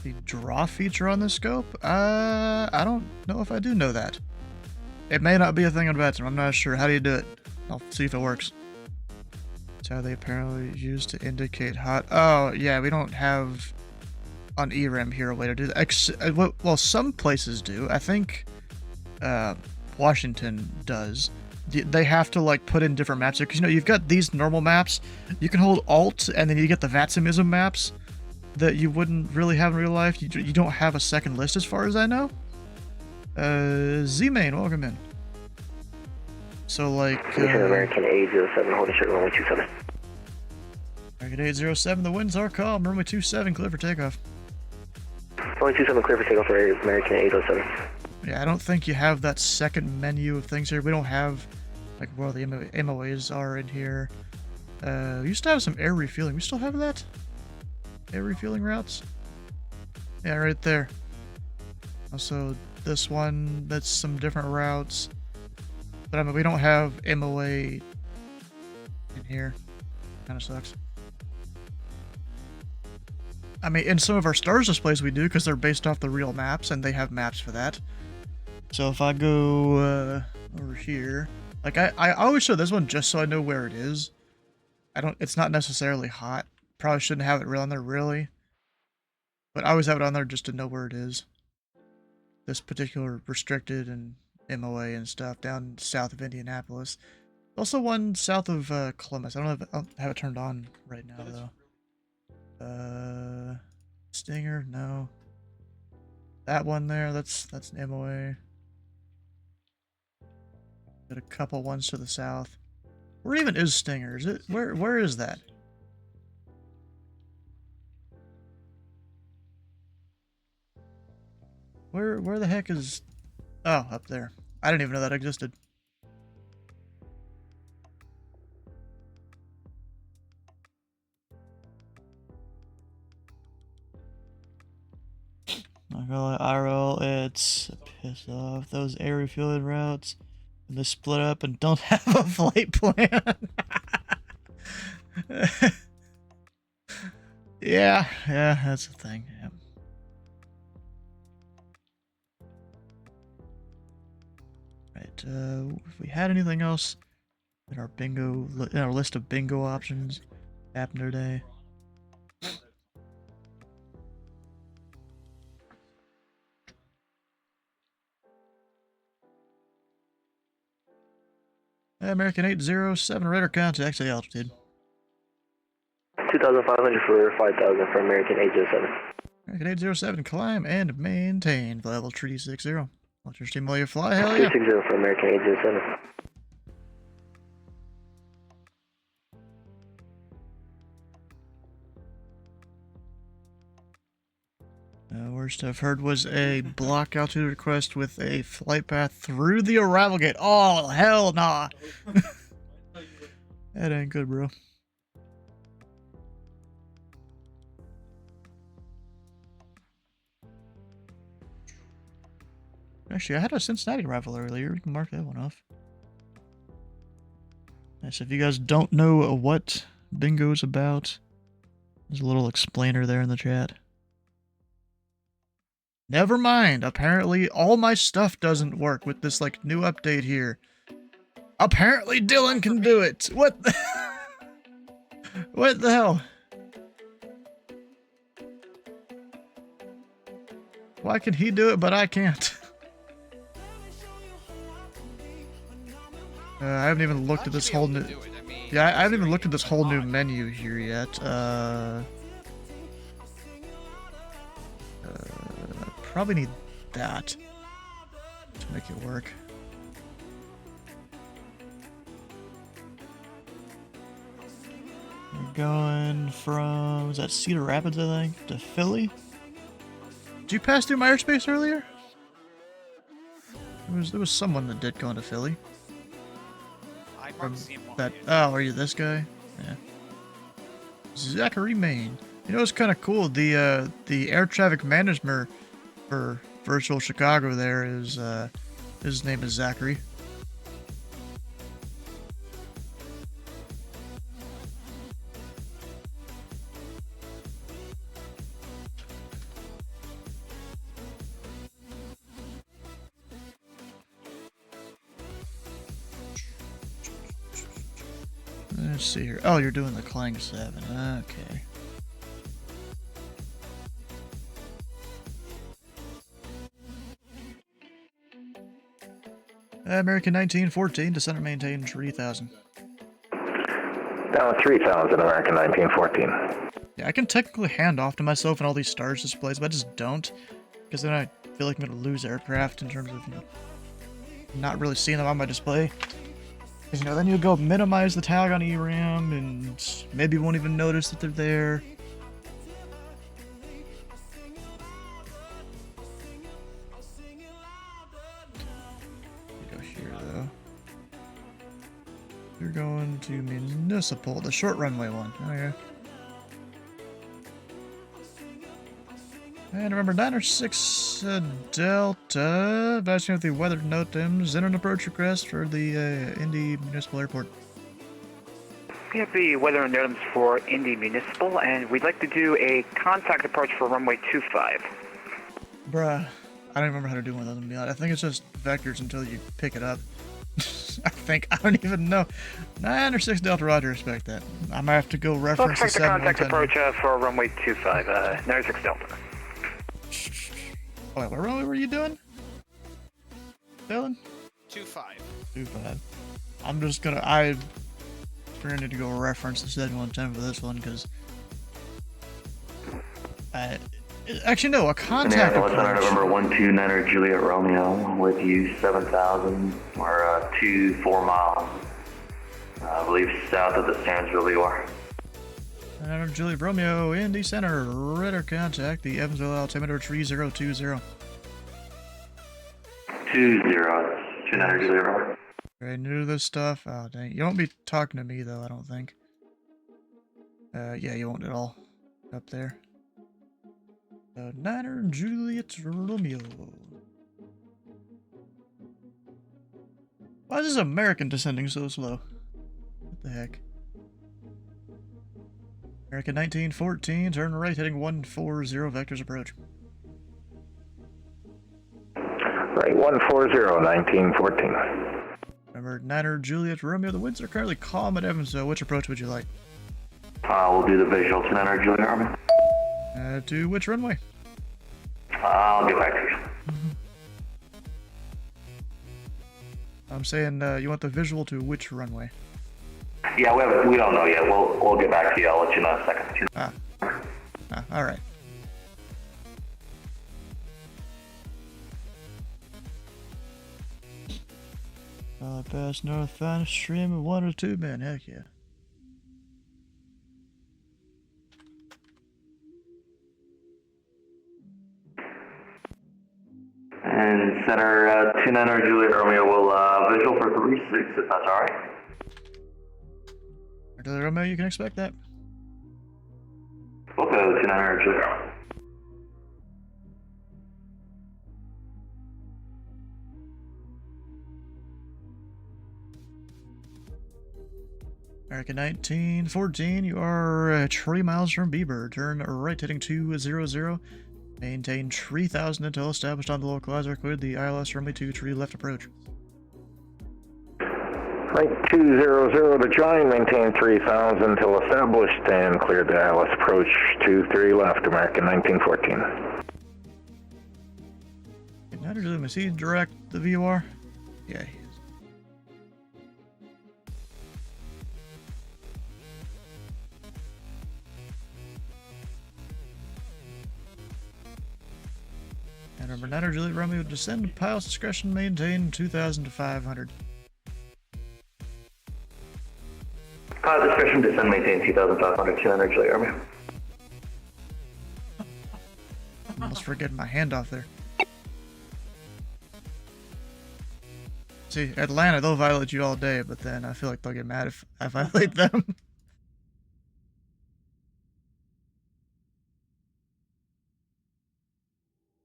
[SPEAKER 1] The draw feature on the scope? I don't know if I do know that. It may not be a thing on VATSIM, I'm not sure. How do you do it? I'll see if it works. That's how they apparently use to indicate hot. Oh, yeah, we don't have on ERAM here a way to do that. Well, some places do. I think Washington does. They have to like put in different maps here, because you've got these normal maps. You can hold Alt, and then you get the VATSIMism maps that you wouldn't really have in real life. You don't have a second list as far as I know. Z-Main, welcome in. So like...
[SPEAKER 16] American 807, holding short runway 27.
[SPEAKER 1] American 807, the winds are calm. Runway 27, clear for takeoff.
[SPEAKER 16] Runway 27, clear for takeoff for American 807.
[SPEAKER 1] Yeah, I don't think you have that second menu of things here. We don't have, like, where the MOAs are in here. We used to have some air refueling. We still have that? Air refueling routes? Yeah, right there. Also, this one, that's some different routes. But I mean, we don't have MOA in here. kind of sucks. I mean, in some of our stars displays we do, because they're based off the real maps, and they have maps for that. So if I go over here, like I always show this one just so I know where it is. It's not necessarily hot. Probably shouldn't have it on there really. But I always have it on there just to know where it is. This particular restricted and MOA and stuff down south of Indianapolis. Also one south of Columbus. I don't have it turned on right now though. Stinger, no. That one there, that's an MOA. Got a couple ones to the south. Where even is Stinger? Is it where is that? Where the heck is... Oh, up there. I didn't even know that existed. Not gonna lie, IRL, it's a piss off. Those area-fueled routes, and they split up and don't have a flight plan. Yeah, that's the thing. Yeah. Right, if we had anything else in our list of bingo options happened today. American 807 radar contact to altitude.
[SPEAKER 16] 2,500 for 5,000 for American 807.
[SPEAKER 1] American 807, climb and maintain. Level 360. Watch your steam while you fly, hell yeah.
[SPEAKER 16] 360 for American 807.
[SPEAKER 1] Worst I've heard was a block altitude request with a flight path through the arrival gate. Oh, hell nah. That ain't good, bro. Actually, I had a Cincinnati arrival earlier. We can mark that one off. Nice. If you guys don't know what bingo is about, there's a little explainer there in the chat. Never mind. Apparently, all my stuff doesn't work with this, like, new update here. Apparently, Dylan can do it. What the... What the hell? Why can he do it, but I can't? I haven't even looked at this whole new... Yeah, I haven't even looked at this whole new menu here yet. Probably need that to make it work. We're going from, is that Cedar Rapids, I think, to Philly? Did you pass through my airspace earlier? There was someone that did go into Philly. From that, oh, are you this guy? Yeah. Zachary Maine. You know, it's kind of cool. The air traffic manager for Virtual Chicago there is, his name is Zachary. Let's see here. Oh, you're doing the Clang 7. Okay. American 1914, descend and maintain 3,000.
[SPEAKER 15] Down 3,000, American 1914.
[SPEAKER 1] Yeah, I can technically hand off to myself in all these stars displays, but I just don't. Because then I feel like I'm going to lose aircraft in terms of, you know, not really seeing them on my display. Because, you know, then you'll go minimize the tag on ERAM, and maybe you won't even notice that they're there. Go here, though. You're going to Municipal, the short runway one. Okay. And remember, 906 Delta, advising of the weather NOTAMs, enter an approach request for the Indy Municipal Airport.
[SPEAKER 6] We have the weather and NOTAMs for Indy Municipal, and we'd like to do a contact approach for runway 25.
[SPEAKER 1] Bruh, I don't remember how to do one of those, to be honest. I think it's just vectors until you pick it up. I don't even know. 9 or 6 Delta, roger, respect that. I might have to go reference
[SPEAKER 6] Let's
[SPEAKER 1] the
[SPEAKER 6] take the
[SPEAKER 1] 7
[SPEAKER 6] contact approach for runway 25, 96 Delta.
[SPEAKER 1] Wait, what runway were you doing? Dylan?
[SPEAKER 8] 25.
[SPEAKER 1] 25. I'm just gonna, I need to go reference the 7110 for this one, because actually, no, a contact
[SPEAKER 4] approach.
[SPEAKER 1] approach.
[SPEAKER 4] November 129er Juliet Romeo with you 7,000 or 4 miles. I believe south of the Sandsville VOR.
[SPEAKER 1] And Juliet Romeo, Indy Center, radar contact, the Evansville altimeter 3020.
[SPEAKER 4] 29er Juliet Romeo.
[SPEAKER 1] Right, new to this stuff. Oh, dang. You won't be talking to me, though, I don't think. Yeah, you won't at all. Up there. 9er Juliet Romeo. Why is this American descending so slow? What the heck? American 1914, turn right, heading 140, vectors approach.
[SPEAKER 15] Right, 140, 1914.
[SPEAKER 1] Remember, 9er Juliet Romeo, the winds are currently calm at Evansville. Which approach would you like?
[SPEAKER 4] We'll do the visual to 9er Juliet Romeo.
[SPEAKER 1] To which runway?
[SPEAKER 4] I'll get back to you.
[SPEAKER 1] I'm saying you want the visual to which runway?
[SPEAKER 4] Yeah, we don't know yet. We'll get back to you. I'll let you know in a second.
[SPEAKER 1] All right. Past North Fine Stream of 1 or 2 men. Heck yeah.
[SPEAKER 4] And center 29er Juliet Romeo will visual for 36 if that's alright.
[SPEAKER 1] Juliet Romeo, you can expect that.
[SPEAKER 4] We'll go 29er Juliet Romeo.
[SPEAKER 1] American 1914, you are 3 miles from Bieber. Turn right heading 200. Maintain 3000 until established on the localizer. Cleared the ILS runway 23 left approach.
[SPEAKER 15] Right 200 to join, maintain 3000 until established and cleared the ILS approach 23 left, American 1914.
[SPEAKER 1] Now to see direct the VOR? Yeah, he is. And number 9er Juliet Romeo, descend to pilot's discretion, maintain 2000 to 500.
[SPEAKER 4] Pilot discretion, descend, maintain 2,500, 200 Juliet Romeo.
[SPEAKER 1] I'm almost forgetting my handoff there. See, Atlanta, they'll violate you all day, but then I feel like they'll get mad if I violate them.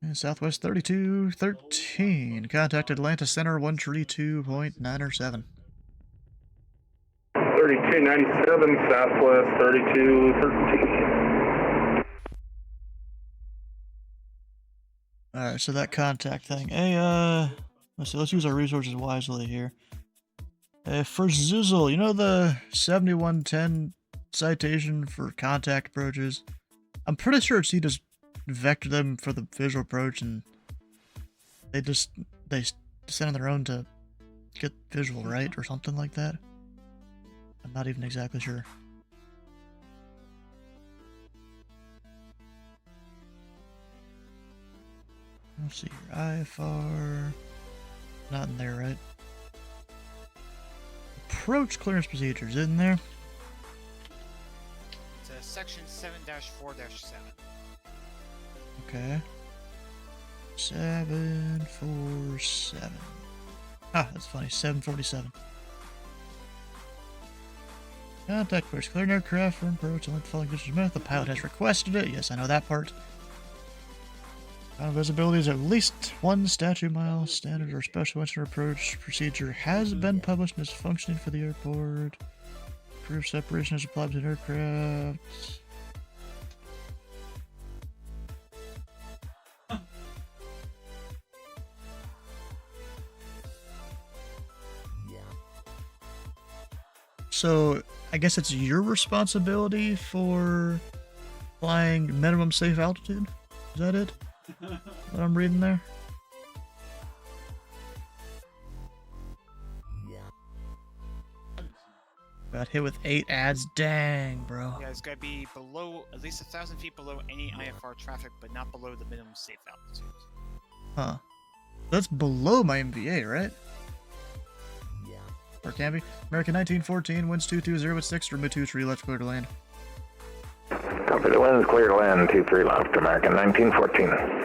[SPEAKER 1] And Southwest 3213, contact Atlanta Center 132.907.
[SPEAKER 3] 3297, Southwest 3213.
[SPEAKER 1] Alright, so that contact thing. Hey, let's see, let's use our resources wisely here. For Zizzle, you know the 7110 citation for contact approaches? I'm pretty sure he just vector them for the visual approach and they send on their own to get visual, right? Or something like that. I'm not even exactly sure. Let's see here. IFR. Not in there, right? Approach clearance procedures, in there?
[SPEAKER 8] It's section 7-4-7.
[SPEAKER 1] Okay. 747. Ah, that's funny. 747. Contact first. Clear an aircraft from approach. Only the following distance. The pilot has requested it. Yes, I know that part. Visibility is at least 1 statute mile. Standard or special incident approach procedure has been published and is functioning for the airport. Proof separation is applied to aircraft. So, I guess it's your responsibility for flying minimum safe altitude? Is that it? What I'm reading there? Got hit with 8 ads. Dang, bro.
[SPEAKER 8] Yeah, it's gotta be below, at least 1,000 feet below any IFR traffic, but not below the minimum safe altitude.
[SPEAKER 1] Huh. That's below my MVA, right? Yeah. Or can be. American 1914, winds 220 with 6, remove 23 left, clear to land.
[SPEAKER 15] Copy, the winds clear to land, 23 left, American 1914.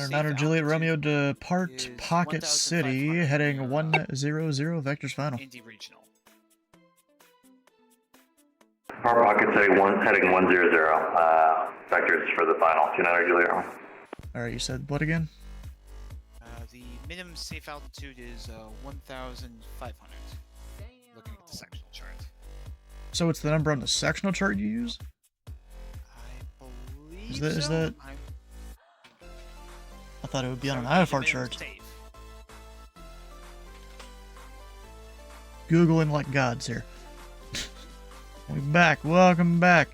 [SPEAKER 1] Niner Juliet Romeo depart Pocket City, heading 100, vectors final.
[SPEAKER 8] Indy Regional.
[SPEAKER 4] Pocket City, heading 100, vectors for the final, 29 Juliet Romeo.
[SPEAKER 1] Alright, you said what again?
[SPEAKER 8] The minimum safe altitude is 1,500. Looking at the sectional chart.
[SPEAKER 1] So it's the number on the sectional chart you use?
[SPEAKER 8] I believe
[SPEAKER 1] Is that... I thought it would be on an IFR chart. Googling like gods here. Welcome back.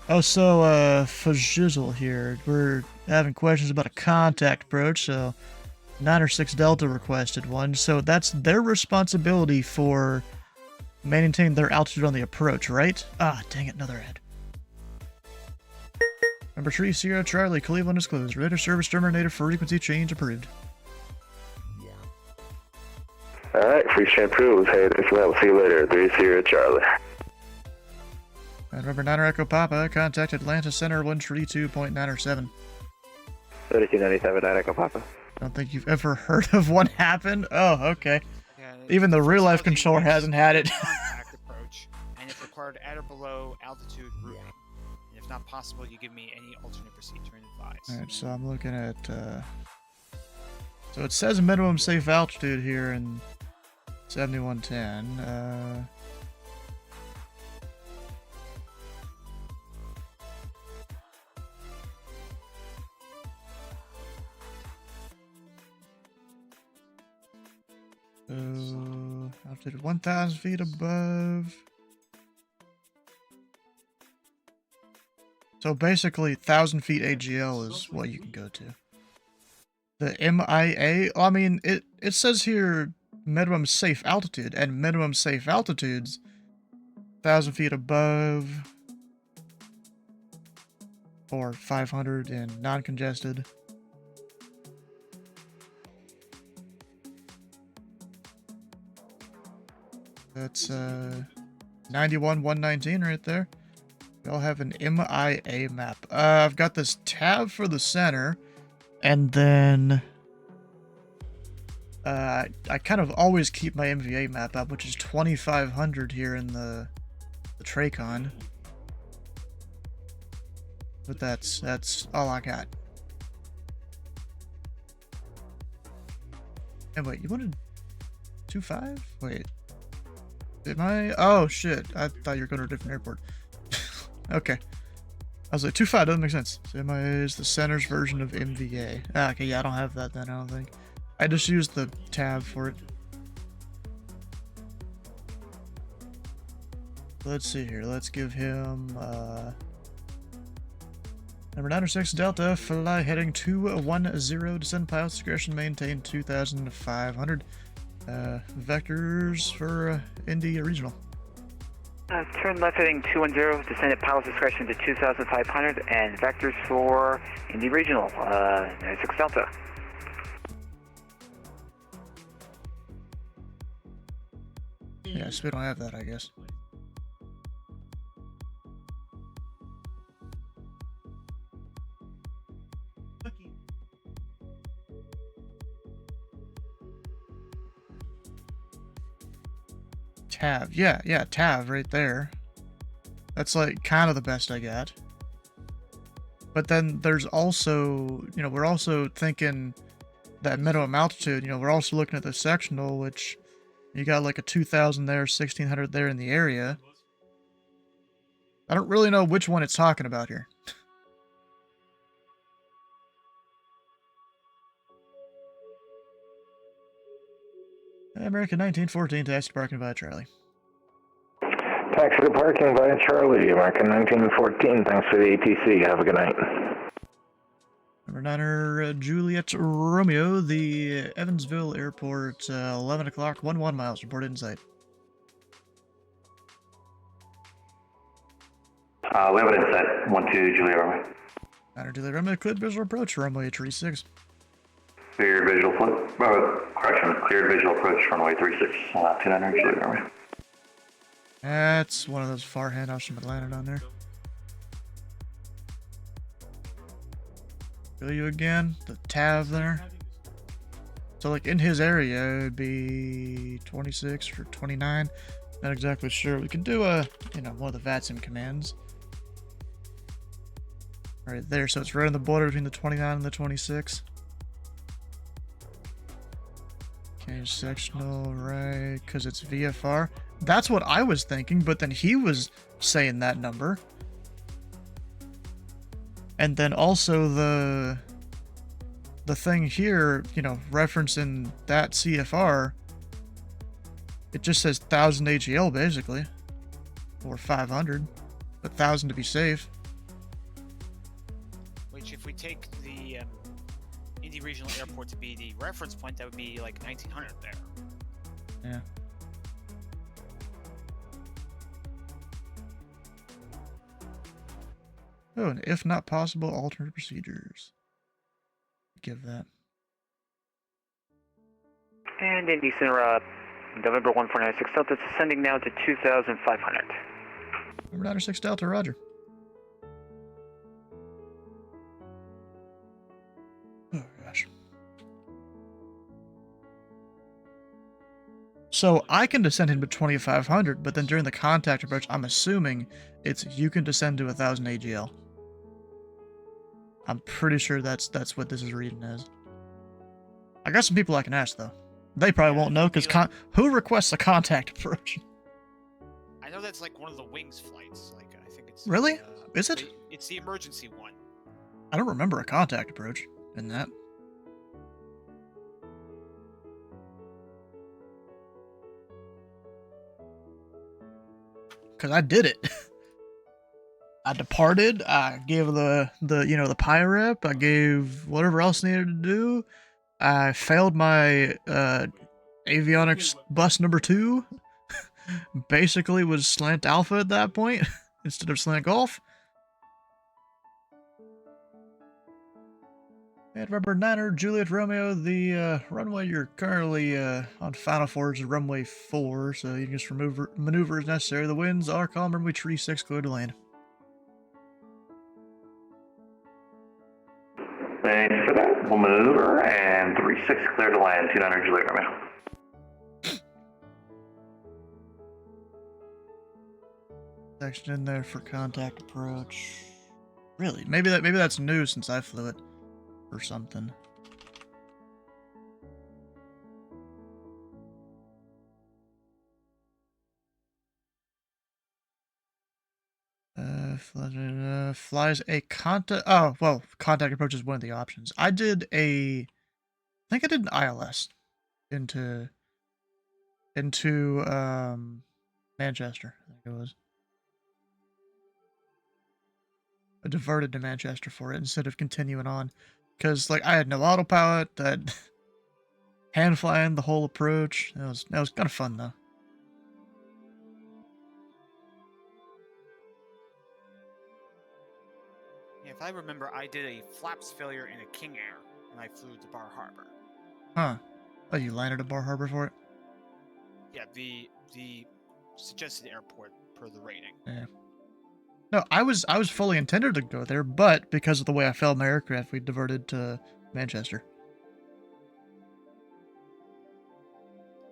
[SPEAKER 1] Oh, so, Fajizzle here. We're having questions about a contact approach, so 906 Delta requested one. So that's their responsibility for maintaining their altitude on the approach, right? Ah, dang it, another ad. Number 3, Sierra Charlie, Cleveland is closed. Radar service terminated, frequency change approved.
[SPEAKER 15] Alright, free stand approved. Hey, this will see you later. 3 Sierra Charlie.
[SPEAKER 1] And number 9 Echo Papa, contact Atlanta Center 132.907.
[SPEAKER 11] 3297, 9 Echo Papa.
[SPEAKER 1] Don't think you've ever heard of one happen? Oh, okay. Yeah, even the real life controller hasn't had it.
[SPEAKER 8] Contact approach, and if required at or below altitude routing. And if not possible, you give me any alternate procedure and advise.
[SPEAKER 1] Alright, so I'm looking at, so it says minimum safe altitude here in 7110. Altitude 1,000 feet above. So basically, 1,000 feet AGL is what you can go to. The MIA, I mean, it says here minimum safe altitude, and minimum safe altitudes 1,000 feet above or 500 in non-congested. That's 91-119 right there. We all have an MIA map. I've got this tab for the center, and then I kind of always keep my MVA map up, which is 2,500 here in the Tracon. But that's all I got. And wait, you wanted 2.5? Wait. Am I? Oh, shit. I thought you were going to a different airport. Okay. I was like, 2.5 doesn't make sense. So MIA is the center's version of MVA. Ah, okay, yeah, I don't have that then, I don't think. I just used the tab for it. Let's see here. Let's give him, number 906 Delta, fly heading 210, descend pilots, discretion, maintain 2,500. Vectors for Indy Regional.
[SPEAKER 6] Turn left heading 210, descend at pilot's discretion to 2,500, and vectors for Indy Regional, 96 Delta.
[SPEAKER 1] Yes, we don't have that, I guess. Tav, yeah, Tav right there. That's like kind of the best I got. But then there's also, you know, we're also thinking that minimum altitude, you know, we're also looking at the sectional, which you got like a 2,000 there, 1,600 there in the area. I don't really know which one it's talking about here. American 1914, taxi parking by Charlie.
[SPEAKER 15] Taxi to parking by Charlie, American 1914. Thanks for the ATC. Have a good night.
[SPEAKER 1] Number 9er, Juliet Romeo, the Evansville Airport, 11 o'clock, 11 miles, reported in sight.
[SPEAKER 4] We have it in sight, 12 Juliet Romeo.
[SPEAKER 1] 9er Juliet Romeo, cleared visual approach, runway 36.
[SPEAKER 4] Clear visual correction, clear visual approach, runway 36, 29 Juliet Romeo.
[SPEAKER 1] That's one of those far handoffs from Atlanta down there. Feel you again, the tab there. So like in his area, it'd be 26 or 29. Not exactly sure. We can do a, you know, one of the VATSIM commands. Right there, so it's right on the border between the 29 and the 26. Okay, sectional, right, because it's VFR. That's what I was thinking, but then he was saying that number. And then also the thing here, you know, referencing that CFR, it just says 1,000 AGL basically, or 500, but 1,000 to be safe.
[SPEAKER 8] Which, if we take the Indy Regional Airport to be the reference point, that would be like 1,900 there.
[SPEAKER 1] Yeah. Oh, and if not possible, alternate procedures. Give that.
[SPEAKER 6] And Indy Center, November 1496 Delta, descending now to 2,500.
[SPEAKER 1] Number 906 Delta, roger. Oh, gosh. So I can descend him to 2,500, but then during the contact approach, I'm assuming it's you can descend to 1,000 AGL. I'm pretty sure that's what this is reading as. I got some people I can ask, though. They probably won't know, because who requests a contact approach?
[SPEAKER 8] I know that's like one of the Wings flights. Like, I think it's...
[SPEAKER 1] Really? Is it?
[SPEAKER 8] It's the emergency one.
[SPEAKER 1] I don't remember a contact approach in that. Because I did it. I departed, I gave the you know, the PIREP, I gave whatever else needed to do. I failed my avionics bus number 2. Basically was slant alpha at that point instead of slant golf. And Robert 9er, Juliet Romeo, the runway you're currently on final for is runway 4, so you can just maneuver as necessary. The winds are calm, runway 36, clear to land.
[SPEAKER 4] Thanks for that. We'll maneuver, and 36 clear to land, 29 Juliet Romeo.
[SPEAKER 1] Section in there for contact approach. Really? Maybe that's new since I flew it. Or something. Flies a contact. Oh, well, contact approach is one of the options. I think I did an ILS into Manchester, I think it was. I diverted to Manchester for it instead of continuing on. Because, like, I had no autopilot, that hand flying the whole approach. That was kind of fun, though.
[SPEAKER 8] Yeah, if I remember, I did a flaps failure in a King Air, and I flew to Bar Harbor.
[SPEAKER 1] Huh. Oh, you landed at Bar Harbor for it?
[SPEAKER 8] Yeah, the suggested airport per the rating.
[SPEAKER 1] Yeah. No, I was fully intended to go there, but because of the way I failed my aircraft, we diverted to Manchester.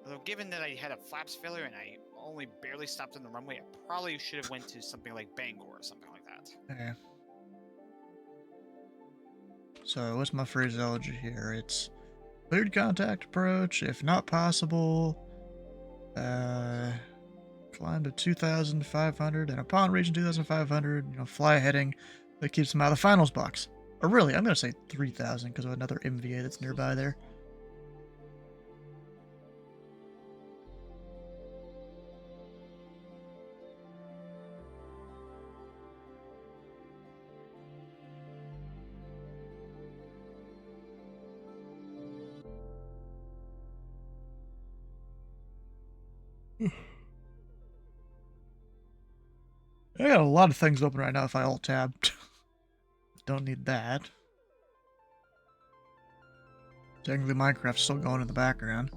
[SPEAKER 8] Although, given that I had a flaps failure and I only barely stopped on the runway, I probably should have went to something like Bangor or something like that.
[SPEAKER 1] Yeah. So, what's my phraseology here? It's Cleared contact approach. If not possible, climb to 2,500, and upon reaching 2,500, fly a heading that keeps them out of the finals box. Or really, I'm going to say 3,000 because of another MVA that's nearby there. I got a lot of things open right now if I alt-tab. Don't need that. Technically, Minecraft's still going in the background.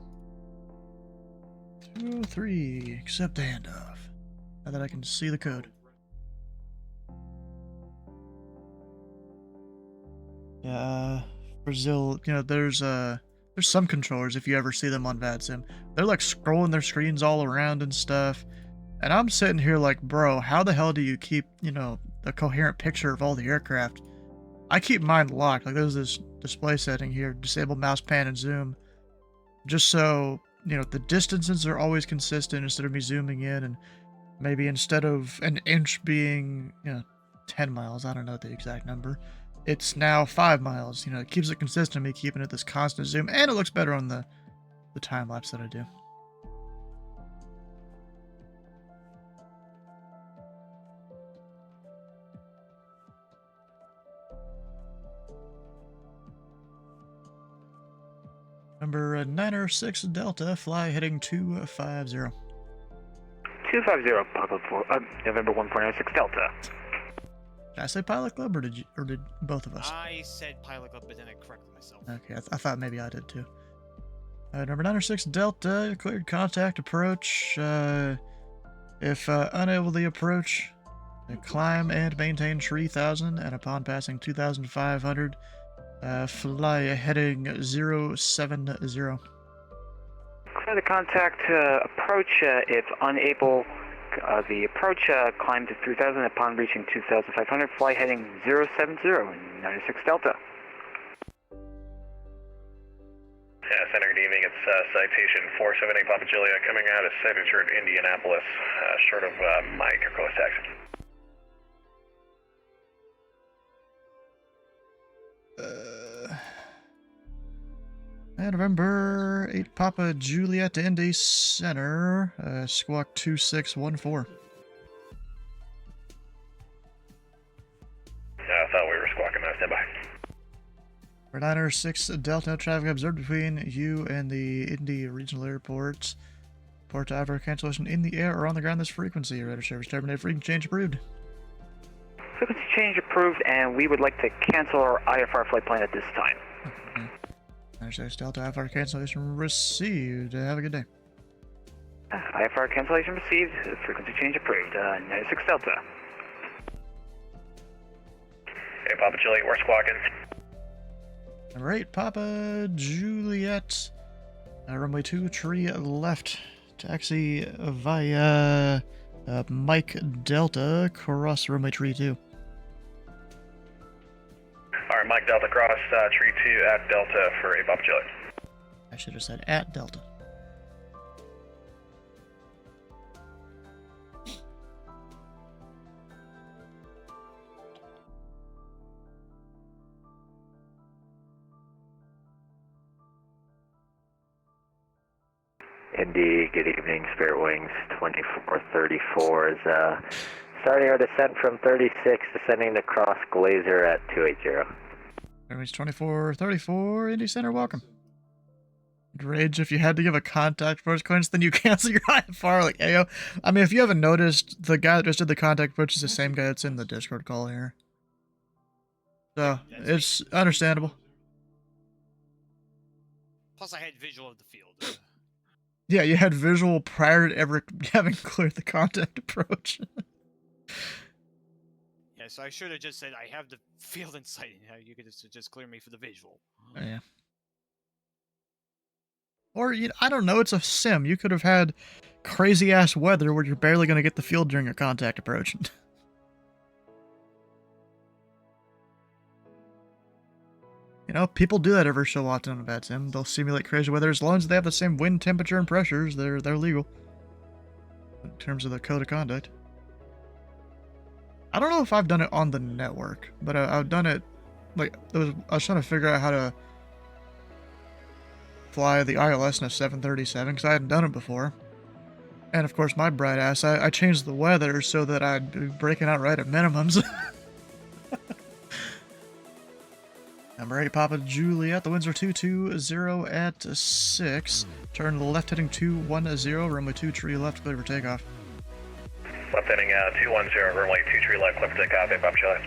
[SPEAKER 1] 203, accept the handoff. Now that I can see the code. Brazil, there's some controllers, if you ever see them on VADSIM. They're like scrolling their screens all around and stuff. And I'm sitting here like, bro, how the hell do you keep, a coherent picture of all the aircraft? I keep mine locked. Like, there's this display setting here, disable mouse pan and zoom. Just so, the distances are always consistent instead of me zooming in, and maybe instead of an inch being, 10 miles, I don't know the exact number, it's now 5 miles. It keeps it consistent, me keeping it this constant zoom, and it looks better on the time lapse that I do. Number 906 Delta, fly heading 250.
[SPEAKER 6] 250, Papa 4, November 1.06 Delta.
[SPEAKER 1] Did I say Pilot Club, or did both of us?
[SPEAKER 8] I said Pilot Club, but then I corrected myself.
[SPEAKER 1] Okay, I thought maybe I did too. Number 906 Delta, cleared contact approach. If unable to approach, climb and maintain 3,000, and upon passing 2,500, fly heading 070.
[SPEAKER 6] Clear the contact approach. If unable, the approach climb to 3,000. Upon reaching 2,500, fly heading 070 in 96 Delta.
[SPEAKER 14] Center, good evening. It's citation 478 Papa Julia coming out of Signature at Indianapolis, short of Mike, or close taxi.
[SPEAKER 1] November 8 Papa Juliet to Indy Center, squawk 2614.
[SPEAKER 14] I thought we were squawking that. Standby.
[SPEAKER 1] Niner 6 Delta, traffic observed between you and the Indy Regional Airport. Port to Africa, cancellation in the air or on the ground this frequency. Radar service terminated, frequency change approved.
[SPEAKER 6] Frequency change approved, and we would like to cancel our IFR flight plan at this time.
[SPEAKER 1] Okay. 96 Delta, IFR cancellation received. Have a good day.
[SPEAKER 6] IFR cancellation received, frequency change approved. 96 Delta.
[SPEAKER 14] Hey, Papa Juliet, we're squawking.
[SPEAKER 1] Number 8 Papa Juliet, runway 2, tree left, taxi via Mike Delta, cross runway tree 2.
[SPEAKER 14] Alright, Mike Delta, cross tree 2 at Delta for a Papa Juliet.
[SPEAKER 1] I should have said at Delta.
[SPEAKER 11] Indy, good evening. Spirit Wings 2434 is starting our descent from 36, descending to cross Glazer at 280.
[SPEAKER 1] Airways 2434, Indy Center, welcome. Rage, if you had to give a contact approach coins, then you cancel your IFR like AO. I mean, if you haven't noticed, the guy that just did the contact approach is the same guy that's in the Discord call here. So, it's understandable.
[SPEAKER 8] Plus, I had visual of the field.
[SPEAKER 1] Yeah, you had visual prior to ever having cleared the contact approach.
[SPEAKER 8] Yeah, so I should have just said I have the field in sight, and you could just clear me for the visual.
[SPEAKER 1] Yeah. Or, I don't know, it's a sim. You could have had crazy-ass weather where you're barely going to get the field during a contact approach. You know, people do that every so often on a bad sim. They'll simulate crazy weather as long as they have the same wind, temperature, and pressures. They're legal in terms of the code of conduct. I don't know if I've done it on the network, but I've done it. Like I was trying to figure out how to fly the ILS in a 737 because I hadn't done it before. And of course, my bright ass, I changed the weather so that I'd be breaking out right at minimums. Number 8, Papa Juliet. The winds are 220 at 6. Turn left heading 210. Runway 2 tree left, clear for takeoff.
[SPEAKER 14] Left heading 210, runway 2 tree left, clear for takeoff. Hey, Papa Juliet.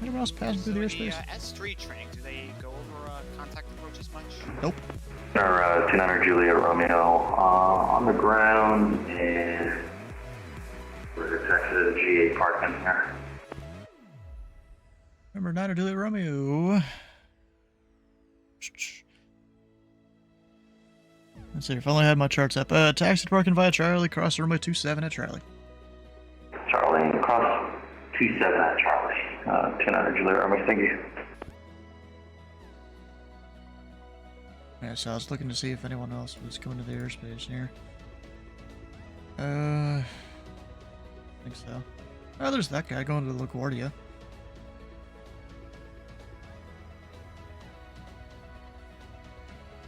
[SPEAKER 1] Anyone else passing through the airspace?
[SPEAKER 8] S3 training, do they go over contact approaches much?
[SPEAKER 1] Nope.
[SPEAKER 4] Our 200 Juliet Romeo on the ground, and we're attached to the G8 parking here.
[SPEAKER 1] Number 9, Juliet Romeo. Let's see if I only had my charts up. Taxi to parking via Charlie, cross runway 27 at Charlie.
[SPEAKER 4] Charlie, cross 27 at Charlie. 200 Juliet Romeo, thank you.
[SPEAKER 1] Yeah, so I was looking to see if anyone else was coming to the airspace here. I think so. Oh, there's that guy going to LaGuardia.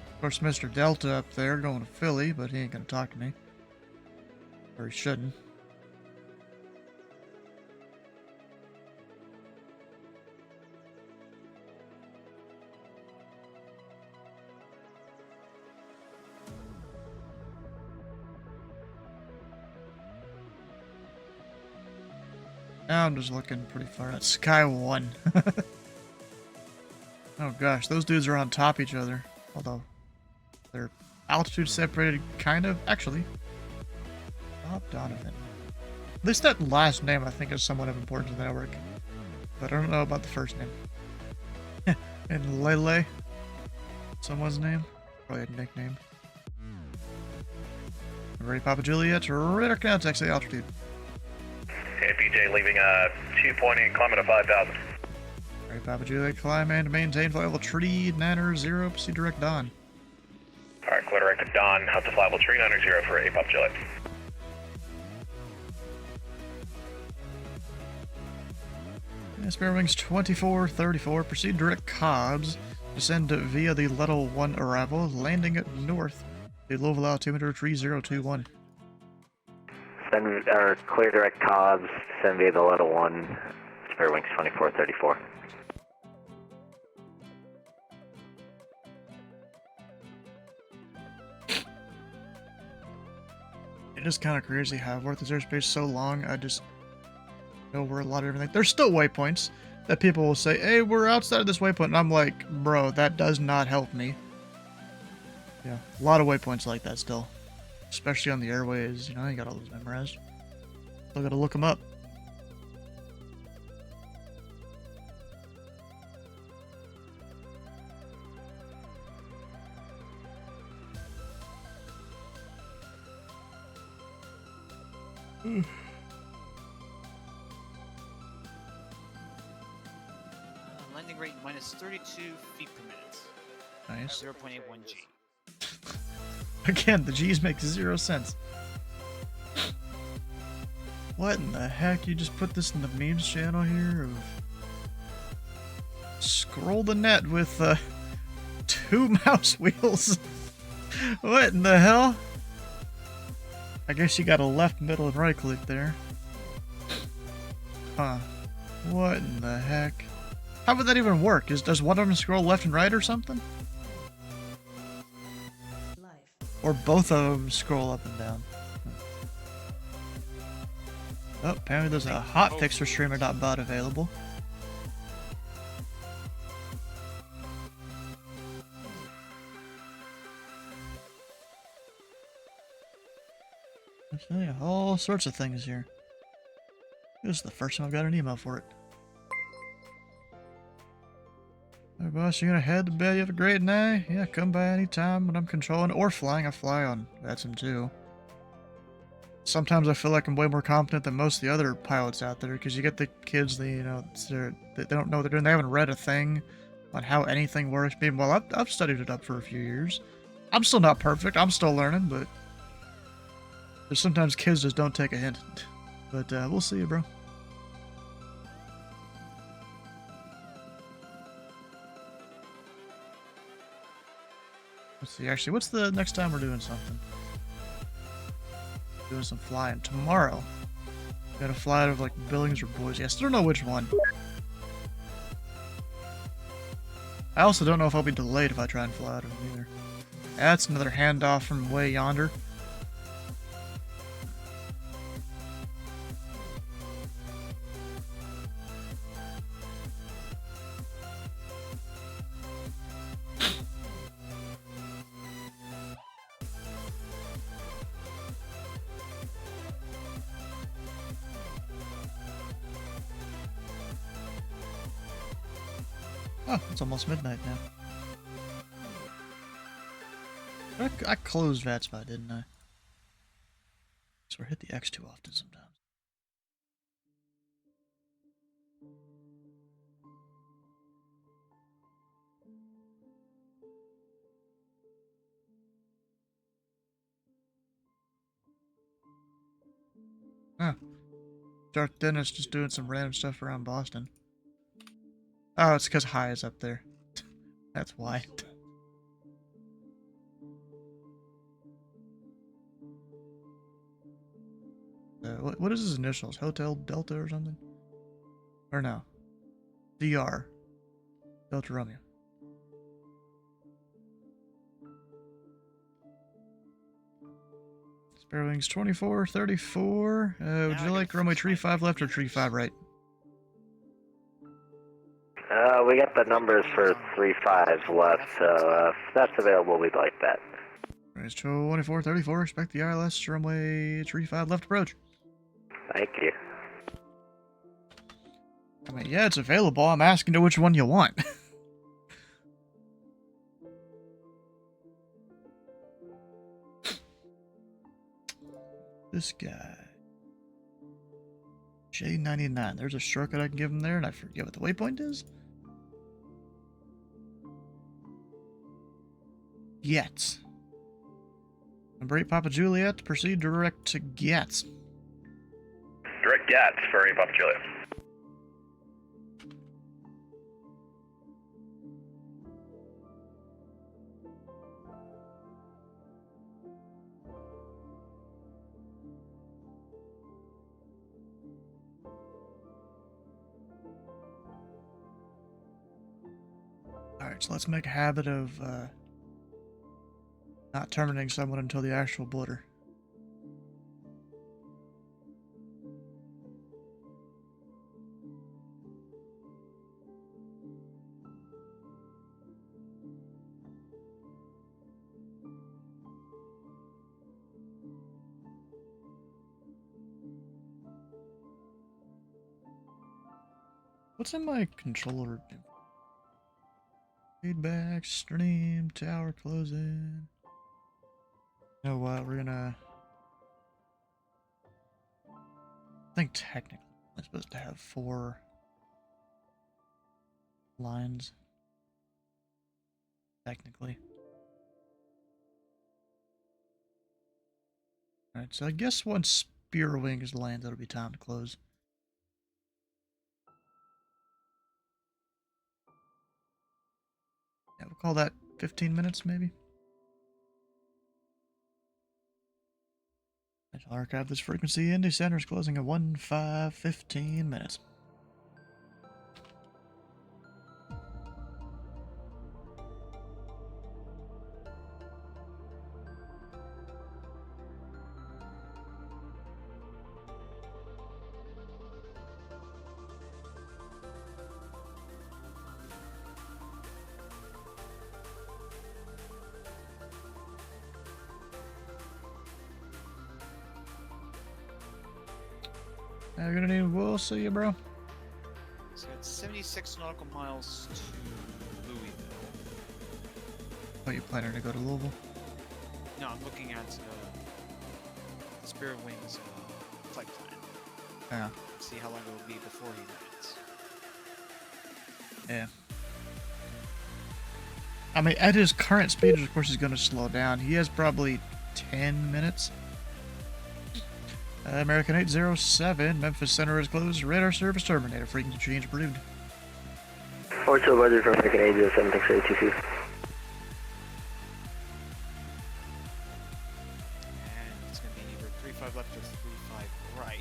[SPEAKER 1] Of course, Mr. Delta up there going to Philly, but he ain't gonna talk to me. Or he shouldn't. Now I'm just looking pretty far at Sky 1. Oh gosh, those dudes are on top of each other. Although, they're altitude separated, kind of. Actually, Bob Donovan. At least that last name I think is somewhat of importance to the network. But I don't know about the first name. And Lele, someone's name? Probably a nickname. Ready, Papa Juliet, radar contact, say altitude.
[SPEAKER 14] Hey, PJ, leaving 2.8, climbing to 5,000.
[SPEAKER 1] Alright, Papa Juliet, climb and maintain flight level tree 90, proceed direct Dawn.
[SPEAKER 14] Alright, clear direct to Dawn, up to flight level 390 for 8, Papa Juliet.
[SPEAKER 1] Spare wings 2434, proceed direct Cobbs, descend via the Level 1 arrival, landing at north, the Louisville altimeter 3021.
[SPEAKER 16] Send clear direct Cobbs, send via the Level 1, spare wings 2434.
[SPEAKER 1] It is kind of crazy how I've worked this airspace so long, I just know where a lot of everything. There's still waypoints that people will say, hey, we're outside of this waypoint, and I'm like, bro, that does not help me. Yeah, a lot of waypoints like that still. Especially on the airways, you know, you got all those memorized. Still gotta look them up.
[SPEAKER 8] Landing rate minus 32 feet per minute.
[SPEAKER 1] Nice.
[SPEAKER 8] 0.81 G.
[SPEAKER 1] Again, the G's make 0 sense. What in the heck? You just put this in the memes channel here? Of scroll the net with 2 mouse wheels. What in the hell? I guess you got a left, middle, and right click there. Huh. What in the heck? How would that even work? Does one of them scroll left and right or something? Or both of them scroll up and down? Oh, apparently there's a hotfix for streamer.bot available. I tell you, all sorts of things here. This is the first time I've got an email for it. Hey boss, you gonna head to bed? You have a great night? Yeah, come by anytime when I'm controlling or flying. I fly on Sim too. sometimes I feel like I'm way more competent than most of the other pilots out there, because you get the kids, they don't know what they're doing. They haven't read a thing on how anything works. Meanwhile, I've studied it up for a few years. I'm still not perfect. I'm still learning, but there's sometimes kids just don't take a hint. But we'll see you, bro. Let's see. Actually, what's the next time we're doing something? Doing some flying tomorrow. Gotta fly out of like Billings or Boise. I still don't know which one. I also don't know if I'll be delayed if I try and fly out of them either. That's another handoff from way yonder. Oh, it's almost midnight now. I closed VATSPOT, didn't I? So I hit the X too often sometimes. Huh. Dark Dennis just doing some random stuff around Boston. Oh, it's because High is up there. That's why. What is his initials? Hotel Delta or something? Or no? DR. Delta Romeo. Spare wings 24, 34. Would you like runway tree 5 left or tree 5 right?
[SPEAKER 16] We got the numbers for 3-5 left, so if that's available, we'd like that.
[SPEAKER 1] Raise 24, 34. Expect the ILS runway tree 5 left approach.
[SPEAKER 16] Thank you.
[SPEAKER 1] I mean, yeah, it's available. I'm asking you which one you want. This guy. J99. There's a shortcut I can give him there, and I forget what the waypoint is. Yet. Number 8 Papa Juliet, proceed direct to Gats.
[SPEAKER 14] Direct Gats for 8 Papa Juliet.
[SPEAKER 1] Alright, so let's make a habit of not terminating someone until the actual border. What's in my controller? Feedback, stream, tower closing. You know what, we're gonna... I think technically I'm supposed to have 4 lines. Technically. Alright, so I guess once Spear Wings lands, it'll be time to close. Yeah, we'll call that 15 minutes, maybe. I shall archive this frequency. Indy Center is closing at 15 minutes. I'm gonna need we'll see you, bro.
[SPEAKER 8] So it's 76 nautical miles to Louisville.
[SPEAKER 1] Oh, you planning to go to Louisville?
[SPEAKER 8] No, I'm looking at Spirit Wings flight plan.
[SPEAKER 1] Yeah.
[SPEAKER 8] See how long it will be before he lands.
[SPEAKER 1] Yeah. I mean, at his current speed, of course, he's going to slow down. He has probably 10 minutes. American 807, Memphis Center is closed. Radar service terminated. Frequency change approved.
[SPEAKER 16] Orbital budget for American 807, thanks for 822.
[SPEAKER 8] And it's going to be either 35 left or 35 right.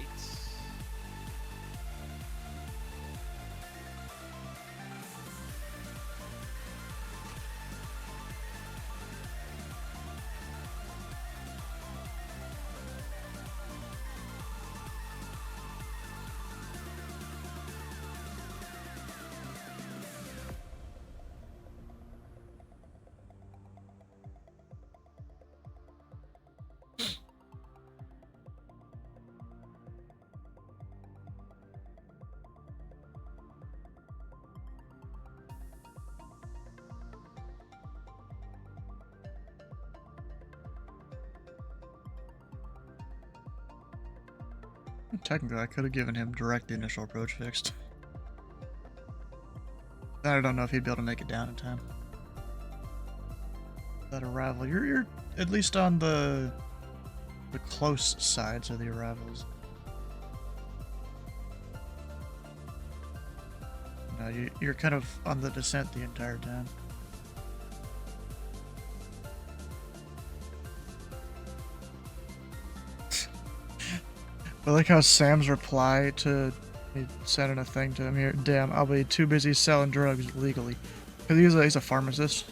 [SPEAKER 1] Technically, I could have given him direct the initial approach fixed. I don't know if he'd be able to make it down in time. That arrival, you're at least on the close sides of the arrivals. No, you're kind of on the descent the entire time. I like how Sam's reply to me sending a thing to him here. Damn, I'll be too busy selling drugs legally. Because he's a pharmacist.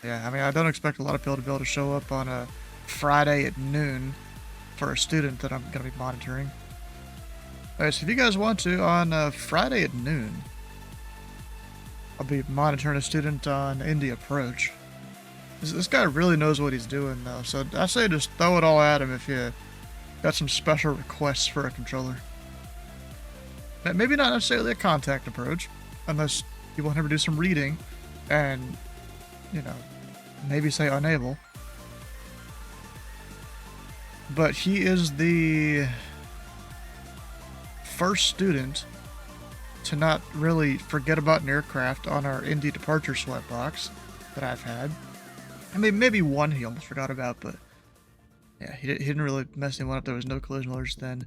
[SPEAKER 1] Yeah, I mean, I don't expect a lot of people to be able to show up on a Friday at noon for a student that I'm going to be monitoring. Alright, so if you guys want to, on Friday at noon, I'll be monitoring a student on Indy approach. This guy really knows what he's doing, though, so I say just throw it all at him if you got some special requests for a controller. Maybe not necessarily a contact approach, unless you want him to do some reading and, you know, maybe say unable. But he is the first student to not really forget about an aircraft on our Indy departure sweat box that I've had. I mean, maybe one he almost forgot about, but yeah, he didn't really mess anyone up. There was no collision alerts then.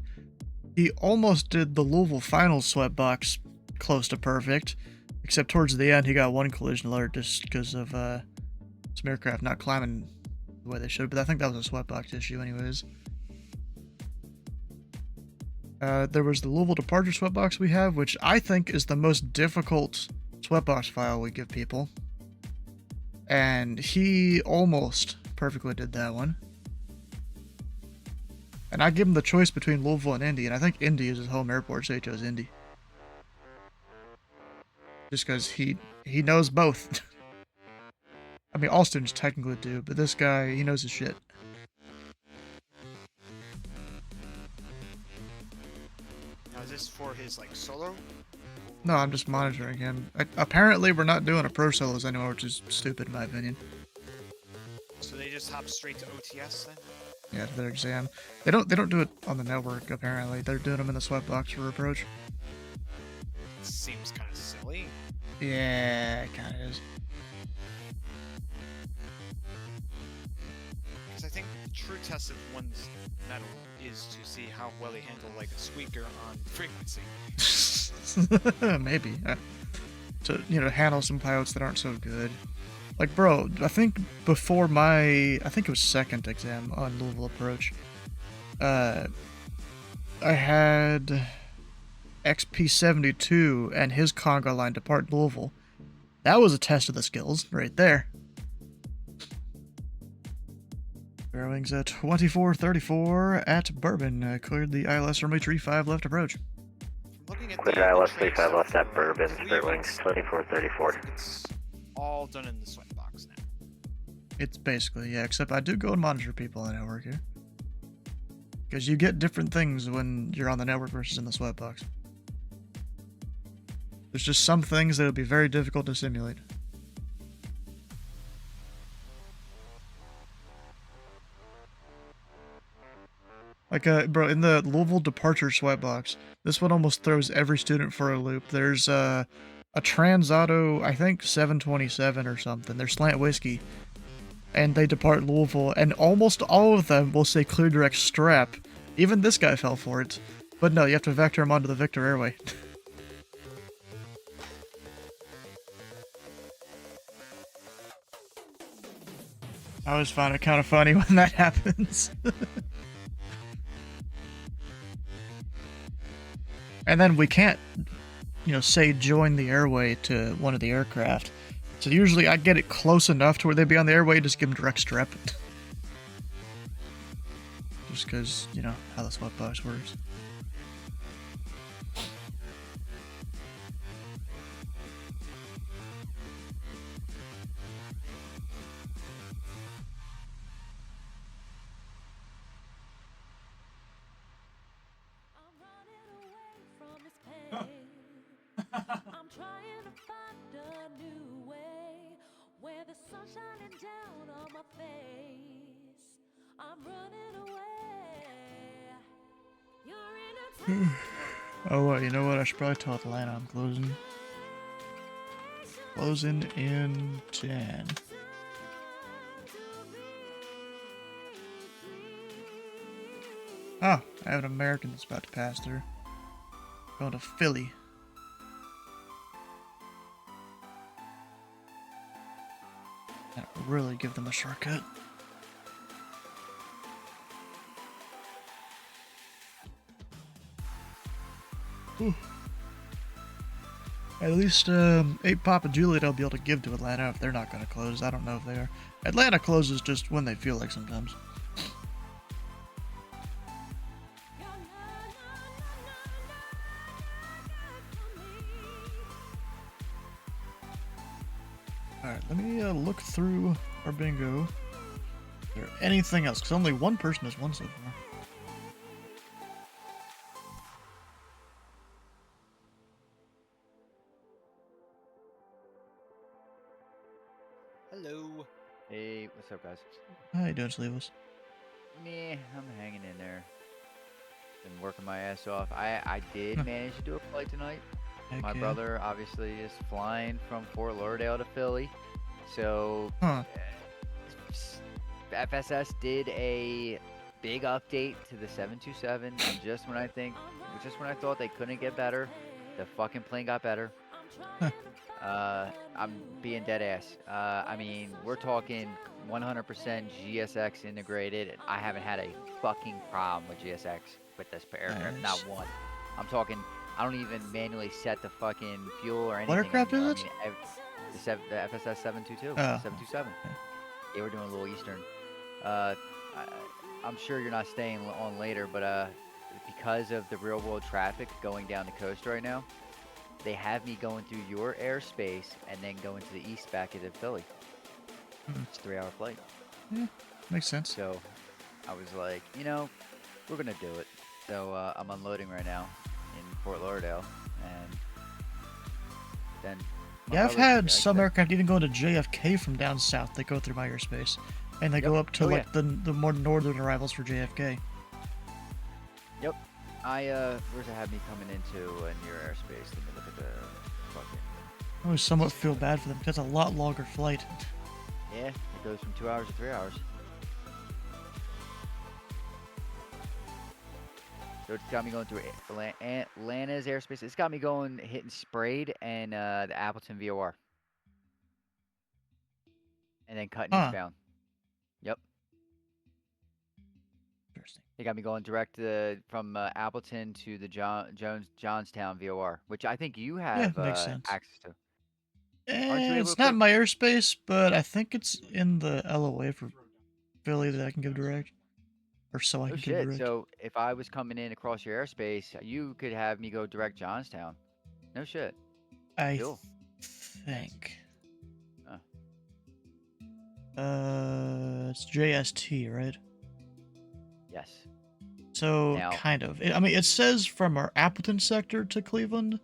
[SPEAKER 1] He almost did the Louisville final sweat box close to perfect, except towards the end he got one collision alert just because of some aircraft not climbing the way they should, but I think that was a sweat box issue anyways. There was the Louisville departure sweatbox we have, which I think is the most difficult sweatbox file we give people. And he almost perfectly did that one. And I give him the choice between Louisville and Indy, and I think Indy is his home airport, so he chose Indy. Just because he knows both. I mean, all students technically do, but this guy, he knows his shit.
[SPEAKER 8] Now, is this for his, like, solo?
[SPEAKER 1] No, I'm just monitoring him. Apparently, we're not doing approach solos anymore, which is stupid in my opinion.
[SPEAKER 8] So they just hop straight to OTS then?
[SPEAKER 1] Yeah, to their exam. They don't do it on the network, apparently. They're doing them in the sweat box for approach.
[SPEAKER 8] Seems kind of silly.
[SPEAKER 1] Yeah, it kind of is.
[SPEAKER 8] Because I think the true test of one's metal is to see how well they handle, like, a squeaker on frequency.
[SPEAKER 1] Maybe. To, you know, handle some pilots that aren't so good. Like, bro, I think before I think it was second exam on Louisville approach, I had XP72 and his conga line depart Louisville. That was a test of the skills right there. Bearings at 2434 at Bourbon. Cleared the ILS runway 35 left approach.
[SPEAKER 16] Clear ILS 35 left at Bourbon, Spirit Wings 2434.
[SPEAKER 8] It's all done in the sweat box now.
[SPEAKER 1] It's basically, yeah, except I do go and monitor people on the network here. Because you get different things when you're on the network versus in the sweat box. There's just some things that would be very difficult to simulate. Like, bro, in the Louisville departure sweatbox, this one almost throws every student for a loop. There's, a Transauto, I think 727 or something. They're slant whiskey. And they depart Louisville, and almost all of them will say clear direct strap. Even this guy fell for it. But no, you have to vector him onto the Victor Airway. I always find it kind of funny when that happens. And then we can't, say join the airway to one of the aircraft. So usually I get it close enough to where they'd be on the airway, just give them direct strap. Just because, how the sweatbox works.
[SPEAKER 5] I'm trying to find a new way where the sun's shining down on my face. I'm running away. You're in a
[SPEAKER 1] Oh, well, you know what? I should probably tell Atlanta I'm closing. Closing in 10. Oh, I have an American that's about to pass through. Going to Philly. That really give them a shortcut. Whew. At least 8 Papa Juliet I'll be able to give to Atlanta if they're not going to close. I don't know if they are. Atlanta closes just when they feel like sometimes. Alright, let me look through our bingo. Is there anything else? Because only one person has won so far.
[SPEAKER 22] Hello. Hey, what's up, guys?
[SPEAKER 1] How you doing, Sleeveless?
[SPEAKER 22] Meh, I'm hanging in there. Been working my ass off. I did manage to do a flight tonight. My brother obviously is flying from Fort Lauderdale to Philly. So FSS did a big update to the 727, and just when I thought they couldn't get better, the fucking plane got better. I'm being dead ass. I mean, we're talking 100% GSX integrated, and I haven't had a fucking problem with GSX with this aircraft, not one. I'm talking, I don't even manually set the fucking fuel or anything.
[SPEAKER 1] What aircraft is it?
[SPEAKER 22] I mean, the FSS 722, 727. Yeah, we're doing a little Eastern. I'm sure you're not staying on later, but because of the real world traffic going down the coast right now, they have me going through your airspace and then going to the east back into Philly. It's a 3-hour flight.
[SPEAKER 1] Yeah, makes sense.
[SPEAKER 22] So I was like, we're going to do it. So I'm unloading right now in Fort Lauderdale. And then...
[SPEAKER 1] Yeah, I've had some aircraft even going to JFK from down south. They go through my airspace. And they go up to the more northern arrivals for JFK.
[SPEAKER 22] Yep. Where's it have me coming into in your airspace? Let me look at the fucking...
[SPEAKER 1] I always somewhat feel bad for them because it's a lot longer flight.
[SPEAKER 22] Yeah, it goes from 2 hours to 3 hours. So it's got me going through Atlanta's airspace. It's got me going, hitting Sprayed and the Appleton VOR. And then cutting eastbound. Yep.
[SPEAKER 1] Interesting.
[SPEAKER 22] They got me going direct from Appleton to the Johnstown VOR, which I think you have access to.
[SPEAKER 1] It's not my airspace, but I think it's in the LOA for Philly that I can give direct. Or so I can give direct.
[SPEAKER 22] So if I was coming in across your airspace, you could have me go direct Johnstown. No shit.
[SPEAKER 1] I think. It's JST, right?
[SPEAKER 22] Yes.
[SPEAKER 1] So, kind of. I mean, it says from our Appleton sector to Cleveland,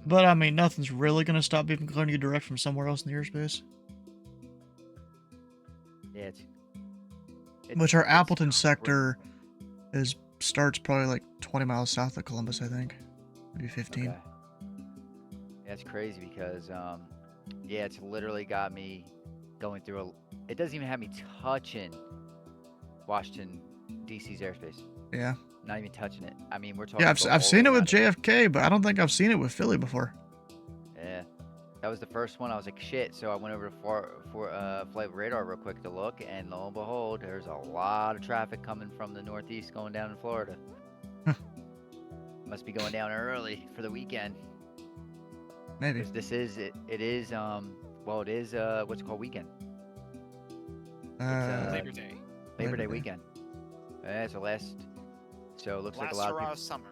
[SPEAKER 1] But I mean, nothing's really gonna stop me from clearing you direct from somewhere else in the airspace.
[SPEAKER 22] Yeah,
[SPEAKER 1] Which our Appleton sector starts probably like 20 miles south of Columbus, I think. Maybe 15.
[SPEAKER 22] Okay. That's crazy because, yeah, it's literally got me going through it doesn't even have me touching Washington, D.C.'s airspace.
[SPEAKER 1] Yeah.
[SPEAKER 22] Not even touching it. I mean, we're talking.
[SPEAKER 1] Yeah, I've seen it with JFK, but I don't think I've seen it with Philly before.
[SPEAKER 22] Yeah. That was the first one. I was like, shit. So I went over to Flight Radar real quick to look, and lo and behold, there's a lot of traffic coming from the northeast going down in Florida. Must be going down early for the weekend.
[SPEAKER 1] Maybe.
[SPEAKER 22] 'Cause this is it is well, it is what's it called weekend? It's
[SPEAKER 8] Labor Day.
[SPEAKER 22] Labor Day weekend. Yeah, so it looks like a lot of people.
[SPEAKER 8] Summer.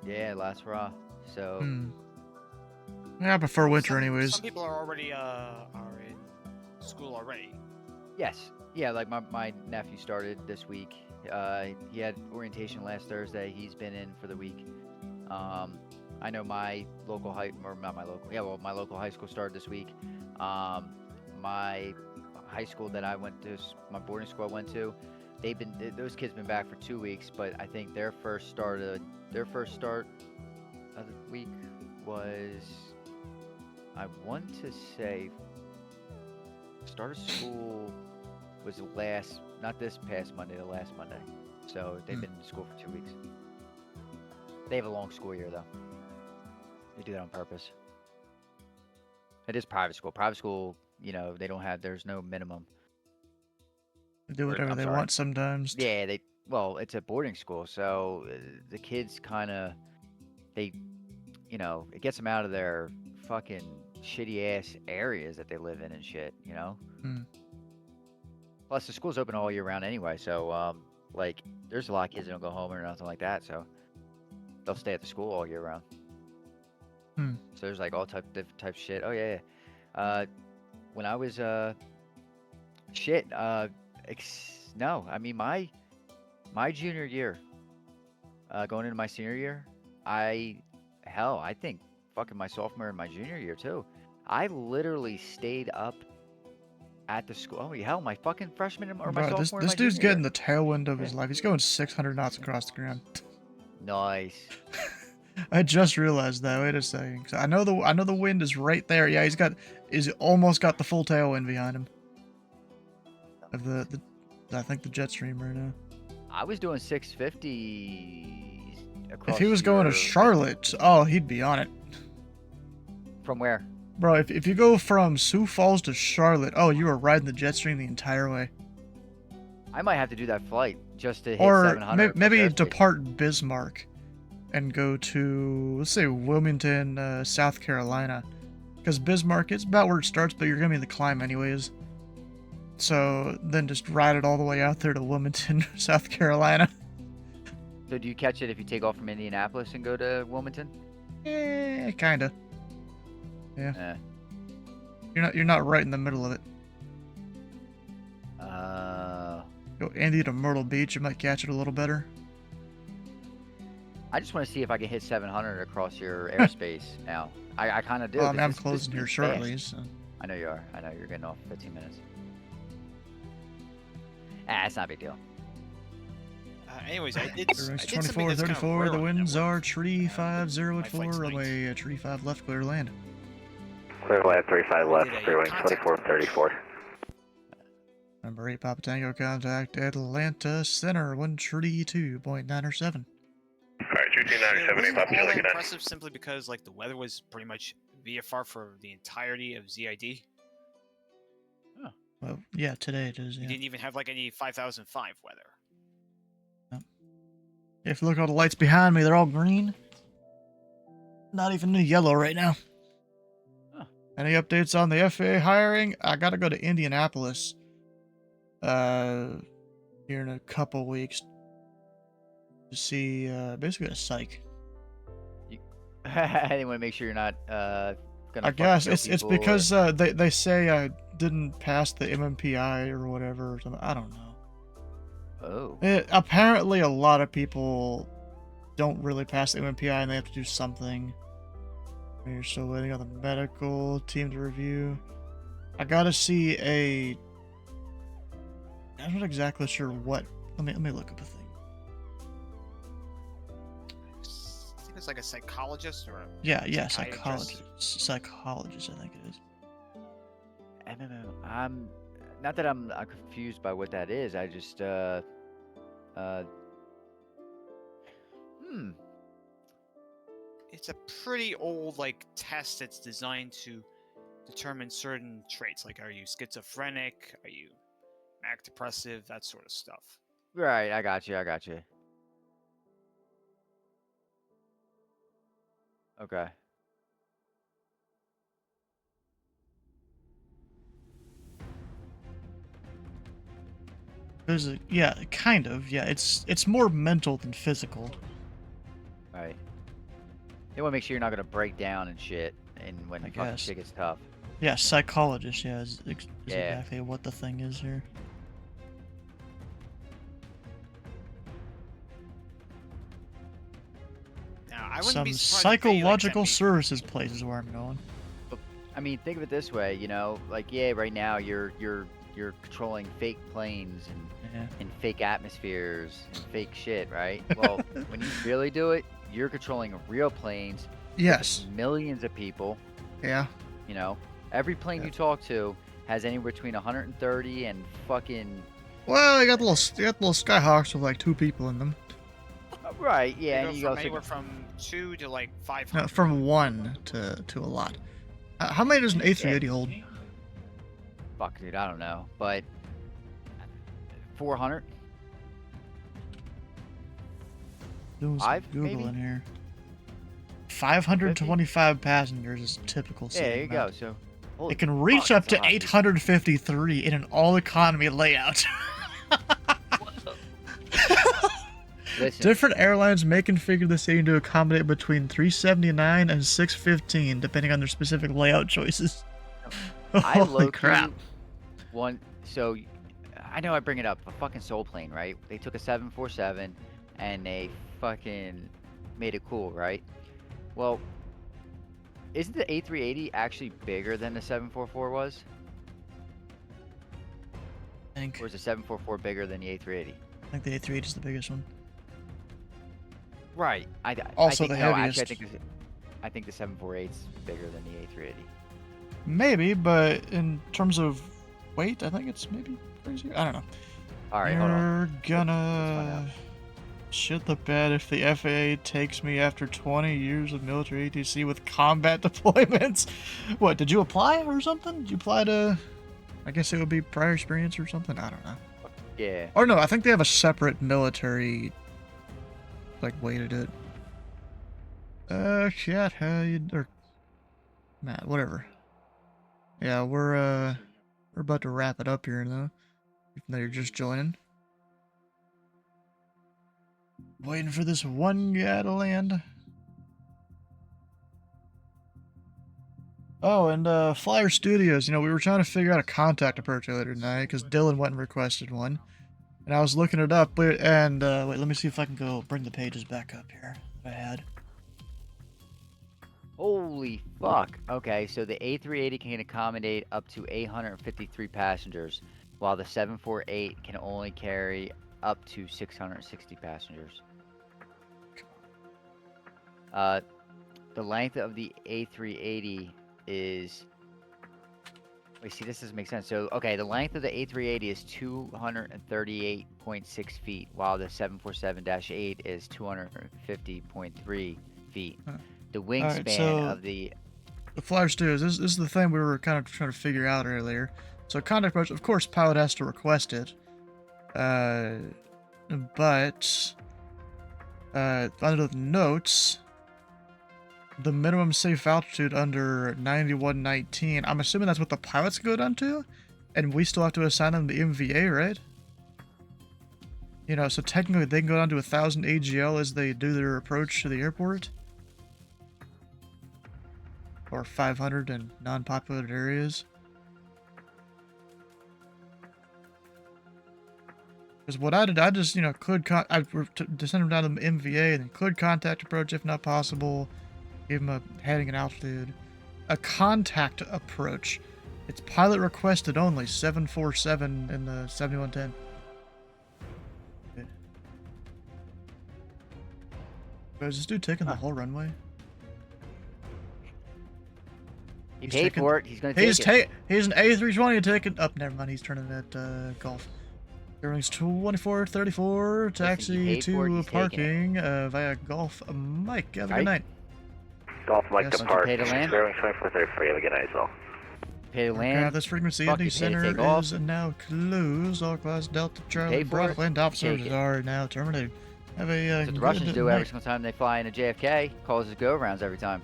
[SPEAKER 22] Yeah, last hurrah. So.
[SPEAKER 1] Yeah, I prefer winter anyways.
[SPEAKER 8] Some people are already are in school already.
[SPEAKER 22] Yes. Yeah, like my nephew started this week. He had orientation last Thursday. He's been in for the week. I know my local my local high school started this week. My high school that I went to, my boarding school I went to, those kids been back for 2 weeks, but I think their first start of the week was, I want to say, start of school was not this past Monday, the last Monday. So they've been in school for 2 weeks. They have a long school year though. They do that on purpose. It is private school. Private school, there's no minimum.
[SPEAKER 1] They do whatever they want sometimes.
[SPEAKER 22] Yeah, it's a boarding school, so the kids kind of, it gets them out of their fucking shitty ass areas that they live in and shit, Plus, the school's open all year round anyway, so there's a lot of kids that don't go home or nothing like that, so they'll stay at the school all year round. So there's like all different types of shit. Oh yeah. When I was no, I mean my junior year, going into my senior year, I think fucking my sophomore and my junior year too. I literally stayed up at the school. Oh hell, my fucking freshman or my
[SPEAKER 1] Bro,
[SPEAKER 22] sophomore.
[SPEAKER 1] this dude's getting the tailwind of his life. He's going 600 knots across the ground.
[SPEAKER 22] Nice.
[SPEAKER 1] I just realized that. Wait a second. I know the wind is right there. Yeah, he's almost got the full tailwind behind him. Of I think the jet stream right now.
[SPEAKER 22] I was doing 650 across.
[SPEAKER 1] If he was going to Charlotte, oh, he'd be on it.
[SPEAKER 22] From where?
[SPEAKER 1] Bro, if you go from Sioux Falls to Charlotte, oh, you were riding the jet stream the entire way.
[SPEAKER 22] I might have to do that flight just to hit
[SPEAKER 1] or
[SPEAKER 22] 700.
[SPEAKER 1] Maybe depart Bismarck and go to, let's say, Wilmington, South Carolina. Because Bismarck, it's about where it starts, but you're going to be in the climb anyways. So then just ride it all the way out there to Wilmington, South Carolina.
[SPEAKER 22] So do you catch it if you take off from Indianapolis and go to Wilmington?
[SPEAKER 1] Kinda. Yeah. You're not right in the middle of it. Go Indy to Myrtle Beach, you might catch it a little better.
[SPEAKER 22] I just want to see if I can hit 700 across your airspace now. I kind of do.
[SPEAKER 1] Well, I mean, I'm closing here shortly. So.
[SPEAKER 22] I know you are. I know you're getting off in 15 minutes. It's not a big deal.
[SPEAKER 8] Anyways, I did
[SPEAKER 1] 2434, the winds are tree 50 at 4, runway tree 5 left, clear land.
[SPEAKER 11] Clear land 35 left, clear wing 2434.
[SPEAKER 1] Number 8 Papa Tango, contact Atlanta Center, 132.907.
[SPEAKER 14] Alright, 2297, Papa Julie, good night.
[SPEAKER 8] Impressive simply because the weather was pretty much VFR for the entirety of ZID.
[SPEAKER 1] Oh. Well, yeah, today it is. Yeah.
[SPEAKER 8] You didn't even have any 5005 weather.
[SPEAKER 1] No. If you look at all the lights behind me, they're all green. Not even any yellow right now. Huh. Any updates on the FAA hiring? I gotta go to Indianapolis here in a couple weeks to see basically a psych.
[SPEAKER 22] I didn't want to make sure you're not gonna.
[SPEAKER 1] I guess it's because they say I didn't pass the MMPI or whatever or something. I don't know.
[SPEAKER 22] Oh.
[SPEAKER 1] Apparently, a lot of people don't really pass the MMPI and they have to do something. You're still waiting on the medical team to review. I gotta see a... I'm not exactly sure what... Let me look up a thing.
[SPEAKER 8] I think it's like a psychologist or a
[SPEAKER 1] Yeah,
[SPEAKER 8] psychiatrist.
[SPEAKER 1] psychologist, I think it is.
[SPEAKER 22] I'm not that I'm confused by what that is. I just
[SPEAKER 8] It's a pretty old like test that's designed to determine certain traits. Like, are you schizophrenic? Are you manic depressive? That sort of stuff.
[SPEAKER 22] Right, I got you. Okay.
[SPEAKER 1] Yeah, kind of. Yeah, it's more mental than physical.
[SPEAKER 22] Right. They want to make sure you're not gonna break down and shit, and when
[SPEAKER 1] I
[SPEAKER 22] fucking
[SPEAKER 1] guess.
[SPEAKER 22] shit gets tough.
[SPEAKER 1] Yeah, psychologist. Yeah, is
[SPEAKER 22] Yeah.
[SPEAKER 1] exactly what the thing is here.
[SPEAKER 8] Now, I wouldn't
[SPEAKER 1] Some
[SPEAKER 8] be surprised if they, like,
[SPEAKER 1] psychological
[SPEAKER 8] sent me-
[SPEAKER 1] services place is where I'm going.
[SPEAKER 22] I mean, think of it this way, you know, like right now you're controlling fake planes and fake atmospheres and fake shit, right? Well, when you really do it, you're controlling real planes.
[SPEAKER 1] Yes.
[SPEAKER 22] With millions of people.
[SPEAKER 1] Yeah.
[SPEAKER 22] You know, every plane you talk to has anywhere between 130 and fucking.
[SPEAKER 1] Well, you got little Skyhawks with like 2 people in them.
[SPEAKER 22] Right. Yeah.
[SPEAKER 8] They
[SPEAKER 22] And you
[SPEAKER 8] go
[SPEAKER 22] go
[SPEAKER 8] from anywhere from 2 to like 500.
[SPEAKER 1] No, from 1 to a lot. How many does an A380 hold?
[SPEAKER 22] Fuck, dude, I don't know, but 400.
[SPEAKER 1] Doing some
[SPEAKER 22] 5
[SPEAKER 1] Googling
[SPEAKER 22] maybe?
[SPEAKER 1] here. 525 passengers is typical.
[SPEAKER 22] Yeah, there you
[SPEAKER 1] seating
[SPEAKER 22] go.
[SPEAKER 1] amount.
[SPEAKER 22] So
[SPEAKER 1] It can reach up to 853 in an all-economy layout.
[SPEAKER 22] Listen.
[SPEAKER 1] Different airlines may configure the seating to accommodate between 379 and 615, depending on their specific layout choices.
[SPEAKER 22] I
[SPEAKER 1] Holy
[SPEAKER 22] low-key
[SPEAKER 1] crap!
[SPEAKER 22] So I know I bring it up, a fucking Soul plane, right? They took a 747 and they fucking made it cool, right? Well, isn't the A380 actually bigger than the 744 was?
[SPEAKER 1] I think.
[SPEAKER 22] Or is the 744 bigger than the A380?
[SPEAKER 1] I think the A380 is the biggest one.
[SPEAKER 22] Right.
[SPEAKER 1] Also
[SPEAKER 22] I think,
[SPEAKER 1] the
[SPEAKER 22] no,
[SPEAKER 1] heaviest.
[SPEAKER 22] Actually, I think the 748 is bigger than the A380.
[SPEAKER 1] Maybe, but in terms of weight, I think it's maybe crazy. I don't know.
[SPEAKER 22] All right, hold on.
[SPEAKER 1] You're gonna shit the bed if the FAA takes me after 20 years of military ATC with combat deployments. What, did you apply or something? Did you apply to... I guess it would be prior experience or something? I don't know.
[SPEAKER 22] Yeah.
[SPEAKER 1] Or no, I think they have a separate military... like, weighted it. Chat, how you... or... Matt, whatever. Yeah, we're about to wrap it up here, though. Even though you're just joining. Waiting for this one guy to land. Oh, and Flyer Studios, you know, we were trying to figure out a contact approach earlier tonight, because Dylan went and requested one. And I was looking it up, and, wait, let me see if I can go bring the pages back up here that I had.
[SPEAKER 22] Holy fuck. Okay, so the A380 can accommodate up to 853 passengers, while the 748 can only carry up to 660 passengers. The length of the A380 is... Wait, see, this doesn't make sense. So, okay, the length of the A380 is 238.6 feet, while the 747-8 is 250.3 feet. The wingspan of the...
[SPEAKER 1] The Flyer Studios, this is the thing we were kind of trying to figure out earlier. So contact approach, of course, pilot has to request it. But... under the notes... The minimum safe altitude under 9119. I'm assuming that's what the pilots go down to? And we still have to assign them the MVA, right? You know, so technically they can go down to 1,000 AGL as they do their approach to the airport. Or 500 in non-populated areas. Because what I did, I just, you know, could... I send them down to the MVA and then could contact approach if not possible. Give him a heading and altitude. A contact approach. It's pilot requested only. 747 in the 7110. Okay. Is this dude taking the whole runway?
[SPEAKER 22] He paid for it. He's gonna take it.
[SPEAKER 1] He's an A320 taking up. Never mind. He's turning at Golf. Airlines 2434. Taxi to parking via Golf. Mike, have a good night.
[SPEAKER 11] Golf Mike
[SPEAKER 1] Yes.
[SPEAKER 11] depart.
[SPEAKER 22] Pay to land?
[SPEAKER 11] Airlines 2434. Have a good night as well.
[SPEAKER 22] Pay to land.
[SPEAKER 1] Grab this frequency.
[SPEAKER 22] Fuck,
[SPEAKER 1] Indy
[SPEAKER 22] you pay to
[SPEAKER 1] Center
[SPEAKER 22] take off.
[SPEAKER 1] is now closed. All class Delta Charlie
[SPEAKER 22] Pay for it,
[SPEAKER 1] Bravo and top
[SPEAKER 22] take
[SPEAKER 1] services
[SPEAKER 22] it.
[SPEAKER 1] are now terminated. Have a
[SPEAKER 22] That's what the Russians do every single time they fly into JFK. Causes go-arounds every time.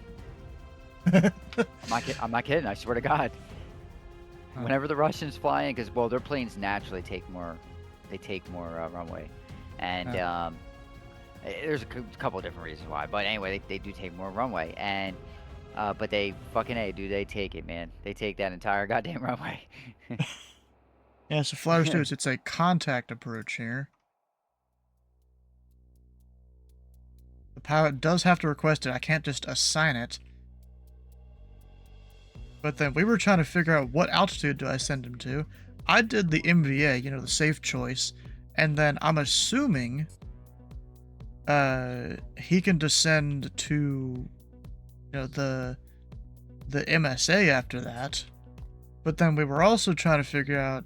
[SPEAKER 22] I'm not kidding. I swear to God. Whenever the Russians fly in, because well, their planes naturally take more. They take more runway, and there's a couple of different reasons why. But anyway, they do take more runway, and but they fucking dude, they take it, man. They take that entire goddamn runway.
[SPEAKER 1] Yeah, so flyers do. It's a contact approach here. The pilot does have to request it. I can't just assign it. But then we were trying to figure out what altitude do I send him to. I did the MVA, you know, the safe choice. And then I'm assuming he can descend to, you know, the MSA after that. But then we were also trying to figure out,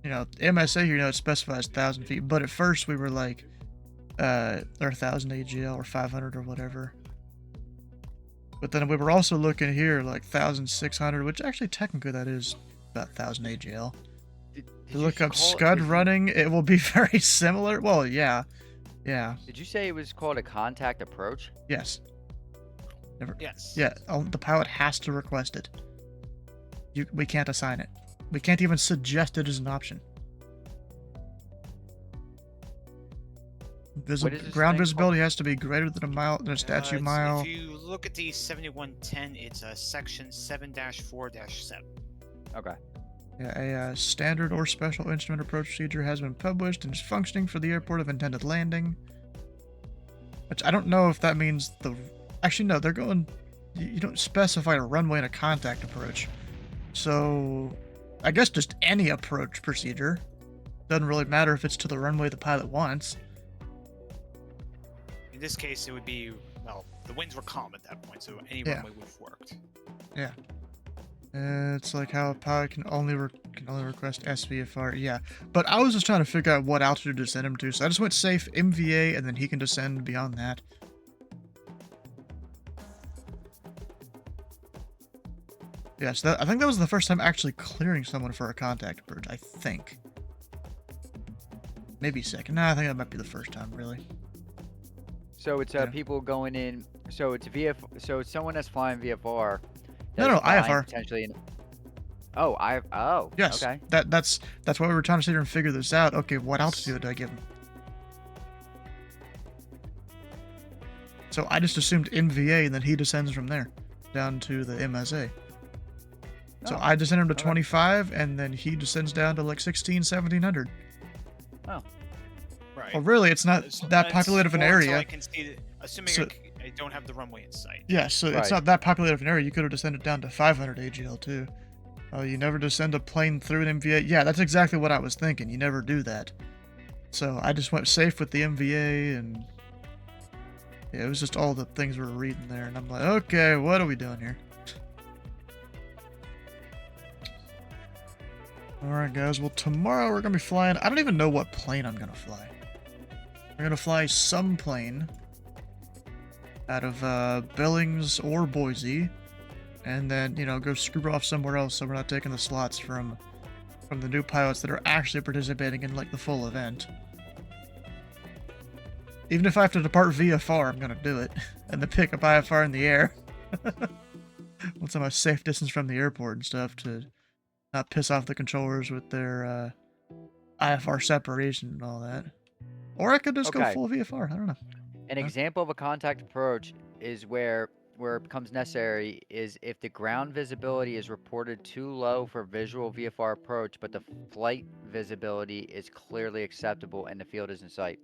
[SPEAKER 1] you know, MSA here, you know, it specifies 1,000 feet. But at first we were like, or 1,000 AGL or 500 or whatever. But then we were also looking here like 1,600, which actually technically that is about 1,000 AGL. To look up Scud running, it will be very similar. Well, yeah. Yeah.
[SPEAKER 22] Did you say it was called a contact approach?
[SPEAKER 1] Yes. Never.
[SPEAKER 8] Yes.
[SPEAKER 1] Yeah, the pilot has to request it. We can't assign it. We can't even suggest it as an option. Ground visibility has to be greater than a statute mile.
[SPEAKER 8] If you look at the 7110, it's section 7-4-7.
[SPEAKER 22] Okay.
[SPEAKER 1] Yeah, a standard or special instrument approach procedure has been published and is functioning for the airport of intended landing. Which I don't know if that means the... Actually, no, they're going... You don't specify a runway and a contact approach. So, I guess just any approach procedure. Doesn't really matter if it's to the runway the pilot wants.
[SPEAKER 8] In this case, it would be, well, the winds were calm at that point, so any
[SPEAKER 1] Yeah.
[SPEAKER 8] runway would have worked.
[SPEAKER 1] Yeah. It's like how a pilot can only request SVFR. Yeah, but I was just trying to figure out what altitude to send him to, so I just went safe MVA, and then he can descend beyond that. Yeah, so I think that was the first time actually clearing someone for a contact approach. I think. Maybe second. Nah, I think that might be the first time, really.
[SPEAKER 22] So it's people going in. So it's So it's someone that's flying VFR.
[SPEAKER 1] No,
[SPEAKER 22] flying
[SPEAKER 1] IFR.
[SPEAKER 22] Potentially. Oh.
[SPEAKER 1] Yes.
[SPEAKER 22] Okay.
[SPEAKER 1] That's why we were trying to sit here and figure this out. Okay, what altitude do I give him? So I just assumed MVA, and then he descends from there down to the MSA. So I descend him to 25, and then he descends down to like 16, 1700.
[SPEAKER 22] Oh.
[SPEAKER 8] Right.
[SPEAKER 1] Well, really, it's not that populated of an area.
[SPEAKER 8] I can see that, assuming I don't have the runway in sight.
[SPEAKER 1] Yeah, so it's not that populated of an area. You could have descended down to 500 AGL too. Oh, you never descend a plane through an MVA? Yeah, that's exactly what I was thinking. You never do that. So I just went safe with the MVA, and yeah, it was just all the things we were reading there, and I'm like, okay, what are we doing here? Alright guys, well tomorrow we're going to be flying, I don't even know what plane I'm going to fly. We're going to fly some plane out of Billings or Boise, and then, you know, go screw off somewhere else so we're not taking the slots from the new pilots that are actually participating in like the full event. Even if I have to depart VFR, I'm going to do it, and then pick up IFR in the air. Once I'm a safe distance from the airport and stuff to not piss off the controllers with their IFR separation and all that. Or I could just go full VFR. I don't know.
[SPEAKER 22] An example of a contact approach is where it becomes necessary is if the ground visibility is reported too low for visual VFR approach, but the flight visibility is clearly acceptable and the field is in sight.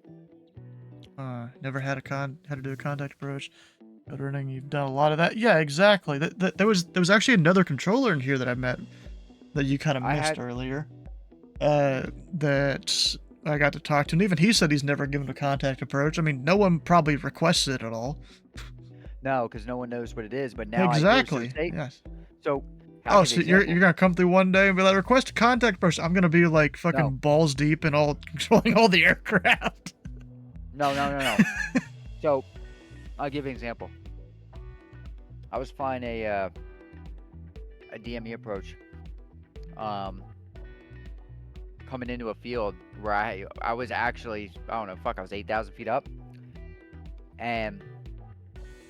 [SPEAKER 1] Never had to do a contact approach. Code running, you've done a lot of that. Yeah, exactly. There was actually another controller in here that I met that you kind of missed earlier. That I got to talk to, and even he said he's never given a contact approach. I mean, no one probably requests it at all.
[SPEAKER 22] No, because no one knows what it is. But now
[SPEAKER 1] exactly.
[SPEAKER 22] I do.
[SPEAKER 1] Yes.
[SPEAKER 22] So.
[SPEAKER 1] Oh, so you're gonna come through one day and be like, request a contact approach. I'm gonna be like fucking balls deep and all controlling all the aircraft.
[SPEAKER 22] No. So, I'll give you an example. I was flying a DME approach, coming into a field where I was actually, I was 8,000 feet up, and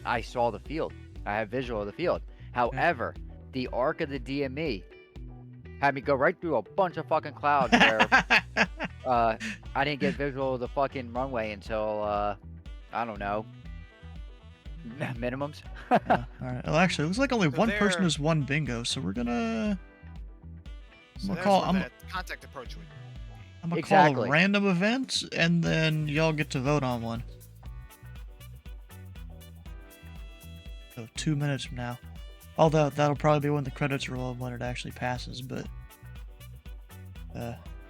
[SPEAKER 22] I saw the field. I had visual of the field. However, the arc of the DME had me go right through a bunch of fucking clouds where I didn't get visual of the fucking runway until, I don't know, minimums.
[SPEAKER 1] Alright. Well, actually, it looks like only one person has won bingo, so we're gonna... I'm gonna call
[SPEAKER 8] contact approach would.
[SPEAKER 1] I'm gonna call a random event, and then y'all get to vote on one. So 2 minutes from now. Although that'll probably be when the credits roll when it actually passes, but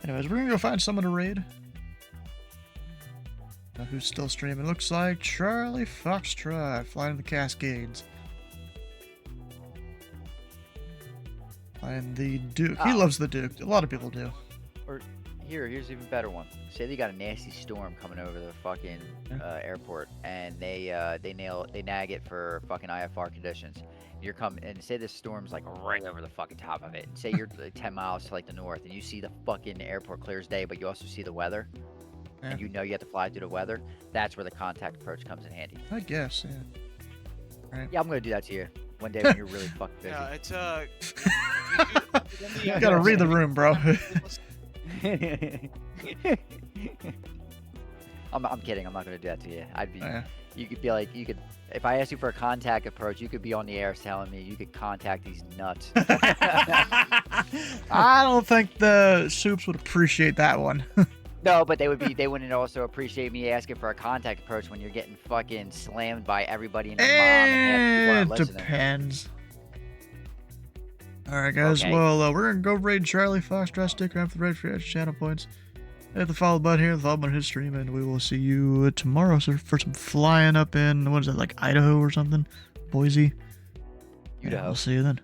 [SPEAKER 1] anyways, we're gonna go find someone to raid. Who's still streaming? Looks like Charlie Foxtrot flying the Cascades. And the Duke. He loves the Duke. A lot of people do.
[SPEAKER 22] Or here's an even better one. Say they got a nasty storm coming over the fucking airport, and they nag it for fucking IFR conditions. You're coming, and say this storm's like right over the fucking top of it. And say you're like 10 miles to like the north, and you see the fucking airport clear as day, but you also see the weather, and you know you have to fly through the weather. That's where the contact approach comes in handy.
[SPEAKER 1] I guess, yeah. Right.
[SPEAKER 22] Yeah, I'm gonna do that to you one day when you're really fucking busy.
[SPEAKER 8] Yeah, it's
[SPEAKER 1] You gotta read the room, bro.
[SPEAKER 22] I'm kidding. I'm not gonna do that to you. You could be like, if I asked you for a contact approach, you could be on the air telling me you could contact these nuts.
[SPEAKER 1] I don't think the soups would appreciate that one.
[SPEAKER 22] No, but they wouldn't also appreciate me asking for a contact approach when you're getting fucking slammed by everybody and your mom and half the people
[SPEAKER 1] It depends. Alright guys, well, we're gonna go raid Charlie Foxtrot, stick around for the raid for extra channel points. Hit the follow button here, the follow button his stream, and we will see you tomorrow for some flying up in, what is that, like Idaho or something? Boise?
[SPEAKER 22] Idaho.
[SPEAKER 1] We'll see you then.